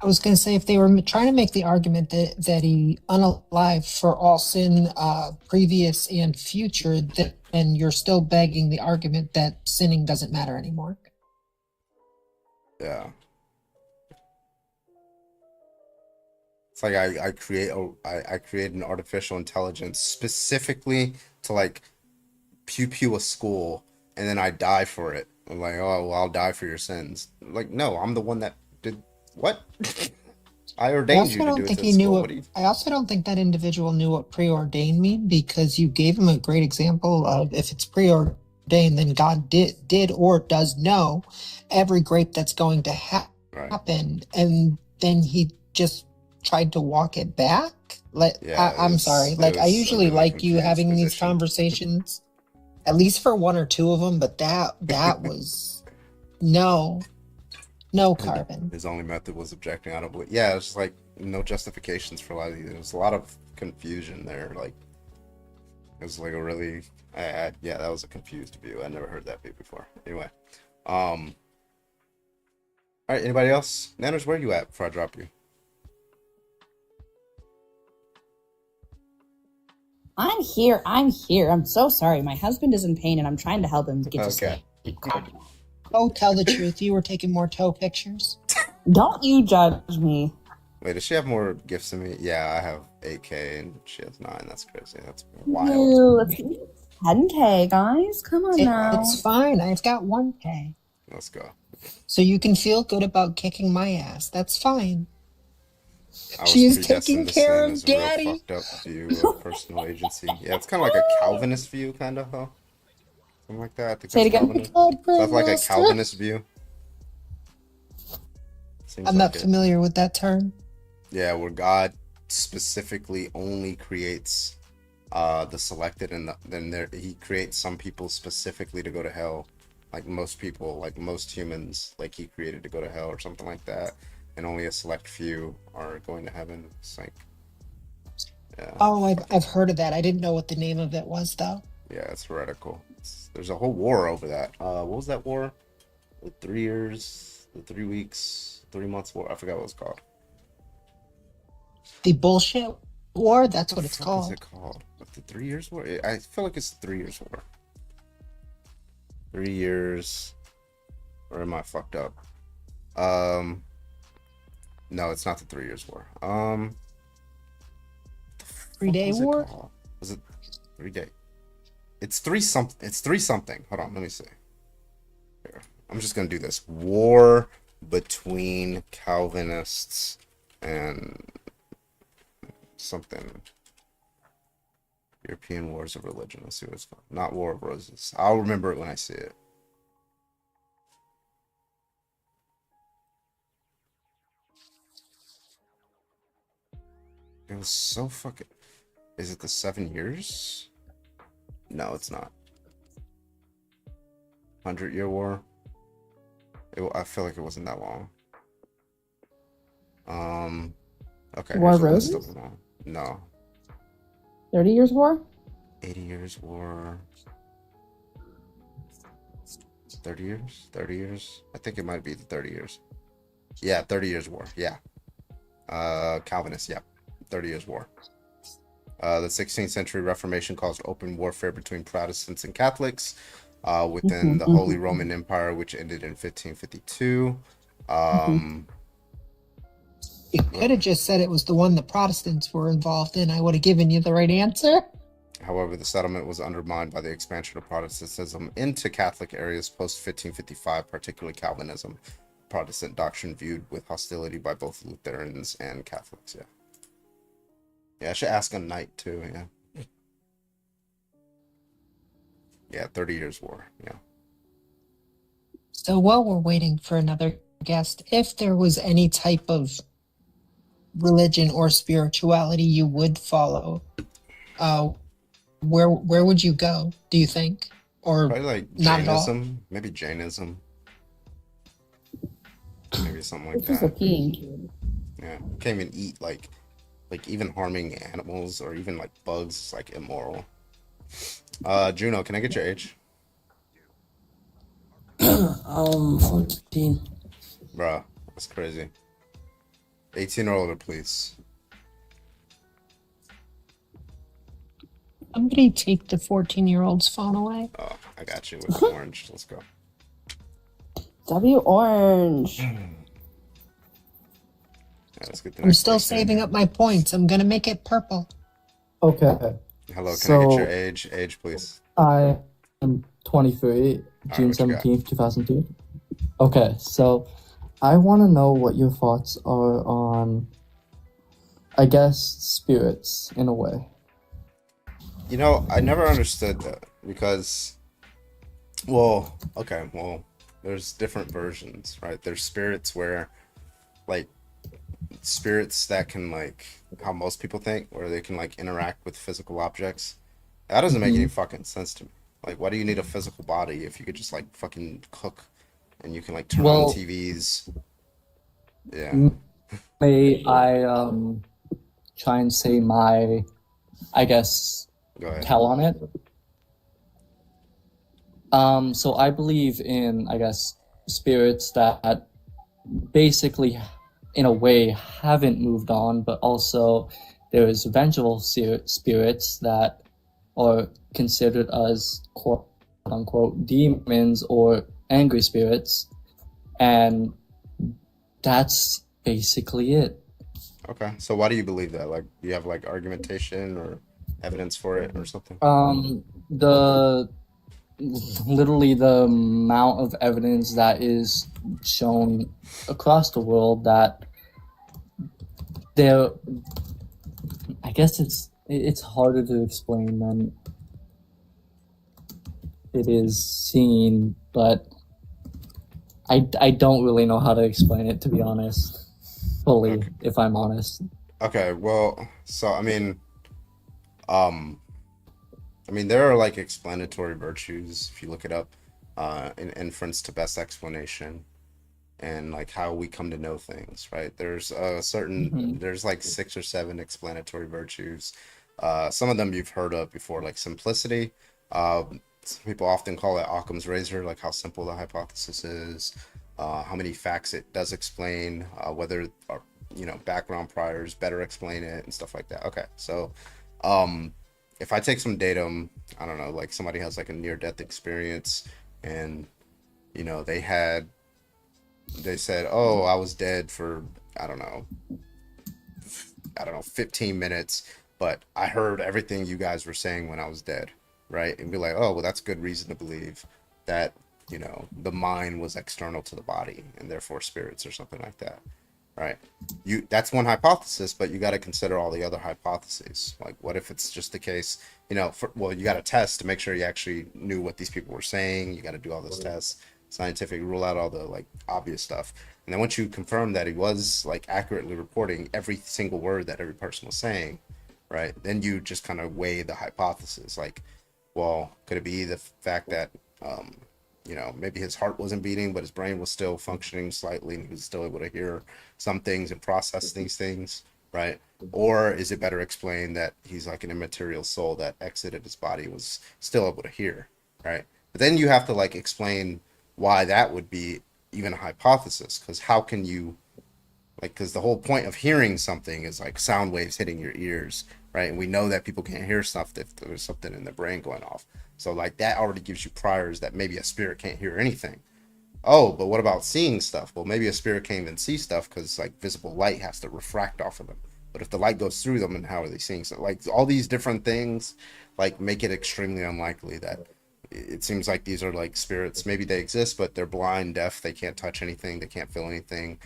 I was going to say, if they were trying to make the argument that he unalive for all sin, previous and future, then you're still begging the argument that sinning doesn't matter anymore. Yeah. It's like I create an artificial intelligence specifically to like pew a school, and then I die for it. I'm like, oh, well, I'll die for your sins. Like, no, I'm the one that did what? I ordained you to do it. I also don't think that individual knew what preordained mean, because you gave him a great example of if it's preordained, then God did or does know every grape that's going to happen, and then he just tried to walk it back. I'm sorry. Like, I usually like you having these conversations, at least for one or two of them, but that was no, Carbon. His only method was objecting. I don't believe. Yeah, it's just like no justifications for a lot of these. There's a lot of confusion there. Like, It was like a really, yeah, that was a confused view. I never heard that view before. Anyway, all right, anybody else? Nanners, where you at before I drop you? I'm here. I'm so sorry. My husband is in pain and I'm trying to help him get to sleep. Oh, tell the truth. You were taking more toe pictures. Don't you judge me. Wait, does she have more gifts than me? Yeah, I have 8K and she has 9. That's crazy. That's wild. Ew, let's get 10K, guys. Come on now. It's fine. I've got 1K. Let's go. So you can feel good about kicking my ass. That's fine. I was She's predestined taking to care sin of is a real Daddy. fucked up view of personal agency. Yeah, it's kind of like a Calvinist view, kind of, huh? Something like that. I think Say it that's again. Calvinist. That's like a Calvinist view. Seems I'm like not familiar with that term. Yeah, where God specifically only creates the selected, and then he creates some people specifically to go to hell, like most people, like most humans, like he created to go to hell or something like that, and only a select few are going to heaven. It's like, yeah. Oh, I've heard of that. I didn't know what the name of it was though. Yeah, it's heretical. There's a whole war over that. What was that war? The 3 years, the 3 weeks, 3 months war. I forgot what it was called. The bullshit war? That's what it's What called. is it called? The 3 years war? I feel like it's the 3 years war. 3 years. Or am I fucked up? No, it's not the 3 years war. 3-day war? Was it 3 day? It's three something. It's 3 something. Hold on, let me see. Here, I'm just gonna do this. War between Calvinists and something. European Wars of Religion. Let's see what it's called. Not War of Roses. I'll remember it when I see it. It was so fucking... Is it the 7 years? No, it's not. 100-Year War? I feel like it wasn't that long. Okay. War of here's a list Roses? of them all. No. 30 Years War? 80 Years War. 30 years? 30 years? I think it might be the 30 years. Yeah, 30 Years War. Yeah. Calvinist, yeah. 30 Years War. The 16th century Reformation caused open warfare between Protestants and Catholics within the Holy Roman Empire, which ended in 1552. You could have just said it was the one the Protestants were involved in. I would have given you the right answer. However, the settlement was undermined by the expansion of Protestantism into Catholic areas post-1555, particularly Calvinism, Protestant doctrine viewed with hostility by both Lutherans and Catholics. Yeah. Yeah, I should ask a knight too. Yeah. Yeah, 30 Years War. Yeah. So while we're waiting for another guest, if there was any type of religion or spirituality you would follow, where would you go, do you think? Or probably like not at all? Jainism, maybe Jainism. Maybe something like This is a that. peeing kid. Yeah. Can't even eat like even harming animals or even like bugs is like immoral. Juno, can I get your age? 14. Bruh, that's crazy. 18 or older, please. Somebody take the 14-year-old's phone away. Oh, I got you with orange. Let's go. W Orange. Yeah, let's get the I'm next still person. saving up my points. I'm gonna make it purple. Okay. Hello, can I So- get your age? Age, please. I am 23, June what you got? 17th, 2002. Okay, so I want to know what your thoughts are on, I guess, spirits in a way. You know, I never understood that because, well, okay, well, there's different versions, right? There's spirits where, like, spirits that can, like, how most people think, where they can, like, interact with physical objects. That doesn't make any fucking sense to me. Like, why do you need a physical body if you could just, like, fucking cook and you can, like, turn Well- on TVs? Yeah. May I try and say my, I guess, Go ahead. tell on it. So I believe in, I guess, spirits that basically, in a way, haven't moved on, but also there's vengeful spirits that are considered as quote unquote demons or angry spirits, and that's basically it. Okay, so why do you believe that? Like, do you have like argumentation or evidence for it or something? Literally the amount of evidence that is shown across the world that there, I guess it's harder to explain than it is seen, but I don't really know how to explain it, to be honest, fully, Okay. if I'm honest. Okay, well, so I mean, there are like explanatory virtues if you look it up, in inference to best explanation, and like how we come to know things, right? There's a certain, there's like 6 or 7 explanatory virtues. Some of them you've heard of before, like simplicity. Some people often call it Occam's razor, like how simple the hypothesis is, how many facts it does explain, whether background priors better explain it and stuff like that. Okay, so if I take some datum, I don't know, like somebody has like a near-death experience, and they said, oh, I was dead for I don't know 15 minutes, but I heard everything you guys were saying when I was dead, right? And be like, oh, well, that's good reason to believe that the mind was external to the body and therefore spirits or something like that, right? That's one hypothesis, but you got to consider all the other hypotheses. Like, what if it's just the case, you got to test to make sure you actually knew what these people were saying. You got to do all those tests, scientific, rule out all the like obvious stuff. And then once you confirm that he was like accurately reporting every single word that every person was saying, right? Then you just kind of weigh the hypothesis. Like, well, could it be the fact that, maybe his heart wasn't beating, but his brain was still functioning slightly and he was still able to hear some things and process these things, right? Or is it better explained that he's like an immaterial soul that exited his body, was still able to hear, right? But then you have to like explain why that would be even a hypothesis, because how can you, like, because the whole point of hearing something is like sound waves hitting your ears, right? And we know that people can't hear stuff if there's something in their brain going off. So like that already gives you priors that maybe a spirit can't hear anything. Oh, but what about seeing stuff? Well, maybe a spirit can't even see stuff because like visible light has to refract off of them. But if the light goes through them, and how are they seeing? So like all these different things like make it extremely unlikely that it seems like these are like spirits. Maybe they exist, but they're blind, deaf. They can't touch anything. They can't feel anything.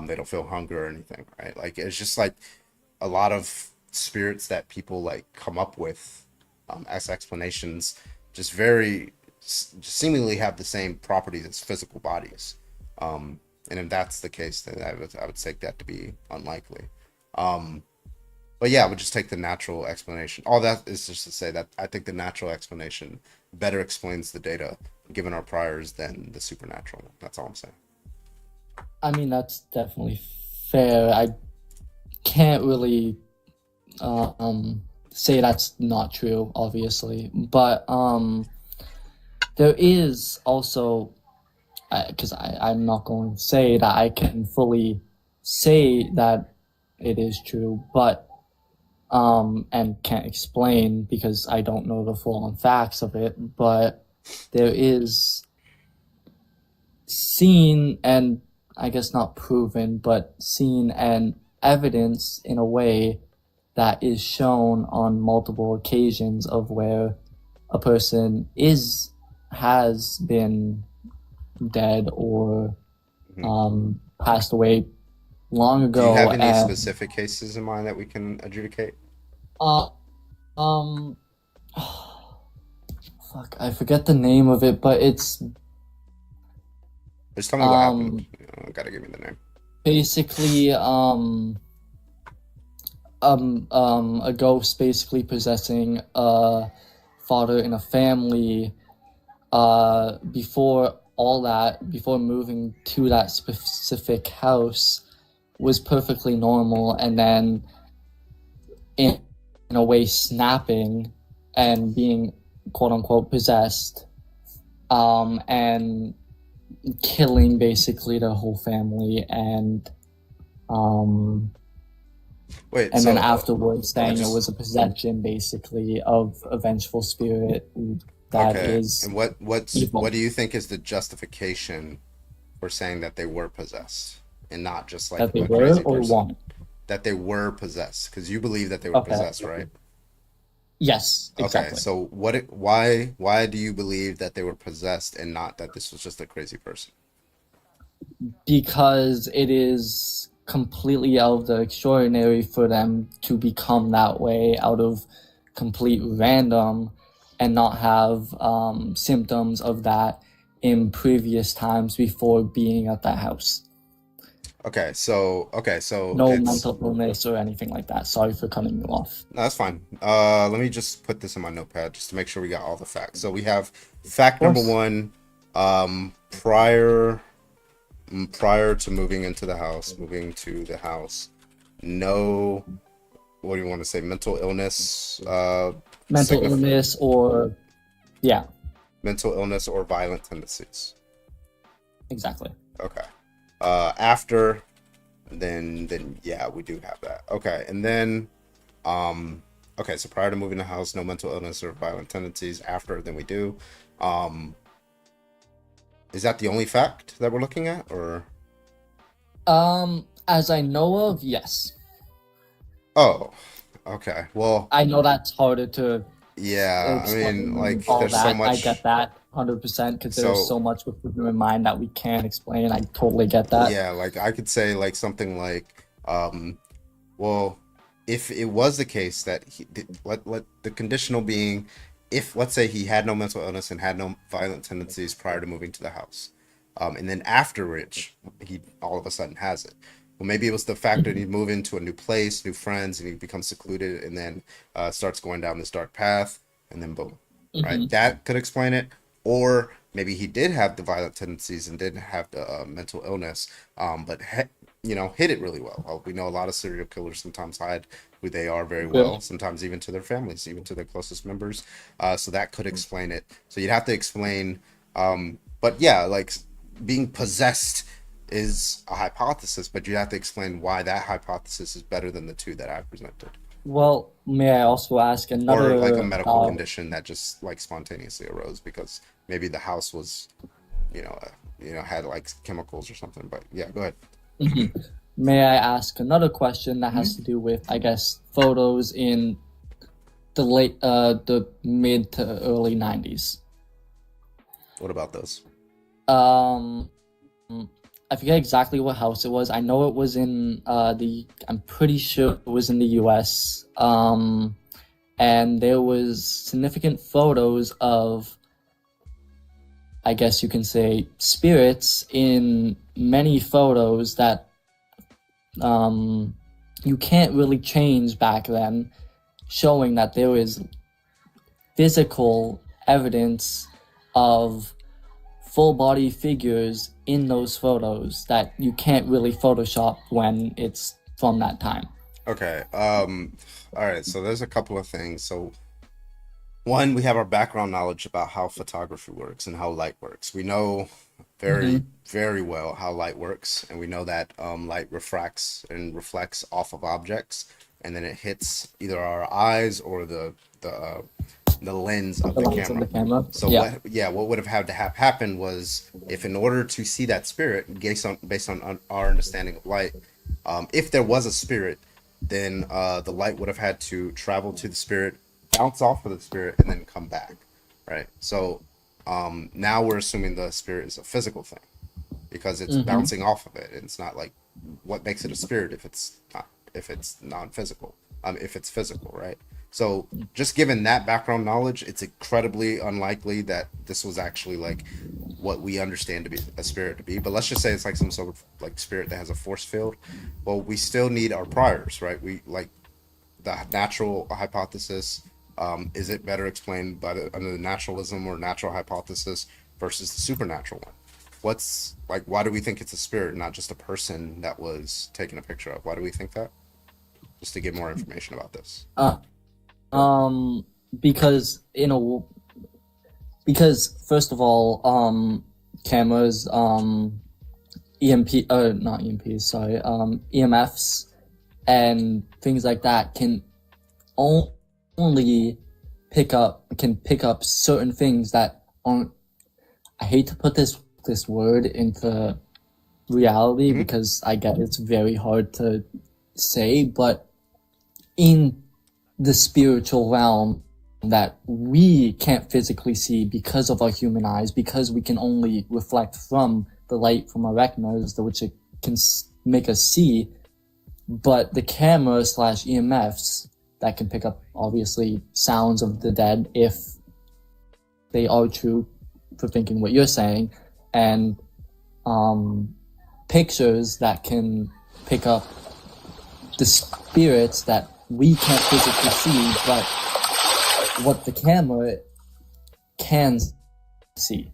They don't feel hunger or anything, right? Like it's just like a lot of spirits that people like come up with as explanations just seemingly have the same properties as physical bodies. And if that's the case, then I would take that to be unlikely. But yeah, I would just take the natural explanation. All that is just to say that I think the natural explanation better explains the data given our priors than the supernatural. That's all I'm saying. I mean, that's definitely fair. I can't really say that's not true, obviously, but there is also, because I'm not going to say that I can fully say that it is true, but and can't explain because I don't know the full-on facts of it, but there is seen and I guess not proven, but seen and evidence in a way that is shown on multiple occasions of where a person has been dead or passed away long ago. Do you have any and, specific cases in mind that we can adjudicate? Fuck, I forget the name of it, but it's just tell me what happened. You gotta give me the name. Basically, a ghost basically possessing a father in a family. Before all that, before moving to that specific house, was perfectly normal, and then in a way snapping and being quote unquote possessed, and killing basically the whole family, and Wait, and so then afterwards saying just- it was a possession basically of a vengeful spirit that is and what evil. do you think is the justification for saying that they were possessed and not just like That they a were crazy or person? won't? That they were possessed, because you believe that they were Okay. possessed, right? Yes, Okay, exactly. so why do you believe that they were possessed and not that this was just a crazy person? Because it is completely out of the extraordinary for them to become that way out of complete random and not have symptoms of that in previous times before being at that house. Okay, so No it's mental illness or anything like that. Sorry for cutting you off. no, that's fine. Let me just put this in my notepad just to make sure we got all the facts. So we have fact number one, prior to moving to the house, no, what do you want to say, mental illness, Mental illness or yeah, mental illness or violent tendencies. exactly. Okay. After, then yeah, we do have that. Okay, and then, okay, so prior to moving to the house, no mental illness or violent tendencies. After, then we do. Is that the only fact that we're looking at, or? As I know of, yes. Oh, okay. Well, I know that's harder to yeah. I mean, like, all there's that. so much. I get that 100% because there's So- so much with the human mind that we can't explain. I totally get that. Yeah, like I could say like something like, well, if it was the case that he did, let the conditional being, if let's say he had no mental illness and had no violent tendencies prior to moving to the house, and then after which he all of a sudden has it. Well, maybe it was the fact that he'd move into a new place, new friends, and he becomes secluded, and then starts going down this dark path, and then boom, right? Mhm. That could explain it. Or maybe he did have the violent tendencies and didn't have the mental illness, but hid it really well. We know a lot of serial killers sometimes hide who they are very well, sometimes even to their families, even to their closest members. So that could explain it. So you'd have to explain, but yeah, like being possessed is a hypothesis, but you have to explain why that hypothesis is better than the two that I presented. Well, may I also ask another Or like a medical condition that just like spontaneously arose because maybe the house was, had like chemicals or something. But yeah, go ahead. Mhm. May I ask another question that has to do with, I guess, photos in the mid to early 90s? What about those? I forget exactly what house it was. I know it was in I'm pretty sure it was in the US. And there was significant photos of, I guess you can say, spirits in many photos that you can't really change back then, showing that there is physical evidence of full body figures in those photos that you can't really Photoshop when it's from that time. Okay. All right. So there's a couple of things. So one, we have our background knowledge about how photography works and how light works. We know very well how light works, and we know that light refracts and reflects off of objects, and then it hits either our eyes or the lens of the lens of camera. the camera. So Yeah. what would have had to have happened was, if in order to see that spirit, based on our understanding of light, if there was a spirit, then the light would have had to travel to the spirit, bounce off of the spirit, and then come back, right? So now we're assuming the spirit is a physical thing because it's bouncing off of it. It's not like, what makes it a spirit if it's non-physical, if it's physical, right? So just given that background knowledge, it's incredibly unlikely that this was actually like what we understand to be a spirit to be. But let's just say it's like some sort of like spirit that has a force field. Well, we still need our priors, right? We like the natural hypothesis. Is it better explained under the naturalism or natural hypothesis versus the supernatural one? Why do we think it's a spirit, not just a person that was taken a picture of? Why do we think that? Just to get more information about this. because first of all, cameras, EMFs and things like that can only pick up certain things that aren't. I hate to put this word into reality because I get it's very hard to say, but in the spiritual realm that we can't physically see because of our human eyes, because we can only reflect from the light from our retinas, which it can make us see, but the camera / EMFs that can pick up obviously sounds of the dead if they are true, for thinking what you're saying, and pictures that can pick up the spirits that we can't physically see, but what the camera can see.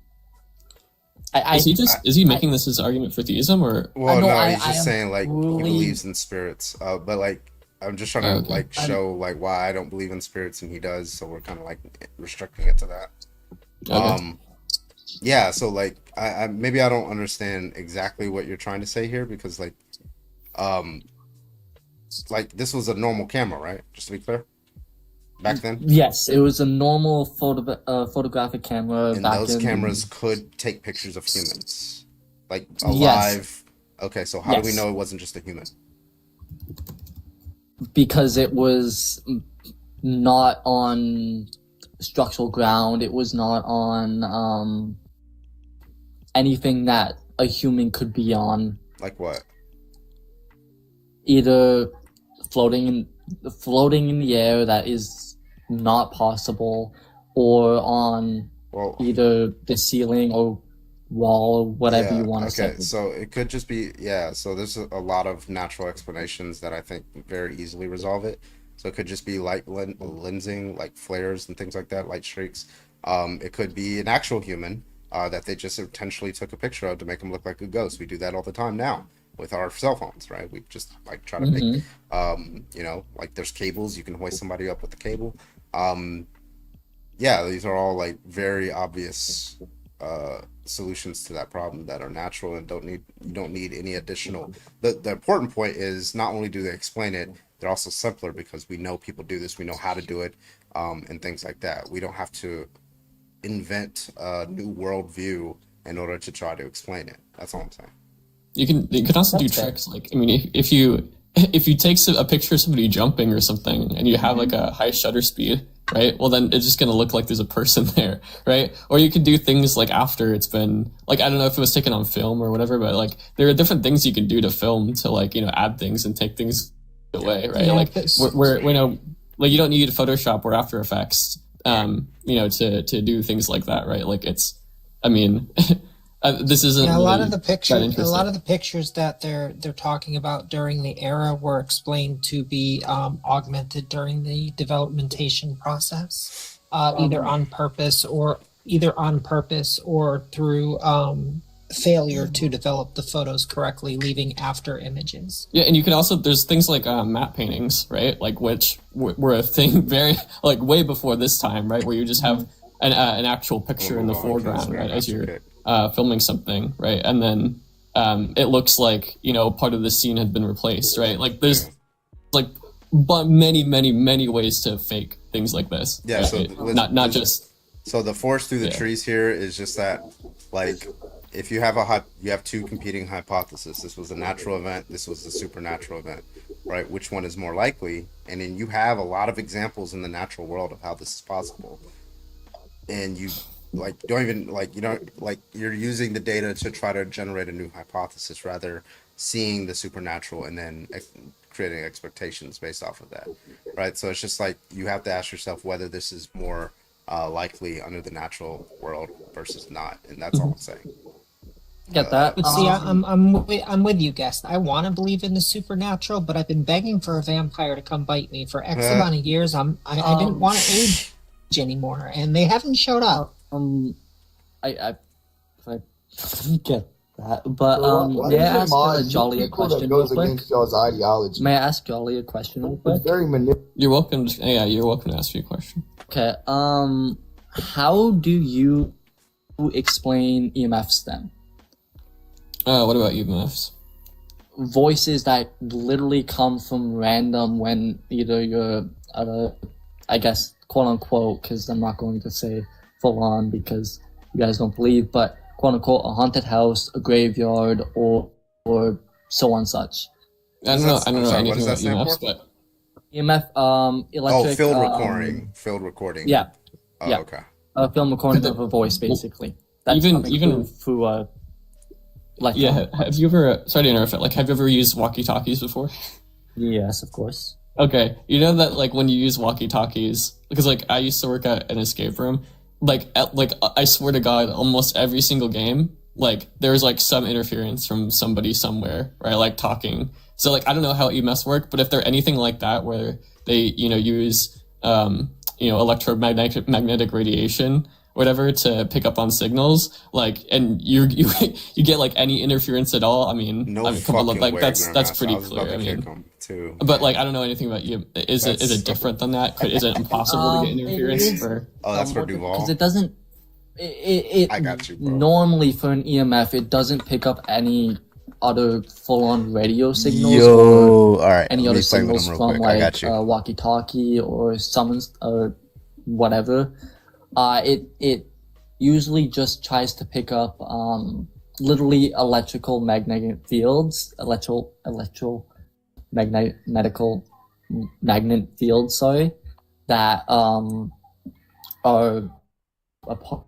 Is he making this his argument for theism, or? Well, no, he's just saying like he believes in spirits, but like I'm just trying to show like why I don't believe in spirits and he does, so we're kind of like restricting it to that. Okay. Yeah, so like I maybe I don't understand exactly what you're trying to say here, because like this was a normal camera, right? Just to be clear, back then. Yes, it was a normal photographic camera. And those cameras could take pictures of humans, like alive. Yes. Okay, so how do we know it wasn't just a human? Because it was not on structural ground. It was not on anything that a human could be on. Like what? Either floating in the air, that is not possible, or on either the ceiling or wall, whatever you want to say. Okay, so it could just be so there's a lot of natural explanations that I think very easily resolve it. So it could just be light lensing, like flares and things like that, light streaks. It could be an actual human that they just intentionally took a picture of to make them look like a ghost. We do that all the time now with our cell phones, right? We just like try to make, like there's cables, you can hoist somebody up with the cable. These are all like very obvious solutions to that problem that are natural and you don't need any additional. The important point is not only do they explain it, they're also simpler because we know people do this, we know how to do it, and things like that. We don't have to invent a new worldview in order to try to explain it. That's all I'm saying. You can also do tricks. Like, I mean, if you take a picture of somebody jumping or something and you have like a high shutter speed, right? Well, then it's just going to look like there's a person there, right? Or you could do things like after it's been, like, I don't know if it was taken on film or whatever, but like there are different things you can do to film to like, add things and take things away, right? Yeah, like we know, like you don't need Photoshop or After Effects, to do things like that, right? Like this isn't a lot of the pictures that they're talking about during the era were explained to be augmented during the developmentation process, either on purpose or through failure to develop the photos correctly, leaving after images. Yeah, and you can also, there's things like matte paintings, right? Like which were a thing very like way before this time, right? Where you just have an actual picture in the foreground, right, as you're filming something, right? And then it looks like, part of the scene had been replaced, right? Like there's like many ways to fake things like this. Yeah, right? so not just. So the forest through the trees here is just that, like, if you have you have two competing hypotheses. This was a natural event. This was a supernatural event, right? Which one is more likely? And then you have a lot of examples in the natural world of how this is possible. And you don't even you're using the data to try to generate a new hypothesis, rather seeing the supernatural and then creating expectations based off of that, right? So it's just like you have to ask yourself whether this is more likely under the natural world versus not, and that's all I'm saying. Get that? But see, I'm with you, guest. I want to believe in the supernatural, but I've been begging for a vampire to come bite me for X amount of years. I didn't want to age anymore, and they haven't showed up. I get that, but may I ask Jolly a question real quick? Ideology. May I ask Jolly a question real quick? Very manipulative. You're welcome. You're welcome to ask me a question. Okay. How do you explain EMFs then? What about EMFs? Voices that literally come from random when either you're at a, I guess, quote unquote, because I'm not going to say full on because you guys don't believe, but quote unquote, a haunted house, a graveyard, or so on such. I don't know anything about EMFs, but EMF, electric. Field recording. Yeah. Oh, yeah. okay. A film recording of a voice, basically. That's even through yeah. Have you ever? Sorry to interrupt. Like, have you ever used walkie-talkies before? Yes, of course. Okay, you know that like when you use walkie-talkies, because like I used to work at an escape room. Like I swear to God, almost every single game, like there's like some interference from somebody somewhere, right? Like talking. So like I don't know how EMFs work, but if they're anything like that, where they use electromagnetic radiation, whatever, to pick up on signals, like, and you get like any interference at all. I mean, come on, like that's pretty clear. I mean, but like I don't know anything about you. Is it different than that? Is it impossible to get interference? That's for Duval. Because it doesn't. I got you, bro. Normally for an EMF, it doesn't pick up any other full-on radio signals or all right, any other signals from quick. like walkie-talkie or summons or whatever. It usually just tries to pick up literally electrical magnetic fields, magnet fields, sorry, that are a part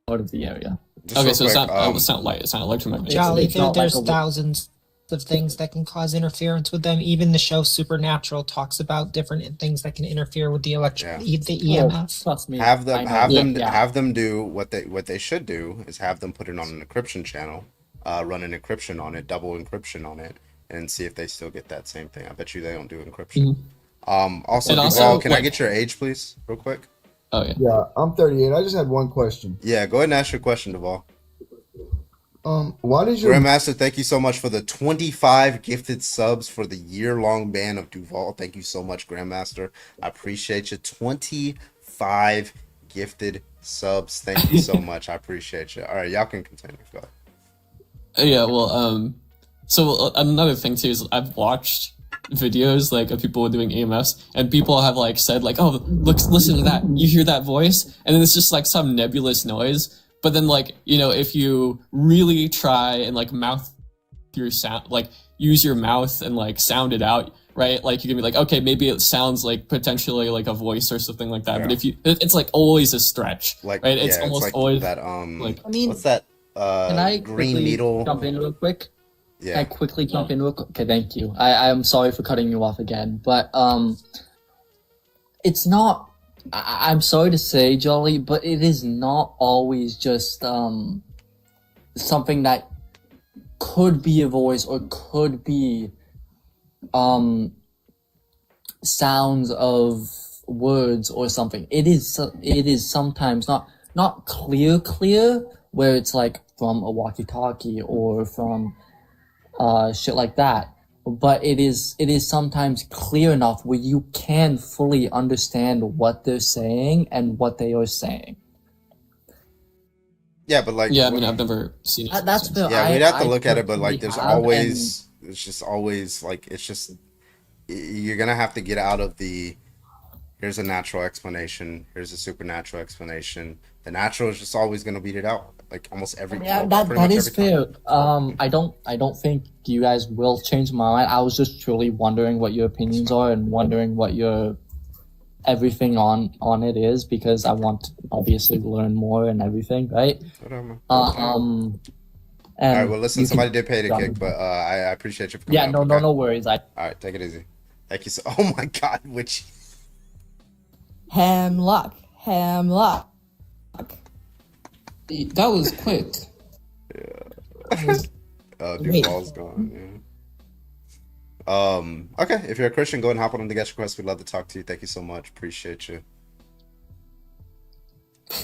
of the area. Okay, so it's not light, it's not electromagnetic. Jolly, there's thousands of things that can cause interference with them. Even the show Supernatural talks about different things that can interfere with the the EMF. Trust me. Have them do what they should do is have them put it on an encryption channel, run an encryption on it, double encryption on it, and see if they still get that same thing. I bet you they don't do encryption. Also, Duval, can I get your age, please, real quick? Oh yeah. Yeah, I'm 38. I just had one question. Yeah, go ahead and ask your question, Duval. Why did your Grandmaster, thank you so much for the 25 gifted subs for the year-long ban of Duval. Thank you so much, Grandmaster. I appreciate you. 25 gifted subs. Thank you so much. I appreciate you. All right, y'all can continue. Go ahead. Yeah, well, so another thing too is I've watched videos like of people doing EMFs, and people have like said like, oh, look, listen to that, you hear that voice, and then it's just like some nebulous noise. But then like, if you really try and like mouth your sound, like use your mouth and like sound it out, right? Like you can be like, okay, maybe it sounds like potentially like a voice or something like that. Yeah. But it's like always a stretch, like, right? It's almost like always that. like, I mean, what's that? Can I green needle. jump in real quick? Yeah. Can I quickly jump in real quick? Okay, thank you. I'm sorry for cutting you off again, but it's not. I'm sorry to say, Jolly, but it is not always just something that could be a voice or could be sounds of words or something. It is sometimes not clear where it's like from a walkie-talkie or from shit like that. But it is sometimes clear enough where you can fully understand what they're saying and what they are saying. Yeah, but like, yeah, I mean, I've never seen it. That's fair. Yeah, we'd have to look at it, but like, personally there's always, it's just always like, it's just, you're gonna have to get out of the, here's a natural explanation, here's a supernatural explanation. The natural is just always gonna beat it out, like almost every. Yeah, that is fair. I don't think you guys will change my mind. I was just truly wondering what your opinions are and wondering what your everything on it is, because I want to obviously learn more and everything, right? Whatever. And all right, well, listen, somebody can did pay the jump kick, in. but I appreciate you for coming Yeah, up, no worries. All right, take it easy. Thank you so. Oh my God, which Hemlock. That was quick. Duval's gone. Yeah. Okay, if you're a Christian, go ahead and hop on the guest request. We'd love to talk to you. Thank you so much. Appreciate you.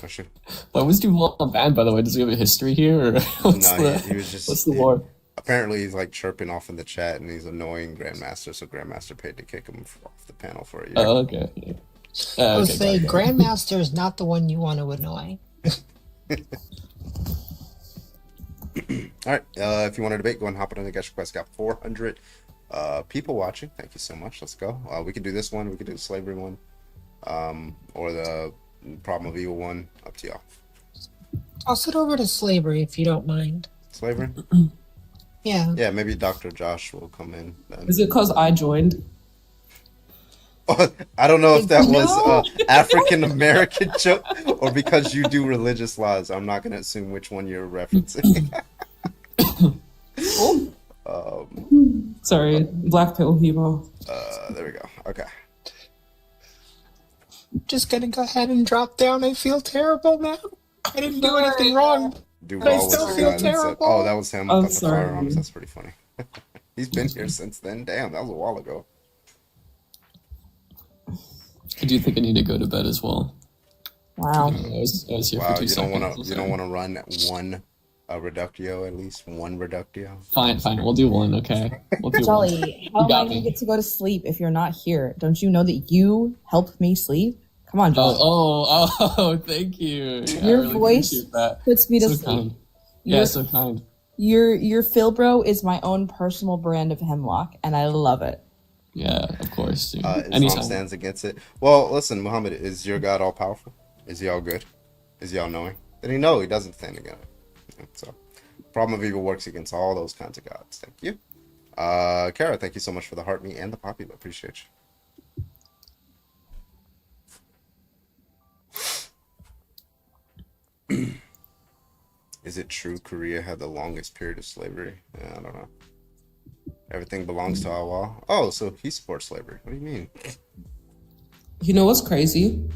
Oh, shit. Why was Duval banned, by the way? Does he have a history here, or what's he was just. What's the war? Apparently, he's like chirping off in the chat, and he's annoying Grandmaster. So Grandmaster paid to kick him off the panel for a year. Oh, okay. Yeah. I'll Okay, say go. Grandmaster is not the one you want to annoy. All right. If you want to debate, go and hop on the guest request. Got 400 people watching. Thank you so much. Let's go. We could do this one. We could do the slavery one, or the problem of evil one. Up to y'all. I'll sit over to slavery if you don't mind. Slavery. Yeah. Yeah. Maybe Dr. Josh will come in. Then. Is it because I joined? I don't know if that was African American joke or because you do religious laws. I'm not going to assume which one you're referencing. Sorry, black pill humor. There we go. Okay. Just gonna go ahead and drop down. I feel terrible now. I didn't do anything wrong. But I still feel terrible. Oh, that was him I'm with the sorry. firearms. That's pretty funny. He's been here since then. Damn, that was a while ago. I do think I need to go to bed as well. Wow. I was here Wow, for 2 you don't want seconds. to. You don't want to run one reductio, at least one reductio. Fine. We'll do one. Okay. We'll do one. Jolly, how You am I got going to me. get to go to sleep if you're not here? Don't you know that you helped me sleep? Come on, Jolly. Oh, thank you. Yeah, I Your really voice appreciate that. puts me to So sleep. kind. Yeah, Your- so kind. Your Philbro is my own personal brand of hemlock, and I love it. Yeah, of course. Dude. Islam Anytime. stands against it. Well, listen, Muhammad, is your God all powerful? Is he all good? Is he all knowing? Then he doesn't stand against it. So, problem of evil works against all those kinds of gods. Thank you. Kara, thank you so much for the heart me and the popular. Appreciate you. Is it true Korea had the longest period of slavery? Yeah, I don't know. Everything belongs to Allah. Oh, so he supports slavery. What do you mean? You know what's crazy?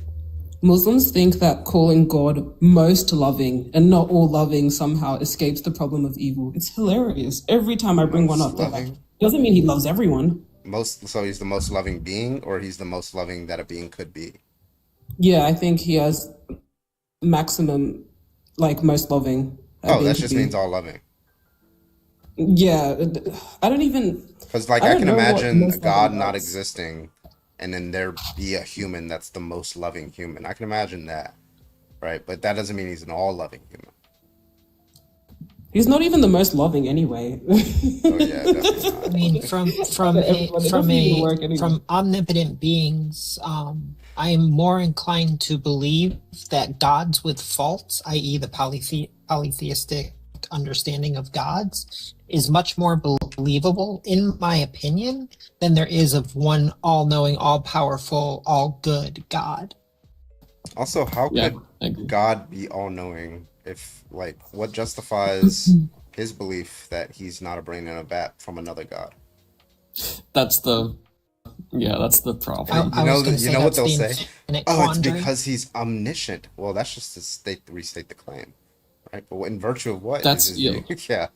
Muslims think that calling God most loving and not all loving somehow escapes the problem of evil. It's hilarious. Every time I bring one up, they're like, doesn't mean he loves everyone. So he's the most loving being, or he's the most loving that a being could be? Yeah, I think he has maximum, like, most loving. Oh, that just means all loving. Yeah, I don't even. Because, like, I I don't can know what imagine most God loving not is. existing, and then there be a human that's the most loving human. I can imagine that, right? But that doesn't mean he's an all loving human. He's not even the most loving anyway. Oh yeah, definitely not. I mean, from omnipotent beings, I am more inclined to believe that gods with faults, i.e., the polytheistic understanding of gods, is much more believable, in my opinion, than there is of one all-knowing, all-powerful, all-good God. Also, how Yeah, could God be all knowing if, like, what justifies his belief that he's not a brain in a vat from another God? That's the problem. You know what they'll say? infinite Oh, it's quandary. because he's omniscient. Well, that's just to restate the claim, right? But in virtue of what? That's- is yeah. yeah.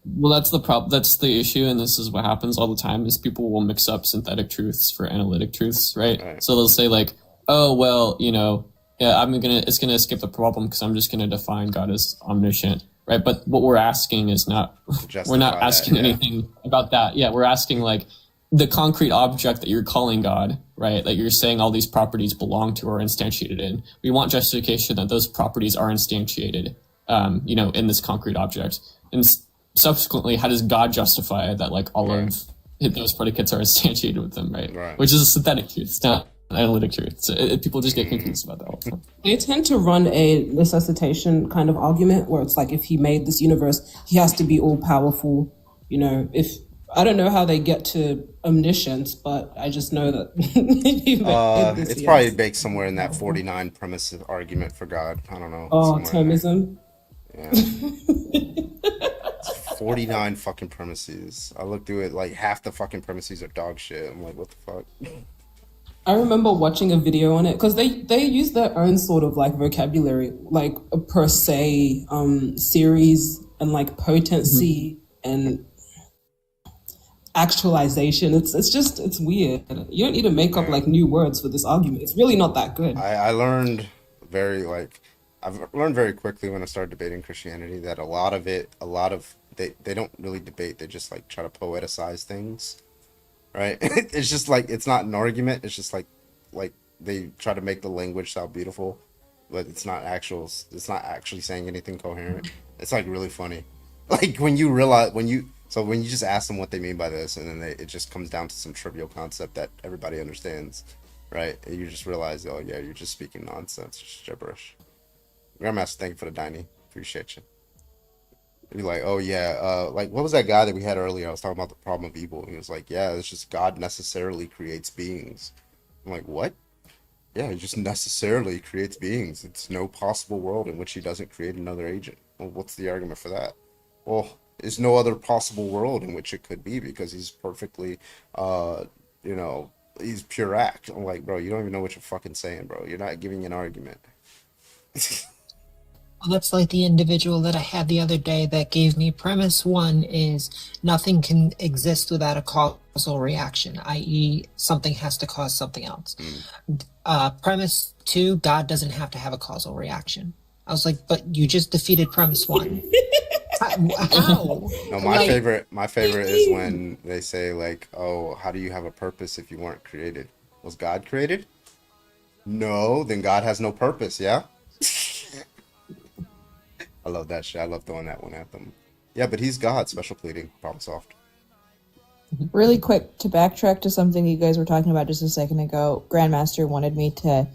Well, that's the problem. That's the issue, and this is what happens all the time: is people will mix up synthetic truths for analytic truths, right? So they'll say like, "Oh, well, yeah, it's gonna escape the problem because I'm just gonna define God as omniscient, right?" But what we're asking is not, we're not Justify asking that, yeah. anything about that. Yeah, we're asking like the concrete object that you're calling God, right? That you're saying all these properties belong to or are instantiated in. We want justification that those properties are instantiated, in this concrete object. And subsequently, how does God justify that, like, all of those predicates are instantiated with them, right? Which is a synthetic truth, it's not an analytic truth. So people just get confused about that all the time. They tend to run a necessitation kind of argument where it's like if he made this universe, he has to be all powerful. If I don't know how they get to omniscience, but I just know that he made this, It's yes. probably baked somewhere in that 49 premise argument for God. I don't know. Oh, somewhere in there. Thomism. Yeah. 49 fucking premises. I looked through it, like half the fucking premises are dog shit. I'm like, what the fuck? I remember watching a video on it because they use their own sort of like vocabulary, like a per se series and like potency and actualization. It's weird. You don't need to make up like new words for this argument. It's really not that good. I learned I've learned very quickly when I started debating Christianity that a lot of they don't really debate. They just like try to poeticize things, right? It's just like, it's not an argument. It's just like they try to make the language sound beautiful, but it's not actual. It's not actually saying anything coherent. It's like really funny. Like when you realize when you just ask them what they mean by this, and then it just comes down to some trivial concept that everybody understands, right? And you just realize, oh yeah, you're just speaking nonsense, just gibberish. Grandmaster, thank you for the dining. Appreciate you. You're like, oh yeah, like what was that guy that we had earlier? I was talking about the problem of evil. He was like, yeah, it's just God necessarily creates beings. I'm like, what? Yeah, he just necessarily creates beings. It's no possible world in which he doesn't create another agent. Well, what's the argument for that? Well, there's no other possible world in which it could be because he's perfectly, he's pure act. I'm like, bro, you don't even know what you're fucking saying, bro. You're not giving an argument. Well, that's like the individual that I had the other day that gave me premise 1 is nothing can exist without a causal reaction, i.e. something has to cause something else. Premise 2, God doesn't have to have a causal reaction. I was like, but you just defeated premise 1. How? No, my favorite is when they say like, oh, how do you have a purpose if you weren't created? Was God created? No, then God has no purpose, yeah? I love that shit. I love throwing that one at them. Yeah, but he's God. Special pleading. Problem solved. Really quick, to backtrack to something you guys were talking about just a second ago, Grandmaster wanted me to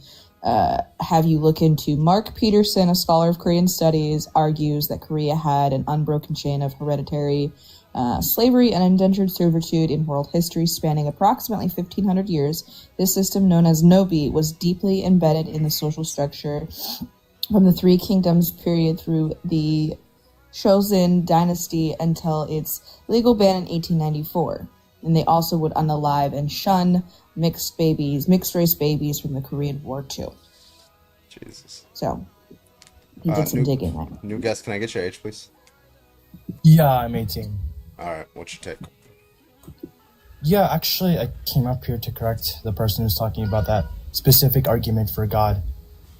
have you look into Mark Peterson, a scholar of Korean studies, argues that Korea had an unbroken chain of hereditary slavery and indentured servitude in world history spanning approximately 1,500 years. This system, known as Nobi, was deeply embedded in the social structure from the Three Kingdoms period through the Joseon dynasty until its legal ban in 1894. And they also would unalive and shun mixed race babies from the Korean War too. Jesus. So he did some digging on it. New guest, can I get your age, please? Yeah, I'm 18. All right, what's your take? Yeah, actually, I came up here to correct the person who's talking about that specific argument for God.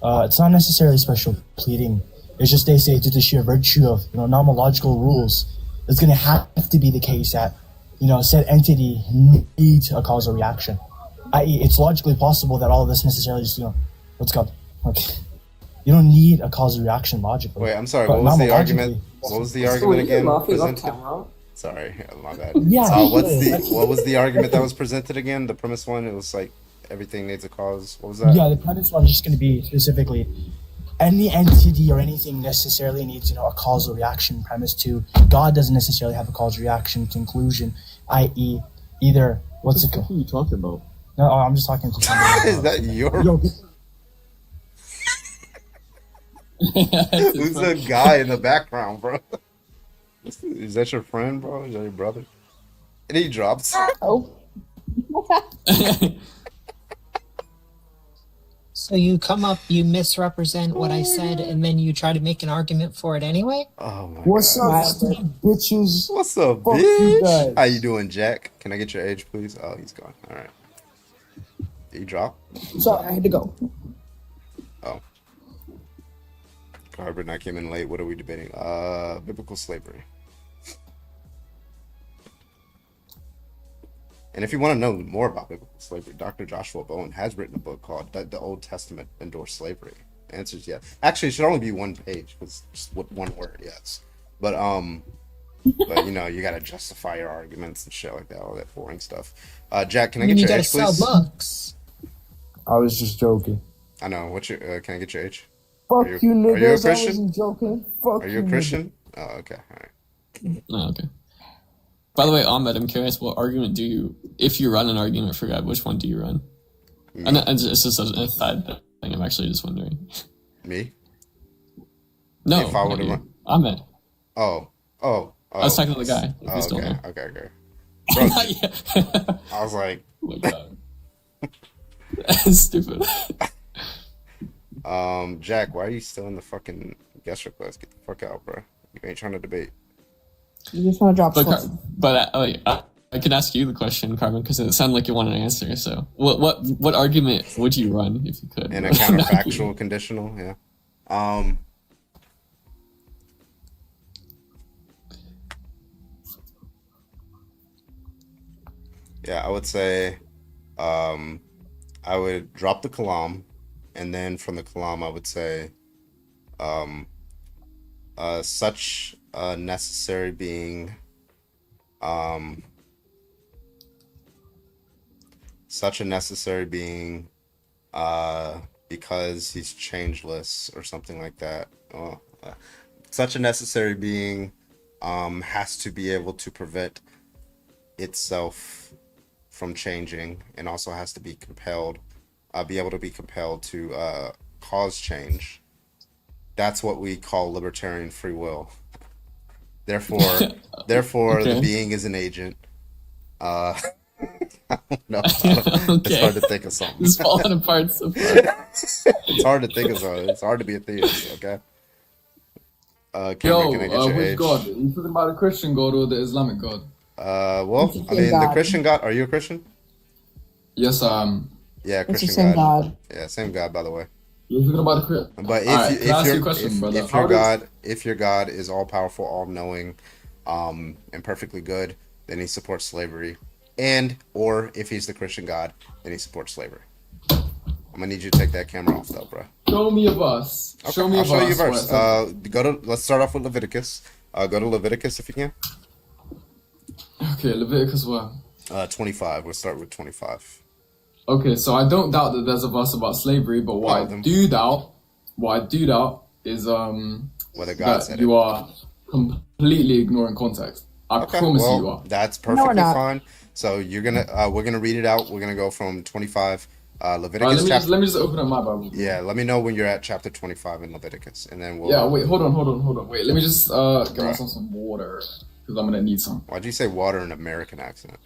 It's not necessarily special pleading. It's just they say, due to the sheer virtue of nomological rules, it's going to have to be the case that said entity needs a causal reaction. I.e., it's logically possible that all of this necessarily just what's called you don't need a causal reaction logically. Wait, I'm sorry. But What was the argument? What was the argument again? Presented? Sorry, my bad. Yeah. What was the argument that was presented again? The premise one. It was like everything needs a cause. What was that? Yeah, the premise one is just going to be specifically any entity or anything necessarily needs a causal reaction. Premise 2, God doesn't necessarily have a causal reaction. Conclusion, i.e., either what's it called? What are you talking about? No, I'm just talking to somebody. Is that your? Who's the guy in the background, bro? Is that your friend, bro? Is that your brother? And he drops. Oh. So you come up, you misrepresent what I said, and then you try to make an argument for it anyway? Oh my What's God. up, stupid bitches? What's up, Fuck you bitch? guys. How you doing, Jack? Can I get your age, please? Oh, he's gone. All right. Did he drop? Sorry, I had to go. Oh. Carbon, I came in late. What are we debating? Biblical slavery. And if you want to know more about biblical slavery, Dr. Joshua Bowen has written a book called The Old Testament Endorsed Slavery. The answer is yes. Actually, it should only be one page because just with one word, yes. But you got to justify your arguments and shit like that, all that boring stuff. Jack, can I get your age, please? You gotta sell books. I was just joking. I know. What's your? Can I get your age? Fuck you, niggas. Are you a I Christian? wasn't joking. Fuck Are you a niggas. Christian? Oh, okay. All right. Oh, okay. By the way, Ahmed, I'm curious, what argument do you, if you run an argument for God, which one do you run? And it's just a side thing. I'm actually just wondering. Me? No. If I were to run. Ahmed. Oh. I was talking to the guy. Oh, He's still okay. there. Okay. Bro, I was like. Oh my God. That's stupid. Jack, why are you still in the fucking guest request? Get the fuck out, bro. You ain't trying to debate. You just want to drop But I can ask you the question, Carmen, because it sounded like you wanted an answer. So, what argument would you run if you could? In a counterfactual conditional, yeah. Yeah, I would say, I I would drop the kalam, and then from the kalam, I would say, such a necessary being, such a necessary being, because he's changeless or something like that. Such a necessary being, has to be able to prevent itself from changing, and also has to be compelled, be able to be compelled to cause change. That's what we call libertarian free will. Therefore, Okay. the being is an agent. I don't know. It's Okay. hard to think of something. It's falling apart so far. It's hard to think of something. It's hard to be a theist. Okay. Cameron, can I get your which age? God? Are you talking about the Christian God or the Islamic God? Well, I mean, the Christian God. Are you a Christian? Yes, I am. Yeah, It's the Christian same God. God. Yeah, same God, by the way. You're talking about the Christian. But if Alright, you, can I ask you a if question, brother? if How your does- God, if your God is all powerful, all knowing, and perfectly good, then he supports slavery. And or if he's the Christian God, then he supports slavery. I'm gonna need you to take that camera off, though, bro. Show me a verse. Okay, Show me a I'll show you a verse. verse. where it Go to. Let's start off with Leviticus. Go to Leviticus if you can. says- Okay, Leviticus what? 25. We'll start with 25. Okay, so I don't doubt that there's a verse about slavery, but what I do doubt is Whether God that said you it. are completely ignoring context. I Okay, promise well, you are. that's No, we're perfectly not. fine. So you're gonna, we're gonna read it out. We're gonna go from 25, Leviticus Alright, chapter. let me just open up my Bible. Yeah, let me know when you're at chapter 25 in Leviticus, and then we'll. Yeah, wait, hold on. Wait, let me just get Right. myself some water because I'm gonna need some. Why'd you say water in an American accent?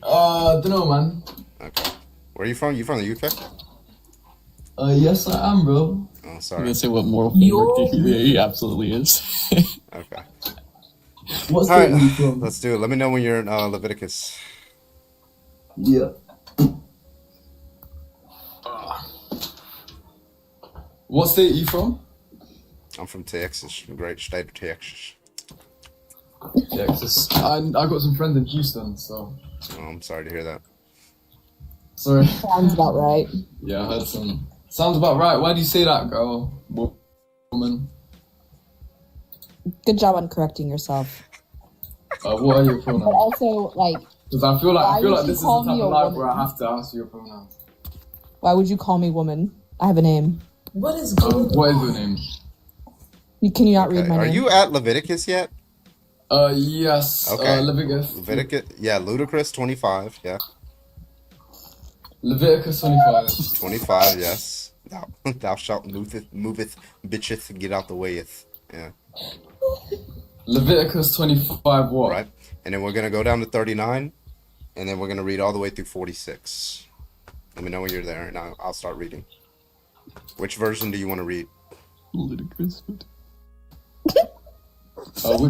Don't know, man. Okay. Where are you from? You from the UK? Yes, I am, bro. Oh, I'm sorry. gonna say what moral framework he absolutely is. Okay. What's All the right, you from? let's do it. Let me know when you're in Leviticus. Yeah. What state are you from? I'm from Texas, the great state of Texas. Texas. I got some friends in Houston, so Oh, I'm sorry to hear that. sorry. Sounds about right. Yeah, I heard some. Sounds about right. Why do you say that, girl? Woman. Good job on correcting yourself. What are your But pronouns? also, like, Because I feel why like would this you is the call type me of a life where I woman? have to ask you your pronouns. Why would you call me woman? I have a name. What is going What is your name? Can you not read Okay. my Are name? you at Leviticus yet? Yes. Okay. Leviticus. Leviticus, yeah, Ludicrous 25, yeah. Leviticus 25. 25, yes. Thou shalt moveth, bitcheth, get out the wayeth. Yeah. Leviticus 25 what? Right. And then we're going to go down to 39, and then we're going to read all the way through 46. Let me know when you're there, and I'll start reading. Which version do you want to read? Ludicrous. Which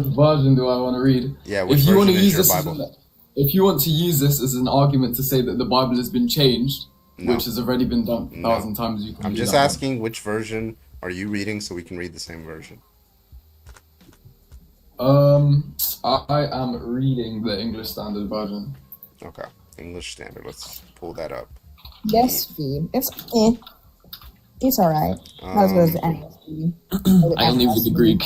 version do I want to read? Yeah, which If you want to version is use your this, Bible? if you want to use this as an argument to say that the Bible has been changed, No. which has already been done a No. thousand times, you can. I'm do just that. asking which version are you reading so we can read the same version. I am reading the English Standard Version. Okay. English Standard. Let's pull that up. Yes, Fee. It's alright. Not as good as the NSV. I only read the Greek.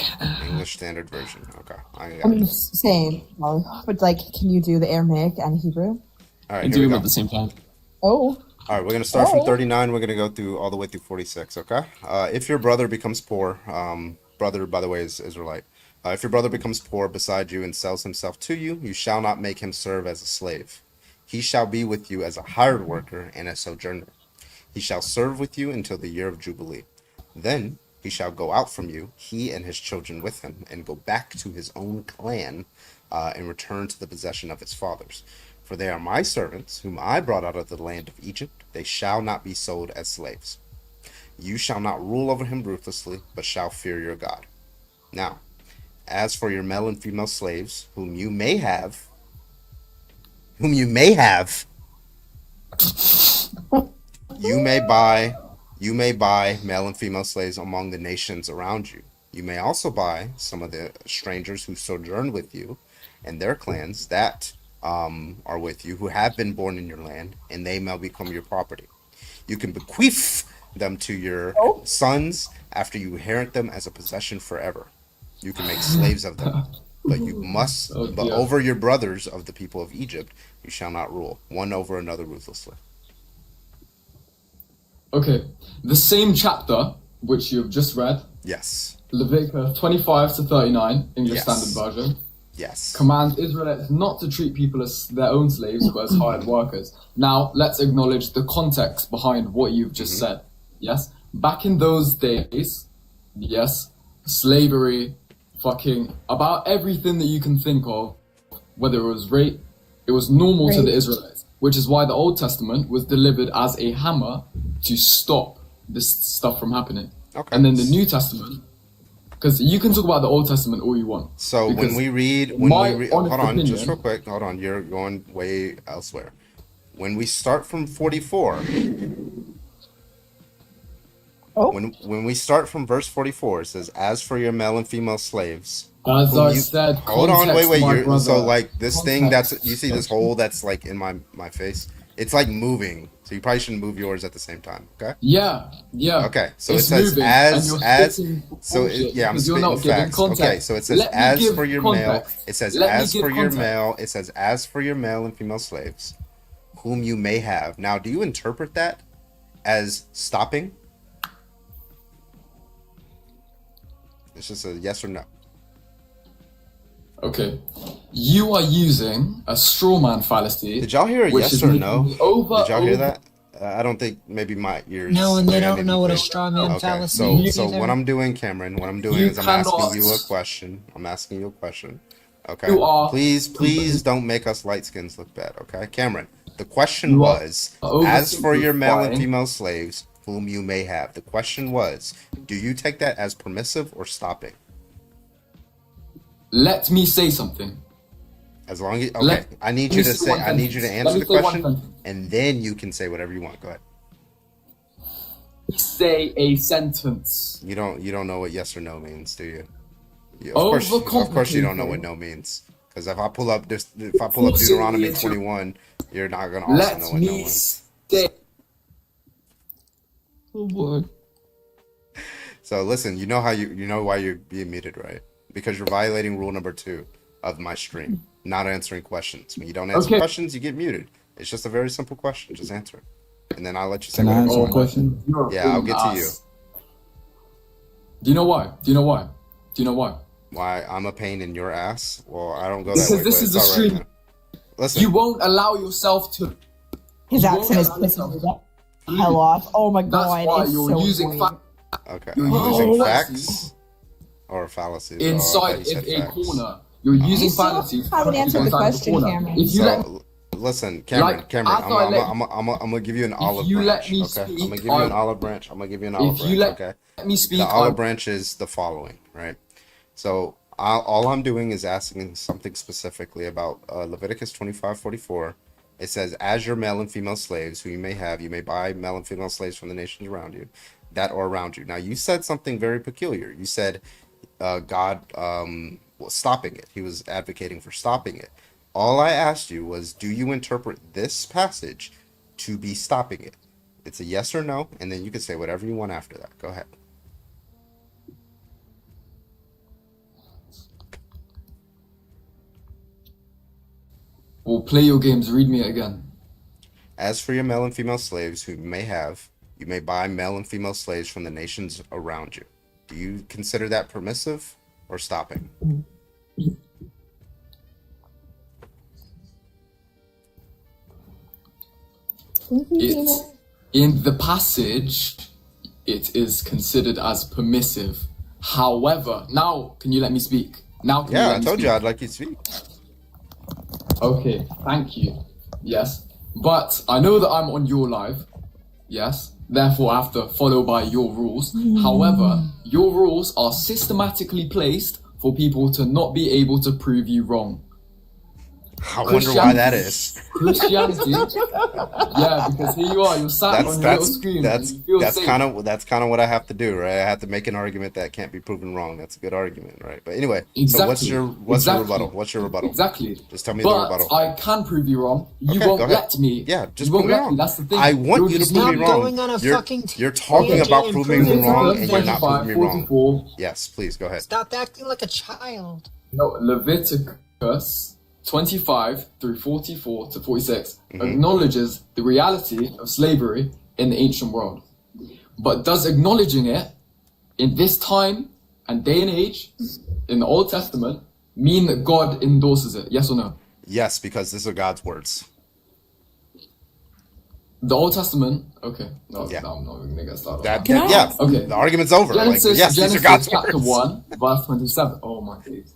English Standard Version. Okay. I mean, same. Well, but like, can you do the Aramaic and Hebrew? All I right, do here we them go. at the same time. Oh. All right, we're going to start from Oh. 39. We're going to go through all the way through 46, okay? If your brother becomes poor, brother, by the way, is Israelite. If your brother becomes poor beside you and sells himself to you, you shall not make him serve as a slave. He shall be with you as a hired worker and a sojourner. He shall serve with you until the year of Jubilee. Then he shall go out from you, he and his children with him, and go back to his own clan and return to the possession of his fathers. For they are my servants, whom I brought out of the land of Egypt. They shall not be sold as slaves. You shall not rule over him ruthlessly, but shall fear your God. Now, as for your male and female slaves, whom you may have, you may buy male and female slaves among the nations around you. You may also buy some of the strangers who sojourn with you and their clans, that are with you, who have been born in your land, and they may become your property. You can bequeath them to your sons after you inherit them as a possession forever. You can make slaves of them, but you must, but over your brothers of the people of Egypt, you shall not rule, one over another ruthlessly. Okay, the same chapter which you've just read. Yes. Leviticus 25 to 39, English Yes. Standard Version. Yes. Commands Israelites not to treat people as their own slaves, but as hired workers. Now, let's acknowledge the context behind what you've just said. Yes? Back in those days, yes, slavery, fucking, about everything that you can think of, whether it was rape, it was normal to the Israelites, which is why the Old Testament was delivered as a hammer to stop this stuff from happening. Okay. And then the New Testament, because you can talk about the Old Testament all you want. So when we read, hold on, just real quick, hold on, you're going way elsewhere. When we start from 44, when we start from verse 44, it says, "As for your male and female slaves." As I said, hold on, context, wait, my you're, brother. so like this thing Context. that's, you see this hole that's like in my face? It's like moving, so you probably shouldn't move yours at the same time, okay? Yeah. Okay, so It's it says moving, as, and you're spitting so bullshit yeah, I'm because you're spitting not giving facts. context. Okay, so it says Let me as give for your context. male, it says Let me as give for your context. male, it says as for your male and female slaves, whom you may have. Now, do you interpret that as stopping? It's just a yes or no. Okay. You are using a straw man fallacy. Did y'all hear a which yes is or making no? me over- Did y'all hear over- that? I don't think maybe my ears. No, and they don't landed know what a anything. straw man Okay, fallacy so is so either. what I'm doing, Cameron, what I'm doing You is I'm cannot- asking you a question. I'm asking you a question. Okay. You are- Please don't make us light skins look bad. Okay, Cameron. The question You are was, as for your male and oversimplifying. female slaves, whom you may have. The question was, do you take that as permissive or stopping? Let me say something. As long as Let- I need let you me to say say, one I need you to sentence. answer Let me the say one question, sentence. and then you can say whatever you want. Go ahead. Say a sentence. You don't know what yes or no means, do you? Of course you don't know what no means. Because if I pull up Deuteronomy 21, you're not gonna also Let know what no me means. say. Oh boy. So listen, you know why you're being muted, right? Because you're violating rule number 2 of my stream, not answering questions. When you don't answer Okay. questions, you get muted. It's just a very simple question. Just answer it, and then I'll let you say Can I whatever answer you a want. question? You're a Yeah, I'll big get to you. ass. Do you know why? Do you know why? Do you know why? Why I'm a pain in your ass? Well, I don't go Because that way. this but is it's a all right, stream. man. Listen, You won't allow yourself to. His You accent is won't allow pissing me yourself- the hell off. Oh my That's god, why it's you're so using weird. okay. You're I'm using using fallacies. facts or fallacies. Oh, I thought inside you said in a facts. corner. You're using You still fallacies. haven't answered the inside question, corner. Cameron. If you let So listen, Cameron, Like, Cameron, after I let- I'm gonna give you an olive you branch. let me Okay, speak, I'm gonna give you an I- olive branch. I'm gonna give you an olive if you branch. let Okay. me speak, The olive I- branch is the following, right? So all I'm doing is asking something specifically about Leviticus 25:44. It says, "As your male and female slaves, who you may have, you may buy male and female slaves from the nations around you, that are around you." Now you said something very peculiar. You said God was stopping it. He was advocating for stopping it. All I asked you was, do you interpret this passage to be stopping it? It's a yes or no, and then you can say whatever you want after that. Go ahead. Well, play your games. Read me it again. As for your male and female slaves who you may have, you may buy male and female slaves from the nations around you. Do you consider that permissive or stopping? It's in the passage. It is considered as permissive. However, now can you let me speak? Now can you Yeah, let I me told speak? you I'd like you to speak. Okay, thank you. Yes, but I know that I'm on your live. Yes, therefore I have to follow by your rules. However, your rules are systematically placed for people to not be able to prove you wrong. I wonder why that is. Christianity. Yeah, because here you are, you're sat on your little screen. That's and you feel safe. kind of what I have to do, right? I have to make an argument that can't be proven wrong. That's a good argument, right? But anyway, so what's your rebuttal? What's your rebuttal? Exactly. Just tell me the rebuttal. But I can prove you wrong. You Okay, won't go ahead. let me. Yeah, just you won't prove me let wrong. me. That's the thing. I want you to prove me wrong. going on a You're, fucking you're talking tangent about and proving me proving wrong, wrong. and you're not proving me wrong. 44. Yes, please go ahead. Stop acting like a child. No, Leviticus 25 through 44 to 46 Mm-hmm. acknowledges the reality of slavery in the ancient world. But does acknowledging it in this time and day and age in the Old Testament mean that God endorses it? Yes or no? Yes, because these are God's words. The Old Testament, okay. No, I'm not even gonna get started. Okay. The argument's over. Genesis, yes, these are Genesis God's chapter words. 1, verse 27. Oh my days.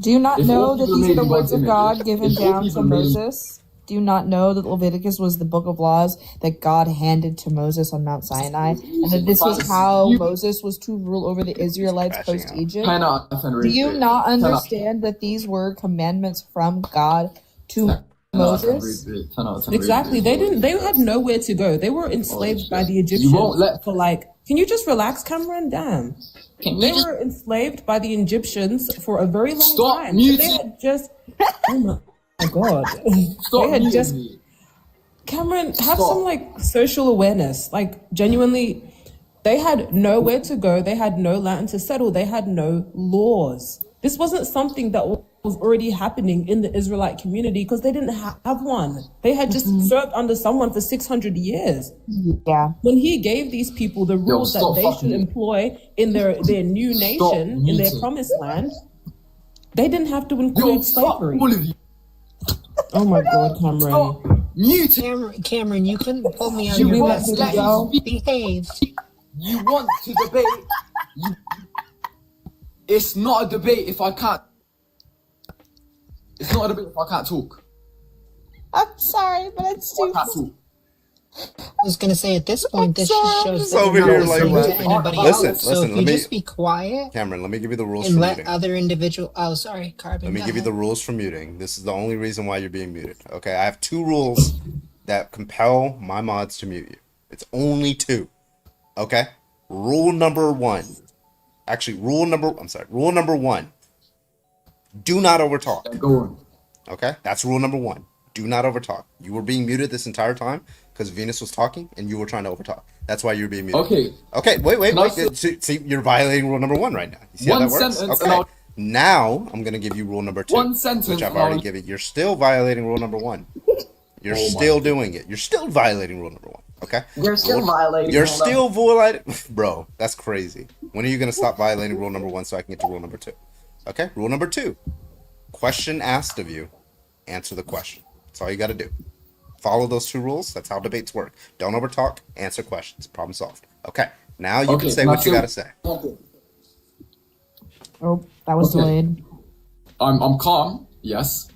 Do you not If know all that people these are made the in words God's of image, God given if all down to people made- Moses? Do you not know that Leviticus was the book of laws that God handed to Moses on Mount Sinai? And that this was how Moses was to rule over the Israelites post-Egypt? 10 out of 10 Do you read it. not 10 out- understand that these were commandments from God to 10 out of 10 Moses? read it. 10 out of 10 read Exactly. it. They had nowhere to go. They were enslaved by the Egyptians won't let- for like, can you just relax, Cameron? Damn. They were enslaved by the Egyptians for a very long Stop time. muting. They had just, oh my god. Stop They had muting just, me. Cameron, have some like social awareness. Like genuinely, they had nowhere to go. They had no land to settle. They had no laws. This wasn't something that was already happening in the Israelite community because they didn't have one. They had just served under someone for 600 years. Yeah. When he gave these people the rules that stop they fucking should me. employ in their new nation, in their muting. promised land, they didn't have to include slavery. All of you. Oh my god, Cameron. Mute. Cameron, you couldn't pull me on Should your we best let him go? behave. You want to debate. It's not a debate if I can't. It's not a debate if I can't talk. I'm sorry, but it's too. I can't talk. I was gonna say at this point, this just shows Just that over you're here not like listening to laughing. anybody Listen, else. So listen, if let you me- just be quiet Cameron, let me give you the rules and for let muting. other individual. Oh, sorry, Carbon. Let me go give you ahead. the rules for muting. This is the only reason why you're being muted. Okay, I have 2 rules that compel my mods to mute you. It's only 2. Okay? Rule number 1. Actually, rule number 1. Do not overtalk. Go on. Okay? That's rule number 1. Do not overtalk. You were being muted this entire time because Venus was talking and you were trying to overtalk. That's why you're being muted. Okay. Okay, wait. Can I say- See, you're violating rule number 1 right now. You see how One that works? sentence Okay. and I'll- Now I'm gonna give you rule number 2. One sentence which I've and already I'll- given. You're still violating rule number 1. You're Oh my still doing it. You're still violating rule number 1. Okay. You're still violating You're rule still violating, bro. That's crazy. When are you gonna stop violating rule number 1 so I can get to rule number 2? Okay. Rule number 2. Question asked of you, answer the question. That's all you got to do. Follow those 2 rules. That's how debates work. Don't overtalk. Answer questions. Problem solved. Okay. Now you can say what you got to say. Oh, that was delayed. I'm calm, yes,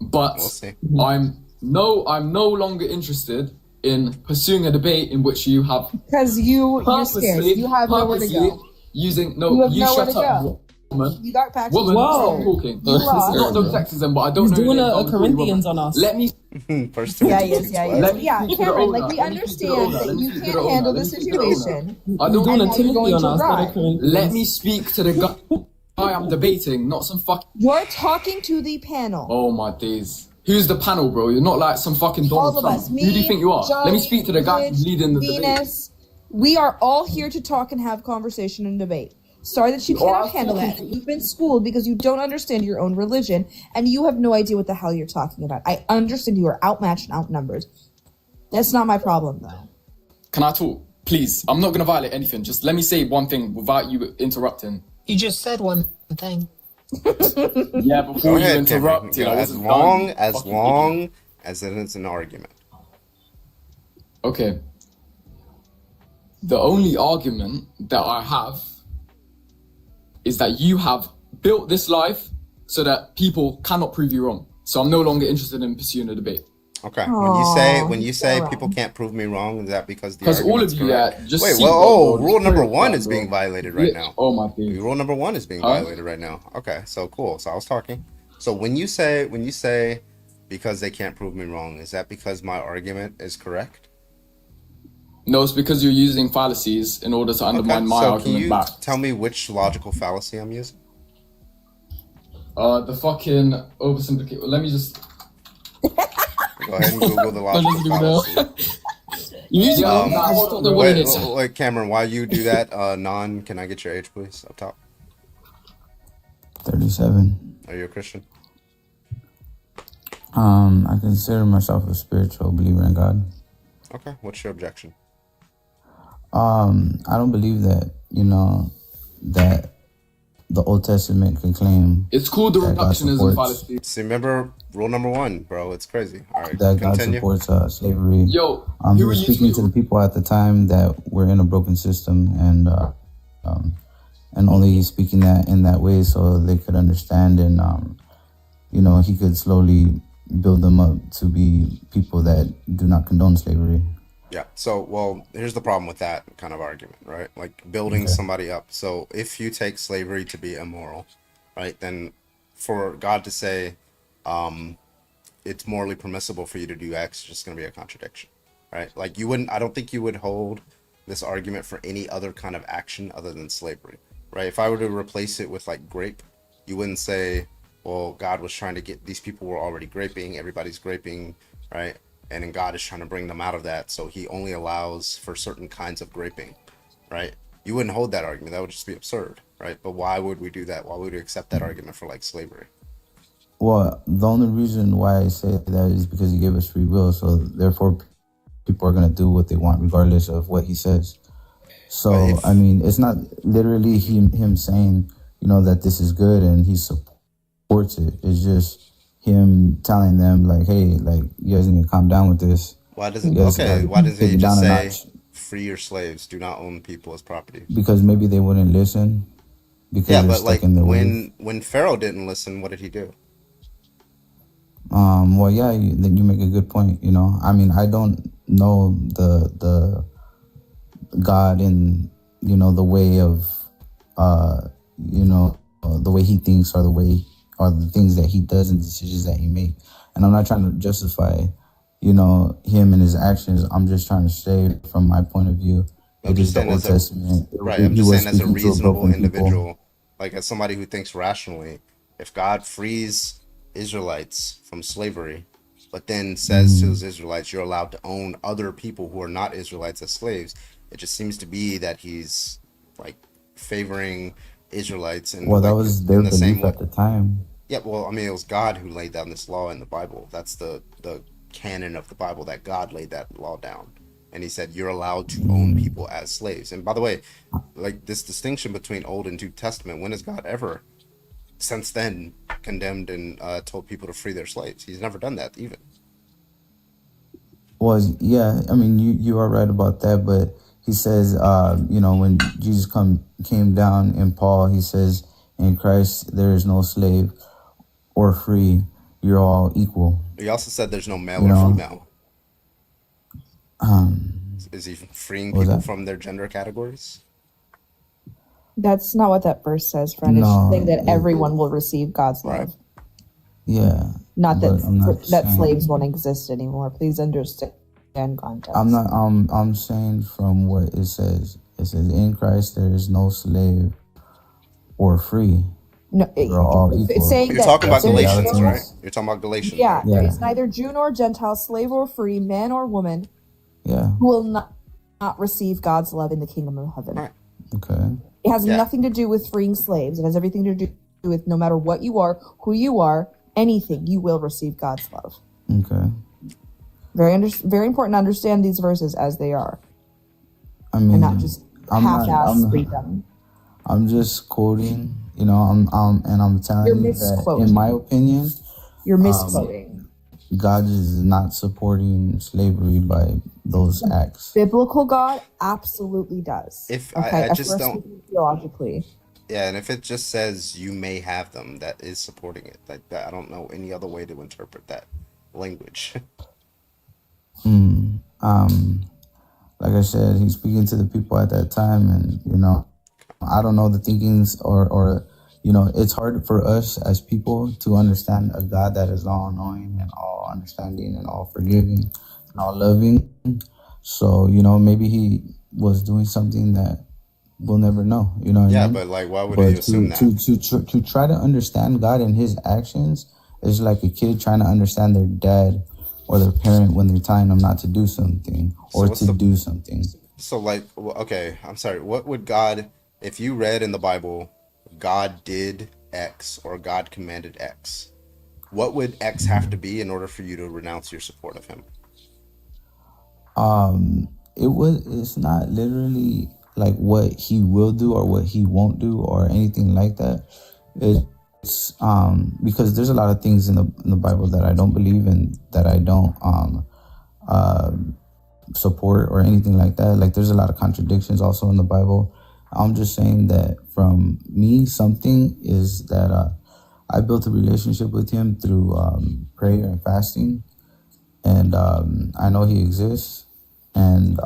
but We'll see. I'm no longer interested in pursuing a debate in which you have Because you're scared. You have nowhere to purposely go. using You have nowhere shut to up, go. woman. You got packs. Woman, Whoa. stop talking. You This is lost. not no sexism, but I don't He's know. your doing name, a so I'm calling you Corinthians woman. on us. Let me. First Yeah, yes. Let me Yeah, speak to the Cameron, owner. like we Let me speak to the understand owner. that Let me you speak to can't the owner. handle Let the me speak to the owner. situation. I He's don't. doing a And now you're Timothy going on to us. cry. not a Corinthians. Let me speak to the guy I'm debating, not some fucking. You're talking to the panel. Oh my days. Who's the panel, bro? You're not like some fucking Donald All of Trump. us. Who do you think you are? Let me speak to the guy who's leading the debate. Venus. We are all here to talk and have conversation and debate. Sorry that you cannot handle that. You've been schooled because you don't understand your own religion and you have no idea what the hell you're talking about. I understand you are outmatched and outnumbered. That's not my problem, though. Can I talk? Please. I'm not going to violate anything. Just let me say one thing without you interrupting. You just said one thing. Yeah, Go before you ahead, interrupt. Cameron. I As wasn't long done. as Fucking long as it is an argument. Okay. The only argument that I have is that you have built this life so that people cannot prove you wrong. So I'm no longer interested in pursuing a debate. Okay. Aw, When you say you're people can't prove me wrong, is that because the 'Cause all argument's of you, correct? yeah, just Wait, see well, what- rule number what- 1 is bro. being violated right Yeah. now. Oh my days. Rule number 1 is being Huh? violated right now. Okay, so cool. So I was talking. So when you say because they can't prove me wrong. Is that because my argument is correct? No, it's because you're using fallacies in order to undermine my so argument can you back. tell me which logical fallacy I'm using? The fucking oversimplification. Let me just go ahead and Google the logical fallacy. You're using Wait, Cameron, while you do that, Non, can I get your age, please, up top? 37. Are you a Christian? I consider myself a spiritual believer in God. Okay, what's your objection? I don't believe that, that the Old Testament can claim it's called the reductionism fallacy. See, remember rule number 1, bro. It's crazy. All right, that continue. God supports slavery. Yo, he was speaking to the people at the time that were in a broken system, and only speaking that in that way so they could understand, and he could slowly build them up to be people that do not condone slavery. Yeah. So, well, here's the problem with that kind of argument, right? Like building somebody up. So if you take slavery to be immoral, right, then for God to say it's morally permissible for you to do X is just going to be a contradiction, right? Like I don't think you would hold this argument for any other kind of action other than slavery, right? If I were to replace it with like grape, you wouldn't say, well, God was trying to get, these people were already graping, everybody's graping, right? And then God is trying to bring them out of that, so he only allows for certain kinds of graping, right? You wouldn't hold that argument. That would just be absurd, right? But why would we do that? Why would we accept that argument for like slavery? Well, the only reason why I say that is because he gave us free will, so therefore people are going to do what they want regardless of what he says. So, I mean, it's not literally him saying, that this is good and he supports it. It's just him telling them like, hey, like, you guys need to calm down with this. Why doesn't he just say free your slaves, do not own people as property? Because maybe they wouldn't listen. Because yeah, they're but stuck like in their ways. when Pharaoh didn't listen, what did he do? Well, yeah, you make a good point. I mean, I don't know the God in the way of the way he thinks or the things that he does and decisions that he makes. And I'm not trying to justify him and his actions. I'm just trying to say from my point of view, it is the Old Testament. Right, I'm just saying as a reasonable individual, like as somebody who thinks rationally, if God frees Israelites from slavery, but then says to those Israelites, you're allowed to own other people who are not Israelites as slaves, it just seems to be that he's like favoring Israelites. And that was their belief at the time. Yeah, well, I mean, it was God who laid down this law in the Bible. That's the canon of the Bible, that God laid that law down. And he said, you're allowed to own people as slaves. And by the way, like this distinction between Old and New Testament, when has God ever since then condemned and told people to free their slaves? He's never done that even. Well, yeah, I mean, you are right about that, but he says, when Jesus came down in Paul, he says, in Christ there is no slave or free, you're all equal. He also said there's no male or female. Is he freeing people from their gender categories? That's not what that verse says, friend. It's just saying that everyone will receive God's love. Yeah. Not that slaves won't exist anymore. Please understand context. I'm saying from what it says. It says in Christ there is no slave or free. No, we're all equal. It's saying You're talking about Galatians, right? You're talking about Galatians. Yeah, right? there is neither Jew nor Gentile, slave or free, man or woman, who will not receive God's love in the kingdom of heaven. Right. Okay. It has nothing to do with freeing slaves. It has everything to do with no matter what you are, who you are, anything, you will receive God's love. Okay. Very important to understand these verses as they are. I mean, and not just half-ass read them. I'm just quoting, I'm telling you that in my opinion, you're misquoting. God is not supporting slavery by those acts. Biblical God absolutely does. I just don't theologically. Yeah, and if it just says you may have them, that is supporting it. Like that, I don't know any other way to interpret that language. Like I said, he's speaking to the people at that time, and I don't know the thinkings or it's hard for us as people to understand a God that is all knowing and all understanding and all forgiving and all loving. So, you know, maybe he was doing something that we'll never know. You know what I Yeah, mean? but like, why would But you assume that? to try to understand God and his actions is like a kid trying to understand their dad or their parent when they're telling them not to do something or what's to the do something. So, like, okay, I'm sorry. What would God, if you read in the Bible, God did X or God commanded X, what would X have to be in order for you to renounce your support of him? It's not literally like what he will do or what he won't do or anything like that. It's because there's a lot of things in the Bible that I don't believe in, that I don't support or anything like that. Like, there's a lot of contradictions also in the Bible. I'm just saying that from me, something is that I built a relationship with him through prayer and fasting, and I know he exists. And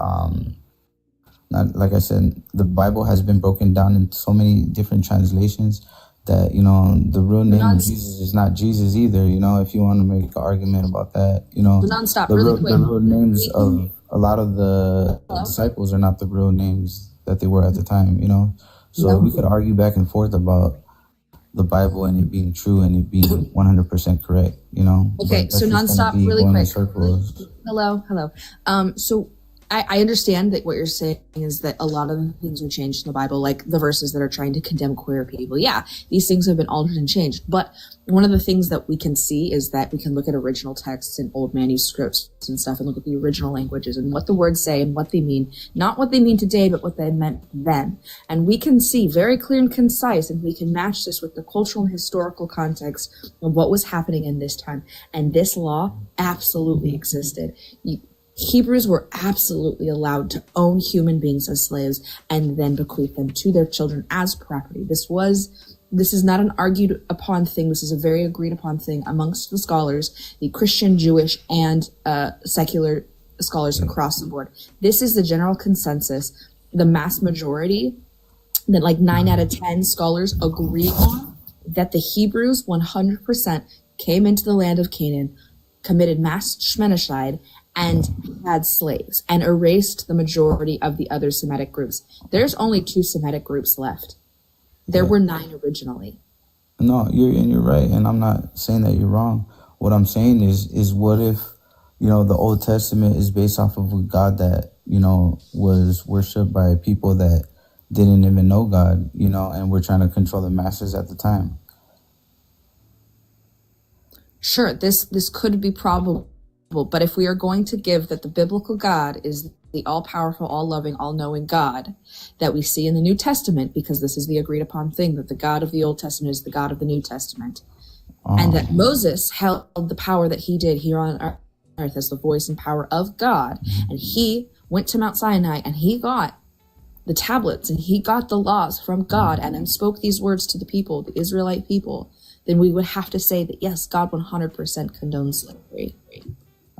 not, like I said, the Bible has been broken down in so many different translations that, you know, the real name of Jesus is not Jesus either. You know, if you want to make an argument about that, you know, Nonstop, the really quick. real names of a lot of the disciples are not the real names that they were at the time, you know. So we could argue back and forth about the Bible and it being true and it being 100% correct, you know. Okay, But so that's just gonna nonstop, be really going in quick. circles. Hello. So I understand that what you're saying is that a lot of things are changed in the Bible, like the verses that are trying to condemn queer people. Yeah, these things have been altered and changed. But one of the things that we can see is that we can look at original texts and old manuscripts and stuff and look at the original languages and what the words say and what they mean. Not what they mean today, but what they meant then. And we can see very clear and concise, and we can match this with the cultural and historical context of what was happening in this time. And this law absolutely existed. Hebrews were absolutely allowed to own human beings as slaves and then bequeath them to their children as property. This is not an argued upon thing. This is a very agreed upon thing amongst the scholars, the Christian, Jewish, and secular scholars across the board. This is the general consensus. The mass majority, that like 9 out of 10 scholars agree on, that the Hebrews 100% came into the land of Canaan, committed mass shmenocide, and had slaves, and erased the majority of the other Semitic groups. There's only 2 Semitic groups left. There were 9 originally. No, you're right, and I'm not saying that you're wrong. What I'm saying is what if, you know, the Old Testament is based off of a God that, you know, was worshipped by people that didn't even know God, you know, and we're trying to control the masses at the time. Sure, this could be probable, but if we are going to give that the biblical God is the all-powerful, all-loving, all-knowing God that we see in the New Testament, because this is the agreed-upon thing, that the God of the Old Testament is the God of the New Testament, and that Moses held the power that he did here on earth as the voice and power of God, and he went to Mount Sinai, and he got the tablets, and he got the laws from God, and then spoke these words to the people, the Israelite people, then we would have to say that, yes, God 100% condones slavery.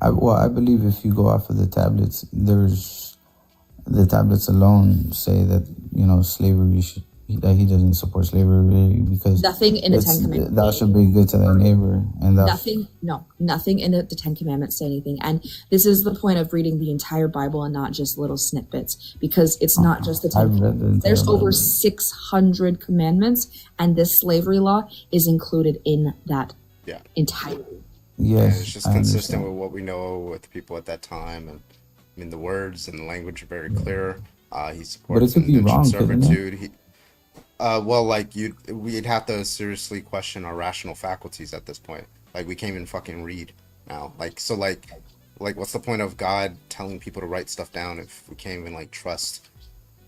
I believe if you go off of the tablets, the tablets alone say that, you know, slavery that he doesn't support slavery because nothing in the 10 Commandments. Thou should be good to thy neighbor, and nothing in the 10 Commandments say anything. And this is the point of reading the entire Bible and not just little snippets, because it's not just the 10 Commandments. There's over 600 commandments, and this slavery law is included in that entirety. Yes, and it's just consistent with what we know with people at that time, and I mean the words and the language are very clear. He supports indentured servitude. Well, like we'd have to seriously question our rational faculties at this point. Like we can't even fucking read now. Like what's the point of God telling people to write stuff down if we can't even like trust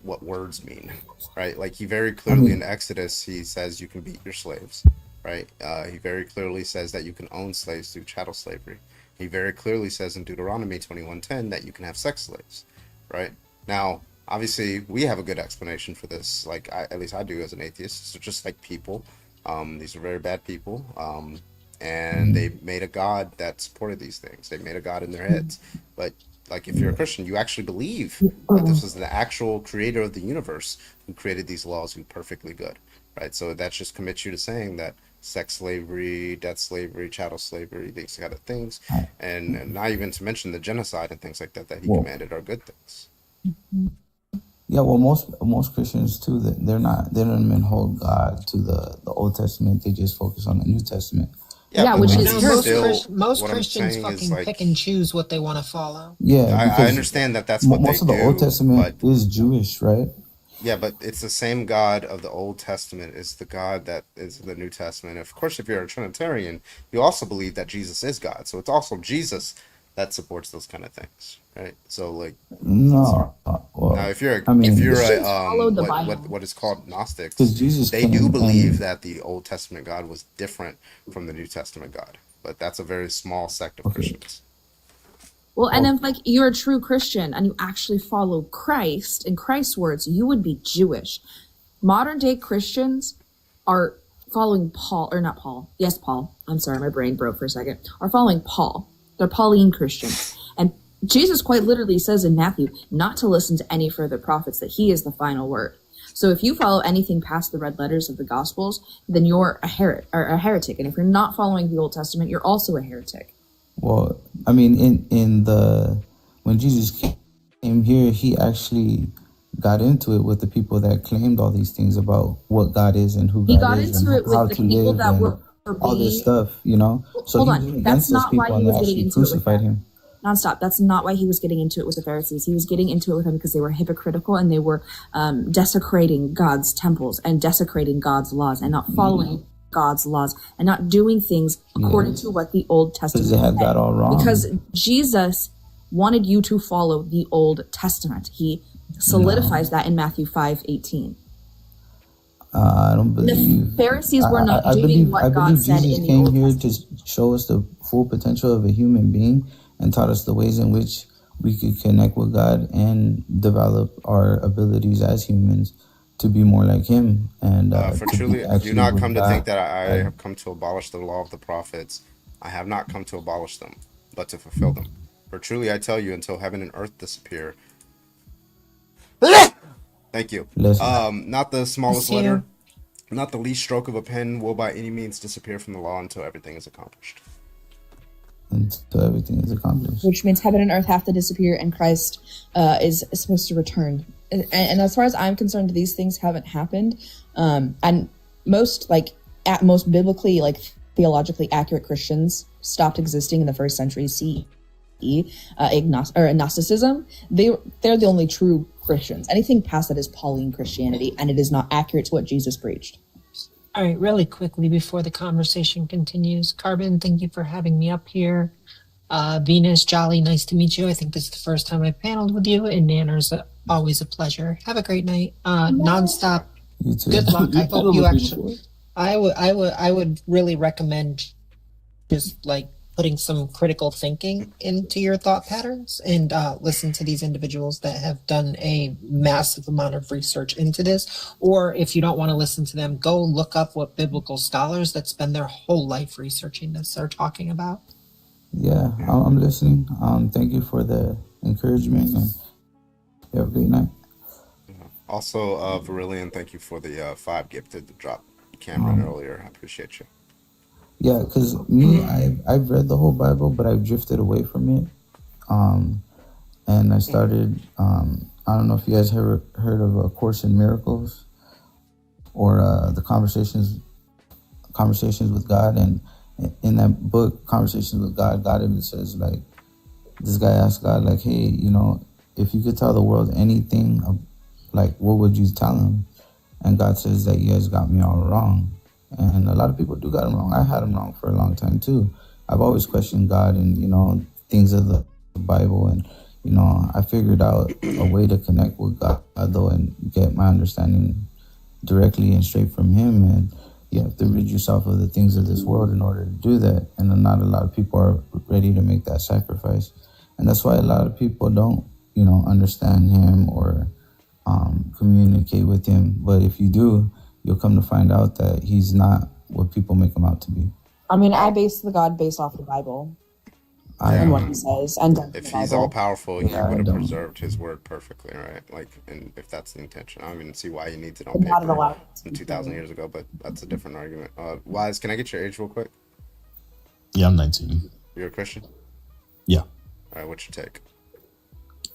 what words mean, right? Like he very clearly in Exodus he says you can beat your slaves. Right. He very clearly says that you can own slaves through chattel slavery. He very clearly says in Deuteronomy 21:10 that you can have sex slaves. Right. Now, obviously, we have a good explanation for this. Like, at least I do as an atheist. It's just like people. These are very bad people. And they made a God that supported these things. They made a God in their heads. But like if you're a Christian, you actually believe that this is the actual creator of the universe who created these laws, who's perfectly good. Right. So that just commits you to saying that sex slavery, death slavery, chattel slavery, these kind of things, and not even to mention the genocide and things like that he Well, commanded are good things. yeah, well, most Christians too, they don't even hold God to the Old Testament. They just focus on the New Testament. Yeah, but which we is can most, still- most what I'm Christians saying is, fucking like, pick and choose what they want to follow. Yeah, I because understand that that's what most they of the Old do, Testament is Jewish, right? Yeah, but it's the same God of the Old Testament is the God that is the New Testament. Of course, if you're a Trinitarian, you also believe that Jesus is God. So it's also Jesus that supports those kind of things, right? So like, No, well, now if you're I mean, what is called Gnostics, 'Cause Jesus they do came believe and- that the Old Testament God was different from the New Testament God, but that's a very small sect of Christians. Well, and if like you're a true Christian and you actually follow Christ in Christ's words, you would be Jewish. Modern day Christians are following Paul, or not Paul. Yes, Paul. I'm sorry, my brain broke for a second. Are following Paul. They're Pauline Christians. And Jesus quite literally says in Matthew not to listen to any further prophets, that he is the final word. So if you follow anything past the red letters of the Gospels, then you're a heretic. And if you're not following the Old Testament, you're also a heretic. Well, I mean, when Jesus came here, he actually got into it with the people that claimed all these things about what God is and who He God got is into and it with how the to people live that and were all this stuff, you know. So Hold he on, went that's against those not why people he and was they getting actually into it with crucified them. him. Nonstop. That's not why he was getting into it with the Pharisees. He was getting into it with them because they were hypocritical and they were desecrating God's temples and desecrating God's laws and not following God's laws and not doing things according to what the Old Testament Because they had said. God all wrong. Because Jesus wanted you to follow the Old Testament. He solidifies that in Matthew 5:18. I don't believe The Pharisees were not I doing believe, what I God believe said Jesus in the came Old here to show us the full potential of a human being and taught us the ways in which we could connect with God and develop our abilities as humans to be more like Him and For to truly, be do actually not with come to God. think that I have come to abolish the law of the prophets. I have not come to abolish them, but to fulfill them. For truly I tell you, until heaven and earth disappear. Thank you. Listen. Not the smallest Bless you. letter, not the least stroke of a pen will by any means disappear from the law until everything is accomplished. Until everything is accomplished. Which means heaven and earth have to disappear and Christ is supposed to return. And as far as I'm concerned, these things haven't happened. And most biblically, theologically accurate Christians stopped existing in the 1st century CE. Gnosticism, they're the only true Christians. Anything past that is Pauline Christianity, and it is not accurate to what Jesus preached. All right, really quickly before the conversation continues, Carbon, thank you for having me up here. Venus, Jolly, nice to meet you. I think this is the first time I've paneled with you, and Nanner's always a pleasure. Have a great night. Nonstop. You too. Good luck. I hope you paneled with me actually. I would really recommend just like putting some critical thinking into your thought patterns and listen to these individuals that have done a massive amount of research into this. Or if you don't want to listen to them, go look up what biblical scholars that spend their whole life researching this are talking about. Yeah, I'm listening. Thank you for the encouragement and have a great night. Also, Virillion, thank you for the 5 gifted to drop Cameron earlier. I appreciate you. Yeah, because me, I've read the whole Bible, but I've drifted away from it. And I started, I don't know if you guys heard of A Course in Miracles or the Conversations with God. And in that book, Conversations with God, God even says, like, this guy asked God, like, hey, you know, if you could tell the world anything, like, what would you tell him? And God says that you guys got me all wrong. And a lot of people do got him wrong. I had him wrong for a long time too. I've always questioned God and, you know, things of the Bible. And, you know, I figured out a way to connect with God, though, and get my understanding directly and straight from Him. And you have to rid yourself of the things of this world in order to do that. And not a lot of people are ready to make that sacrifice. And that's why a lot of people don't, you know, understand Him or communicate with Him. But if you do, you'll come to find out that He's not what people make Him out to be. I mean, I base the God based off the Bible. and what he says and does in If the he's Bible. all powerful, he Yeah, I would have don't. preserved his word perfectly, right? Like, and if that's the intention, I don't even see why he needs it on But not paper allowed from 2,000 years ago. But that's a different argument. Wise, can I get your age real quick? Yeah, I'm 19. You're a Christian. Yeah. All right, what's your take?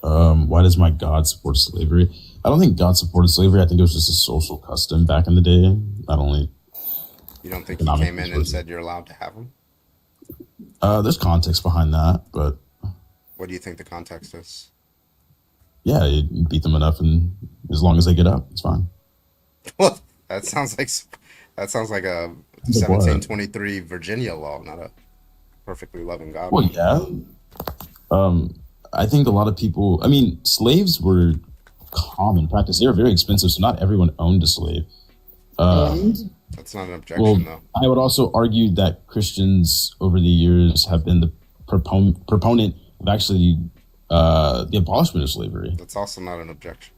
Why does my God support slavery? I don't think God supported slavery. I think it was just a social custom back in the day. Not only. You don't think he economic came in and said you're allowed to have them? There's context behind that, but What do you think the context is? yeah, you beat them enough, and as long as they get up, it's fine. Well, that sounds like a Like what? 1723 Virginia law, not a perfectly loving God. Well, yeah. I think a lot of people. I mean, slaves were common practice. They were very expensive, so not everyone owned a slave. That's not an objection, though. I would also argue that Christians over the years have been the proponent of actually the abolishment of slavery. That's also not an objection.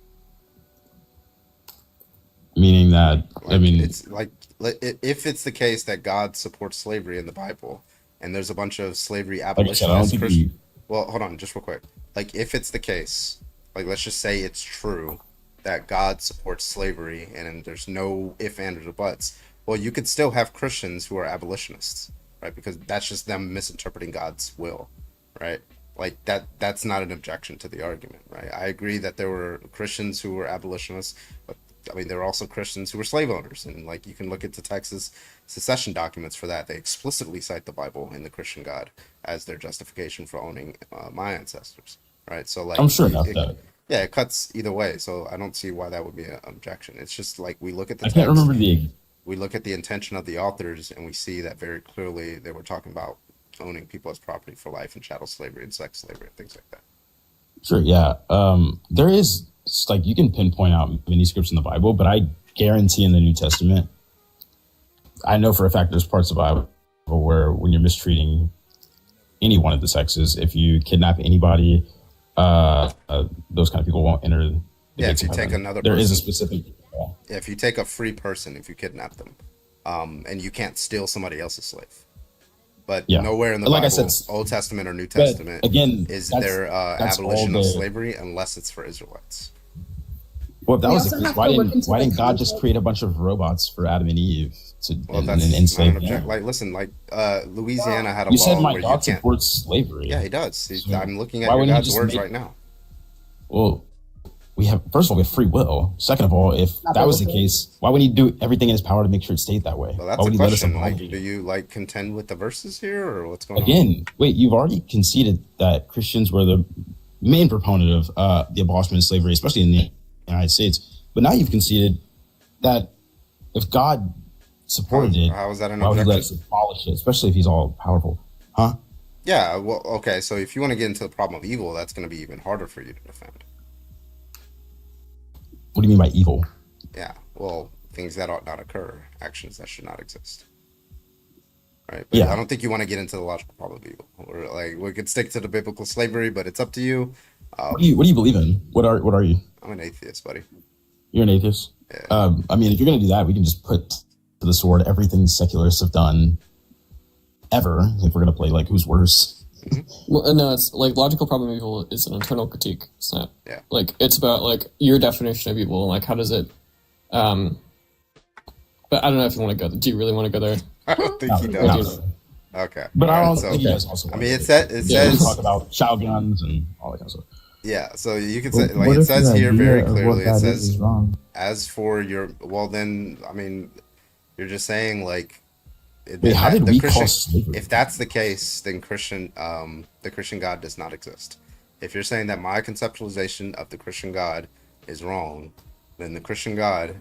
Meaning that, I mean, It's like if it's the case that God supports slavery in the Bible, and there's a bunch of slavery like I said, I don't abolitionists, think Christian. Well, hold on, just real quick. Like, if it's the case, like, let's just say it's true that God supports slavery, and there's no if, and, or buts. Well, you could still have Christians who are abolitionists, right? Because that's just them misinterpreting God's will, right? Like that's not an objection to the argument, right? I agree that there were Christians who were abolitionists, but I mean, there were also Christians who were slave owners, and like you can look at the Texas secession documents for that. They explicitly cite the Bible and the Christian God as their justification for owning my ancestors, right? So like, I'm sure about that. Yeah, it cuts either way, so I don't see why that would be an objection. It's just like we look at the I can't text, remember the. we look at the intention of the authors, and we see that very clearly they were talking about owning people as property for life and chattel slavery and sex slavery and things like that. Sure, yeah. There is, like, you can pinpoint out many scripts in the Bible, but I guarantee in the New Testament, I know for a fact there's parts of the Bible where when you're mistreating any one of the sexes, if you kidnap anybody, those kind of people won't enter the Yeah, gates if you of take heaven. another There is a person, specific. if you take a free person, if you kidnap them, and you can't steal somebody else's slave. But Yeah. nowhere in the Like I Bible, said, Old Testament or New but Testament, again, is that's- there that's abolition all of the- slavery unless it's for Israelites. Well, if that We was the also case, have why to look didn't into why the didn't God just context. create a bunch of robots for Adam and Eve to Well, and that's not an enslave object. them? Like, listen, like Louisiana had a You law said my where you God can't. supports slavery. Yeah, he does. So I'm looking at why your wouldn't he God's just words make- right now. Well, we have, first of all, we have free will. Second of all, if Not that was the biblical. case, why would he do everything in his power to make sure it stayed that way? Well, that's why would a he let us question. abolish Like, it? do you like contend with the verses here, or what's going on? Again, wait, you've already conceded that Christians were the main proponent of the abolishment of slavery, especially in the United States. But now you've conceded that if God supported it, How is that an why would he let us objection? abolish it, especially if he's all powerful? Huh? Yeah, well, okay. So if you want to get into the problem of evil, that's going to be even harder for you to defend. What do you mean by evil? Yeah, well, things that ought not occur, actions that should not exist. Right? But Yeah. I don't think you want to get into the logical problem of evil. Or like we could stick to the biblical slavery, but it's up to you. What do you believe in? What are you? I'm an atheist, buddy. You're an atheist? I mean, if you're going to do that, we can just put to the sword everything secularists have done ever. If we're going to play like who's worse. Well, no, it's like logical problem of evil is an internal critique. It's not like it's about like your definition of evil and like how does it. But I don't know if you want to go. Do you really want to go there? I don't think he Or does. do you- Okay. But I All don't right, think you guys also. I mean, it says we talk about shotguns and all that kind of stuff. Yeah, so you can But say, like what it if says your here very idea of what clearly, it that says, is wrong? as for your, well then, I mean, you're just saying like, Wait, how did the we Christian, call slavery? if that's the case, then the Christian God does not exist. If you're saying that my conceptualization of the Christian God is wrong, then the Christian God,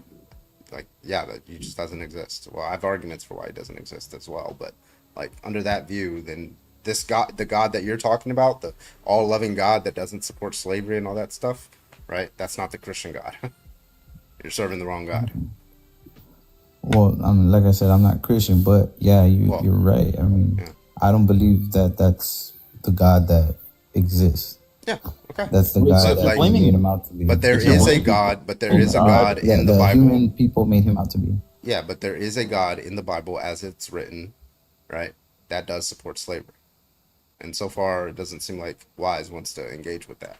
like, yeah, that he just doesn't exist. Well, I have arguments for why he doesn't exist as well, but like under that view, then this God, the God that you're talking about, the all-loving God that doesn't support slavery and all that stuff, right? That's not the Christian God. You're serving the wrong God. Well, like I said, I'm not Christian, but yeah, you're right. I mean, I don't believe that that's the God that exists. Yeah, okay. That's the But God that like- made him out to be. But there is a God, but there is a God in the Bible. Human people made him out to be. Yeah, but there is a God in the Bible as it's written, right? That does support slavery. And so far, it doesn't seem like Wise wants to engage with that.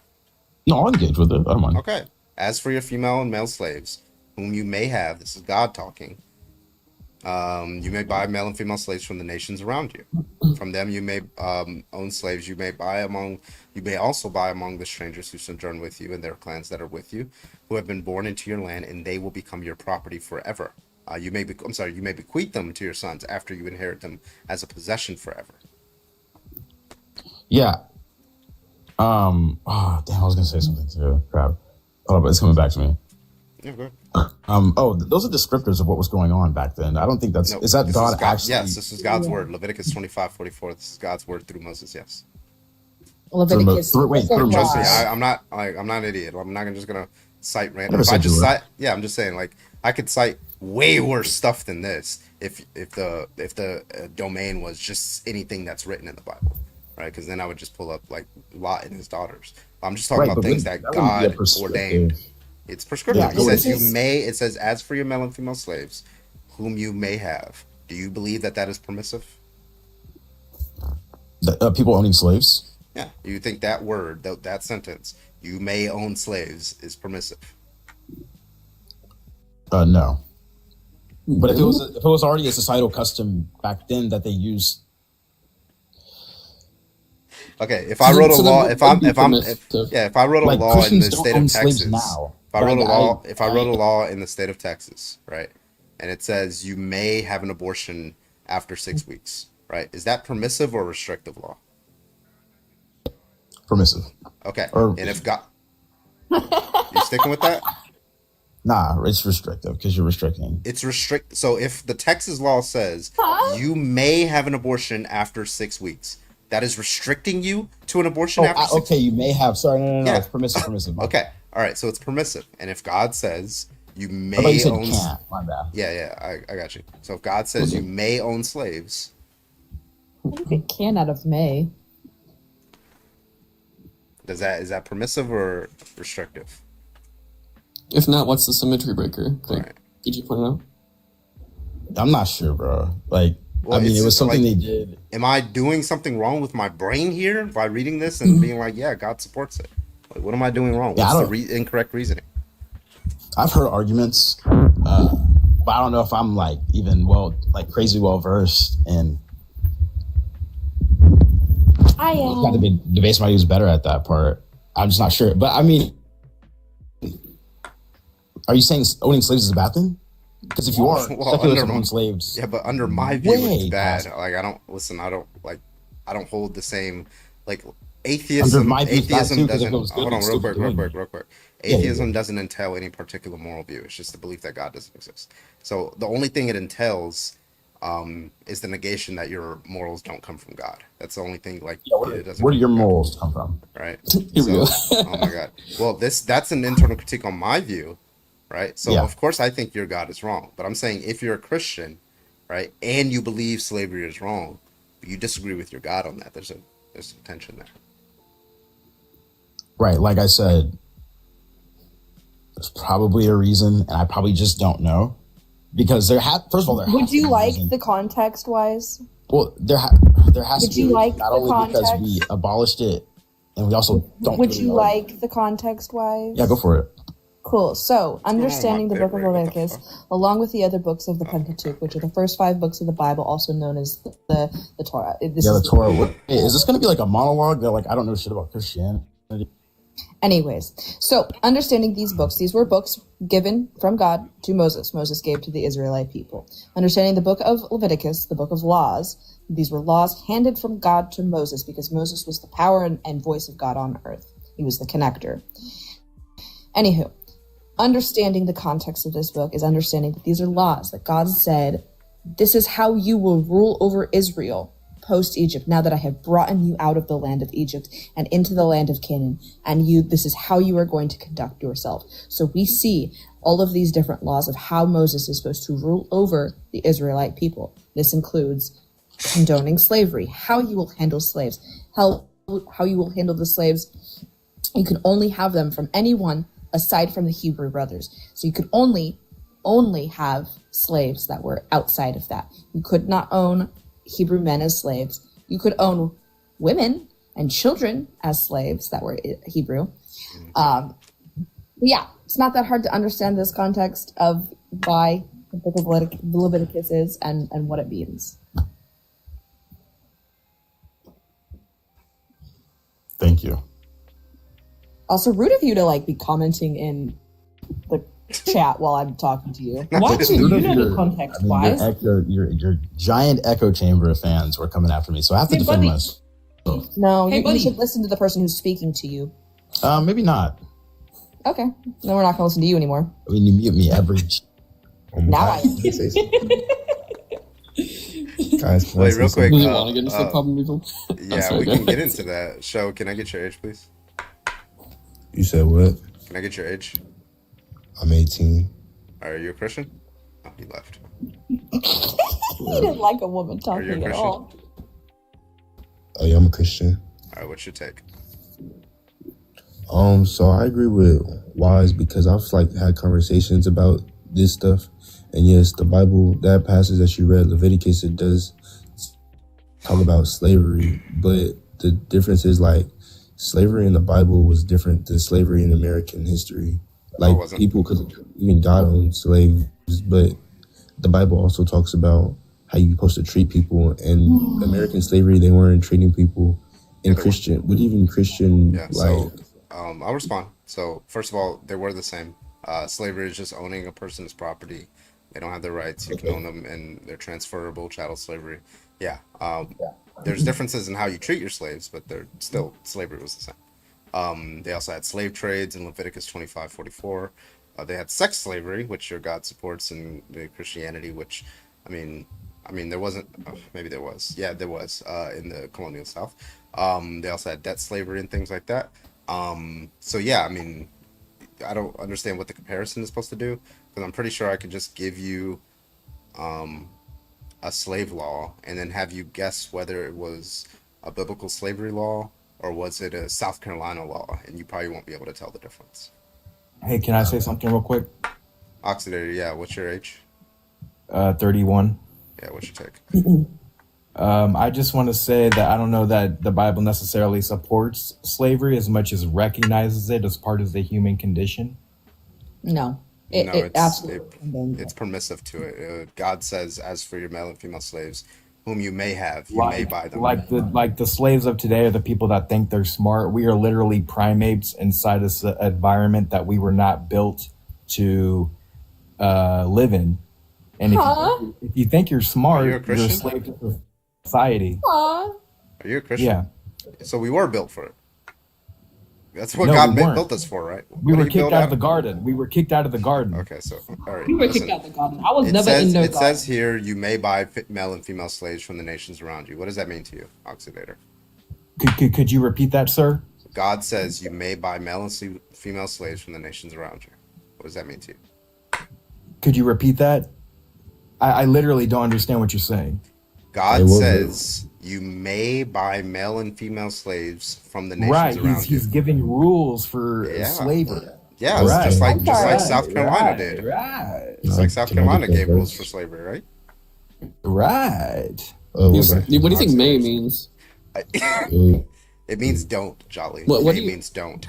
No, I'll engage with it. I don't mind. Okay. As for your female and male slaves, whom you may have, this is God talking. You may buy male and female slaves from the nations around you. From them, you may own slaves. You may also buy among the strangers who sojourn with you and their clans that are with you, who have been born into your land, and they will become your property forever. You may bequeath them to your sons after you inherit them as a possession forever. Yeah. Oh, damn, I was gonna say something too. Crap. Oh, but it's coming back to me. Yeah, go ahead. Those are descriptors of what was going on back then. I don't think that's is that God actually. Yes, this is God's word. Leviticus 25:44. This is God's word through Moses. Yes. Leviticus. Trust me, I'm not an idiot. I'm not just gonna cite random. Never If I said you just were. cite, yeah, I'm just saying, like, I could cite way worse stuff than this if the domain was just anything that's written in the Bible, right? Because then I would just pull up like Lot and his daughters. I'm just talking Right, about but things wouldn't- that that wouldn't be a God prescriptive. ordained. It's prescriptive. Yeah, It says it you may. It says, as for your male and female slaves, whom you may have. Do you believe that is permissive? People owning slaves. Yeah. Do you think that word, that sentence, you may own slaves, is permissive? No. But if it was already a societal custom back then that they used. Okay, if I wrote a law, if I wrote a Like, law in Christians the don't state own of slaves Texas, now. if I wrote a Right, law in the state of Texas, right, and it says you may have an abortion after 6 weeks, right, is that permissive or restrictive law? Permissive. Okay, Or- and if God, you sticking with that? Nah, it's restrictive because you're restricting. It's So if the Texas law says you may have an abortion after 6 weeks, that is restricting you to an abortion after 6 okay, you may have. Sorry, no, Yeah. it's permissive. Okay, all right, so it's permissive, and if God says you may I thought you said own, can't. My bad. I got you. So if God says you may own slaves, I think it can out of May. is that permissive or restrictive? If not, what's the symmetry breaker? Like, did you point it out? I'm not sure, bro. Like, I mean, it was something they did. Am I doing something wrong with my brain here by reading this and being like, yeah, God supports it? Like, what am I doing wrong? Yeah, What's the incorrect reasoning? I've heard arguments, but I don't know if I'm like even crazy well versed in. I am. Not to debate somebody who's better at that part. I'm just not sure. But I mean, are you saying owning slaves is a bad thing? Because if you are, secularists own slaves. Yeah, but under my view, it's way bad. past- Like, I don't hold the same, like, atheism. Under my view, it's bad Atheism too, 'cause if doesn't. it was good, Hold on, it's real still quick. doing it. Atheism doesn't entail any particular moral view. It's just the belief that God doesn't exist. So the only thing it entails is the negation that your morals don't come from God. That's the only thing. Like, it doesn't. Where do your morals come from? Right. Here we go. Oh my God. Well, that's an internal critique on my view, right? So Yeah. of course I think your God is wrong, but I'm saying if you're a Christian, right, and you believe slavery is wrong, but you disagree with your God on that, there's some tension there. Right, like I said, there's probably a reason, and I probably just don't know. Because first of all, there Would has you to be a like reason. the context wise? Well, there has Would to be you a reason, like not the only because context? we abolished it, and we also don't. Would really you know. like the context wise? Yeah, go for it. Cool. So, on understanding my the book of favorite? What the Leviticus, along with the other books of the Pentateuch, which are the first 5 books of the Bible, also known as the Torah. The Torah. Hey, is this going to be like a monologue that, like, I don't know shit about Christianity? Anyways, so understanding these books, these were books given from God to Moses. Moses gave to the Israelite people. Understanding the book of Leviticus, the book of laws, these were laws handed from God to Moses because Moses was the power and voice of God on earth. He was the connector. Anywho, understanding the context of this book is understanding that these are laws that God said, this is how you will rule over Israel post-Egypt, now that I have brought you out of the land of Egypt and into the land of Canaan, and this is how you are going to conduct yourself. So we see all of these different laws of how Moses is supposed to rule over the Israelite people. This includes condoning slavery, how you will handle slaves, how you will handle the slaves. You can only have them from anyone aside from the Hebrew brothers. So you could only have slaves that were outside of that. You could not own Hebrew men as slaves. You could own women and children as slaves that were Hebrew. Yeah, it's not that hard to understand this context of why the book of Leviticus is and what it means. Thank you. Also, rude of you to like be commenting in the chat while I'm talking to you. Watch You know the context wise. Your giant echo chamber of fans were coming after me, so I have to Hey, defend buddy. myself. No, Hey, you buddy. should listen to the person who's speaking to you. Maybe not. Okay, then we're not gonna listen to you anymore. I mean, you mute me every. Now I am. Guys, Wait, real quick. Do you want to get into the problem, people? Yeah, sorry, we go can get ahead. into that. Show, can I get your age, please? You said what? Can I get your age? I'm 18. Are you a Christian? Oh, he left. He didn't like a woman Are you a talking at Christian? all. Oh, yeah, I'm a Christian. All right, what's your take? So I agree with Wise because I've like had conversations about this stuff, and yes, the Bible, that passage that you read, Leviticus, it does talk about slavery, but the difference is like slavery in the Bible was different than slavery in American history. Like wasn't. people, because even God owned slaves, but the Bible also talks about how you're supposed to treat people. And American slavery, they weren't treating people. In Christian, but even Christian, Yeah, so I'll respond. So first of all, they were the same. Slavery is just owning a person's property. They don't have their rights. You can own them, and they're transferable. Chattel slavery. Yeah. There's differences in how you treat your slaves, but they're still slavery was the same. They also had slave trades in Leviticus 25:44. They had sex slavery, which your God supports in the Christianity, which, I mean, there wasn't. Maybe there was. Yeah, there was in the colonial South. They also had debt slavery and things like that. So yeah, I mean, I don't understand what the comparison is supposed to do, because I'm pretty sure I could just give you a slave law and then have you guess whether it was a biblical slavery law or was it a South Carolina law, and you probably won't be able to tell the difference. Hey, can I say something real quick? Oxidator, yeah, what's your age? 31. Yeah, what's your take? I just want to say that I don't know that the Bible necessarily supports slavery as much as recognizes it as part of the human condition. No, No, it absolutely. it's permissive to it. God says, as for your male and female slaves, whom you may have, you may buy them. Like the slaves of today are the people that think they're smart. We are literally primates inside this environment that we were not built to live in. And if you think you're smart, Are you a you're a Christian? slave to society. Aw. Are you a Christian? Yeah. So we were built for it. That's what No, God we weren't. built us for, right? We What were did he kicked build out of the garden. We were kicked out of the garden. Okay, so all right. We were listen. kicked out of the garden. I was It never says, in no it garden. says here you may buy male and female slaves from the nations around you. What does that mean to you, Oxidator? Could you repeat that, sir? God says you may buy male and female slaves from the nations around you. What does that mean to you? Could you repeat that? I literally don't understand what you're saying. God says you may buy male and female slaves from the nations Right, around he's giving rules for Yeah. slavery. Yeah, right. just like Right, South Carolina right, did. Right. It's like South Carolina gave rules for slavery, right? Right. What do you think may means? It means don't, Jolly. What May do you- means don't.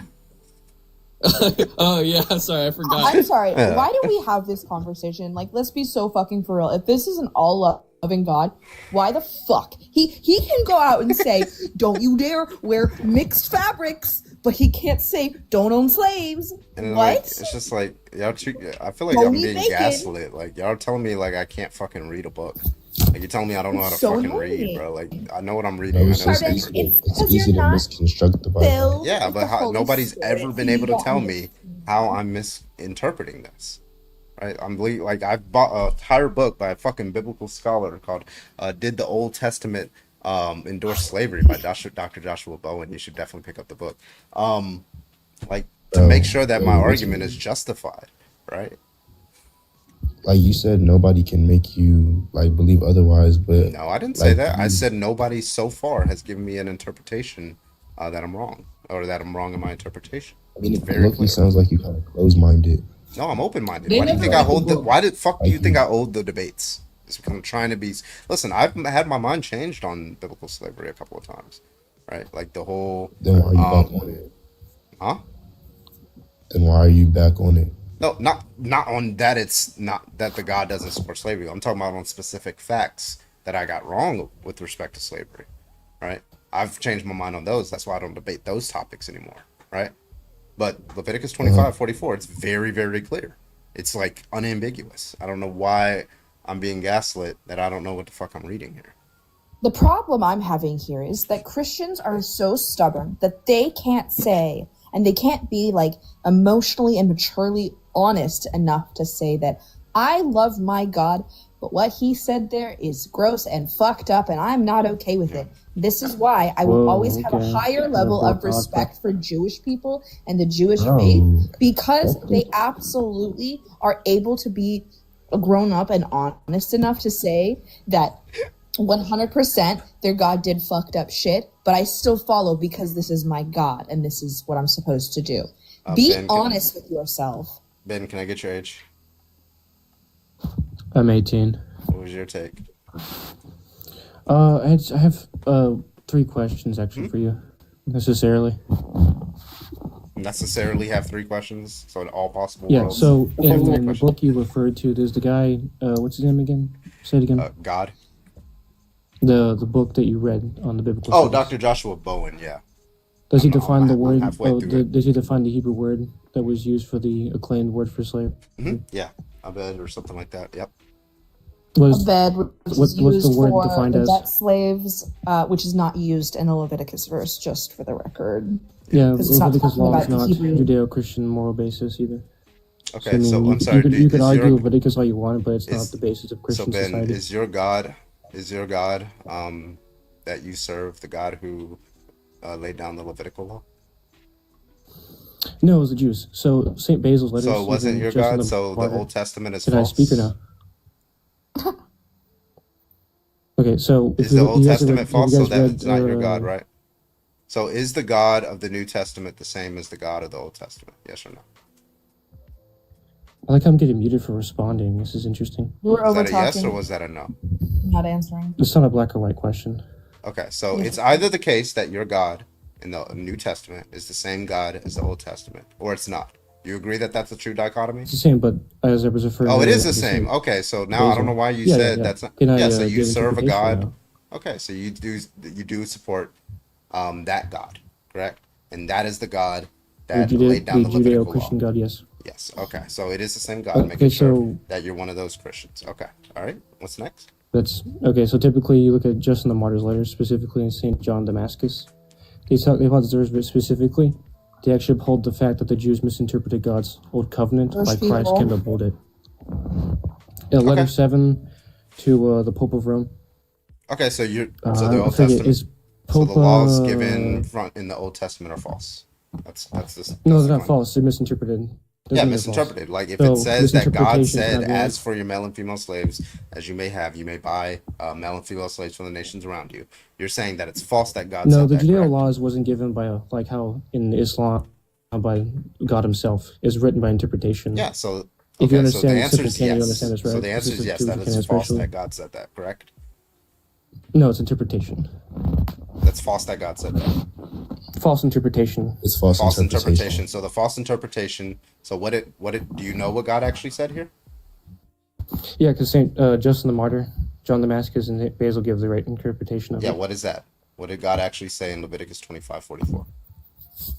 Oh yeah, sorry, I forgot. I'm sorry. Yeah. Why do we have this conversation? Like, let's be so fucking for real. If this is an all loving God, why the fuck he can go out and say, "Don't you dare wear mixed fabrics," but he can't say, "Don't own slaves." And What? like, it's just like y'all treat. I feel like Don't I'm eat being bacon. gaslit. Like y'all are telling me like I can't fucking read a book. Like you're telling me I don't know how to So fucking annoying. read, bro. Like I know what I'm reading. No, I it's know just it's easy to- it's easy to misconstruct the Bible. Yeah, but nobody's ever been able to tell me how I'm misinterpreting this. Right? Like I bought a entire book by a fucking biblical scholar called "Did the Old Testament Endorse Slavery" by Dr. Joshua Bowen. You should definitely pick up the book. Like to make sure that my argument is justified, right? Like you said, nobody can make you like believe otherwise. But No, I didn't say that. I said nobody so far has given me an interpretation that I'm wrong, or that I'm wrong in my interpretation. I mean, It's it very low-key clear. sounds like you kind of close-minded. No, I'm open-minded. They Why do you never think I read the hold the? book. Why the fuck do you think I hold the debates? It's because I'm trying to be. Listen, I've had my mind changed on biblical slavery a couple of times. right? Like the whole. Then why are you back on it? Huh? Then why are you back on it? No, not on that. It's not that the God doesn't support slavery. I'm talking about on specific facts that I got wrong with respect to slavery, right? I've changed my mind on those. That's why I don't debate those topics anymore, right? But Leviticus 25:44, it's very, very clear. It's like unambiguous. I don't know why I'm being gaslit that I don't know what the fuck I'm reading here. The problem I'm having here is that Christians are so stubborn that they can't say, and they can't be like emotionally and maturely honest enough to say that I love my God, but what he said there is gross and fucked up, and I'm not okay with it. This is why I will always have a higher level of respect for Jewish people and the Jewish faith, because they absolutely are able to be grown up and honest enough to say that 100% their God did fucked up shit, but I still follow because this is my God and this is what I'm supposed to do. Be Ben, honest with yourself. Ben, can I get your age? I'm 18. What was your take? I have 3 questions actually for you, necessarily. Necessarily have 3 questions, so in all possible Yeah. worlds. So in the book you referred to, there's the guy. What's his name again? Say it again. God. The book that you read on the biblical. Oh, studies. Dr. Joshua Bowen. Yeah. Does he define the word? halfway Oh, through it. does he define the Hebrew word that was used for the acclaimed word for slave? Yeah. Abed or something like that. Yep. Abed, which is what's the used word for defined the as? debt slaves, which is not used in the Leviticus verse, just for the record. Yeah, 'Cause it's not Leviticus talking law about is the not Hebrew. Judeo-Christian moral basis either. Okay, I mean, so you, I'm sorry. You could is argue your- Leviticus all you want, but it's not is- the basis of So Christian Ben, society. is your God that you serve the God who laid down the Levitical law? No, it was the Jews. So Saint Basil's letters. So it wasn't even your Justin God. So the Martyr- Old Testament is Did false. I speak or no? Okay, so if Is the Old you guys Testament read, false? have So you guys that's read, not your God, right? So is the God of the New Testament the same as the God of the Old Testament? Yes or no? I like how I'm getting muted for responding. This is interesting. We're Was over that a yes or talking. was that a no? Not answering. It's not a black or white question. Okay, so Yeah. it's either the case that your God in the New Testament is the same God as the Old Testament, or it's not. You agree that that's a true dichotomy? It's the same, but as I was referring. Oh, it earlier, is the it's same. Okay, so now I don't know why you Yeah, said yeah. that's not. Can I, Yeah, so you give serve a interpretation God. now? Okay, so you do support that God, correct? And that is the God that laid down the Levitical law. Judeo-Christian God, yes. Yes. Okay, so it is the same God. Okay, Making sure so- that you're one of those Christians. Okay. All right. What's next? That's okay. So typically, you look at Justin the Martyr's letters, specifically in Saint John Damascus. They observe it specifically. They actually uphold the fact that the Jews misinterpreted God's old covenant Those like Christ people. can uphold it. Letter 7 to the Pope of Rome. Okay, so the I Old forget, Testament. is So Pope, the laws given in the Old Testament are false. That's this. No, they're not false. They're misinterpreted. Doesn't Yeah, mean they're false. misinterpreted. Like if So, it says that God misinterpretation said, can have "As for your male and female slaves, as you may have, you may buy male and female slaves from the nations around you." You're saying that it's false that God No, said the that. Judeo correct? laws wasn't given by like how in Islam by God Himself. It's written by interpretation. Yeah. So if you okay, so the understand answer simple is canon, you yes. understand this, right? So the answer This is yes. Jewish That canon is false especially. that God said that. Correct. No, it's interpretation. That's false that God said that. False interpretation. It's false interpretation. So the false interpretation. So what it do you know what God actually said here? Yeah, because Saint Justin the Martyr, John Damascus, and Basil give the right interpretation of Yeah, it. what is that? What did God actually say in Leviticus 25:44?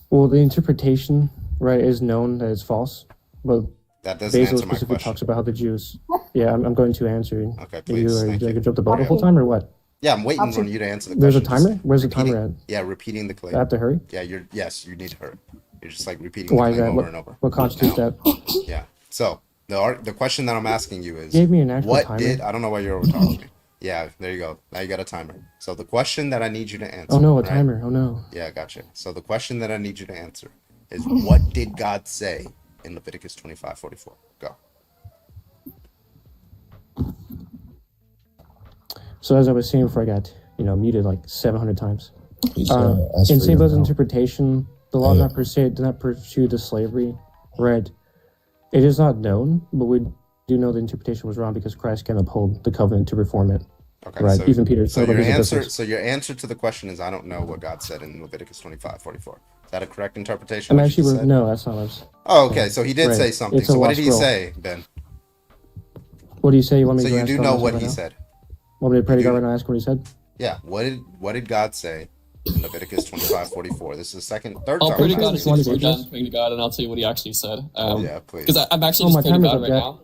Well, the interpretation, right, is known that it's false, but That doesn't Basil answer my specifically question. talks about how the Jews. Yeah, I'm going to answer. Okay, Are please, you, thank do I you. jump the boat the whole time or what? Yeah, I'm waiting on you to answer the There's a question. timer? Just Where's the repeating- timer at? Yeah, repeating the claim. I have to hurry? Yeah, yes, you need to hurry. You're just like repeating Why the is claim that? over What, and over. what constitutes Now, that? Yeah. So the question that I'm asking you is, Gave me an actual what timer. did I don't know why you're over talking me. Yeah, there you go. Now you got a timer. So the question that I need you to answer. Oh no, a right? timer. Oh no. Yeah, I gotcha. So the question that I need you to answer is, what did God say in Leviticus 25:44? Go. So as I was saying before I got, muted like 700 times. He's, ask In for St. your Basil's help. interpretation, the law Yeah. not per se did not pursue the slavery, right? It is not known, but we do know the interpretation was wrong because Christ can uphold the covenant to reform it. Okay, right? so, Even Peter. So Like your there's a answer, difference. so your answer to the question is, I don't know what God said in Leviticus 25:44. Is that a correct interpretation? I'm of what you actually just said? no, that's not what I was. Oh, okay. So he did Right. say something. It's a So what lost did he scroll. say, Ben? What do you say? You want me So to you ask do God know myself what right he now? said. Want me to pray to You God do- right now and ask what he said? Yeah. What did God say in Leviticus 25:44? This is the third I'll time. pray to I'm God asking as this soon as we're question. done praying to God, and I'll tell you what he actually said. Yeah, please. Because I'm actually Oh, just my praying to timer's God up, right Jack. now.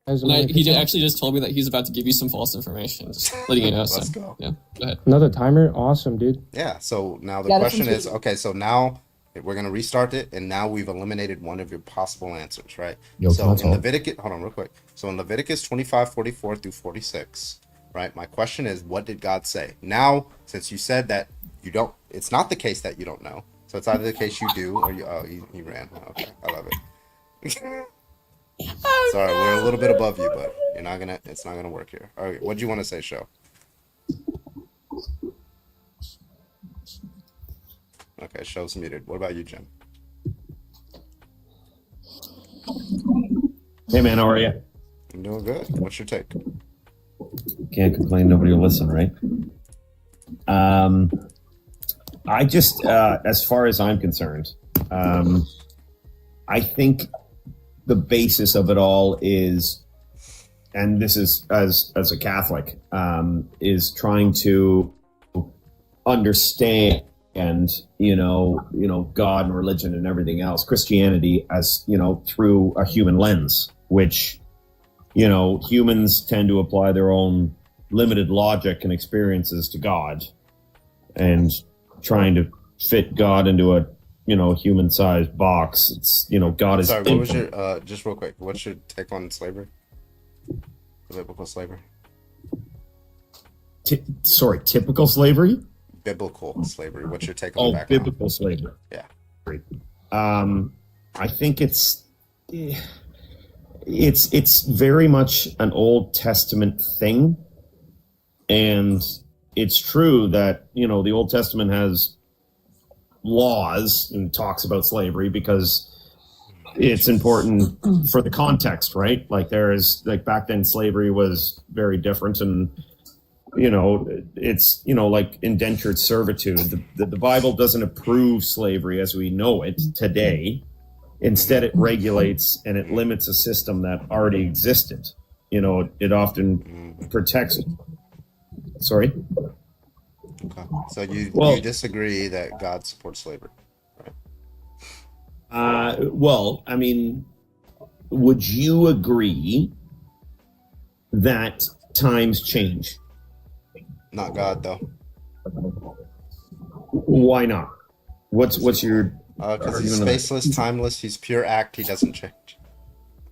Guys, And am I he gonna actually just told me that he's about to give you some false information. Just letting you know. Let's so, go. Yeah, go ahead. Another timer? Awesome, dude. Yeah. So now the Yeah, that's question is, interesting. okay, so now we're going to restart it, and now we've eliminated one of your possible answers, right? Yo, So can I in talk? Leviticus, hold on real quick. So in Leviticus 25:44 through 46, right? My question is, what did God say? Now, since you said that you don't, it's not the case that you don't know. So it's either the case you do or you, oh, he ran. Okay, I love it. Sorry, we're a little bit above you, but it's not gonna work here. All right, what do you want to say, Show? Okay, Show's muted. What about you, Jim? Hey man, how are you? I'm doing good. What's your take? Can't complain. Nobody will listen, right? I just, as far as I'm concerned, I think the basis of it all is, and this is as a Catholic, is trying to understand, God and religion and everything else, Christianity as, through a human lens, which, humans tend to apply their own limited logic and experiences to God, and trying to fit God into a, human-sized box. It's, God is. Sorry, what was your just real quick? What's your take on slavery? Biblical slavery. Typical slavery. Biblical slavery. What's your take on the background? Biblical slavery. Yeah. I think it's very much an Old Testament thing, and it's true that the Old Testament has laws and talks about slavery because it's important for the context, right? Like back then slavery was very different, and it's like indentured servitude. The Bible doesn't approve slavery as we know it today. Instead, it regulates and it limits a system that already existed. It often protects. Sorry. Okay. So you disagree that God supports slavery, right? Well, I mean, would you agree that times change? Not God, though. Why not? What's your? Because he's spaceless, timeless. He's pure act. He doesn't change.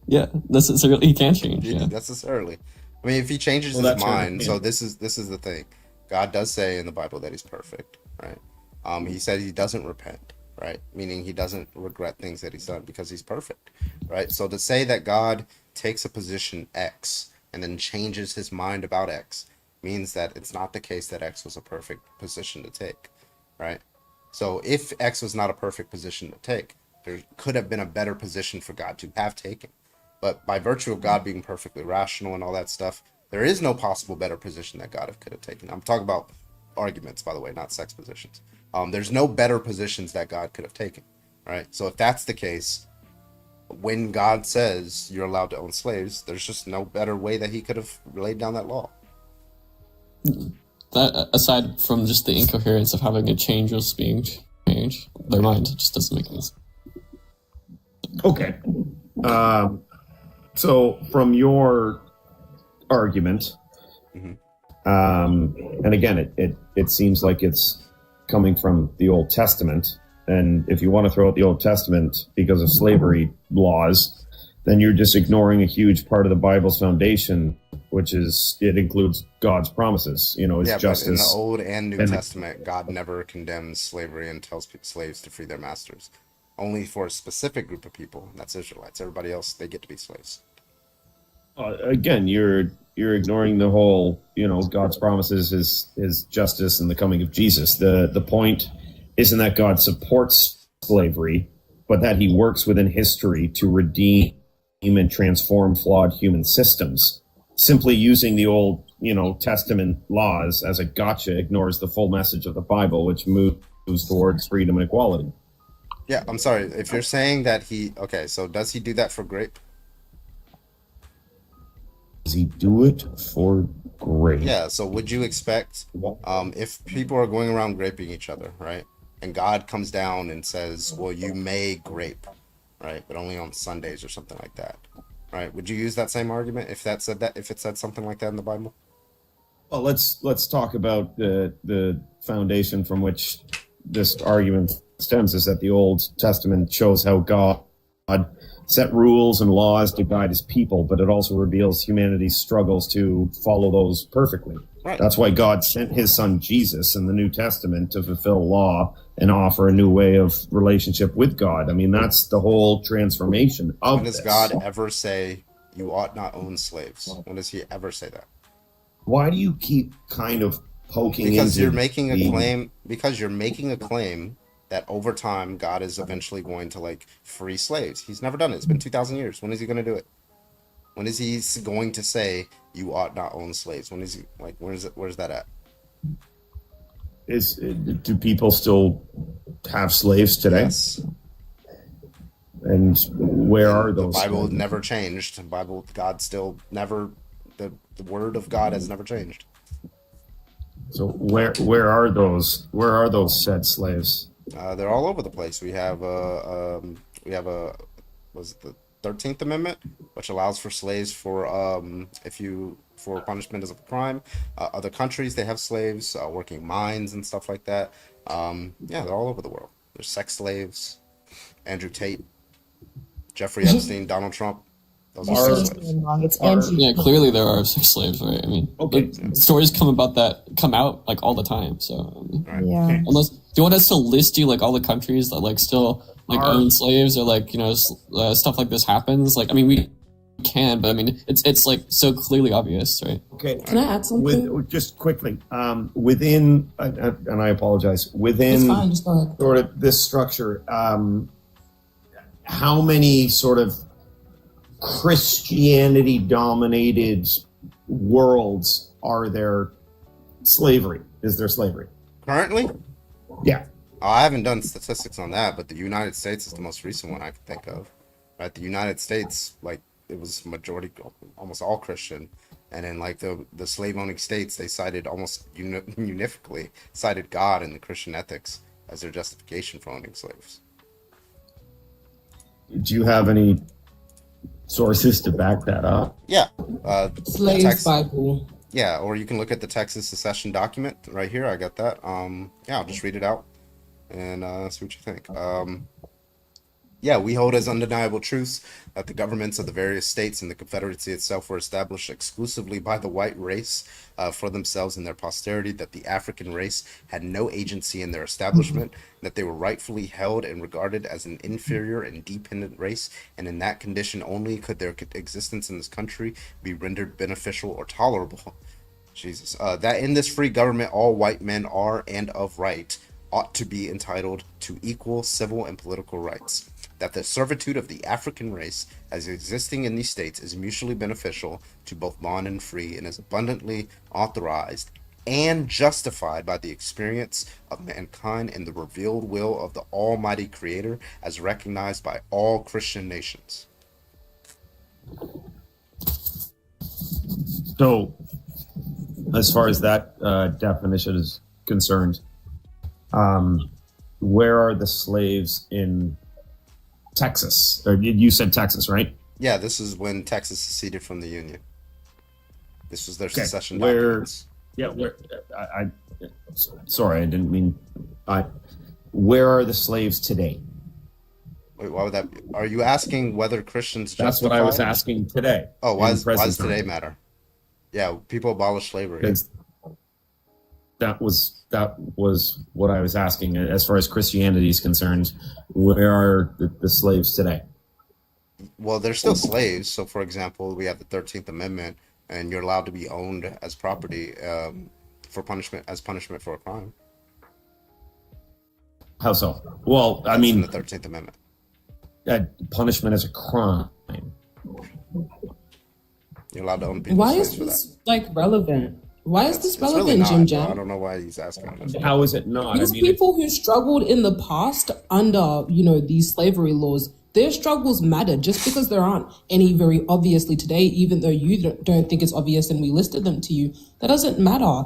Yeah, necessarily he can change. Yeah. Necessarily. I mean, if he changes his mind, so this is the thing. God does say in the Bible that he's perfect, right? He said he doesn't repent, right? Meaning he doesn't regret things that he's done because he's perfect, right? So to say that God takes a position X and then changes his mind about X means that it's not the case that X was a perfect position to take, right? So if X was not a perfect position to take, there could have been a better position for God to have taken. But by virtue of God being perfectly rational and all that stuff, there is no possible better position that God could have taken. I'm talking about arguments, by the way, not sex positions. There's no better positions that God could have taken, right? So if that's the case, when God says you're allowed to own slaves, there's just no better way that he could have laid down that law. That aside from just the incoherence of having a changeless being change their mind, it just doesn't make any sense. Okay. So from your argument, and again, it seems like it's coming from the Old Testament, and if you want to throw out the Old Testament because of slavery laws, then you're just ignoring a huge part of the Bible's foundation, which is it includes God's promises. His justice. But in the Old and New Testament, God never condemns slavery and tells slaves to free their masters. Only for a specific group of people, and that's Israelites. Everybody else, they get to be slaves. Again, you're ignoring the whole, God's promises, his justice, and the coming of Jesus. The point isn't that God supports slavery, but that he works within history to redeem and transform flawed human systems. Simply using the Old Testament laws as a gotcha ignores the full message of the Bible, which moves towards freedom and equality. Yeah, I'm sorry. If you're saying that so does he do that for grape? Does he do it for grape? Yeah, so would you expect, if people are going around graping each other, right? And God comes down and says, well, you may grape, right? But only on Sundays or something like that, right? Would you use that same argument if it said something like that in the Bible? Well, let's talk about the foundation from which this argument stems, is that the Old Testament shows how God set rules and laws to guide his people, but it also reveals humanity's struggles to follow those perfectly. Right. That's why God sent his son Jesus in the New Testament to fulfill law and offer a new way of relationship with God. I mean, that's the whole transformation of When does this. God ever say you ought not own slaves? When does he ever say that? Why do you keep kind of poking Because into you're making a the- claim. Because you're making a claim that over time God is eventually going to free slaves. He's never done it. It's been 2,000 years. When is he going to do it? When is he going to say you ought not own slaves? When is he where's that at? Do people still have slaves today? Yes. And where are The those? Bible slaves? never changed. God still never. The word of God has never changed. So where are those said slaves? They're all over the place. We have was it the 13th Amendment, which allows for slaves for punishment as a crime. Other countries, they have slaves working mines and stuff like that. They're all over the world. There's sex slaves, Andrew Tate, Jeffrey Epstein, Donald Trump. Those are sex slaves. It's Angie. Yeah, clearly there are sex slaves, right? I mean, stories come out all the time. So, Yeah. unless, do you want us to list you all the countries that still own slaves or stuff like this happens? We can, but it's so clearly obvious, right? Okay. Can I add something? Just quickly, within, and I apologize, within It's fine, just go ahead. sort of this structure, how many sort of Christianity-dominated worlds are there slavery? Is there slavery? Currently? Yeah. I haven't done statistics on that, but the United States is the most recent one I can think of. Right? The United States, it was majority, almost all Christian. And in the slave-owning states, they cited almost unifically cited God and the Christian ethics as their justification for owning slaves. Do you have any sources to back that up? Yeah. Slaves Bible. Yeah, or you can look at the Texas secession document right here. I got that. I'll just read it out and see what you think. We hold as undeniable truths that the governments of the various states and the Confederacy itself were established exclusively by the white race for themselves and their posterity, that the African race had no agency in their establishment, that they were rightfully held and regarded as an inferior and dependent race, and in that condition only could their existence in this country be rendered beneficial or tolerable. Jesus. That in this free government all white men are and of right ought to be entitled to equal civil and political rights, that the servitude of the African race as existing in these states is mutually beneficial to both bond and free, and is abundantly authorized and justified by the experience of mankind and the revealed will of the Almighty Creator as recognized by all Christian nations. So, as far as that definition is concerned, where are the slaves in Texas? Or you said Texas, right? Yeah, this is when Texas seceded from the Union. This was their secession Where? documents. Yeah, where? Sorry, I didn't mean. Where are the slaves today? Wait, why would that be? Are you asking whether Christians That's what I was asking today. Oh, why in does present today time. matter? Yeah, people abolished slavery. Because that was what I was asking. As far as Christianity is concerned, where are the slaves today? Well, they're still slaves. So, for example, we have the 13th Amendment, and you're allowed to be owned as property for punishment for a crime. How so? Well, I That's mean, in the 13th Amendment. Punishment as a crime. You're allowed to own people Why slaves is for that. this like relevant? Why is this It's really relevant, not, Jim bro. Jam? I don't know why he's asking this. How is it not? These people who struggled in the past under, these slavery laws, their struggles matter just because there aren't any very obviously today, even though you don't think it's obvious and we listed them to you. That doesn't matter.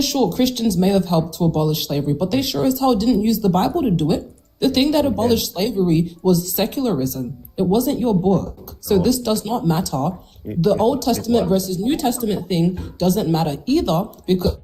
Sure, Christians may have helped to abolish slavery, but they sure as hell didn't use the Bible to do it. The thing that abolished slavery was secularism. It wasn't your book. So this does not matter. The Old Testament versus New Testament thing doesn't matter either, because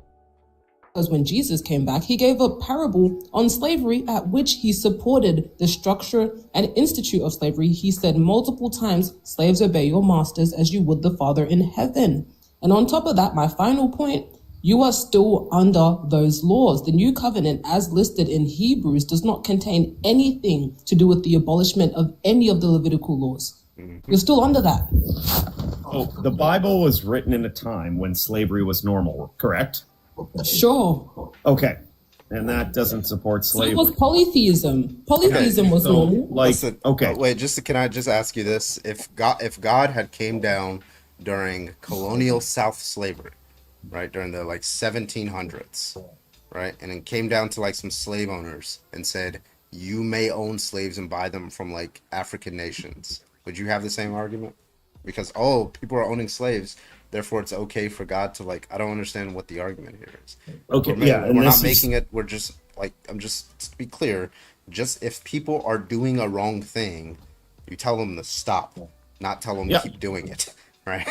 when Jesus came back, he gave a parable on slavery at which he supported the structure and institute of slavery. He said multiple times, slaves, obey your masters as you would the Father in heaven. And on top of that, my final point, you are still under those laws. The new covenant, as listed in Hebrews, does not contain anything to do with the abolishment of any of the Levitical laws. You're still under that. Oh, the Bible was written in a time when slavery was normal, correct? Sure. Okay. And that doesn't support So slavery. was polytheism. Polytheism was normal. Listen, wait, can I just ask you this? If God had came down during colonial South slavery, right, during the 1700s, right, and then came down to some slave owners and said, you may own slaves and buy them from African nations, would you have the same argument? Because people are owning slaves, therefore it's okay for God to I don't understand what the argument here is. Okay, We're not making it. We're just I'm just to be clear. Just if people are doing a wrong thing, you tell them to stop, not tell them to keep doing it, right?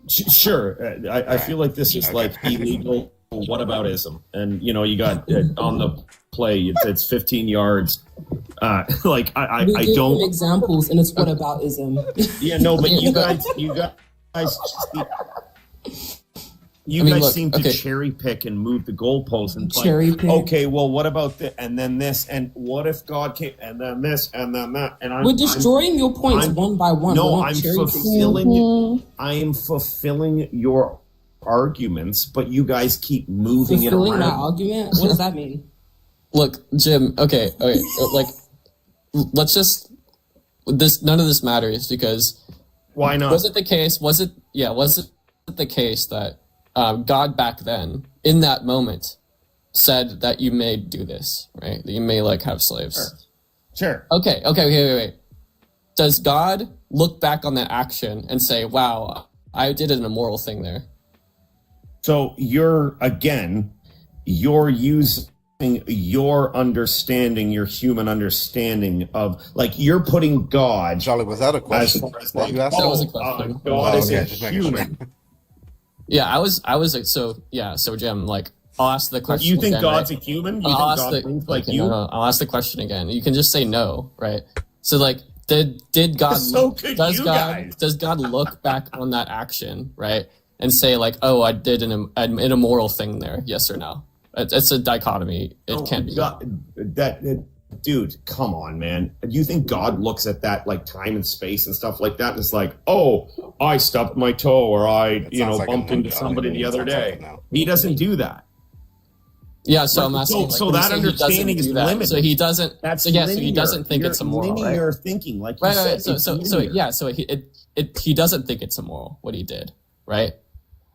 Sure. I feel like this is illegal whataboutism. And, you got on the play, it's 15 yards. I We give don't. them examples, and it's whataboutism. Yeah, no, but you guys seem to cherry pick and move the goalposts and Cherry pick. okay, well, what about this and then this and what if God came and then this and then that and We're destroying your points one by one. No, We're not I'm cherry fulfilling. I am fulfilling your arguments, but you guys keep moving it Fulfilling my around. argument? What does that mean? Look, Jim. Okay. Let's just none of this matters because why not? Was it the case? Was it the case that God back then in that moment said that you may do this, right? That you may have slaves. Sure. Okay. Wait. Does God look back on that action and say, "Wow, I did an immoral thing there"? So you're using your understanding, your human understanding of you're putting God. Charlie, was that a question? That was a question. God is a just making sure. human. Yeah, I was so Jim, I'll ask the question. You think again, God's right? a human? You I'll think ask God thinks like okay, you? No, I'll ask the question again. You can just say no, right? So did God So could you guys. does God look back on that action, right? And say oh, I did an immoral thing there, yes or no? It's a dichotomy. It can't be. Dude, come on, man. Do you think God looks at that time and space and stuff like that and it's oh, I stubbed my toe or I, bumped into somebody the other day. He doesn't do that. Yeah, so I'm asking. So that understanding is limited. So he doesn't. That's so he doesn't think it's immoral. Linear right? thinking, like you right. said. So he doesn't think it's immoral what he did, right?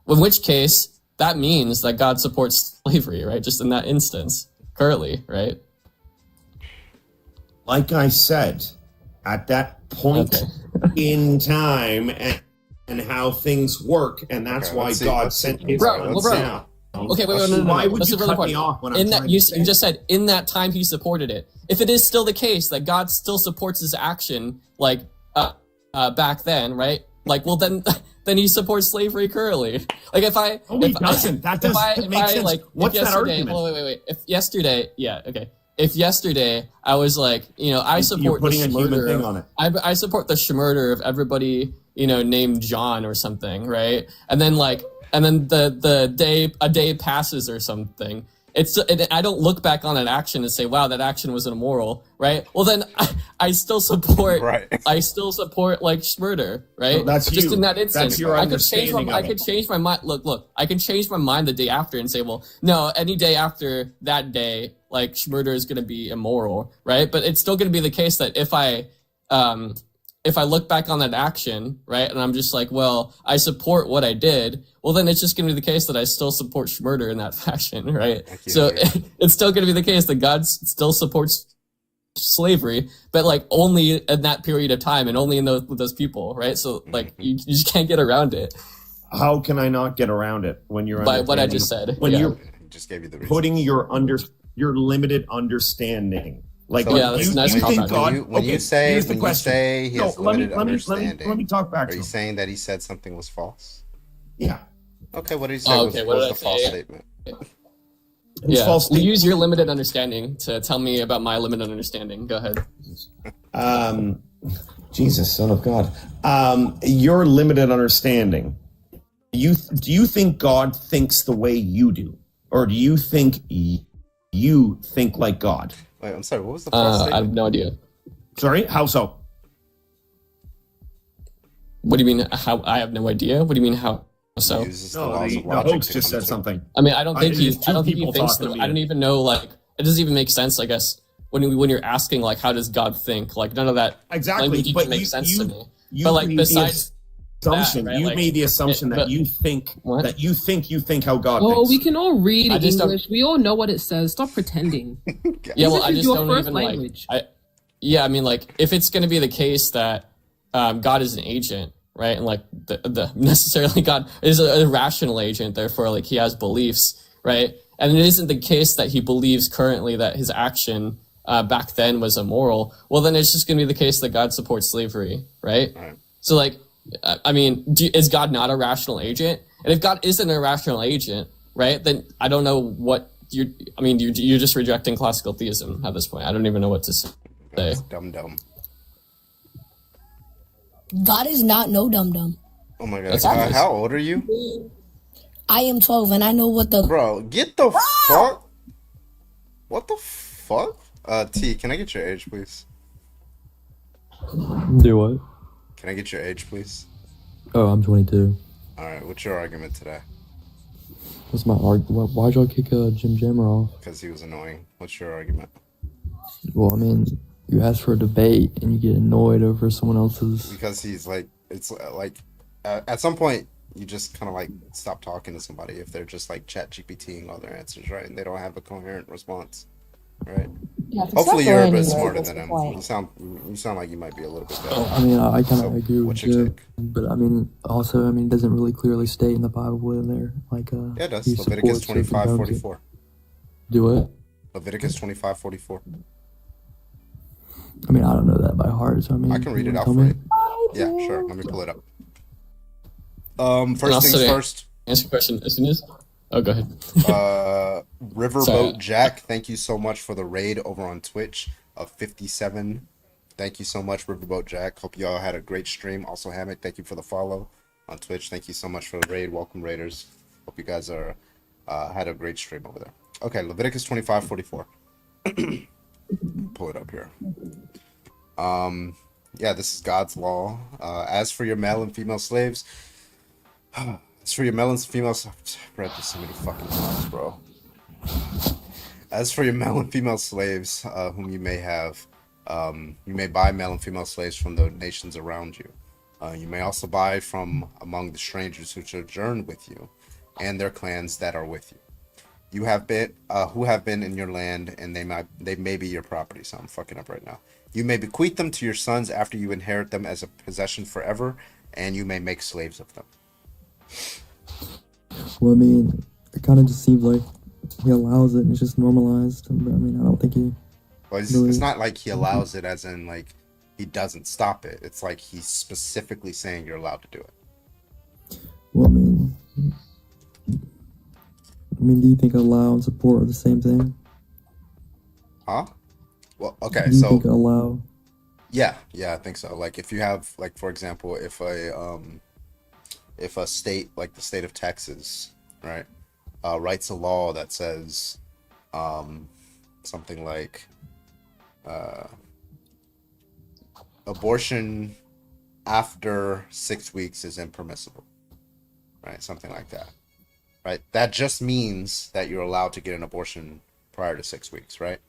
In which case, that means that God supports slavery, right? Just in that instance, currently, right? Like I said, at that point in time and how things work, and that's why God sent his bro. down. Okay, wait, no. Why would That's you a really cut me point. off when I'm in that trying you to say just said in that time he supported it. If it is still the case that God still supports his action, back then, right? Well then he supports slavery currently. He doesn't. That doesn't make sense. What's that argument? Wait. If yesterday I was I support You're putting the a human murder thing on it. I support the murder of everybody named John or something, right? And then a day passes or something. I don't look back on an action and say, wow, that action was immoral, right? Well, then I still support, I still support murder, right? So that's just you. in that instance. That's your understanding I could change my mind. Look, I can change my mind the day after and say, well, no, any day after that day, murder is going to be immoral, right? But it's still going to be the case that if I if I look back on that action, right, and I'm just like, well, I support what I did, well, then it's just going to be the case that I still support murder in that fashion, right? So it's still going to be the case that God still supports slavery, but like only in that period of time and only in those with those people, right? So like you just can't get around it. How can I not get around it when you're By what I just said? When Yeah. you're just gave you the putting your limited understanding. Like So, yeah, that's nice you think callback. God? When you say here's the when you question. say he has let me limited understanding, let me talk back are to you him. saying that he said something was false? Yeah. Okay, what did he say Oh, was, okay, what was did the I false say? statement? Yeah, false you use your limited understanding to tell me about my limited understanding. Go ahead. Jesus, Son of God. Your limited understanding. Do you think God thinks the way you do, or do you think you think like God? Wait, I'm sorry. What was the false I statement? have no idea. Sorry, how so? What do you mean? How? I have no idea. What do you mean? How? So? The host just said something. I mean, I don't think there's I two don't think he people thinks. talking to I don't even know. Like, it doesn't even make sense. I guess when you're asking like, how does God think? Like, none of that Exactly, language but even makes sense to me. You But like, made the besides assumption, that, right, you like, made the assumption that you think how God Oh, thinks. we can all read I just don't- English. We all know what it says. Stop pretending. Yeah, well, English I is just your don't first even language. like. I mean, like, if it's going to be the case that God is an agent, right, and like the necessarily God is a rational agent, therefore, like he has beliefs, right, and it isn't the case that he believes currently that his action back then was immoral. Well, then it's just going to be the case that God supports slavery, right? So, like, I mean, is God not a rational agent? And if God isn't a rational agent, right, then I don't know what you're. I mean, you're just rejecting classical theism at this point. I don't even know what to say. Dumb. God is not no dum dum. Oh my god. That's obvious. How old are you? I am 12 and I know what the. Bro, get the fuck. What the fuck? T, can I get your age, please? Do what? Can I get your age, please? Oh, I'm 22. Alright, what's your argument today? What's my argument? Why'd y'all kick Jim Jammer off? Because he was annoying. What's your argument? Well, I mean, you ask for a debate and you get annoyed over someone else's. Because he's like, it's like, at some point, you just kind of like stop talking to somebody if they're just like chat GPTing all their answers, right? And they don't have a coherent response, right? Yeah, if it's Hopefully not you're a going bit anywhere, smarter what's than the him. point? You sound like you might be a little bit better. I mean, I kind So, of agree with what's your you, but I mean, also, I mean, it doesn't really clearly state in the Bible in there, like, Yeah, it does. he Leviticus supports or condones it. 25:44. Do it? Leviticus 25:44. I mean, I don't know that by heart, so I mean, I can read you it wanna out tell for me? you. Yeah, sure. Let me pull it up. And First also, things first. Answer question as soon as. Oh, go ahead. Riverboat Sorry. Jack, thank you so much for the raid over on Twitch of 57. Thank you so much, Riverboat Jack. Hope you all had a great stream. Also, Hammock, thank you for the follow on Twitch. Thank you so much for the raid. Welcome, Raiders. Hope you guys are had a great stream over there. Okay, Leviticus 25:44. Pull it up here. Yeah, this is God's law. As for your male and female slaves, as for your male and female, I've read this so many fucking times, bro. As for your male and female slaves, whom you may have, you may buy male and female slaves from the nations around you. You may also buy from among the strangers who sojourn with you, and their clans that are with you. You have been, who have been in your land, and they may be your property. So I'm fucking up right now. You may bequeath them to your sons after you inherit them as a possession forever, and you may make slaves of them. Well, I mean, it kind of just seems like he allows it and it's just normalized. But I mean, I don't think he. Well, really- it's not like he allows it as in like he doesn't stop it. It's like he's specifically saying you're allowed to do it. Well, I mean, do you think allow and support are the same thing? Huh? Well, okay, Do you so think allow? yeah, I think so. Like if you have, like, for example, if a state like the state of Texas, right, writes a law that says something like abortion after 6 weeks is impermissible, right? Something like that, right? That just means that you're allowed to get an abortion prior to 6 weeks, right?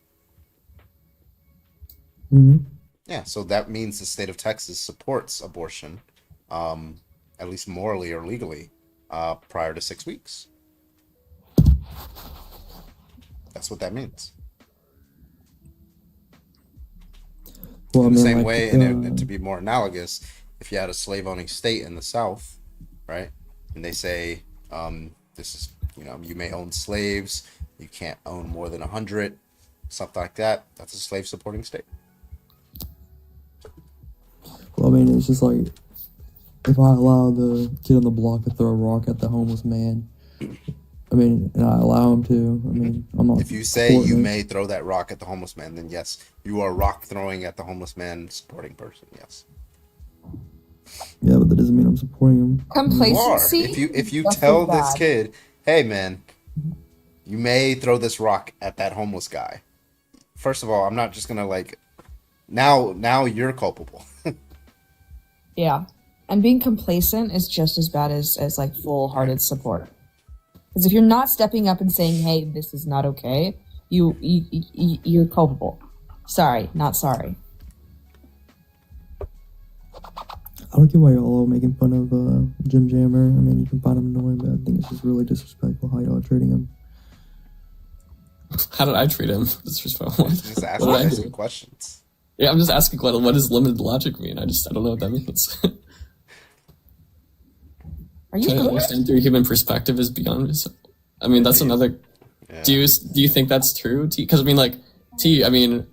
Mm-hmm. Yeah, so that means the state of Texas supports abortion, at least morally or legally, prior to 6 weeks. That's what that means. Well, In the same like, way, and to be more analogous, if you had a slave-owning state in the South, right, and they say, this is, you may own slaves, you can't own more than 100, something like that, that's a slave-supporting state. Well, I mean, it's just like, if I allow the kid on the block to throw a rock at the homeless man, I mean, and I allow him to, I mean, I'm not. If you say you may throw that rock at the homeless man, then yes, you are rock throwing at the homeless man supporting person, yes. Yeah, but that doesn't mean I'm supporting him. Complacency. If you just tell as this bad. kid, hey man, you may throw this rock at that homeless guy. First of all, I'm not just gonna like, now you're culpable. Yeah. And being complacent is just as bad as like full-hearted support. Because if you're not stepping up and saying, hey, this is not okay, you're culpable. Sorry, not sorry. I don't get why y'all are making fun of Jim Jammer. I mean, you can find him annoying, but I think it's just really disrespectful how y'all are treating him. How did I treat him? Disrespectful. Just asking questions. Yeah, I'm just asking what does limited logic mean? I don't know what that means. Are you Trying to good? understand through human perspective is beyond this. I mean, that's another. Yeah. Do you think that's true? Because I mean, like, I mean,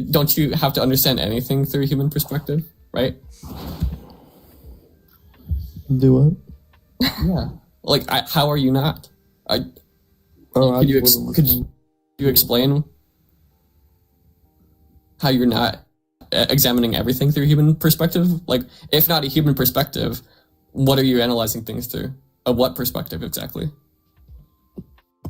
don't you have to understand anything through human perspective, right? Do what? Yeah. Like, how are you not? Could you explain how you're not examining everything through human perspective? Like, if not a human perspective, what are you analyzing things through? What perspective exactly?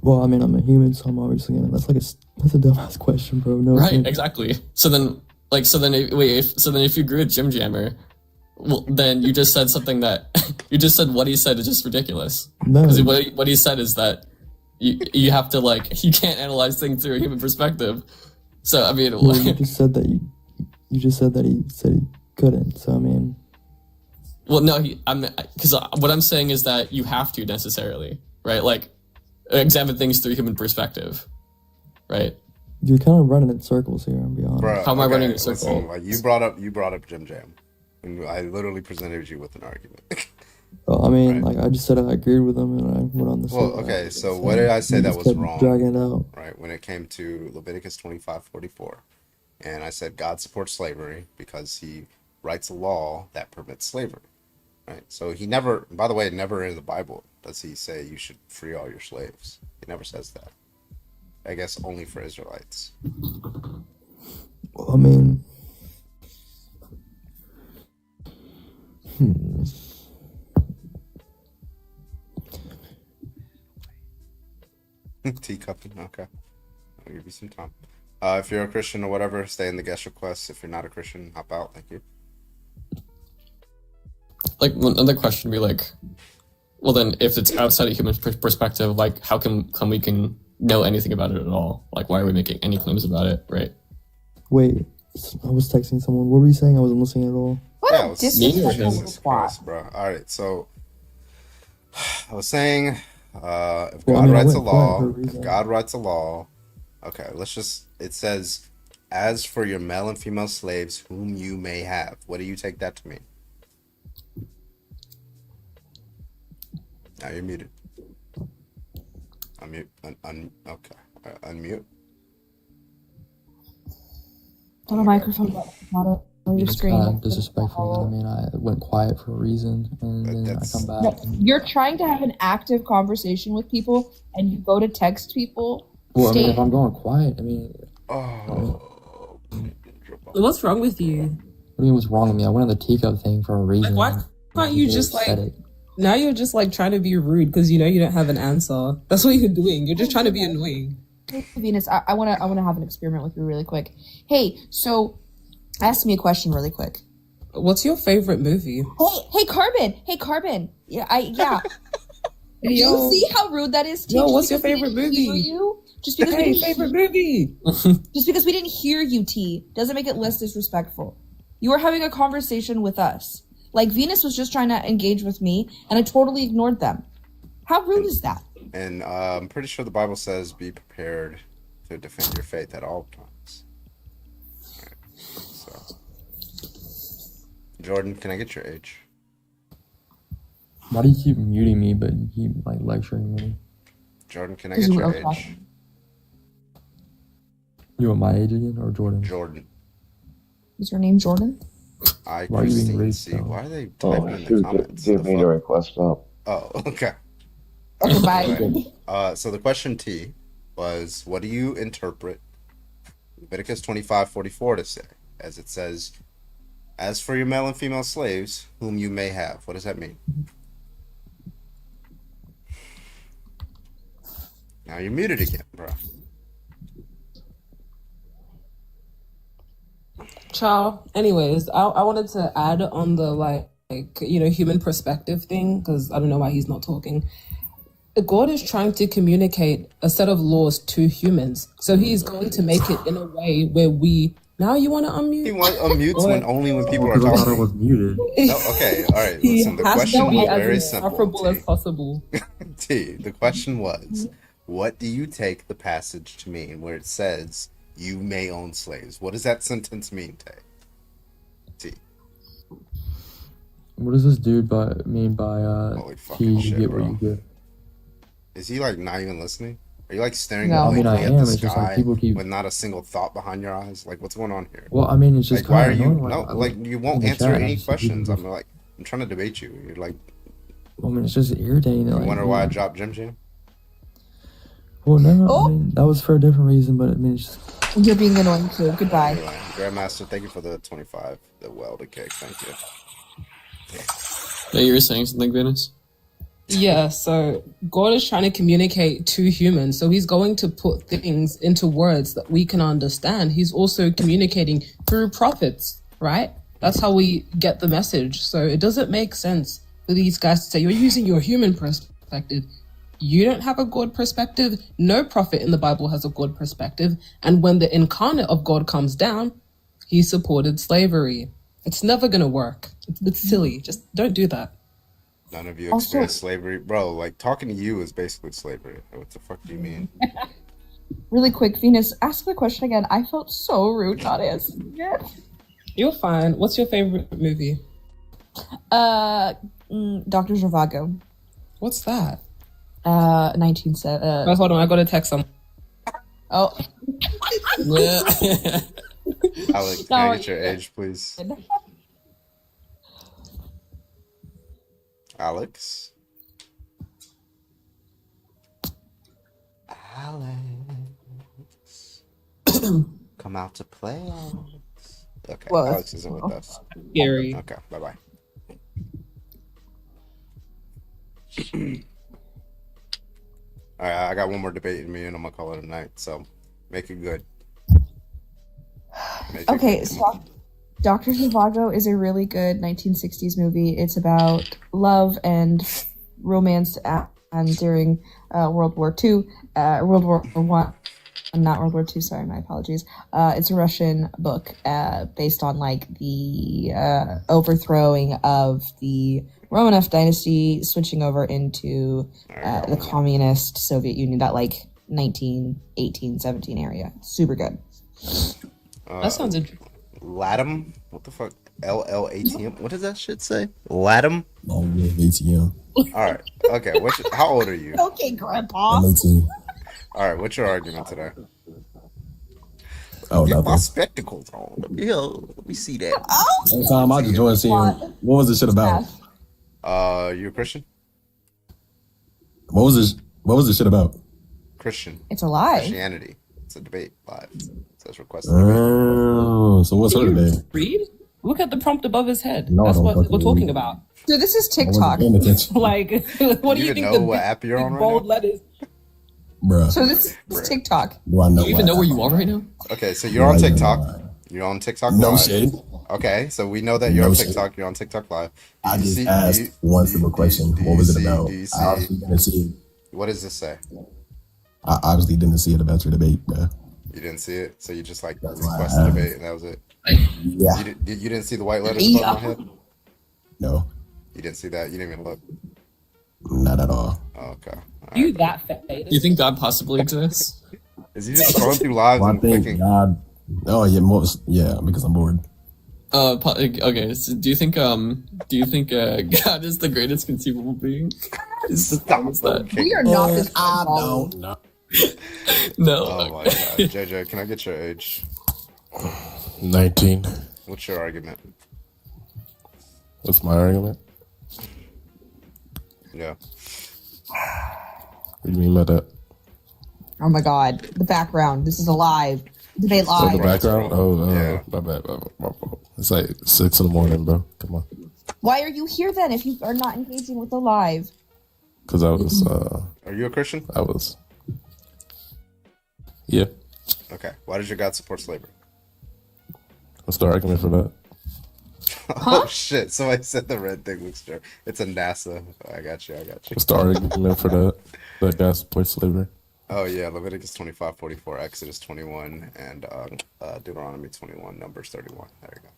Well, I mean, I'm a human, so I'm obviously gonna. That's a dumbass question, bro. No. Right, exactly. So then if you agree with Jim Jammer, well, then you just said something that you just said what he said is just ridiculous. No. Because what he said is that you have to you can't analyze things through a human perspective. So I mean, well, you just said that you just said that he said he couldn't. So I mean. Well, no, because what I'm saying is that you have to necessarily, right? Like, examine things through human perspective, right? You're kind of running in circles here. I'm be honest. Bruh, How am I running in a listen, circle? like, you brought up Jim Jam, and I literally presented you with an argument. Well, I mean, like I just said, I agreed with him, and I went on the. Well, okay, so what did I say that was wrong? Dragging it out. Right, when it came to Leviticus 25:44, and I said God supports slavery because He writes a law that permits slavery. Right, so He never. By the way, never in the Bible does He say you should free all your slaves. He never says that. I guess only for Israelites. Well, I mean. Teacupping, okay. I'll give you some time. If you're a Christian or whatever, stay in the guest requests. If you're not a Christian, hop out. Thank you. Like, another question would be like, well, then if it's outside of human perspective, like, how can we can know anything about it at all? Like, why are we making any claims about it, right? Wait, I was texting someone. What were you saying? I wasn't listening at all. What Jesus Christ, bro. All right, so I was saying, if God writes a law, okay, it says, as for your male and female slaves whom you may have. What do you take that to mean? Now you're muted. Unmute. Okay. Unmute. On a microphone, not on your screen. Disrespectful. I mean, I went quiet for a reason, and then I come back. No, you're trying to have an active conversation with people, and you go to text people. Well, I mean, if I'm going quiet, I mean. What's wrong with you? What do you mean what's wrong with me? I went on the teacup thing for a reason. Like, why can't you just now you're just like trying to be rude because you know you don't have an answer. That's what you're doing. You're just trying to be annoying. Hey, Venus, I wanna have an experiment with you really quick. Hey, so ask me a question really quick. What's your favorite movie? Hey, Carbon. Yeah. Do you see how rude that is? What's your favorite movie? Just because we Hey, didn't favorite movie. just because we didn't hear you, T, doesn't make it less disrespectful. You were having a conversation with us. Like Venus was just trying to engage with me, and I totally ignored them. How rude is that? And I'm pretty sure the Bible says be prepared to defend your faith at all times. Alright, so, Jordan, can I get your age? Why do you keep muting me, but you keep like lecturing me? Jordan, can I get your age? You want my age again or Jordan? Jordan. Is your name Jordan? I, Why are you being Christine, raped, see, though? why are they typing in the comments? Give me the request up. Oh, okay. Okay, bye. Anyway, so the question T was, what do you interpret Leviticus 25:44 to say? As it says, as for your male and female slaves, whom you may have. What does that mean? Now you're muted again, bro. Ciao. Anyways, I wanted to add on the like human perspective thing because I don't know why he's not talking. God is trying to communicate a set of laws to humans, so he's going to make it in a way where we. Now you want to unmute? He unmutes when only when people are I thought I talking. was muted. No, okay, all right. Listen, the has question to be was as very insufferable simple. as possible. T, the question was, what do you take the passage to mean where it says you may own slaves? What does that sentence mean, T? What does this dude mean by Holy T, fucking you shit, get what bro. you get? Is he like not even listening? Are you like staring No. I mean, I at am, the it's just, like, sky people keep- with not a single thought behind your eyes? Like, what's going on here? Well, I mean, it's just like, why are kinda you annoying, no? like, I Like, look you in won't the answer chat, any I see people questions. just- I'm trying to debate you. You're like, I mean, it's just irritating. you Like, wonder why I dropped Jim Jam? Well, no, I mean, that was for a different reason, but I mean, it's just. You're being annoying too. Goodbye. Anyway, Grandmaster, thank you for the 25, the welded cake. Thank you. Yeah, you were saying something, Venus? Yeah, so God is trying to communicate to humans. So he's going to put things into words that we can understand. He's also communicating through prophets, right? That's how we get the message. So it doesn't make sense for these guys to say, you're using your human perspective. You don't have a God perspective. No prophet in the Bible has a God perspective. And when the incarnate of God comes down, he supported slavery. It's never going to work. It's silly. Just don't do that. None of you Also- experienced slavery, bro. Like talking to you is basically slavery. What the fuck do you mean? Really quick, Venus, ask the question again. I felt so rude not answering it. You're fine. What's your favorite movie? Dr. Zhivago. What's that? 1970. Wait, hold on. I got to text someone. Oh. Alex, can I get your age, please? Alex? Alex. Come out to play, Alex. Okay, Well, Alex isn't with us. Scary. Okay, bye-bye. Alright, I got one more debate in me and I'm gonna call it a night, so make it good. Make it Okay, good. so Dr. Zhivago is a really good 1960s movie. It's about love and romance and during World War II, World War One, not World War II. Sorry, my apologies. It's a Russian book based on like the overthrowing of the Romanov dynasty, switching over into the communist Soviet Union. That like 1918, 17 area. Super good. That sounds interesting. Latham? What the fuck? LLATM? What does that shit say? Latham? Oh, yeah, ATM. Alright. Okay, how old are you? Okay, Grandpa. I'm 18. Alright, what's your argument today? Oh, Get my nothing. spectacles on. Yo, let me see that. One time I just joined seeing what was this shit about? You a Christian? What was this? What was this shit about? Christian. It's a lie. Christianity. It's a debate live. It says request. Oh, so what's her today? Read? Look at the prompt above his head. No, I That's don't what fucking we're talking read. about. So this is TikTok. Paying attention. Like, what do You you even think know the what big, app you're on big right bold now? letters? Bruh. So this is TikTok. Do I know Do you even know where you are right now? Okay, so you're on TikTok. You're on TikTok No Live. shade. Okay, so we know that you're No on shade. TikTok. You're on TikTok Live. I Do you just see- asked do you- one simple question. do What you was it see- about? do you I was see- gonna see. What does this say? I obviously didn't see a Bachelor debate, bro. You didn't see it, so you just like requested a debate, and that was it. Yeah. You didn't see the white letters above my head. No, You didn't see that. You didn't even look. not at all. Oh, okay. You that fat. Do you think God possibly exists? Is he just scrolling through lives Well, I and think clicking? God. Oh yeah, yeah, because I'm bored. Okay. So do you think God is the greatest conceivable being? Stop that. We are not this I problem. don't know. No. Oh my god, JJ, can I get your age? 19. What's your argument? What's my argument? Yeah. What do you mean by that? Oh my god, the background. This is a live debate Oh, live. the background? Oh, Yeah. my bad. My fault. It's like 6 in the morning, bro. Come on. Why are you here then if you are not engaging with the live? Because I was, Are you a Christian? I was. Yeah. Okay. Why does your God support slavery? What's the argument for that? Oh shit! Somebody said the red thing looks true. It's a NASA. I got you. What's the argument for that? That God supports slavery? Oh yeah, Leviticus 25:44, Exodus 21, and Deuteronomy 21, Numbers 31. There you go.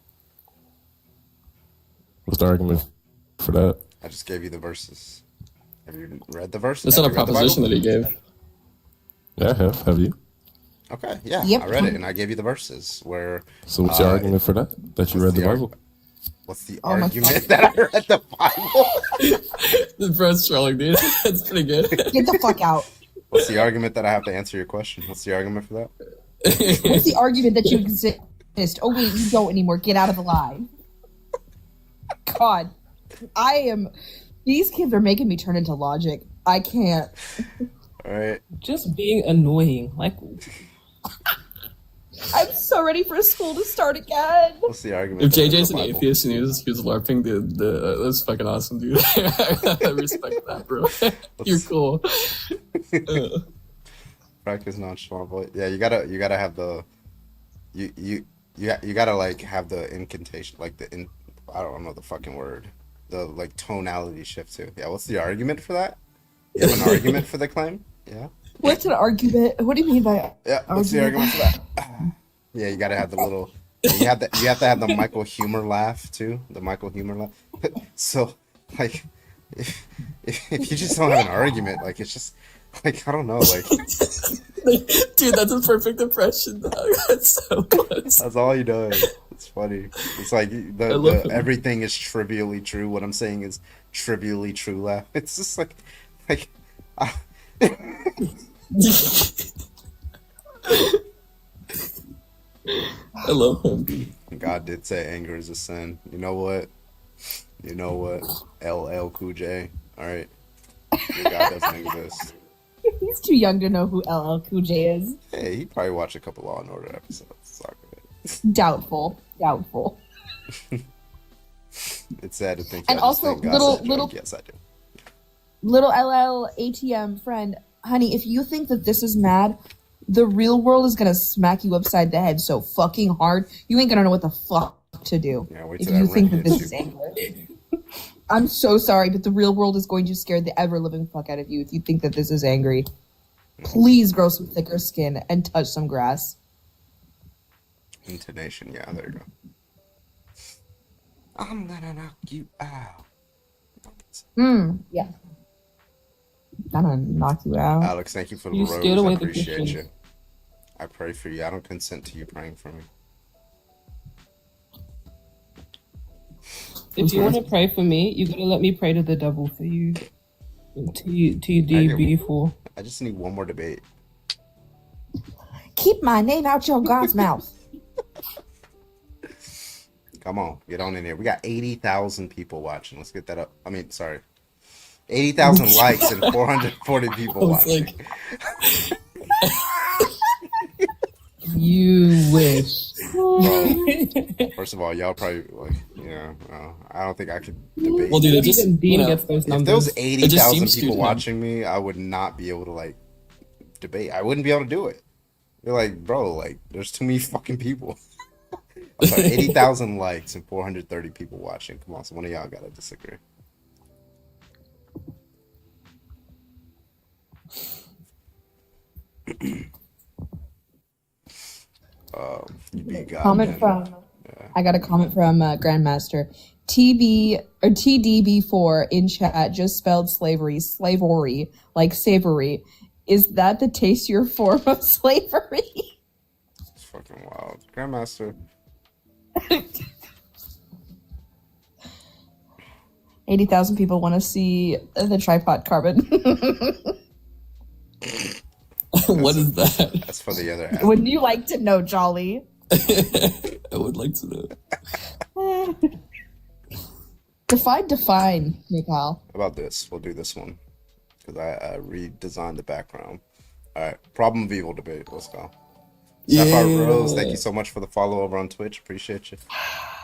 What's the argument for that? I just gave you the verses. Have you read the verses? That's Have not a you read the proposition that Bible? he gave. Yeah, I have. Have you? Okay, yeah, Yep. I read it, and I gave you the verses where. So what's your argument for that? That you read the Bible? What's the Oh my argument that I read the Bible? The bro's trolling, dude. That's pretty good. Get the fuck out. What's the argument that I have to answer your question? What's the argument for that? What's the argument that you exist? Oh wait, you don't anymore. Get out of the live. God, these kids are making me turn into logic. I can't. All right. Just being annoying. Like, I'm so ready for school to start again. What's the argument? If that I read JJ's the an Bible? atheist and he was LARPing, that's fucking awesome, dude. I respect that, bro. You're cool. Practice nonchalant voice. Yeah, you gotta have the you gotta like have the incantation, like I don't know the fucking word, the like tonality shift too. Yeah, what's the argument for that? You have an argument for the claim? Yeah. What's an argument? What do you mean by Yeah. What's the argument for that? Yeah, you gotta have the little. You have to have the Michael humor laugh too. The Michael humor laugh. So like, if you just don't have an argument, like it's just like I don't know, like. Dude, that's a perfect impression, dog. That's so close. That's all he does. It's funny. It's like the everything is trivially true. What I'm saying is trivially true laugh. It's just like I love him. God did say anger is a sin. You know what? LL Cool J. All right. Your God doesn't exist. He's too young to know who LL Cool J is. Hey, he probably watched a couple Law and Order episodes. It's all good. Doubtful. It's sad to think. And I just also, think God's a little- drunk. Yes, I do. Little LL ATM friend, honey, if you think that this is mad, the real world is gonna smack you upside the head so fucking hard, you ain't gonna know what the fuck to do. Yeah, wait if till you that think ring that this hits is you. anger. I'm so sorry, but the real world is going to scare the ever living fuck out of you if you think that this is angry. Please grow some thicker skin and touch some grass. Intonation. Yeah, there you go. I'm gonna knock you out. Yeah. Gonna knock you out. Alex, thank you for the You rose. scared I away the appreciate Christians. you. I pray for you. I don't consent to you praying for me. if you want to pray for me, you gotta let me pray to the devil for you. TDB4. I just need one more debate. Keep my name out your God's mouth. Come on, get on in there. We got 80,000 people watching. Let's get that up. I mean, sorry. 80,000 likes and 440 people watching. You wish. First of all, y'all probably like, I don't think I could debate. Well, dude, it just, Even Dean you know, gets those if there was numbers. 80,000 seems people too- watching me, I would not be able to like debate. I wouldn't be able to do it. You're like, bro, like there's too many fucking people. I'm sorry, 80,000 likes and 430 people watching. Come on, so one of y'all gotta disagree. God. Comment from. I got a comment from Grandmaster. TDB4 in chat just spelled slavery, like savory. Is that the tastier form of slavery? It's fucking wild. Grandmaster. 80,000 people want to see the tripod carbon. What is that? That's for the other half. Would you like to know, Jolly? I would like to know. Define, Mikal. How about this? We'll do this one. Because I redesigned the background. Alright, problem of evil debate. Let's go. Sapphire Rose, thank you so much for the follow over on Twitch. Appreciate you.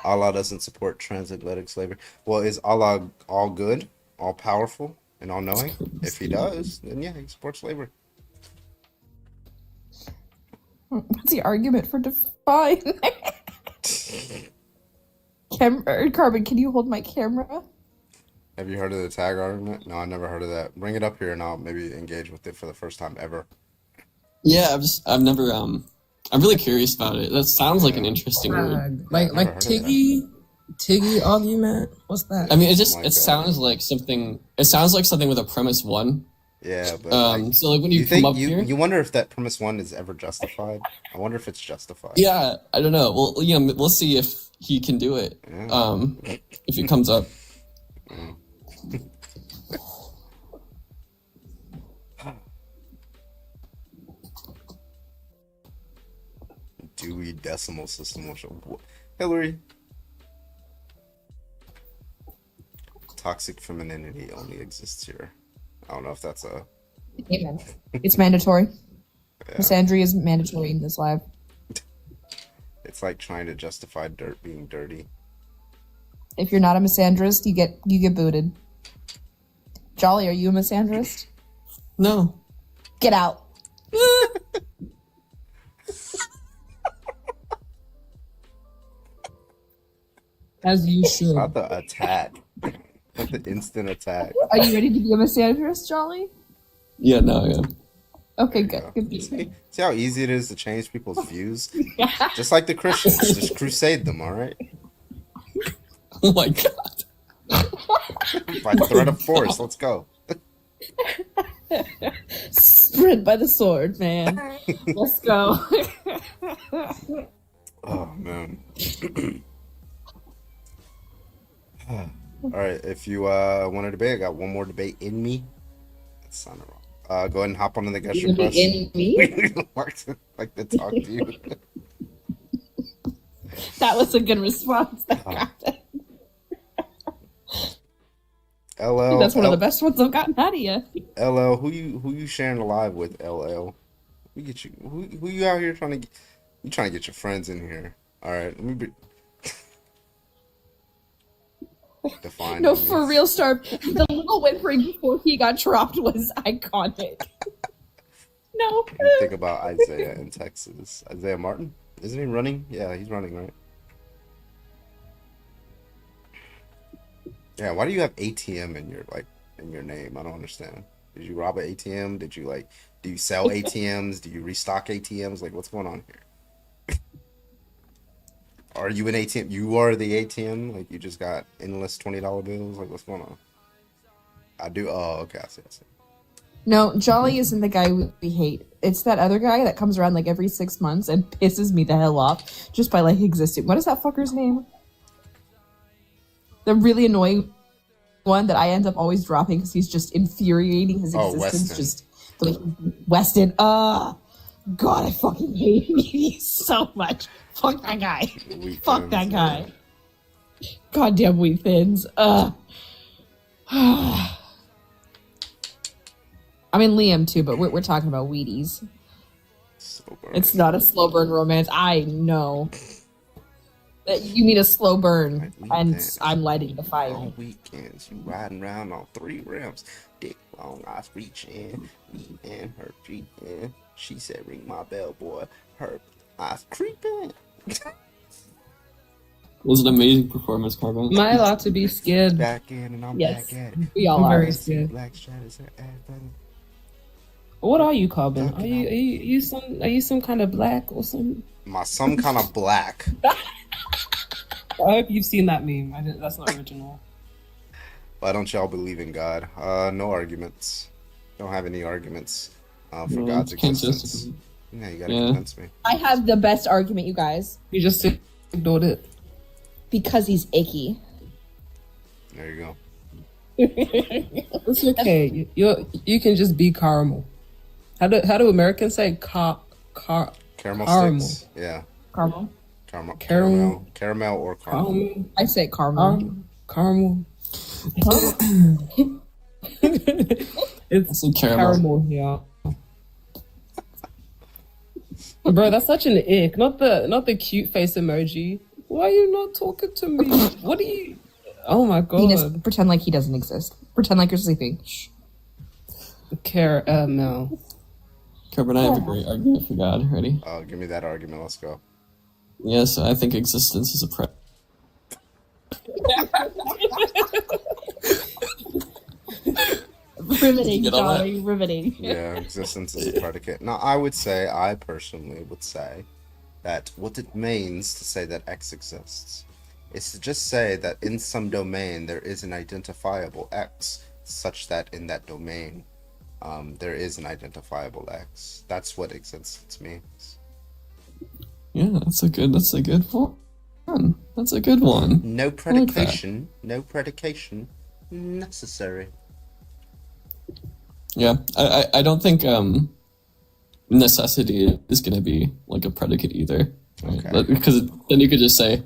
Allah doesn't support transatlantic slavery. Well, is Allah all good, all powerful, and all knowing? If he does, then yeah, he supports slavery. What's the argument for define? Carbon, can you hold my camera? Have you heard of the tag argument? No, I never heard of that. Bring it up here and I'll maybe engage with it for the first time ever. Yeah, I've never I'm really curious about it. That sounds like an interesting word. Like Tiggy argument. What's that? I mean, it sounds like something. It sounds like something with a premise one. Yeah, but so like when you come up here, you wonder if that premise one is ever justified. I wonder if it's justified. Yeah, I don't know. Well, you know, we'll see if he can do it. Yeah. If it comes up. Dewey Decimal System. Hillary. Toxic femininity only exists here. I don't know if that's a... Amen. It's mandatory. Yeah. Misandry is mandatory in this live. It's like trying to justify dirt being dirty. If you're not a misandrist, you get booted. Jolly, are you a misandrist? No. Get out. As you should. Not the attack. Not the instant attack. Are you ready to be a misandrist, Jolly? Yeah, no, yeah. Okay, good. See how easy it is to change people's views? Just like the Christians. Just crusade them, alright? Oh my god. By threat of force, let's go. Spread by the sword, man. Let's go. Oh, man. Alright, if you want to debate, I got one more debate in me. That sounded wrong. Go ahead and hop on in the guest request. In me? Like to talk to you. That was a good response. LL. That's one of the best ones I've gotten out of you. LL, who you sharing a live with? LL, we get you. Who you out here trying to? You trying to get your friends in here? All right, let me be. Define. No, for real, Starve. The little whimpering before he got dropped was iconic. No. Think about Isaiah in Texas. Isaiah Martin, isn't he running? Yeah, he's running, right? Yeah. Why do you have ATM in your name? I don't understand. Did you rob an ATM? Do you sell ATMs? Do you restock ATMs? Like, what's going on here? Are you an ATM? You are the ATM? Like, you just got endless $20 bills? Like, what's going on? I do. Oh, okay. I see. No, Jolly isn't the guy we hate. It's that other guy that comes around like every 6 months and pisses me the hell off just by like existing. What is that fucker's name? The really annoying one that I end up always dropping because he's just infuriating his existence. Weston. Just like Weston. God, I fucking hate him so much. Fuck that guy. Fuck that guy. Goddamn wheat thins. I mean Liam too, but we're talking about Wheaties. It's not a slow burn romance. I know. You mean a slow burn, and I'm lighting the fire. On weekends, you riding around on 3 rims, dick long eyes reaching, me and her creeping. She said, "Ring my bell, boy." Her eyes creeping. Was an amazing performance, Carbon. Am I allowed to be scared? Back in and I'm back at it. We all I'm are. very scared. Black shadows her ass, brother. What are you, Carbon? Are you some kind of black or something? My some kind of black. I hope you've seen that meme. That's not original. Why don't y'all believe in God? No arguments. Don't have any arguments for No, God's can't existence. justify. Yeah, you gotta Yeah. convince me. I have the best argument, you guys. You just ignored it. Because he's icky. There you go. It's okay. You can just be caramel. How do Americans say Caramel sticks. Yeah. Caramel. Caramel or caramel. I say caramel. Caramel. It's caramel, yeah. Bro, that's such an ick. Not the cute face emoji. Why are you not talking to me? What are you? Oh my god. Venus, pretend like he doesn't exist. Pretend like you're sleeping. Shh. No. Corbin, I have a great argument for God. Ready? Oh, give me that argument. Let's go. Yes, I think existence is a Riveting, Get all that? Johnny. Riveting. Yeah, existence is a predicate. Now, I personally would say that what it means to say that X exists is to just say that in some domain there is an identifiable X, such that in that domain there is an identifiable X. That's what existence means. Yeah, that's a good one. That's a good one. No predication, no predication necessary. Yeah, I don't think necessity is going to be like a predicate either. Right? Okay. Because then you could just say,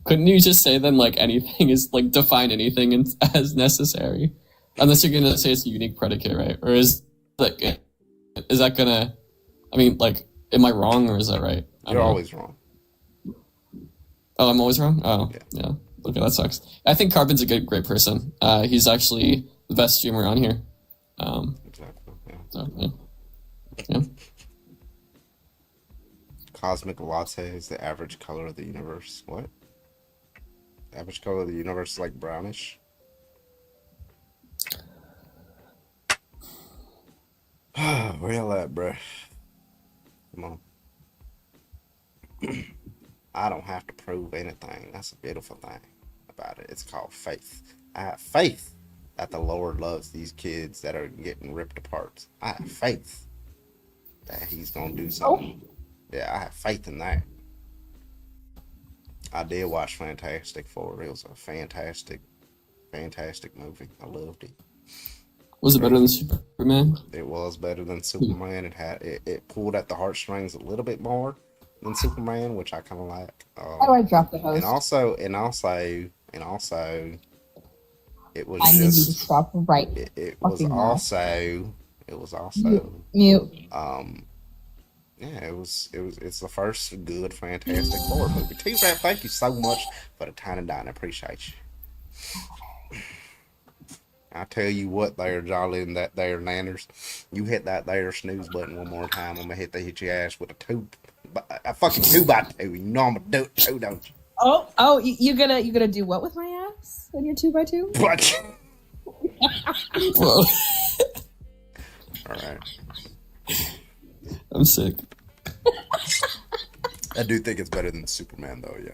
couldn't you just say then like anything is like define anything as necessary, unless you're going to say it's a unique predicate, right? Or is that gonna? I mean, like, am I wrong or is that right? You're always wrong. Oh, I'm always wrong. Oh, yeah. Okay, that sucks. I think Carbon's a great person. He's actually the best streamer on here. Exactly. Yeah. So, yeah. Cosmic latte is the average color of the universe. What? The average color of the universe is like brownish. Where y'all at, bruh? Come on. I don't have to prove anything. That's a beautiful thing about it. It's called faith. I have faith that the Lord loves these kids that are getting ripped apart. I have faith that he's gonna do something. Yeah, I have faith in that. I did watch Fantastic Four. It was a fantastic movie. I loved it. Was it better than Superman? It was better than Superman. It pulled at the heartstrings a little bit more than Superman, which I kind of like. How do I drop the host? And also, it was I need you to just. stop right. It was fucking now. also. It was also. Mute. Yeah, it's the first good Fantastic Four movie. T-Rap, thank you so much for the tiny dine. I appreciate you. I tell you what there, Jolly, and that there, Nanners. You hit that there snooze button one more time, I'm gonna hit your ass with a fucking 2x2. You know I'm gonna do it too, don't you? Oh, you gonna do what with my ass when you're 2x2? What? Whoa. All right. I'm sick. I do think it's better than Superman, though. Yeah.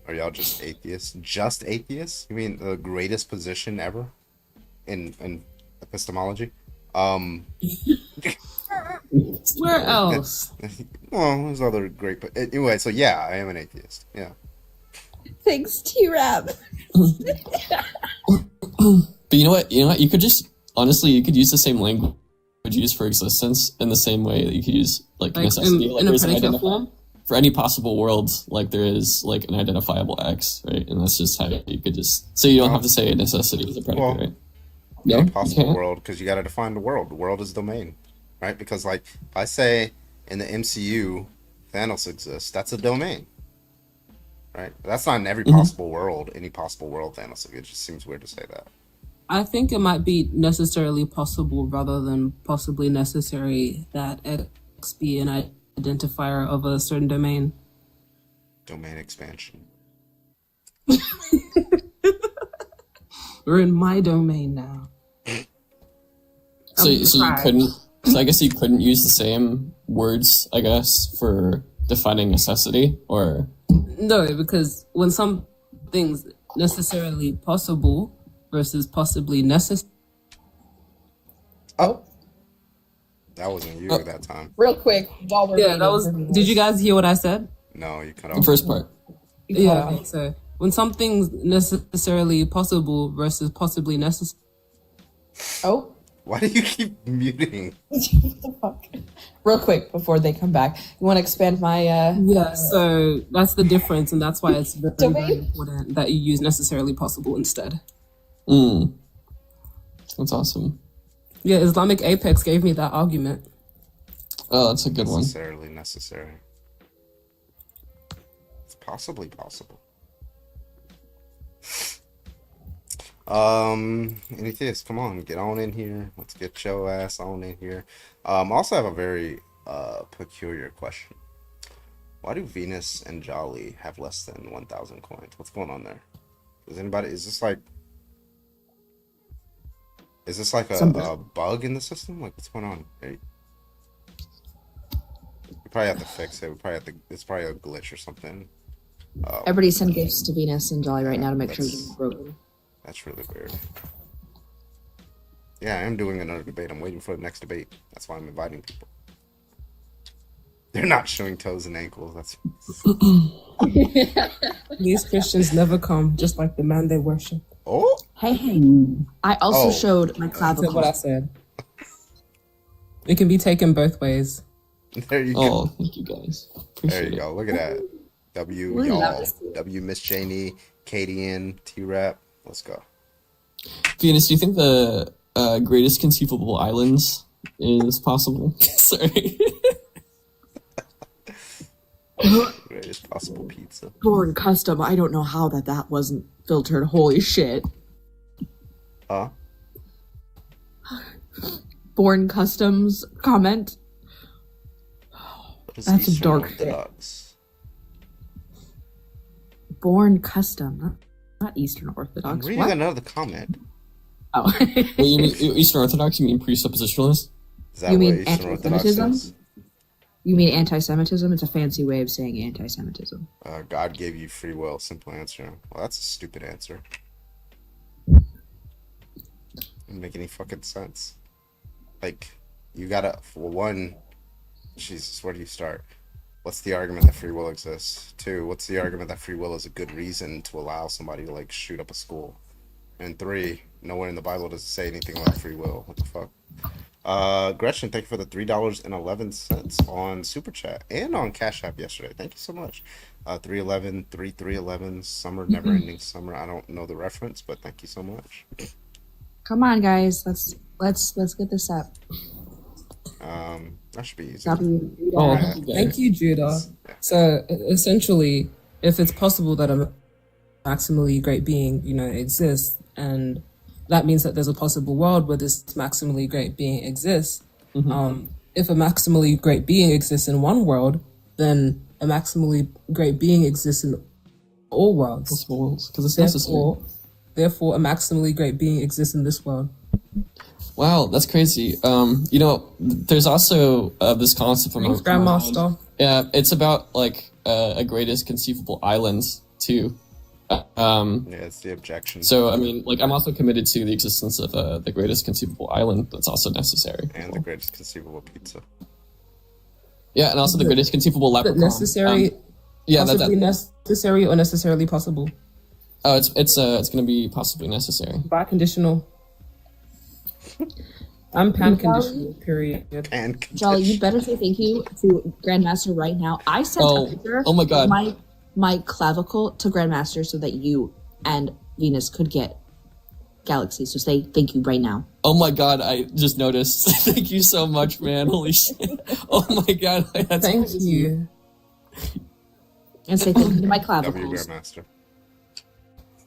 Are y'all just atheists? Just atheists? You mean the greatest position ever in epistemology? Where else? Well, there's other great. But anyway, so yeah, I am an atheist. Yeah. Thanks, T-Rab. But you know what? You could just honestly, you could use the same language used for existence in the same way that you could use like necessity. In a predicate form? For any possible world, like there is like an identifiable X, right? And that's just how you could just so you don't have to say necessity is a predicate, right? No, possible world, because you got to define the world. The world is domain, right? Because like if I say in the MCU Thanos exists, that's a domain, right? That's not in every possible world. Any possible world Thanos exists. It just seems weird to say that. I think it might be necessarily possible rather than possibly necessary that X be an identifier of a certain domain. Domain expansion. We're in my domain now. So you couldn't So I guess you couldn't use the same words, I guess, for defining necessity, or No, because when something's necessarily possible versus possibly necessary. Oh, that wasn't you that time. Real quick, while we're Yeah, that was. Did you guys hear what I said? No, you cut off the first part. Yeah. So when something's necessarily possible versus possibly necessary. Oh. Why do you keep muting? What the fuck? Real quick before they come back, you want to expand my? Yeah. So that's the difference, and that's why it's very, very important that you use necessarily possible instead. That's awesome. Yeah, Islamic Apex gave me that argument. Oh, that's a good one. Necessarily necessary. It's possibly possible. Anything? Come on, get on in here. Let's get your ass on in here. Also have a very peculiar question. Why do Venus and Jolly have less than 1,000 coins? What's going on there? Is this like a bug in the system? Like, what's going on? Hey. We probably have to fix it. It's probably a glitch or something. Everybody send gifts to Venus and Jolly right now to make sure it's broken. That's really weird. Yeah, I am doing another debate. I'm waiting for the next debate. That's why I'm inviting people. They're not showing toes and ankles. That's These Christians never come, just like the man they worship. Oh, hey! I also showed my clavicle. That's what I said. It can be taken both ways. There you Oh, go. thank you guys. There Appreciate you it. go. Look at that. W y'all. W Miss Janie, Katie N, T Rap. Let's go. Venus, do you think the greatest conceivable islands is possible? Sorry. Greatest possible pizza. Born custom. I don't know how that wasn't filtered. Holy shit. Huh? Born Customs comment. What is That's a Eastern dark Orthodox? Born Custom. Not Eastern Orthodox. I'm reading What? another comment. Oh. Wait, you mean Eastern Orthodox? You mean presuppositionalist? Is that You what mean Eastern Orthodox anti-Semitism? is? You mean anti-Semitism? It's a fancy way of saying anti-Semitism. God gave you free will. Simple answer. Well, that's a stupid answer. Doesn't make any fucking sense. Like, you gotta, for one, Jesus, where do you start? What's the argument that free will exists? Two, what's the argument that free will is a good reason to allow somebody to, like, shoot up a school? And three, nowhere in the Bible does it say anything about free will. What the fuck? Gretchen, thank you for the $3.11 on Super Chat and on Cash App yesterday. Thank you so much. 311, summer, never ending summer. I don't know the reference, but thank you so much. Come on, guys. Let's get this up. That should be easy. Thank you, Judah. So essentially, if it's possible that a maximally great being, exists, and that means that there's a possible world where this maximally great being exists. If a maximally great being exists in one world, then a maximally great being exists in all worlds. Possible worlds, because it's necessary. Therefore, a maximally great being exists in this world. Wow, that's crazy. There's also this concept from Thanks, Grandmaster. Yeah, it's about like a greatest conceivable islands too. Yeah, it's the objection. So I mean, like, I'm also committed to the existence of the greatest conceivable island that's also necessary. And the greatest conceivable pizza. Yeah, and also the greatest conceivable leprechaun. Necessary? Possibly necessary or necessarily possible? Oh, it's going to be possibly necessary. Biconditional. I'm pan-conditional, period. Jolly, you better say thank you to Grandmaster right now. I sent a picture oh my God. of my clavicle to Grandmaster so that you and Venus could get Galaxy. So say thank you right now. Oh my God, I just noticed. Thank you so much, man. Holy shit. Oh my God. Thank you. And say thank you to my W clavicles. Grandmaster.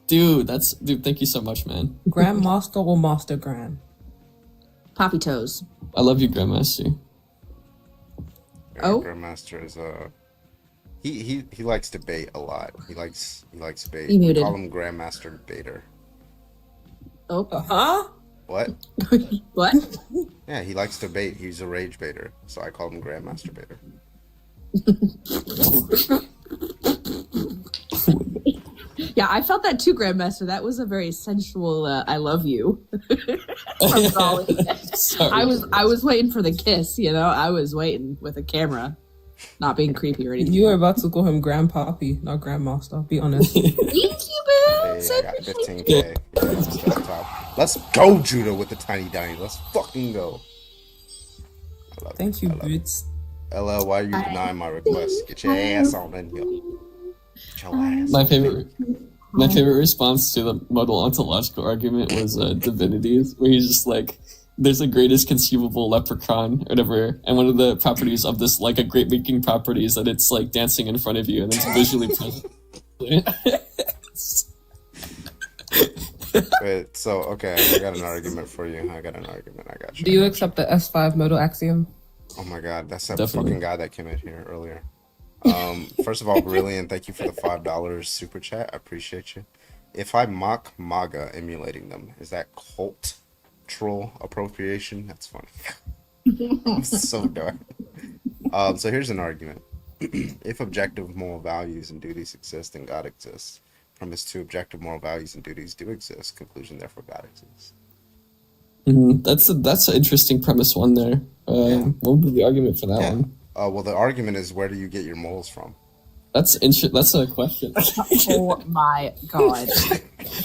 Dude, thank you so much, man. Grandmaster or Master Grand? Poppy toes. I love you, Grandmaster. Grandmaster is he likes debate a lot. He likes debate. He We muted. call him Grandmaster Debater. Oh. Huh? What? What? Yeah, he likes to bait. He's a rage baiter, so I call him Grandmaster Baiter. Yeah, I felt that too, Grandmaster. That was a very sensual "I love you" from Raleigh. I was waiting for the kiss. You know, I was waiting with a camera, not being creepy or anything. You were about to call him Grandpappy, not Grandmaster. Be honest. Thank you, boo. Hey, I got 15K. Yeah, let's go to top. Let's go, Judah, with the tiny dime. Let's fucking go. Thank you, Boots. LL, why are you denying my request? Get your ass on in here. Get your ass. My favorite response to the modal ontological argument was Divinities, where he's just like, there's the greatest conceivable leprechaun or whatever, and one of the properties of this, like a great making property, is that it's like dancing in front of you and it's visually present. Wait, so okay, I got an argument for you. I got you. Do you accept the S5 modal axiom? Oh my god, that's that Definitely. fucking guy that came in here earlier. First of all, Brilliant, thank you for the $5 super chat. I appreciate you. If I mock MAGA emulating them, is that cultural appropriation? That's funny. I'm so dark. So here's an argument. If objective moral values and duties exist and God exists, premise two, objective moral values and duties do exist. Conclusion, therefore, God exists. That's an interesting premise one there. What would be the argument for that one? Well, the argument is, where do you get your morals from? That's a question. Oh my god.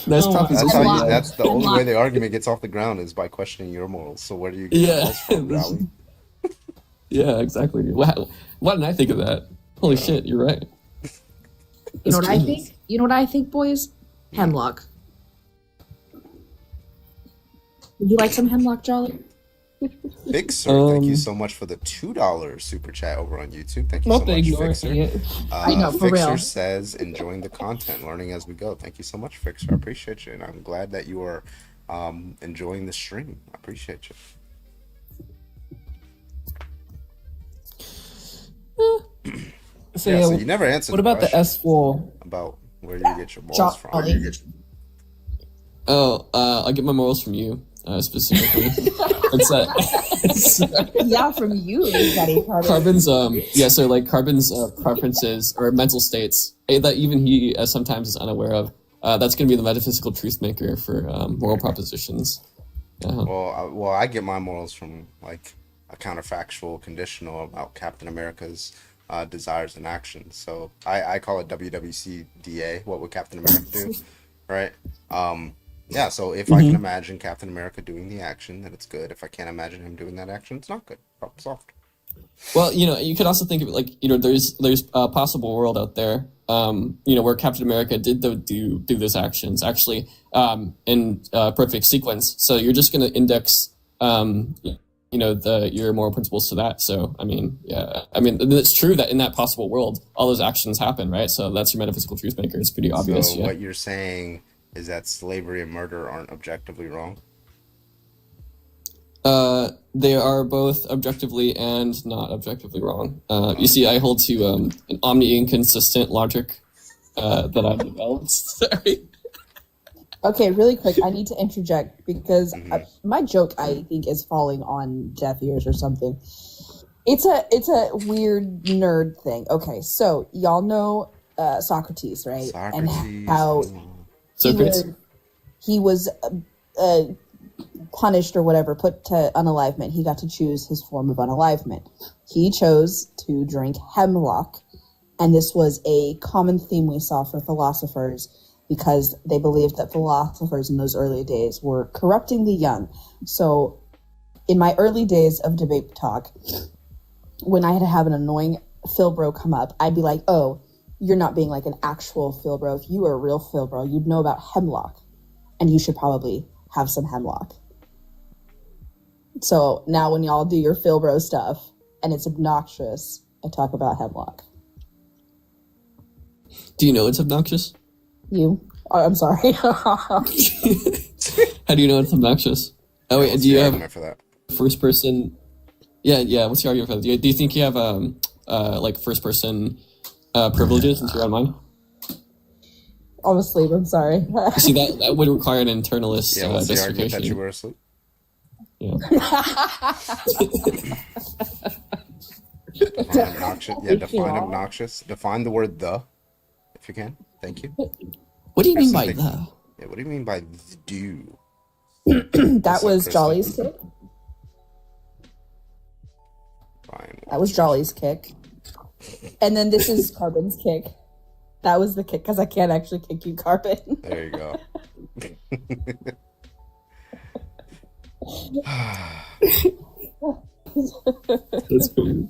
Nice proposition. That's the only way the argument gets off the ground is by questioning your morals. So where do you get your morals from, Raleigh? Yeah, exactly. Wow. Why didn't I think of that? Holy shit, you're right. You know what I think? You know what I think, boys? Hemlock. Would you like some hemlock, Jolly? Big Sir, thank you so much for the $2 super chat over on YouTube. Thank you so much, Fixer. I know, for Fixer real. says, enjoying the content, learning as we go. Thank you so much, Fixer. I appreciate you, and I'm glad that you are enjoying the stream. I appreciate you. So, So you never answered. What about the S4? About where you get your morals from? I get my morals from you, specifically. Yeah, from you, Daddy Carbon's so like Carbon's preferences or mental states that even he sometimes is unaware of. That's going to be the metaphysical truth maker for moral propositions. Well, I get my morals from like a counterfactual conditional about Captain America's desires and actions. So I call it WWCDA. What would Captain America do? Right? Yeah, so if I can imagine Captain America doing the action, then it's good. If I can't imagine him doing that action, it's not good. Problem solved. Well, you could also think of it like, there's a possible world out there, where Captain America did do those actions actually in perfect sequence. So you're just going to index, your moral principles to that. So, it's true that in that possible world, all those actions happen, right? So that's your metaphysical truth maker. It's pretty obvious. So what you're saying is that slavery and murder aren't objectively wrong? They are both objectively and not objectively wrong. You see, I hold to an omni-inconsistent logic that I've developed. Sorry. Okay, really quick, I need to interject because my joke, I think, is falling on deaf ears or something. It's a weird nerd thing. Okay, so y'all know Socrates, right? And how he was punished or whatever, put to unalivement. He got to choose his form of unalivement. He chose to drink hemlock, and this was a common theme we saw for philosophers because they believed that philosophers in those early days were corrupting the young. So in my early days of debate talk, when I had to have an annoying Philbro come up, I'd be like, oh, you're not being like an actual Philbro. If you were a real Philbro, you'd know about hemlock, and you should probably have some hemlock. So now when y'all do your Philbro stuff and it's obnoxious, I talk about hemlock. Do you know it's obnoxious? You? Oh, I'm sorry. How do you know it's obnoxious? Oh wait, do you have for that? First person? Yeah. What's your argument for that? Do you think you have like first person privileges since you're on mine? I'm asleep. I'm sorry. See, that would require an internalist What's the argument justification. that you were asleep? Yeah. Define obnoxious. Yeah, define obnoxious. Define the word the, if you can. Thank you. What do you mean by the? Yeah, what do you mean by do? That was Jolly's kick. That was Jolly's kick. And then this is Carbon's kick. That was the kick because I can't actually kick you, Carbon. There you go. That's crazy.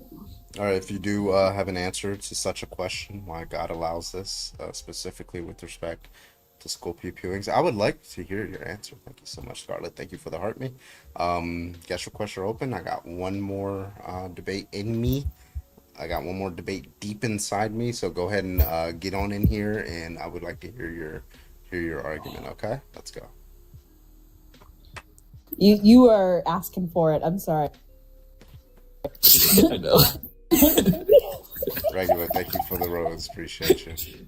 All right, if you do have an answer to such a question, why God allows this, specifically with respect to school pew-pewings, I would like to hear your answer. Thank you so much, Scarlett. Thank you for the heart me. Guest requests are open. I got one more debate in me. I got one more debate deep inside me. So go ahead and get on in here, and I would like to hear your argument. Okay, let's go. You are asking for it. I'm sorry. I know. Regular, thank you for the rose. Appreciate you.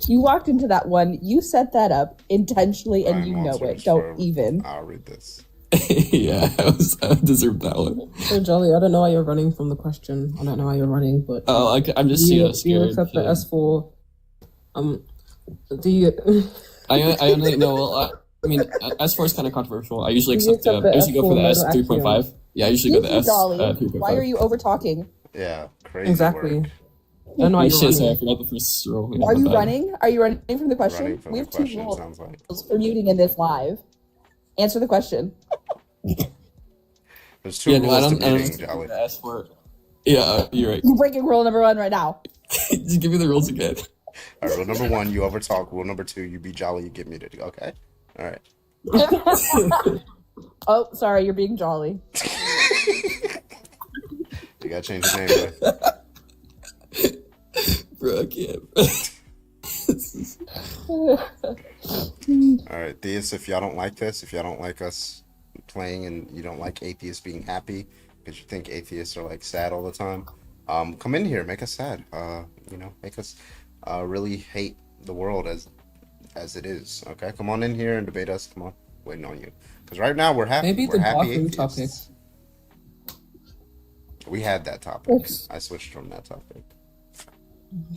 You walked into that one. You set that up intentionally, and you know it. Don't even. I'll read this. Yeah, I deserved that one. So Jolly, I don't know why you're running from the question. I don't know why you're running, but I'm just do scared. you accept the S4? Do you? I only know. Well, I mean, S4 is kind of controversial. I usually accept. I usually go for the S 3.5. Yeah, I usually go the S 3.5. Why are you over talking? Yeah, crazy. Exactly. Work. I know you're running. I forgot the first row. Yeah, Are you my bad. running? Are you running from the question? Running from We the have two question, rules sounds like. for muting in this live. Answer the question. There's two Yeah, no, I rules to don't meeting, Jolly. ask for it. Yeah, you're right. You're breaking rule number 1 right now. Just give me the rules again. All right, rule number 1, you overtalk. Rule number 2, you be Jolly, you get muted. Okay? All right. Oh, sorry, you're being Jolly. You gotta change your name, bro. Bro, I can't. All right, theists, if y'all don't like this, if y'all don't like us playing and you don't like atheists being happy because you think atheists are like sad all the time, come in here, make us sad. Make us really hate the world as it is. Okay, come on in here and debate us. Come on, waiting on you. Because right now we're happy. Maybe we're the happy bathroom atheists. topic. We had that topic. I switched from that topic.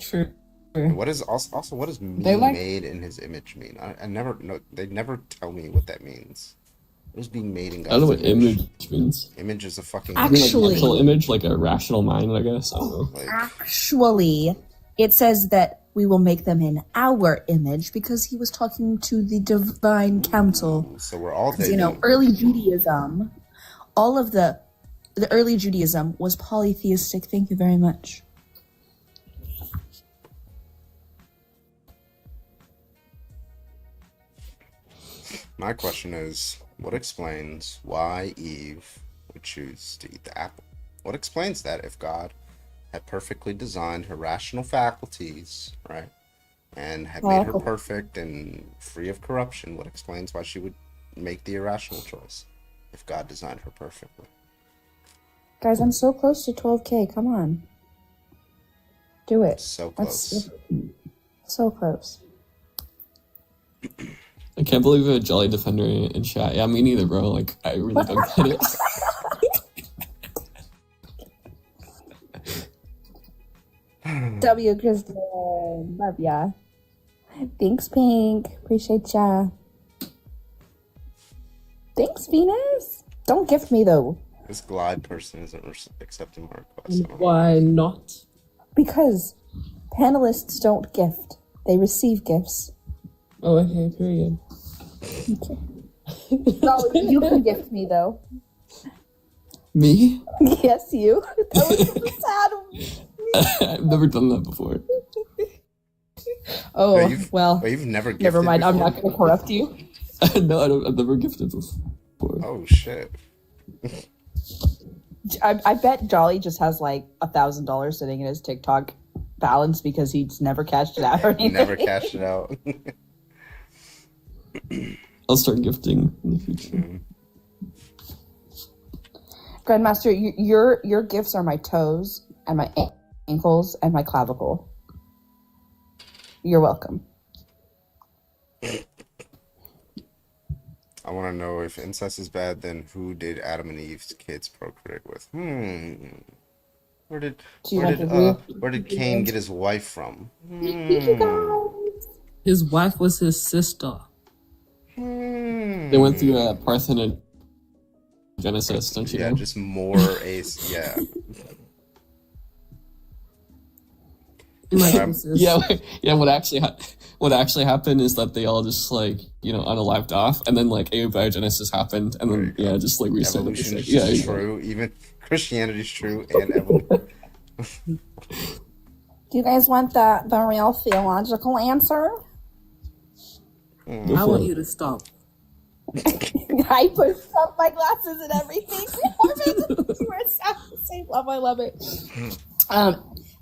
True. What is also what does me They like- made in his image mean? I never know. They never tell me what that means. What is being made in God's I don't know what image means. Image is a fucking I mean, like Actually- mental image, like a rational mind, I guess. I don't know. Actually, it says that we will make them in our image because he was talking to the divine council. So we're all Because, early Judaism, all of the early Judaism was polytheistic. Thank you very much. My question is, what explains why Eve would choose to eat the apple? What explains that if God had perfectly designed her rational faculties, right, and had made her perfect and free of corruption? What explains why she would make the irrational choice if God designed her perfectly? Guys, I'm so close to 12K. Come on. Do it. So close. So close. I can't believe a Jolly Defender in chat. Yeah, me neither, bro. Like, I really don't get it. W. Kristen. Love ya. Thanks, Pink. Appreciate ya. Thanks, Venus. Don't gift me, though. This glide person isn't accepting my request. Why not? Because panelists don't gift. They receive gifts. Oh, okay, period. No, you can gift me, though. Me? Yes, you. That was so sad. I've never done that before. Oh, But you've never gifted never mind. I'm before? not going to corrupt you. No, I've never gifted before. Oh, shit. I bet Jolly just has like $1,000 sitting in his TikTok balance because he's never cashed it out or anything. Never cashed it out. I'll start gifting in the future. Grandmaster, your gifts are my toes and my ankles and my clavicle. You're welcome. I want to know if incest is bad, then who did Adam and Eve's kids procreate with? Where did Do you want the real- where did Cain get his wife from? His wife was his sister. They went through Parthenogenesis, don't you Yeah, know? just more ace. Yeah. Yeah. What actually happened is that they all just like unalived off, and then like abiogenesis happened, and then just like restarted. Evolution is Yeah, just true. Even Christianity is true, and evolution. Do you guys want the real theological answer? I want you to stop. I pushed up my glasses and everything. We're at the same level. I love it.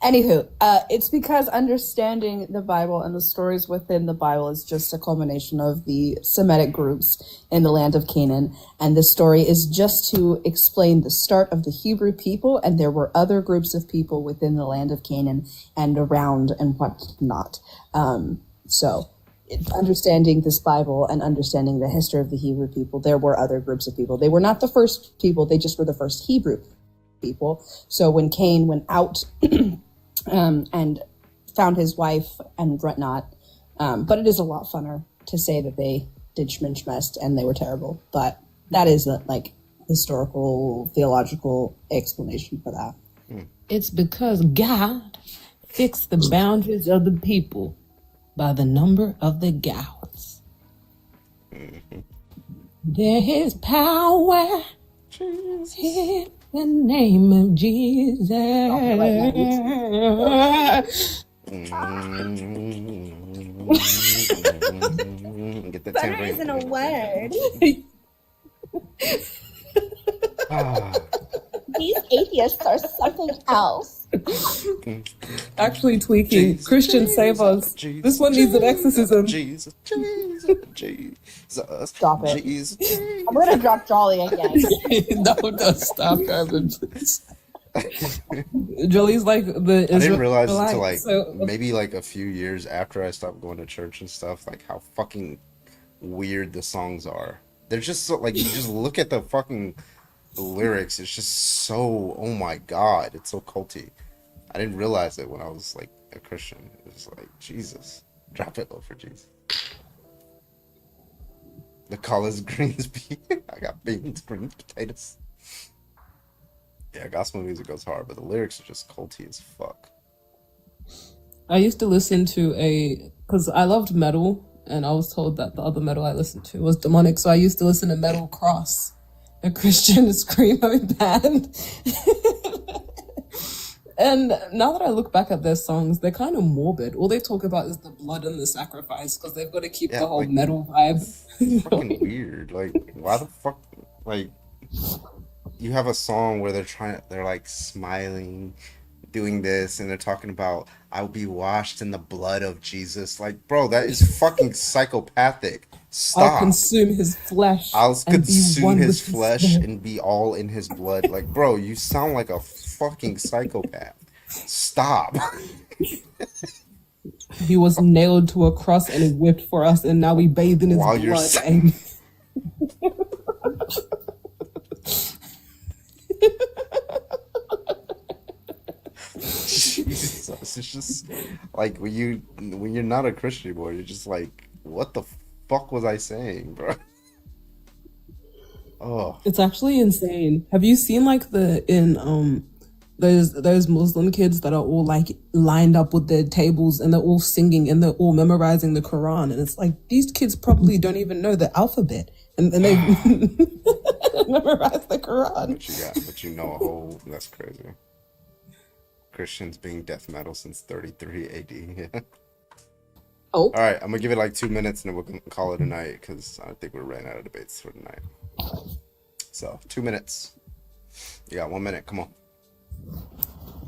Anywho, it's because understanding the Bible and the stories within the Bible is just a culmination of the Semitic groups in the land of Canaan. And the story is just to explain the start of the Hebrew people. And there were other groups of people within the land of Canaan and around and whatnot. So understanding this Bible and understanding the history of the Hebrew people, there were other groups of people. They were not the first people. They just were the first Hebrew people. So when Cain went out and found his wife and whatnot, but it is a lot funner to say that they did schminchmest and they were terrible. But that is a historical, theological explanation for that. It's because God fixed the boundaries of the people by the number of the gods. There is power in the name of Jesus. Get the Butter tambourine. isn't a word. These atheists are something else. Actually tweaking. Christian, save us. This one needs an exorcism. Jesus. Stop it. Jesus. I'm gonna drop Jolly again. No, stop, Carmen, please. Jolie's like the I didn't realize Israelite, until like so- maybe like a few years after I stopped going to church and stuff, like how fucking weird the songs are. They're just so like you just look at the fucking lyrics, it's just so, oh my god, it's so culty. I didn't realize it when I was like a Christian. It was like, Jesus, drop it low for Jesus. The colors greens beans. I got beans, greens, potatoes. Yeah, gospel music goes hard, but the lyrics are just culty as fuck. I used to listen to because I loved metal, and I was told that the other metal I listened to was demonic, so I used to listen to Metal Cross, a Christian screamo band. And now that I look back at their songs, they're kind of morbid. All they talk about is the blood and the sacrifice, because they've got to keep the whole like, metal vibe. Fucking weird. Like, why the fuck? Like, you have a song where they're like smiling, doing this, and they're talking about I'll be washed in the blood of Jesus. Like, bro, that is fucking psychopathic. Stop. I'll consume his flesh. I'll and be consume one his with flesh spirit. and be all in his blood. Like, bro, you sound like a fucking psychopath. Stop. He was nailed to a cross and whipped for us, and now we bathe in his While you're blood. saying- Jesus, it's just like when you're not a Christian anymore, you're just like, what the fuck was I saying, bro? Oh, It's actually insane. Have you seen like those Muslim kids that are all like lined up with their tables and they're all singing and they're all memorizing the Quran, and it's like these kids probably don't even know the alphabet and they memorize the Quran. but you know a whole, that's crazy. Christians being death metal since 33 AD. Oh. All right, I'm gonna give it like 2 minutes and then we're gonna call it a night because I think we're running out of debates for tonight. So 2 minutes. You got 1 minute. Come on.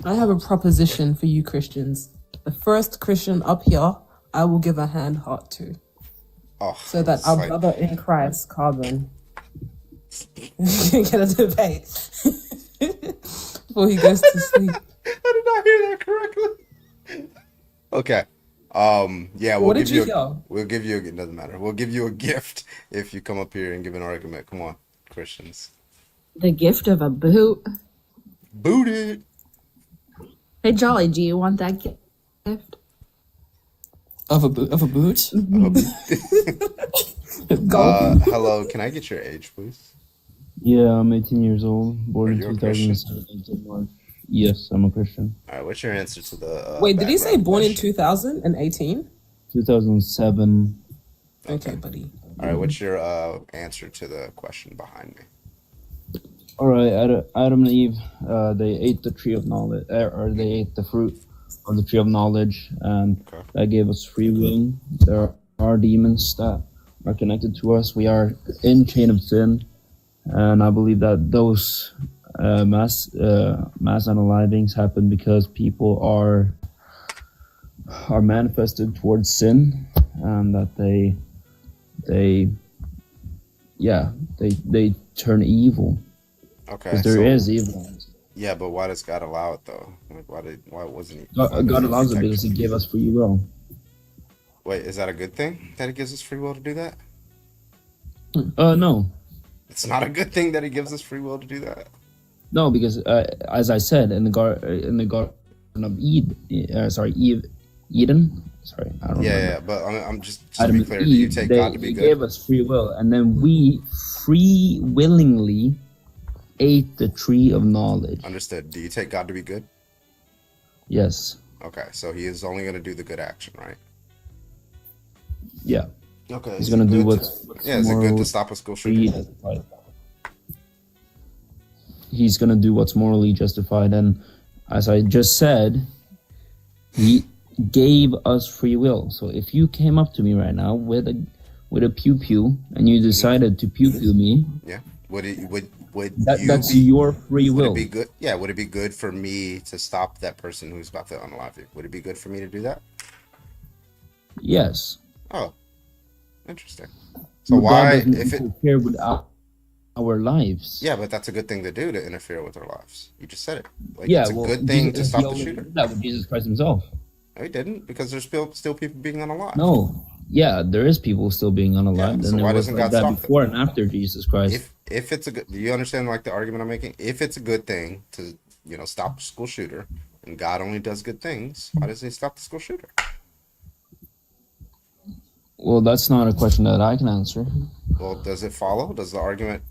I have a proposition for you Christians. The first Christian up here, I will give a hand heart to. Oh, so that our like- brother in Christ, Carbon, can get a debate before he goes to sleep. I did not hear that correctly. Okay. Yeah, What did you hear? we'll give you it doesn't matter. We'll give you a gift if you come up here and give an argument. Come on, Christians. The gift of a boot. Boot it. Hey, Jolly, do you want that gift? Of a boot? Hello, can I get your age, please? Yeah, I'm 18 years old, Are born in you a Christian? 2007 in March. Yes, I'm a Christian. All right, what's your answer to the Wait, did he say background born in question? 2018? 2007. Okay, buddy. All right, what's your answer to the question behind me? All right, Adam and Eve, they ate the tree of knowledge, or they ate the fruit of the tree of knowledge, and that gave us free will. There are demons that are connected to us. We are in chain of sin, and I believe that those mass unalivings happen because people are manifested towards sin, and that they turn evil. Okay, Because there is evil. Yeah, but why does God allow it though? Like, why wasn't he? God allows it because He gave us free will. Wait, is that a good thing that He gives us free will to do that? No, It's not a good thing that He gives us free will to do that. no, because as I said in the Garden of Eden, Sorry, I don't remember. Yeah, but I'm just to Adam be and clear, do you Eve, take God to be He good? gave us free will, and then we free willingly ate the tree of knowledge. Understood. Do you take God to be good? Yes. Okay, so He is only going to do the good action, right? Yeah. Okay. He's is it gonna do good what's Yeah, is it good to moral- stop a school free shooting? justified. He's gonna do what's morally justified, and as I just said, He gave us free will. So if you came up to me right now with a pew pew and you decided to pew pew me, Yeah. Would you that's be, your free would will. it be good? Yeah, would it be good for me to stop that person who's about to unalive you? Would it be good for me to do that? Yes. Oh, interesting. So God why, doesn't if it, interfere with our lives. yeah, but that's a good thing to do, to interfere with our lives. You just said it. Like, Yeah, it's a well, good thing to Jesus- stop he the only shooter. did that with Jesus Christ Himself. No, He didn't, because there's still people being unalive. No. Yeah, there is people still being unalive, so and why it was doesn't like God that stop them? before and after Jesus Christ. If it's a good, do you understand like the argument I'm making? If it's a good thing to stop a school shooter, and God only does good things, why doesn't He stop the school shooter? Well, that's not a question that I can answer. Well, does it follow?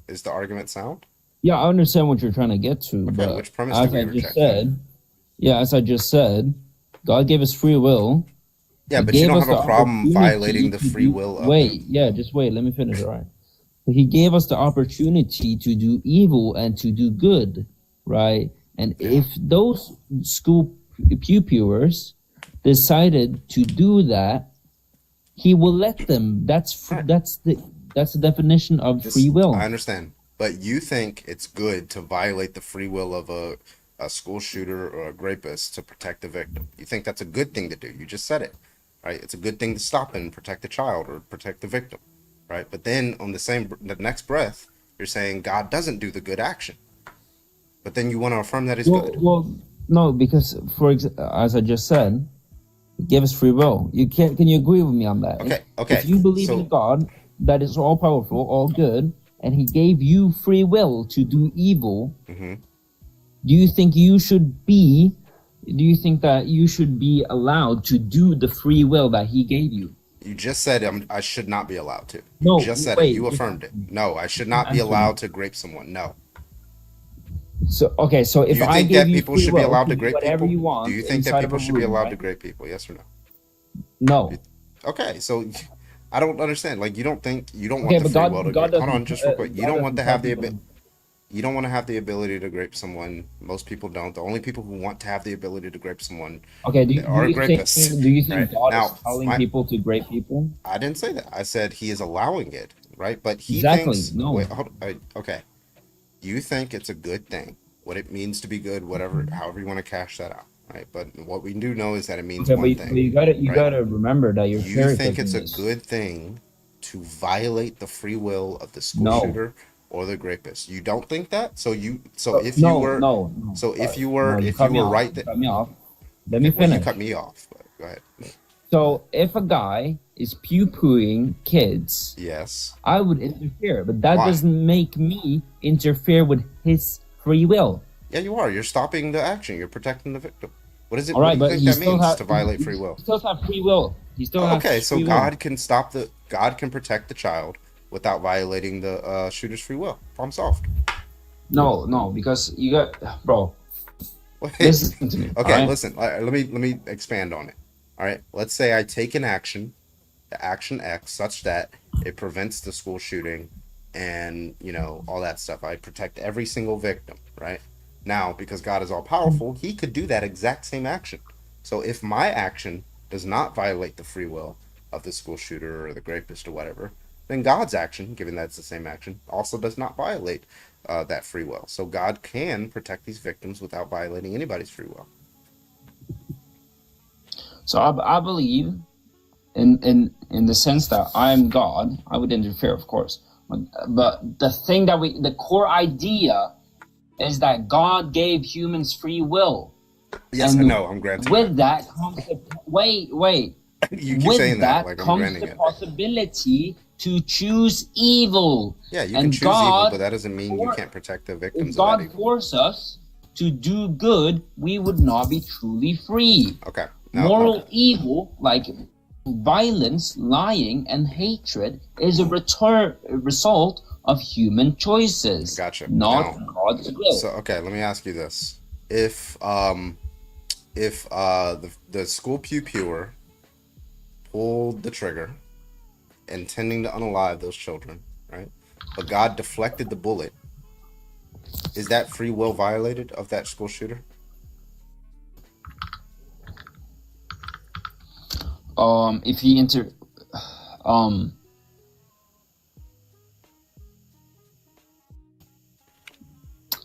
Is the argument sound? Yeah, I understand what you're trying to get to, but which premise do as we I just reject? said, as I just said, God gave us free will. Yeah, He but you gave don't us have a the problem opportunity violating the to free do- will of Wait, just wait. Let me finish. All right. He gave us the opportunity to do evil and to do good, right? And if those school pew pewers decided to do that, He will let them. That's the definition of free will. I understand, but you think it's good to violate the free will of a school shooter or a rapist to protect the victim. You think that's a good thing to do. You just said it, right? It's a good thing to stop and protect the child or protect the victim, right? But then on the next breath, you're saying God doesn't do the good action. But then you want to affirm that He's good. Well, no, because as I just said, He gave us free will. Can you agree with me on that? Okay. If you believe in God that is all powerful, all good, and He gave you free will to do evil, Mm-hmm. do you think that you should be allowed to do the free will that He gave you? You just said I should not be allowed to. No, You just said wait, it. You affirmed it. No, I should not be Answer me. allowed to grape someone. No. So if Do you I think gave that you people free should be will allowed to do grape whatever people? you want, Do you think that inside of people a should be room, allowed right? to grape people? Yes or no? No. Okay, so I don't understand. Like you don't want Okay, the but free God- will to God grape. Hold on, doesn't- just real quick. You God don't want to doesn't have the tell people- You don't want to have the ability to grape someone. Most people don't. The only people who want to have the ability to grape someone Okay, do you are think rapists. God Now, is telling people to grape people? I didn't say that. I said He is allowing it, right? But He Exactly, thinks. no. Wait, okay. You think it's a good thing. What it means to be good, whatever, however you want to cash that out, right? But what we do know is that it means Okay, one but thing. you gotta right? gotta remember that you're You cherry think picking it's a this. good thing to violate the free will of the school No. shooter or the rapist? You don't think that? So if No, you were no, if you were no, if cut you me were off. right You that cut me off. Let me well, you finish. cut me off. But go ahead. So if a guy is poo-pooing kids, yes, I would interfere, but that Why? doesn't make me interfere with his free will. Yeah, you are. You're stopping the action. You're protecting the victim. What is it? All right, what but do you he think that still means has to violate free will? He still has free will. He still has Okay, so free will. God can God can protect the child without violating the shooter's free will. Problem solved. No, because you got, bro. Wait. Listen to me. Okay, alright? listen. Let me expand on it. All right. Let's say I take an action, the action X, such that it prevents the school shooting, and all that stuff. I protect every single victim. Right. Now, because God is all powerful, He could do that exact same action. So if my action does not violate the free will of the school shooter or the rapist or whatever, then God's action, given that it's the same action, also does not violate that free will. So God can protect these victims without violating anybody's free will. So I believe, in the sense that I'm God, I would interfere, of course. But the thing that the core idea is that God gave humans free will. Yes, and I know. I'm granting. With that comes wait. You keep with saying that like I'm comes granting the it. possibility to choose evil. Yeah, you and can choose evil, but that doesn't mean you can't protect the victims If of God that evil. forced us to do good, we would not be truly free. Okay. Moral evil, like violence, lying, and hatred, is a result of human choices. Gotcha. Not Now, God's will. So okay, let me ask you this: if the school pewer pulled the trigger, intending to unalive those children, right? But God deflected the bullet. Is that free will violated of that school shooter? If he I'm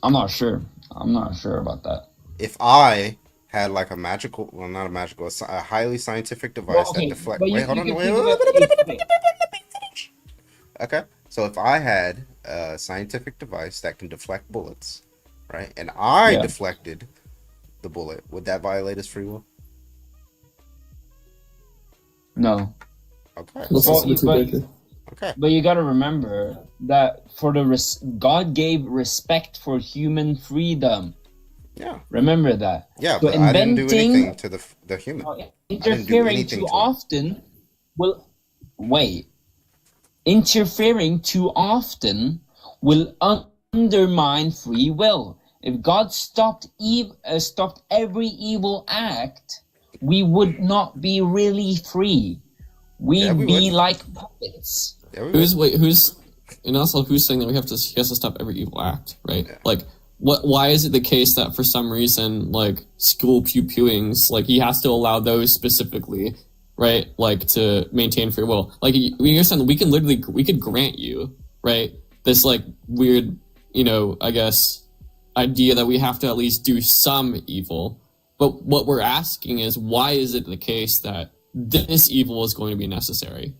not sure. I'm not sure about that. If I had like a magical, well, not a magical, a highly scientific device that deflects. Wait, hold on, wait. Okay, so if I had a scientific device that can deflect bullets, right, and I deflected the bullet, would that violate his free will? No. Okay. But you got to remember that for God gave respect for human freedom. Yeah. Remember that. Yeah, so but I didn't do anything to the human. Interfering too often will Interfering too often will undermine free will. If God stopped every evil act, we would not be really free. We'd be like puppets. Who's and also who's saying that he has to stop every evil act, right? Yeah. Like why is it the case that for some reason like school pew-pewings, like he has to allow those specifically, right? Like to maintain free will. Like you're saying we could grant you, right? This like weird, I guess idea that we have to at least do some evil. But what we're asking is why is it the case that this evil is going to be necessary?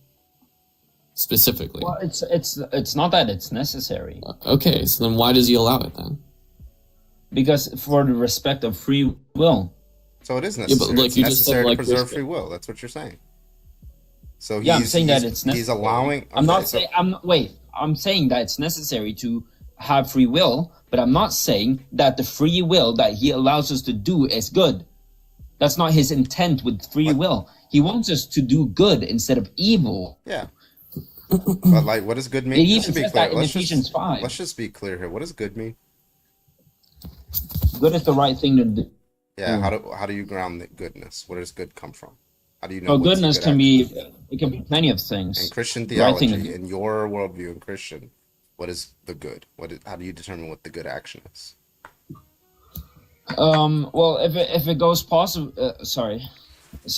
Specifically. Well, it's not that it's necessary. Okay, so then why does he allow it then? Because for the respect of free will. So it is necessary. Yeah, but it's necessary to preserve free will. That's what you're saying. So I'm saying that it's necessary. He's allowing. Okay, I'm saying that it's necessary to have free will, but I'm not saying that the free will that he allows us to do is good. That's not his intent with free will. He wants us to do good instead of evil. Yeah. But like, what does good mean? It even says that in Ephesians 5. Let's just be clear here. What does good mean? Good is the right thing to do. Yeah. How do you ground the goodness? Where does good come from? How do you know? So goodness can be many of things. In Christian theology, in your worldview, in Christian, what is the good? How do you determine what the good action is? Well, if it goes possible, sorry,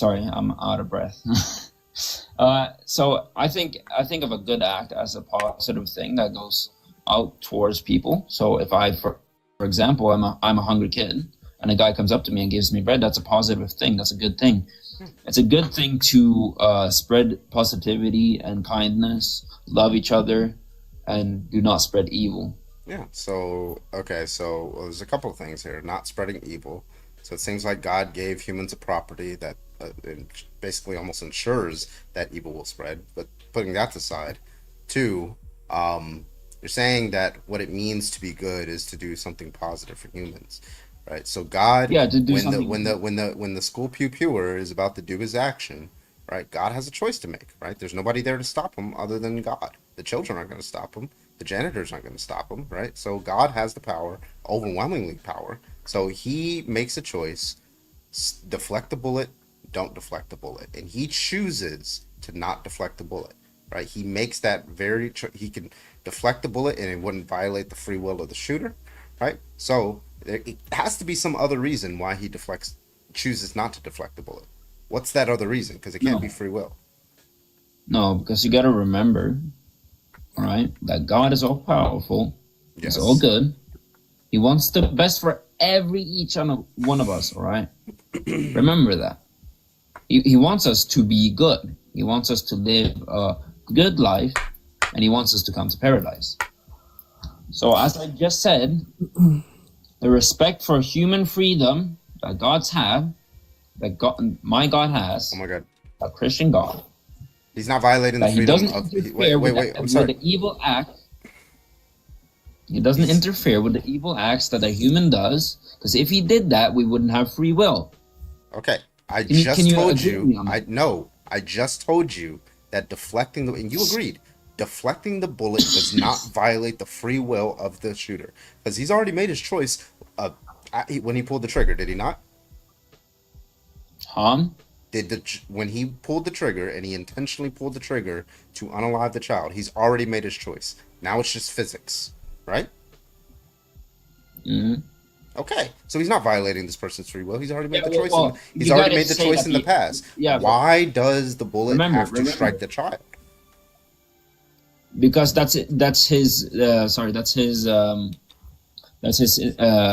I'm out of breath. So I think of a good act as a positive thing that goes out towards people. So if I, for example, I'm a hungry kid, and a guy comes up to me and gives me bread, that's a positive thing. That's a good thing. It's a good thing to spread positivity and kindness, love each other, and do not spread evil. Yeah. So okay. So there's a couple of things here. Not spreading evil. So it seems like God gave humans a property that basically almost ensures that evil will spread. But putting that aside, two, you're saying that what it means to be good is to do something positive for humans, right? So God, Yeah, to do when something. the school pewer is about to do his action, right? God has a choice to make, right? There's nobody there to stop him other than God. The children aren't going to stop him. The janitors aren't going to stop him, right? So God has the power, overwhelmingly power. So he makes a choice: deflect the bullet, don't deflect the bullet, and he chooses to not deflect the bullet, right? He makes that he can deflect the bullet and it wouldn't violate the free will of the shooter, right? So it has to be some other reason why he chooses not to deflect the bullet. What's that other reason? Because it can't be free will. No, because you got to remember, all right, that God is all powerful. Yes. He's all good. He wants the best for each one of us, all right? Remember that. He wants us to be good. He wants us to live a good life, and he wants us to come to paradise. So as I just said, the respect for human freedom that my God has, oh my God, a Christian God, he's not violating the freedom of. Wait, I'm sorry. With the evil act. He doesn't interfere with the evil acts that a human does, because if he did that, we wouldn't have free will. Okay, I just told you that deflecting and you agreed, deflecting the bullet does not violate the free will of the shooter, because he's already made his choice when he pulled the trigger, did he not? When he pulled the trigger and he intentionally pulled the trigger to unalive the child, he's already made his choice. Now it's just physics, right? Mm-hmm. Okay, so he's not violating this person's free will. He's already made the choice. He's already made the choice in the past. Why does the bullet have to strike the child? Because that's his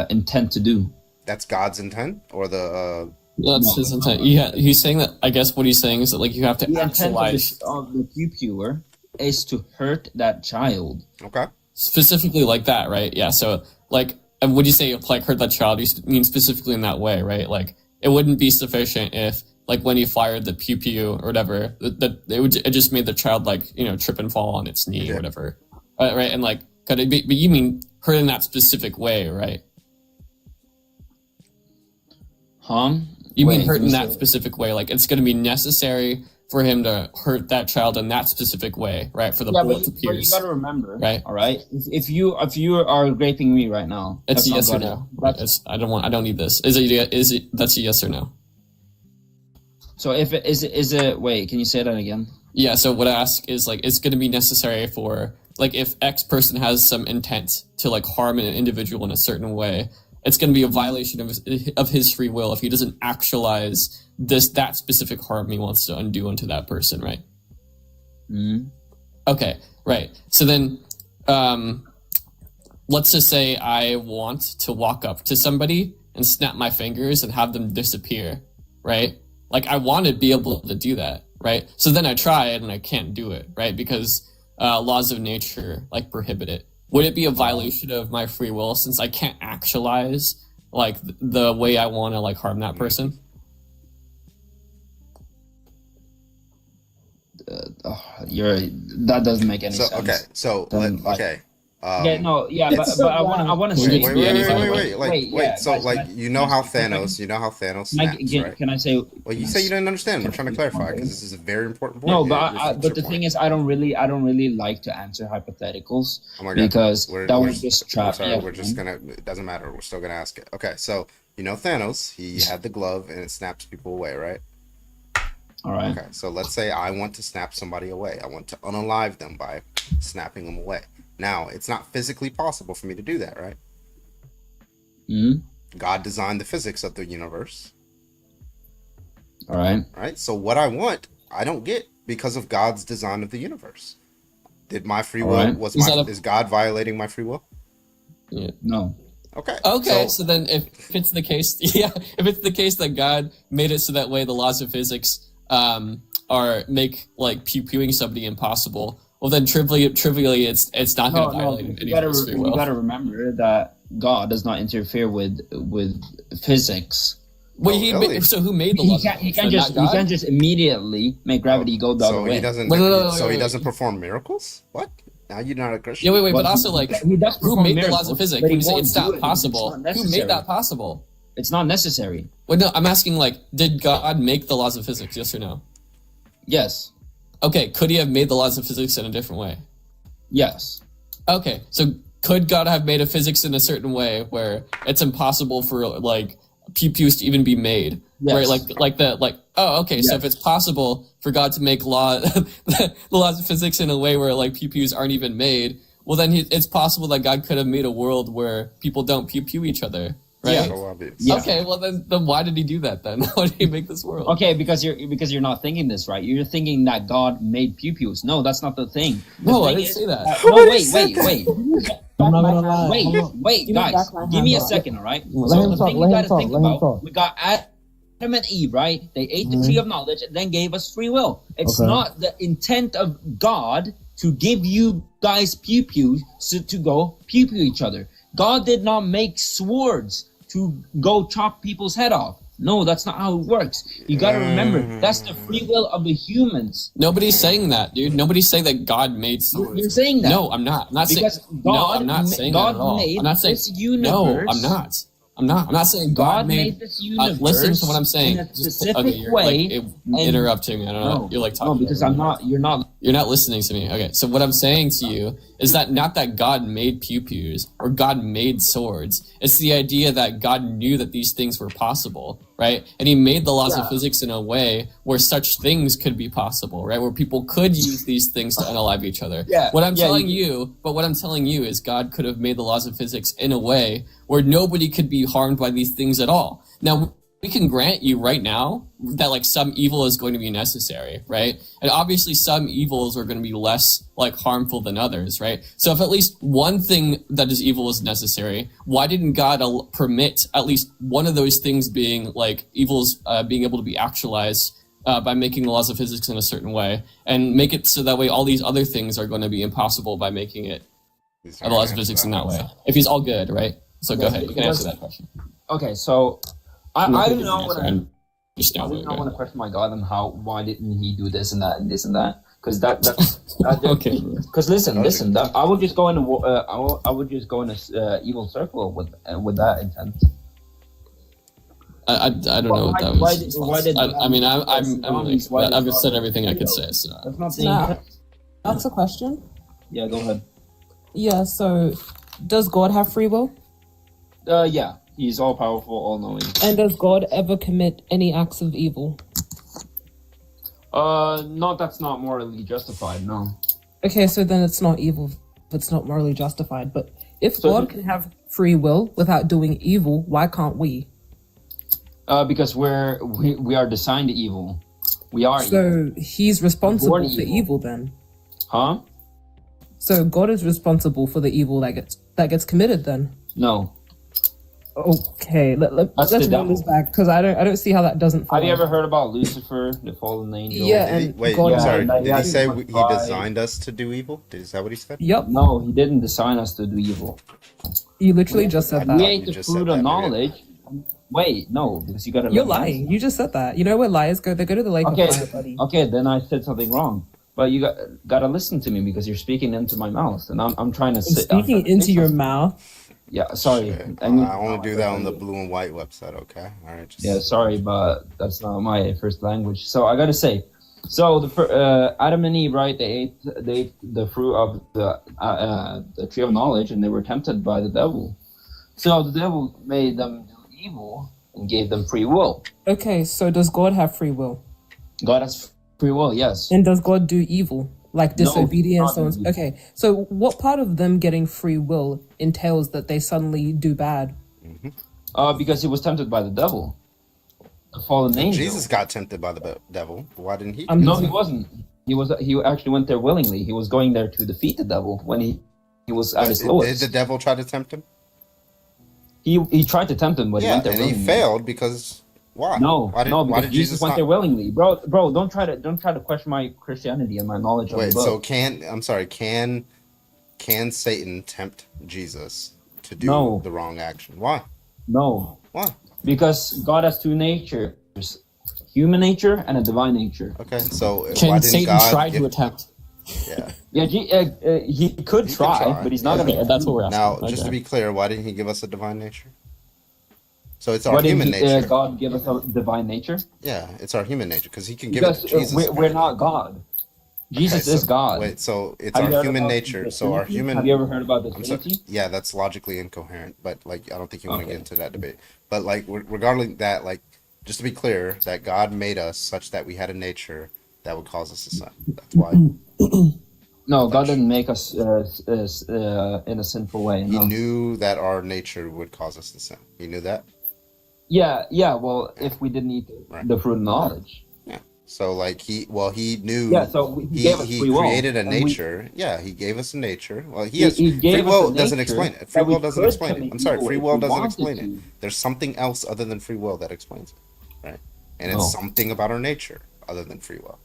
intent to do. That's God's intent, or that's his intent. Yeah, he's saying that. I guess what he's saying is that like you have to the actualize. Intent of the pewer is to hurt that child. Okay. Specifically like that, right? Yeah. So like, and would you say like hurt that child? You mean specifically in that way, right? Like it wouldn't be sufficient if like when he fired the pew or whatever, that it just made the child like trip and fall on its knee or whatever, right? And like could it be? But you mean hurt in that specific way, right? You mean hurt in that specific way? Like it's going to be necessary for him to hurt that child in that specific way, right? For the bullet to pierce. But you got to remember, right? All right. If you are raping me right now, it's a yes or no. I don't need this. Is it? That's a yes or no. So if it is it? Wait, can you say that again? Yeah. So what I ask is like, it's going to be necessary for like if X person has some intent to like harm an individual in a certain way. It's going to be a violation of his free will if he doesn't actualize that specific harm he wants to undo unto that person, right? Mm-hmm. Okay, right. So then, let's just say I want to walk up to somebody and snap my fingers and have them disappear, right? Like I want to be able to do that, right? So then I try it and I can't do it, right? Because laws of nature like prohibit it. Would it be a violation of my free will since I can't actualize like the way I want to like harm that person? That doesn't make any sense. Okay, so okay. But I want to say. Wait. So like you know how Thanos snaps, right? Can I say? Well, you say you didn't understand. We're trying to clarify because this is a very important point. No, but the thing is, I don't really like to answer hypotheticals because that would just trap. We're just gonna. It doesn't matter. We're still gonna ask it. Okay, so you know Thanos, he had the glove and it snaps people away, right? All right. Okay, so let's say I want to snap somebody away. I want to unalive them by snapping them away. Now, it's not physically possible for me to do that, right? Mm-hmm. God designed the physics of the universe. All right. Right? So what I want, I don't get because of God's design of the universe. Did my free will, is God violating my free will? Yeah. No. Okay. So then if it's the case, if it's the case that God made it so that way the laws of physics make like pewing somebody impossible, well then trivially it's not going to violate you anybody's free will. You gotta remember that God does not interfere with physics. Well, so who made the laws? He can't just immediately make gravity go the other way. He doesn't. He doesn't perform miracles. What? Now you're not a Christian. Yeah, wait, but also like who made the laws of physics? When you say it's not possible, who made that possible? It's not necessary. Well, no, I'm asking like, did God make the laws of physics? Yes or no? Yes. Okay, could he have made the laws of physics in a different way? Yes. Okay, so could God have made a physics in a certain way where it's impossible for like pew-pews to even be made? Yes. Right, so if it's possible for God to make the laws of physics in a way where like pew-pews aren't even made, well then it's possible that God could have made a world where people don't pew-pew each other. Right? Yeah. Okay, well then why did he do that then? Why did he make this world? Okay, because you're not thinking this right. You're thinking that God made pew-pews. No, that's not the thing. No, I didn't say that. Wait. I'm not gonna lie. Wait, guys, give me a second, all right? So the thing you gotta think about, we got Adam and Eve, right? They ate the tree of knowledge and then gave us free will. It's not the intent of God to give you guys pew-pews to go pew-pew each other. God did not make swords to go chop people's head off. No, that's not how it works. You gotta remember, that's the free will of the humans. Nobody's saying that, dude. Nobody's saying that God made swords. You're saying that. No, I'm not. I'm not because saying. God, no, I'm not saying God that at all. made I'm not saying. this universe. No, I'm not. I'm not saying God made this universe. Listen to what I'm saying. In a specific you're way. Interrupting me. I don't know. You're like talking. No, because I'm not. You're not. You're not listening to me. Okay, so what I'm saying to you is that not that God made pew-pews or God made swords. It's the idea that God knew that these things were possible, right? And he made the laws of physics in a way where such things could be possible, right? Where people could use these things to unalive each other. What I'm telling you is God could have made the laws of physics in a way where nobody could be harmed by these things at all. Now, we can grant you right now that like some evil is going to be necessary, right? And obviously some evils are going to be less like harmful than others, right? So if at least one thing that is evil is necessary, why didn't God permit at least one of those things being like evils being able to be actualized by making the laws of physics in a certain way, and make it so that way all these other things are going to be impossible by making it the laws of physics in that way? If he's all good, right? So go ahead, you can answer that question. Okay, so I don't know what I just don't want to question my God on why didn't he do this and that and this and that, because that's okay. Because listen, I would just go in I would just go in a evil circle with that intent. I don't know what that was. I've just said everything I could say. So That's a question. Yeah, go ahead. Yeah. So, does God have free will? Yeah. He's all powerful, all knowing. And does God ever commit any acts of evil? No, that's not morally justified, no. Okay, so then it's not evil if it's not morally justified. But if God can have free will without doing evil, why can't we? Because we are designed to evil. We are evil. So he's responsible for evil then? Huh? So God is responsible for the evil that gets committed then? No. Okay, let's run this back because I don't see how that doesn't follow. Have you ever heard about Lucifer, the fallen angel? Yeah, Did he say he designed us to do evil? Is that what he said? Yep. No, he didn't design us to do evil. You literally just said that. We ate the fruit of knowledge. Wait, no, because you gotta. You're lying. You just said that. You know where liars go? They go to the lake of fire, buddy. Okay, then I said something wrong. But you gotta listen to me because you're speaking into my mouth, and I'm trying to sit. Speaking into your mouth. Yeah, sorry. I only do that on the blue and white website, okay? All right. Yeah, sorry, but that's not my first language. So I gotta say, so the Adam and Eve, right? They ate the fruit of the tree of knowledge, and they were tempted by the devil. So the devil made them do evil and gave them free will. Okay, so does God have free will? God has free will, yes. And does God do evil? Like disobedience? No, okay, so what part of them getting free will entails that they suddenly do bad? Because he was tempted by the devil. The fallen angel. Jesus got tempted by the devil. Why didn't he? No, he wasn't. He actually went there willingly. He was going there to defeat the devil when he was at his lowest. Did the devil try to tempt him? He tried to tempt him, but he went there willingly. And he failed because Why? No, Why did, no, why because did Jesus Jesus went not? there willingly, bro. Bro, don't try to question my Christianity and my knowledge of the Wait, book. so can Satan tempt Jesus to do No, the wrong action? Why? no, Why? because God has two natures: human nature and a divine nature. Okay, so why Can didn't Satan God try give? to attempt? Yeah, Yeah, he could he can try, try. but he's not Yeah. gonna. That's what we're asking. Now, just to Okay. be clear, why didn't he give us a divine nature? So it's our Why didn't human nature. God give us a divine nature? Yeah, it's our human nature because he can give it Because to Jesus. we're apparently. not God. Jesus Okay, is God. Wait, so it's Have our you heard human about nature. the So our Trinity? human. Have you ever heard about the I'm sorry. Trinity? Yeah, that's logically incoherent, but like I don't think you want to Okay. get into that debate. But like regarding that, like just to be clear, that God made us such that we had a nature that would cause us to sin. That's why No, God didn't make us in a sinful way. he No. knew that our nature would cause us to sin. He knew that. Yeah. Well, if we didn't eat the fruit of knowledge. Yeah. So like he knew. Yeah. So he gave us he free will. created a and we- nature. Yeah, he gave us a nature. Well, He gave free us will a doesn't nature explain it. that Free we will doesn't could explain it. commit I'm sorry, evil free if will we doesn't wanted explain it. to. There's something else other than free will that explains it, right? And it's No. something about our nature other than free will,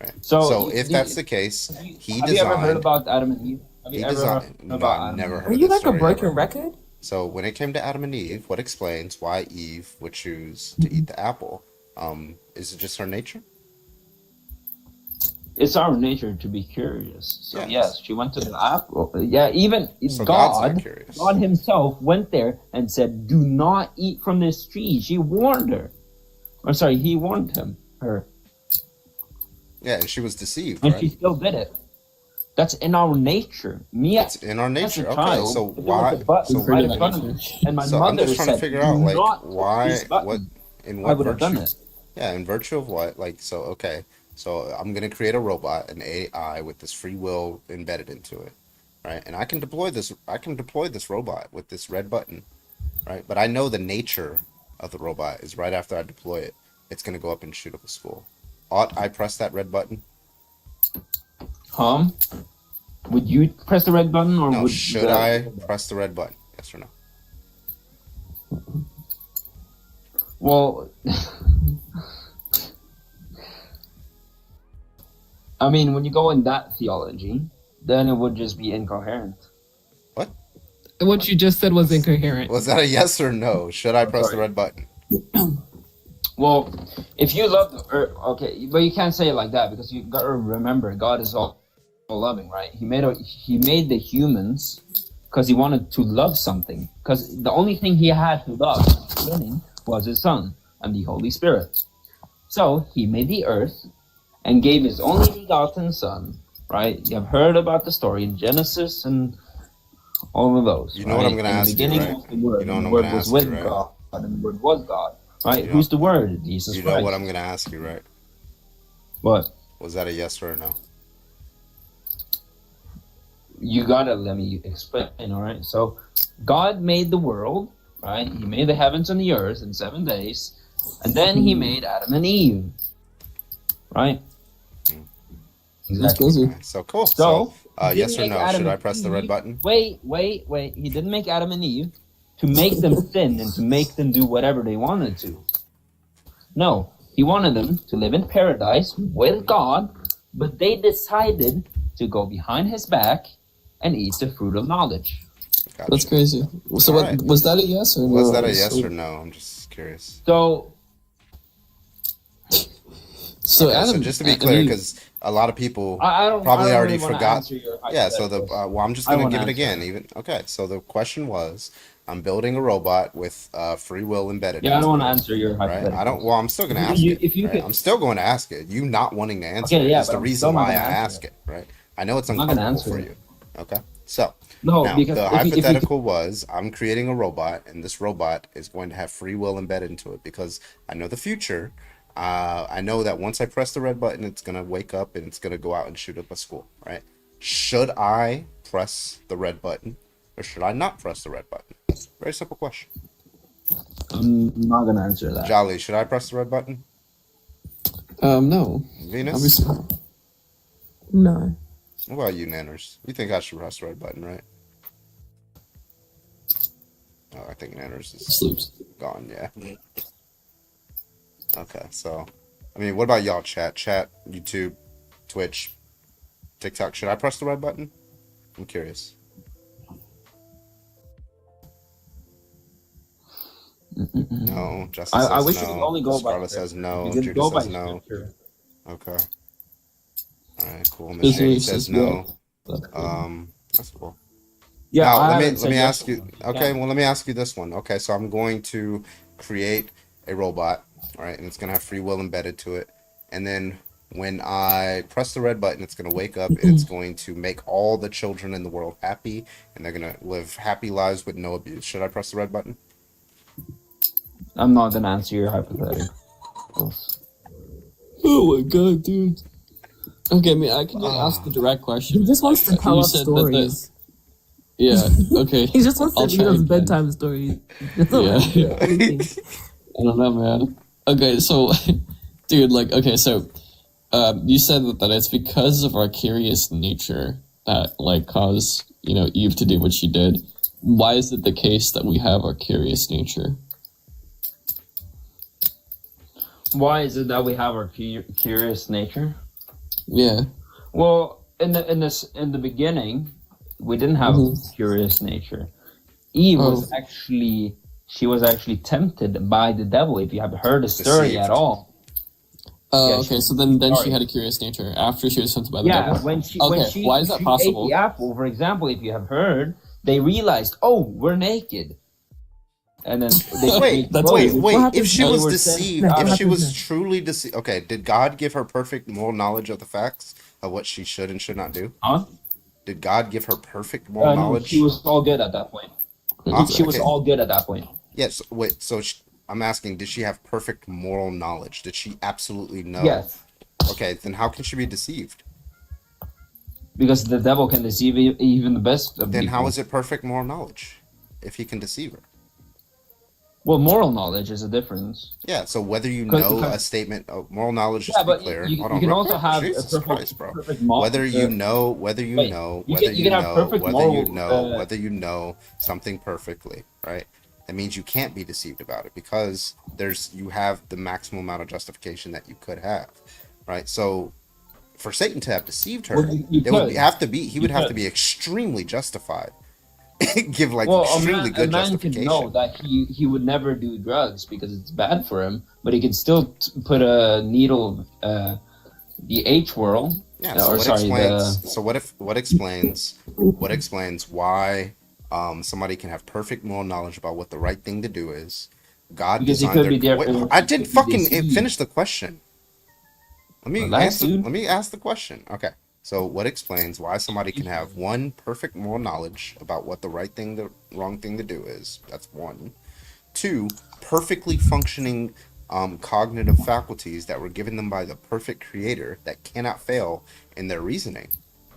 right? So, So if that's the case, he Have you ever heard designed. about Adam and Eve? Have you He ever designed. heard No, about I Adam never and heard Eve? of you this like a story broken ever. record? So when it came to Adam and Eve, what explains why Eve would choose to eat the apple? Is it just her nature? It's our nature to be curious. So Yes. yes, she went to the apple. Yeah, even So God's not God, curious. God Himself went there and said, "Do not eat from this tree." She warned her. I'm sorry, He warned her, Yeah, and she was deceived, and right? she still did it. That's in our nature. Me It's in our as nature. a Okay, child, so if there was why? a button So right in front of me, and my So I'm mother just trying to said, figure "Do out like not touch why, this button," in I what would have done virtue? it. Yeah, in virtue of what? Like, so okay, so I'm gonna create a robot, an AI with this free will embedded into it, right? And I can deploy this. I can deploy this robot with this red button, right? But I know the nature of the robot is right after I deploy it, it's gonna go up and shoot up a school. Ought I press that red button? Would you press the red button, or No. would Should I press the red button? Yes or no? Well, I mean, when you go in that theology, then it would just be incoherent. What you just said was incoherent. Was that a yes or no? Should I press the red button? Well, if you love the earth, okay, but you can't say it like that because you got to remember, God is all loving, right? He made the humans because He wanted to love something. Because the only thing He had to love in the beginning was His Son and the Holy Spirit. So He made the earth and gave His only begotten Son, right? You have heard about the story in Genesis and all of those. You know what I'm gonna In the ask you, beginning right? was the Word, You know and what the I'm Word gonna was ask with you, right? God, and the Word was God. Right? You know- Who's the Word? Jesus You Christ. know what I'm gonna ask you, right? What? Was that a yes or a no? You gotta let me explain, all right? So, God made the world, right? He made the heavens and the earth in 7 days, and then He made Adam and Eve, right? Exactly. So cool. So, he yes or didn't no? make Adam Should I and press the red Eve- button? Wait. He didn't make Adam and Eve to make them sin and to make them do whatever they wanted to. No, He wanted them to live in paradise with God, but they decided to go behind His back and eat the fruit of knowledge. That's crazy. So All what right. was that a yes or no? Was that a yes So- or no? I'm just curious. So, So Okay, Adam, so just to be I clear, mean- because a lot of people I don't probably really already wanna forgot. answer your Yeah, so the hypotheticals. well, I'm just I gonna won't give it answer again. it. Even okay. So the question was, I'm building a robot with free will embedded. Yeah, I don't into want to it, answer your Right? hypotheticals. I don't. Well, I'm still gonna If ask you- it. if you right? could- I'm still going to ask it. You not wanting to answer Okay, it yeah, is but the I'm reason still not why I gonna ask answer it. Right? I know it's I'm not gonna uncomfortable answer for it. you. Okay. So No, now because the if you could- hypothetical was, I'm creating a robot, and this robot is going to have free will embedded into it because I know the future. I know that once I press the red button, it's gonna wake up and it's gonna go out and shoot up a school. Right? Should I press the red button, or should I not press the red button? Very simple question. I'm not gonna answer that. Jolly, should I press the red button? No. Venus? Obviously. No. What about you, Nanners? You think I should press the red button, right? Oh, I think Nanners is Sleeps. gone, yeah. Okay, so, I mean, what about y'all, chat? Chat, YouTube, Twitch, TikTok. Should I press the red button? I'm curious. No, Justin says I wish no. you could only go by Scarlett says no. You can Judy go by says no. scripture. Okay. All right, cool. Miss This Shady week says says no. no. That's cool. Yeah, Now, I let me haven't said yes ask you. to Okay, that. well, let me ask you this one. Okay, so I'm going to create a robot, all right, and it's gonna have free will embedded to it, and then when I press the red button, it's gonna wake up and it's going to make all the children in the world happy, and they're gonna live happy lives with no abuse. Should I press the red button? I'm not gonna answer your hypothetical. Oh my god, dude. Okay, I mean, I can just ask the direct question. He just wants to tell You us said stories. Yeah, okay. He just wants I'll to read try us again. bedtime stories. That's all Yeah. right. Anything. I don't know, man. Okay, so, dude, like, okay, so, you said that it's because of our curious nature that, like, caused, Eve to do what she did. Why is it the case that we have our curious nature? Why is it that we have our curious nature? Yeah. Well, in the beginning, we didn't have curious nature. Eve was actually tempted by the devil. If you have heard the story Deceived. at all. Oh, Yeah, okay, so then she sorry. had a curious nature after she was tempted by the Yeah, devil. when she why is that possible? ate the apple, for example, if you have heard, they realized, oh, we're naked. And then they Wait. If she was deceived, if she was deceived, truly deceived, okay, did God give her perfect moral knowledge of the facts of what she should and should not do? Huh? Did God give her perfect moral no, knowledge? she was all good at that point. Huh? She was Okay. all good at that point. Yes. Wait. So I'm asking, did she have perfect moral knowledge? Did she absolutely know? Yes. Okay. Then how can she be deceived? Because the devil can deceive even the best of Then people. how is it perfect moral knowledge if he can deceive her? Well, moral knowledge is a difference. Yeah. So whether you Because- know because- a statement of moral knowledge, just Yeah, to be but clear, you hold on, can real also quick. have a Jesus perfect- Christ, bro. perfect mo- Whether you uh, know, whether you wait, know, you whether can- you you can have know, perfect whether you moral, know, whether you know something perfectly, right? That means you can't be deceived about it because you have the maximum amount of justification that you could have, right? So for Satan to have deceived her, Well, you it would could. have to be he You would have to could. be extremely justified. Give like well, extremely good a man justification. can know that he would never do drugs because it's bad for him, but he can still put a needle, the H world. Yeah. So or what sorry, explains? the So what explains why somebody can have perfect moral knowledge about what the right thing to do is? God Because he designed could their. be there. Wait, I didn't fucking finish the question. Let me Relax, answer. dude. Let me ask the question. Okay. So what explains why somebody can have one perfect moral knowledge about what the right thing, the wrong thing to do is? That's one. Two, perfectly functioning cognitive faculties that were given them by the perfect creator that cannot fail in their reasoning,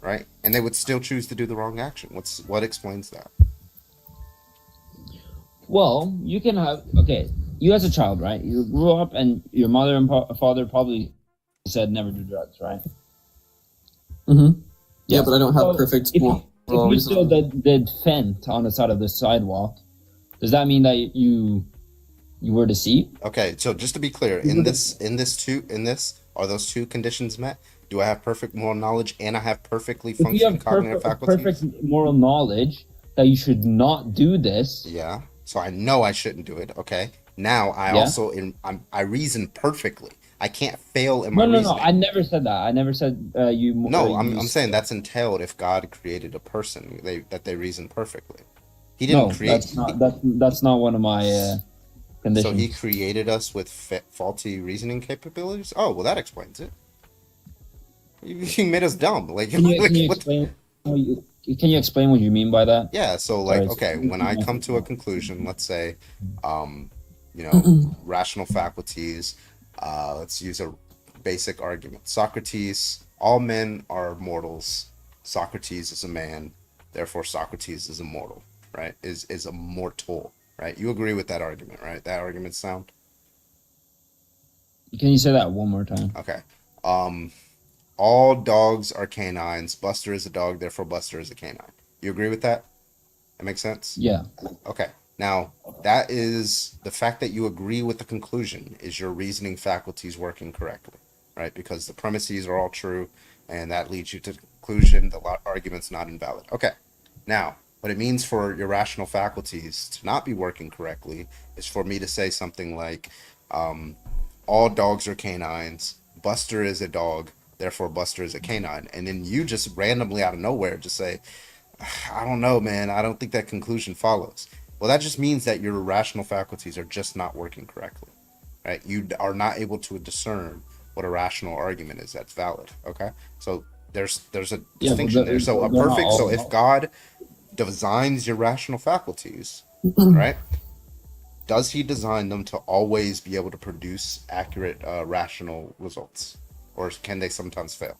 right? And they would still choose to do the wrong action. What explains that? Well, you can have you as a child, right? You grew up and your mother and father probably said never do drugs, right? Mm-hmm. Yeah, but I don't have So, perfect If moral you reasoning. still did fent on the side of the sidewalk, does that mean that you were deceived? Okay, so just to be clear, are those two conditions met? Do I have perfect moral knowledge and I have perfectly If you functioning have cognitive faculties? perfect moral knowledge that you should not do this, Yeah. So I know I shouldn't do it. Okay. Now I Yeah. also I reason perfectly. I can't fail in my no, reasoning. I never said that. I never said you. No, I'm you- saying that's entailed if God created a person that they reason perfectly. He didn't No, create. that's not one of my So conditions. he created us with faulty reasoning capabilities. Oh, well, that explains it. He made us dumb. Like, Can you, like, can you what- explain? Can you explain what you mean by that? Yeah, so like, Sorry, okay, when I come to a conclusion, let's say, rational faculties, let's use a basic argument. Socrates, all men are mortals. Socrates is a man, therefore Socrates is immortal, right? Is immortal, right? You agree with that argument, right? That argument sound? Can you say that one more time? Okay. All dogs are canines. Buster is a dog, therefore Buster is a canine. You agree with that? That makes sense? Yeah. Okay. Now, that is the fact that you agree with the conclusion is your reasoning faculties working correctly, right? Because the premises are all true, and that leads you to the conclusion the argument's not invalid. Okay, now, what it means for your rational faculties to not be working correctly is for me to say something like, all dogs are canines, Buster is a dog, therefore Buster is a canine. And then you just randomly out of nowhere just say, I don't know, man, I don't think that conclusion follows. Well, that just means that your rational faculties are just not working correctly, right? You are not able to discern what a rational argument is that's valid, okay? So there's a distinction there. So a perfect, so if God designs your rational faculties, right? Does he design them to always be able to produce accurate, rational results? Or can they sometimes fail?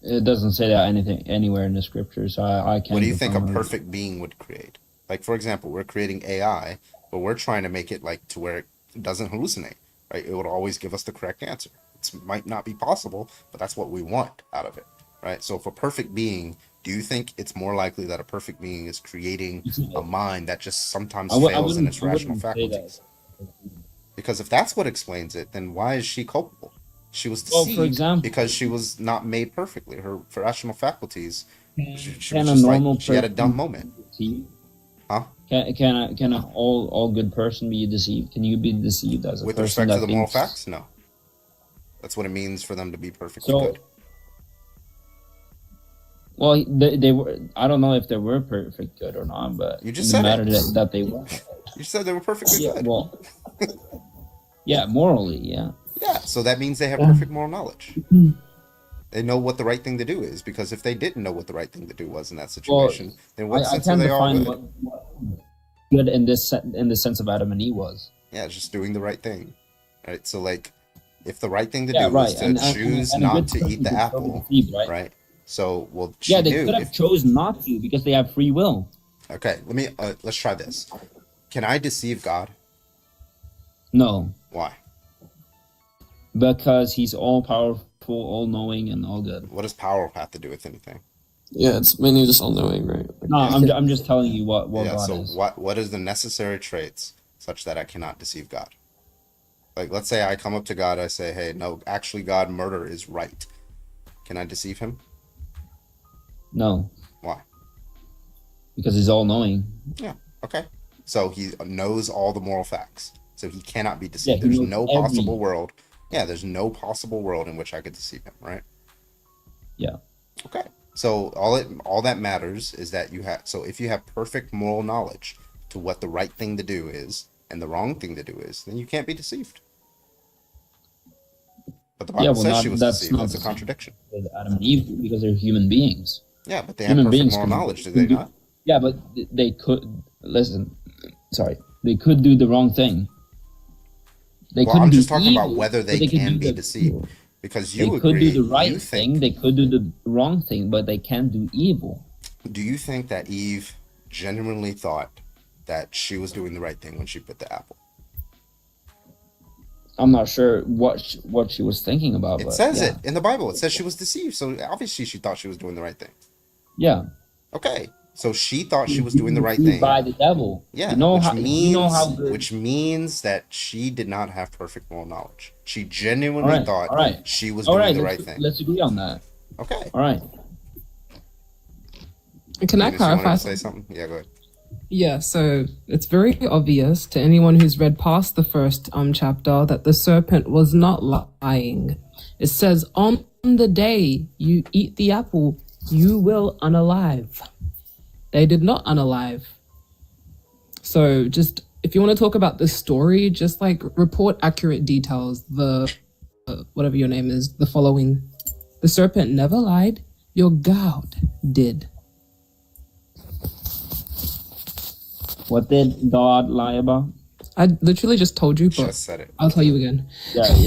It doesn't say that anything anywhere in the scriptures. So I can't. What do you think a perfect being would create? Like, for example, we're creating AI, but we're trying to make it like to where it doesn't hallucinate, right? It would always give us the correct answer. It might not be possible, but that's what we want out of it, right? So, for a perfect being, do you think it's more likely that a perfect being is creating a mind that just sometimes fails in its rational faculties? Because if that's what explains it, then why is she culpable? She was deceived for example, because she was not made perfectly. Her rational faculties, she was can a just normal like, she had a dumb person moment. deceive? Huh? Can a all good person be deceived? Can you be deceived as a With person respect to that the moral thinks- facts? No. That's what it means for them to be perfectly So, good. well, they were. I don't know if they were perfect good or not, but You just it said mattered it. that they were. You said they were perfectly Yeah, good. well, yeah, morally, yeah. Yeah, so that means they have perfect moral knowledge. They know what the right thing to do is, because if they didn't know what the right thing to do was in that situation, then what I sense are can't they all define good? what good in the sense of Adam and Eve was. Yeah, it's just doing the right thing, right? So, like, if the right thing to Yeah, do right. is to And choose a not good to person eat the could still be apple, deceived, right? So, well, she Yeah, they knew. could have chosen not to because they have free will. Okay, let's try this. Can I deceive God? No, Why? because he's all powerful, all knowing, and all good. What does power have to do with anything? Yeah, it's mainly just all knowing, right? No, I'm just telling you what Yeah, God so is. what is the necessary traits such that I cannot deceive God? Like, let's say I come up to God, I say, hey, no, actually, God, murder is right. Can I deceive him? No, Why? because he's all knowing. Yeah, okay. So he knows all the moral facts. So he cannot be deceived. Yeah, he There's knows no every- possible world. Yeah, there's no possible world in which I could deceive him, right? Yeah. Okay. So all that matters is that you have, so if you have perfect moral knowledge to what the right thing to do is and the wrong thing to do is, then you can't be deceived. But the Bible says she was deceived. That's a contradiction. With Adam and Eve because they're human beings. Yeah, but they have perfect moral knowledge, do they not? Yeah, but they could listen. Sorry, they could do the wrong thing. They Well, couldn't I'm do just talking evil, about whether but they could can do be deceived. Because you they agree. could do the right you thing. They could do the wrong thing, but they can't do evil. Do you think that Eve genuinely thought that she was doing the right thing when she bit the apple? I'm not sure what she was thinking about. It but says yeah. it in the Bible. It says she was deceived. So obviously she thought she was doing the right thing. Yeah. Okay. So she thought she was doing the right Deceived thing. by the devil. Yeah. You know which how means, you know how good. which means that she did not have perfect moral knowledge. She genuinely All right, thought all right. she was All doing right, the let's- right thing. Let's agree on that. Okay. All right. Can I Eunice, you wanted clarify to say something? Yeah, go ahead. Yeah, so it's very obvious to anyone who's read past the first chapter that the serpent was not lying. It says, on the day you eat the apple, you will unalive. They did not unalive. So just, if you want to talk about this story, just like report accurate details. The, whatever your name is, the following. The serpent never lied. Your God did. What did God lie about? I literally just told you, but Just said it. I'll tell you again. Yeah. Can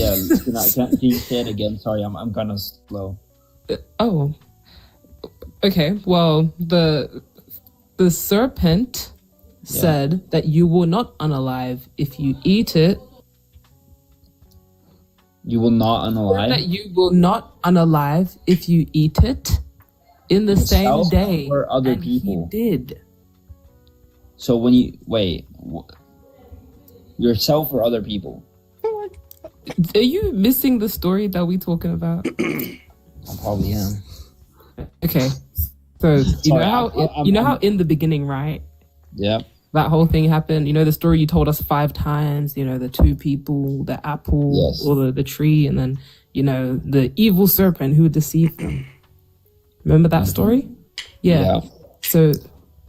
you say it again? Sorry, I'm kind of slow. Oh, okay. Well, the serpent said that you will not unalive if you eat it. You will not Said unalive. that you will not unalive if you eat it in the same Yourself day. or other and people? He did. So when you yourself or other people? Are you missing the story that we talking about? I probably am. Okay, so you know how in the beginning, right? Yeah. That whole thing happened. You know the story you told us 5 times. You know the 2 people, the apple, Yes. or the tree, and then the evil serpent who deceived them. Remember that story? Yeah. So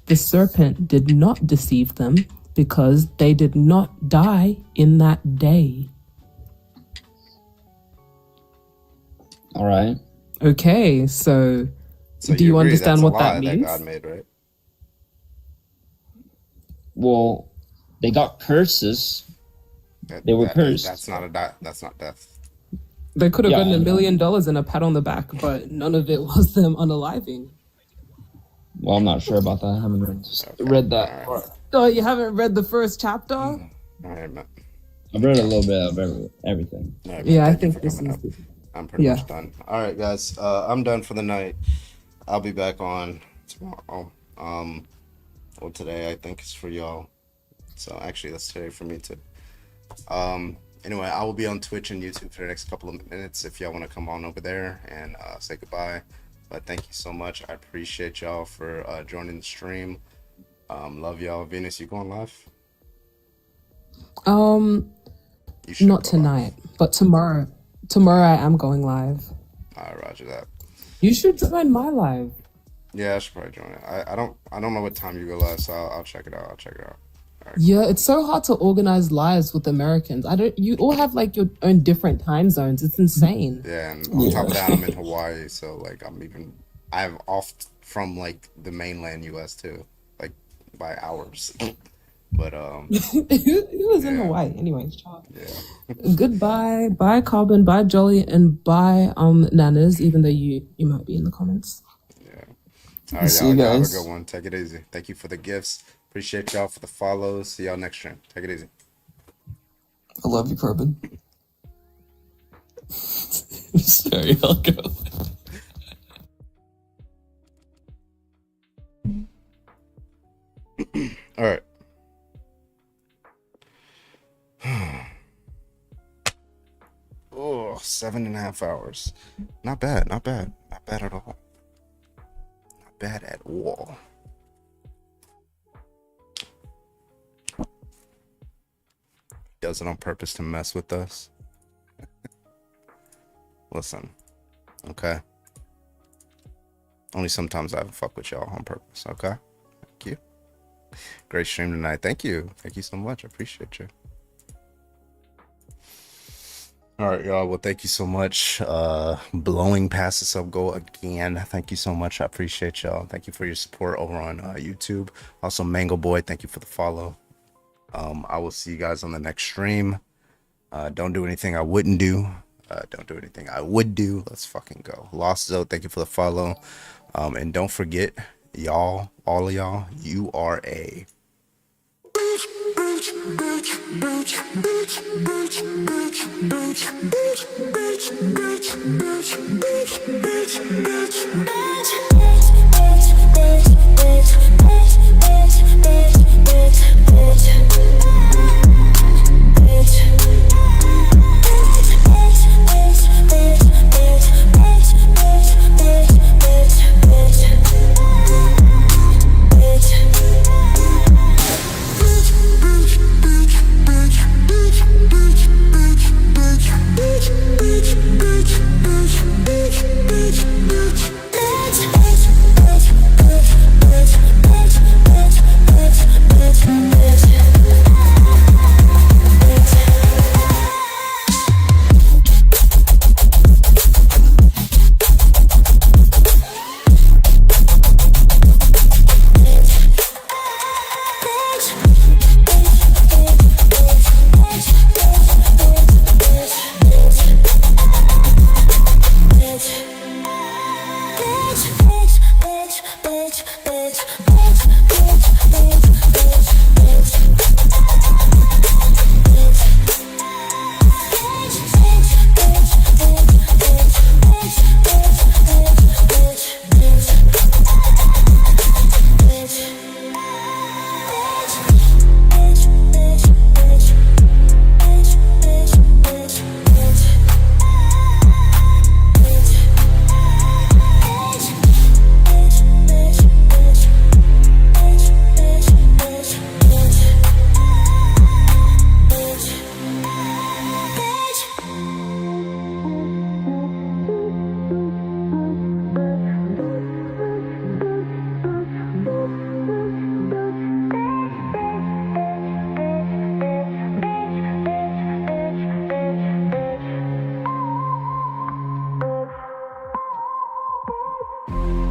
the serpent did not deceive them because they did not die in that day. All right. Okay, so do you agree understand that's a what lie that means? God made, right? Well, they got curses. They were cursed. That's not death. They could have Yeah, gotten I $1 know. million and a pat on the back, but none of it was them unaliving. Well, I'm not sure about that. I haven't read that part. Oh, you haven't read the first chapter? All right, man. I've read a little bit of everything. All right, man. Yeah, I Thank you think for this coming is. up. I'm pretty Yeah. much done. All right, guys. I'm done for the night. I'll be back on tomorrow. Well, today I think is for y'all. So actually, that's today for me too. Anyway, I will be on Twitch and YouTube for the next couple of minutes if y'all want to come on over there and say goodbye. But thank you so much. I appreciate y'all for joining the stream. Love y'all. Venus, you going live? Not tonight, but tomorrow. Tomorrow I am going live. All right, roger that. You should join my live. Yeah, I should probably join it. I don't know what time you go live, so I'll check it out. All right. Yeah, it's so hard to organize lives with Americans. You all have like your own different time zones. It's insane. Yeah, and on top of that, I'm in Hawaii, so like I'm off from like the mainland U.S. too, like by hours. But Who was in Hawaii? Anyways, yeah. Goodbye, bye Carbon, bye Jolly, and bye Nanas. Even though you might be in the comments. All right, See y'all you have a guys. good one. Take it easy. Thank you for the gifts. Appreciate y'all for the follows. See y'all next stream. Take it easy. I love you, Carbon. Sorry, I'll go. All right. Oh, 7.5 hours. Not bad. Not bad. Not bad at all. Not bad at all. Does it on purpose to mess with us? Listen, okay? Only sometimes I fuck with y'all on purpose, okay? Thank you. Great stream tonight. Thank you. Thank you so much. I appreciate you. All right, y'all. Well, thank you so much. Blowing past the sub goal again. Thank you so much. I appreciate y'all. Thank you for your support over on YouTube. Also, Mango Boy, thank you for the follow. I will see you guys on the next stream. Don't do anything I wouldn't do. Don't do anything I would do. Let's fucking go. Lost Zoe, thank you for the follow. And don't forget, y'all, all of y'all, you are a you.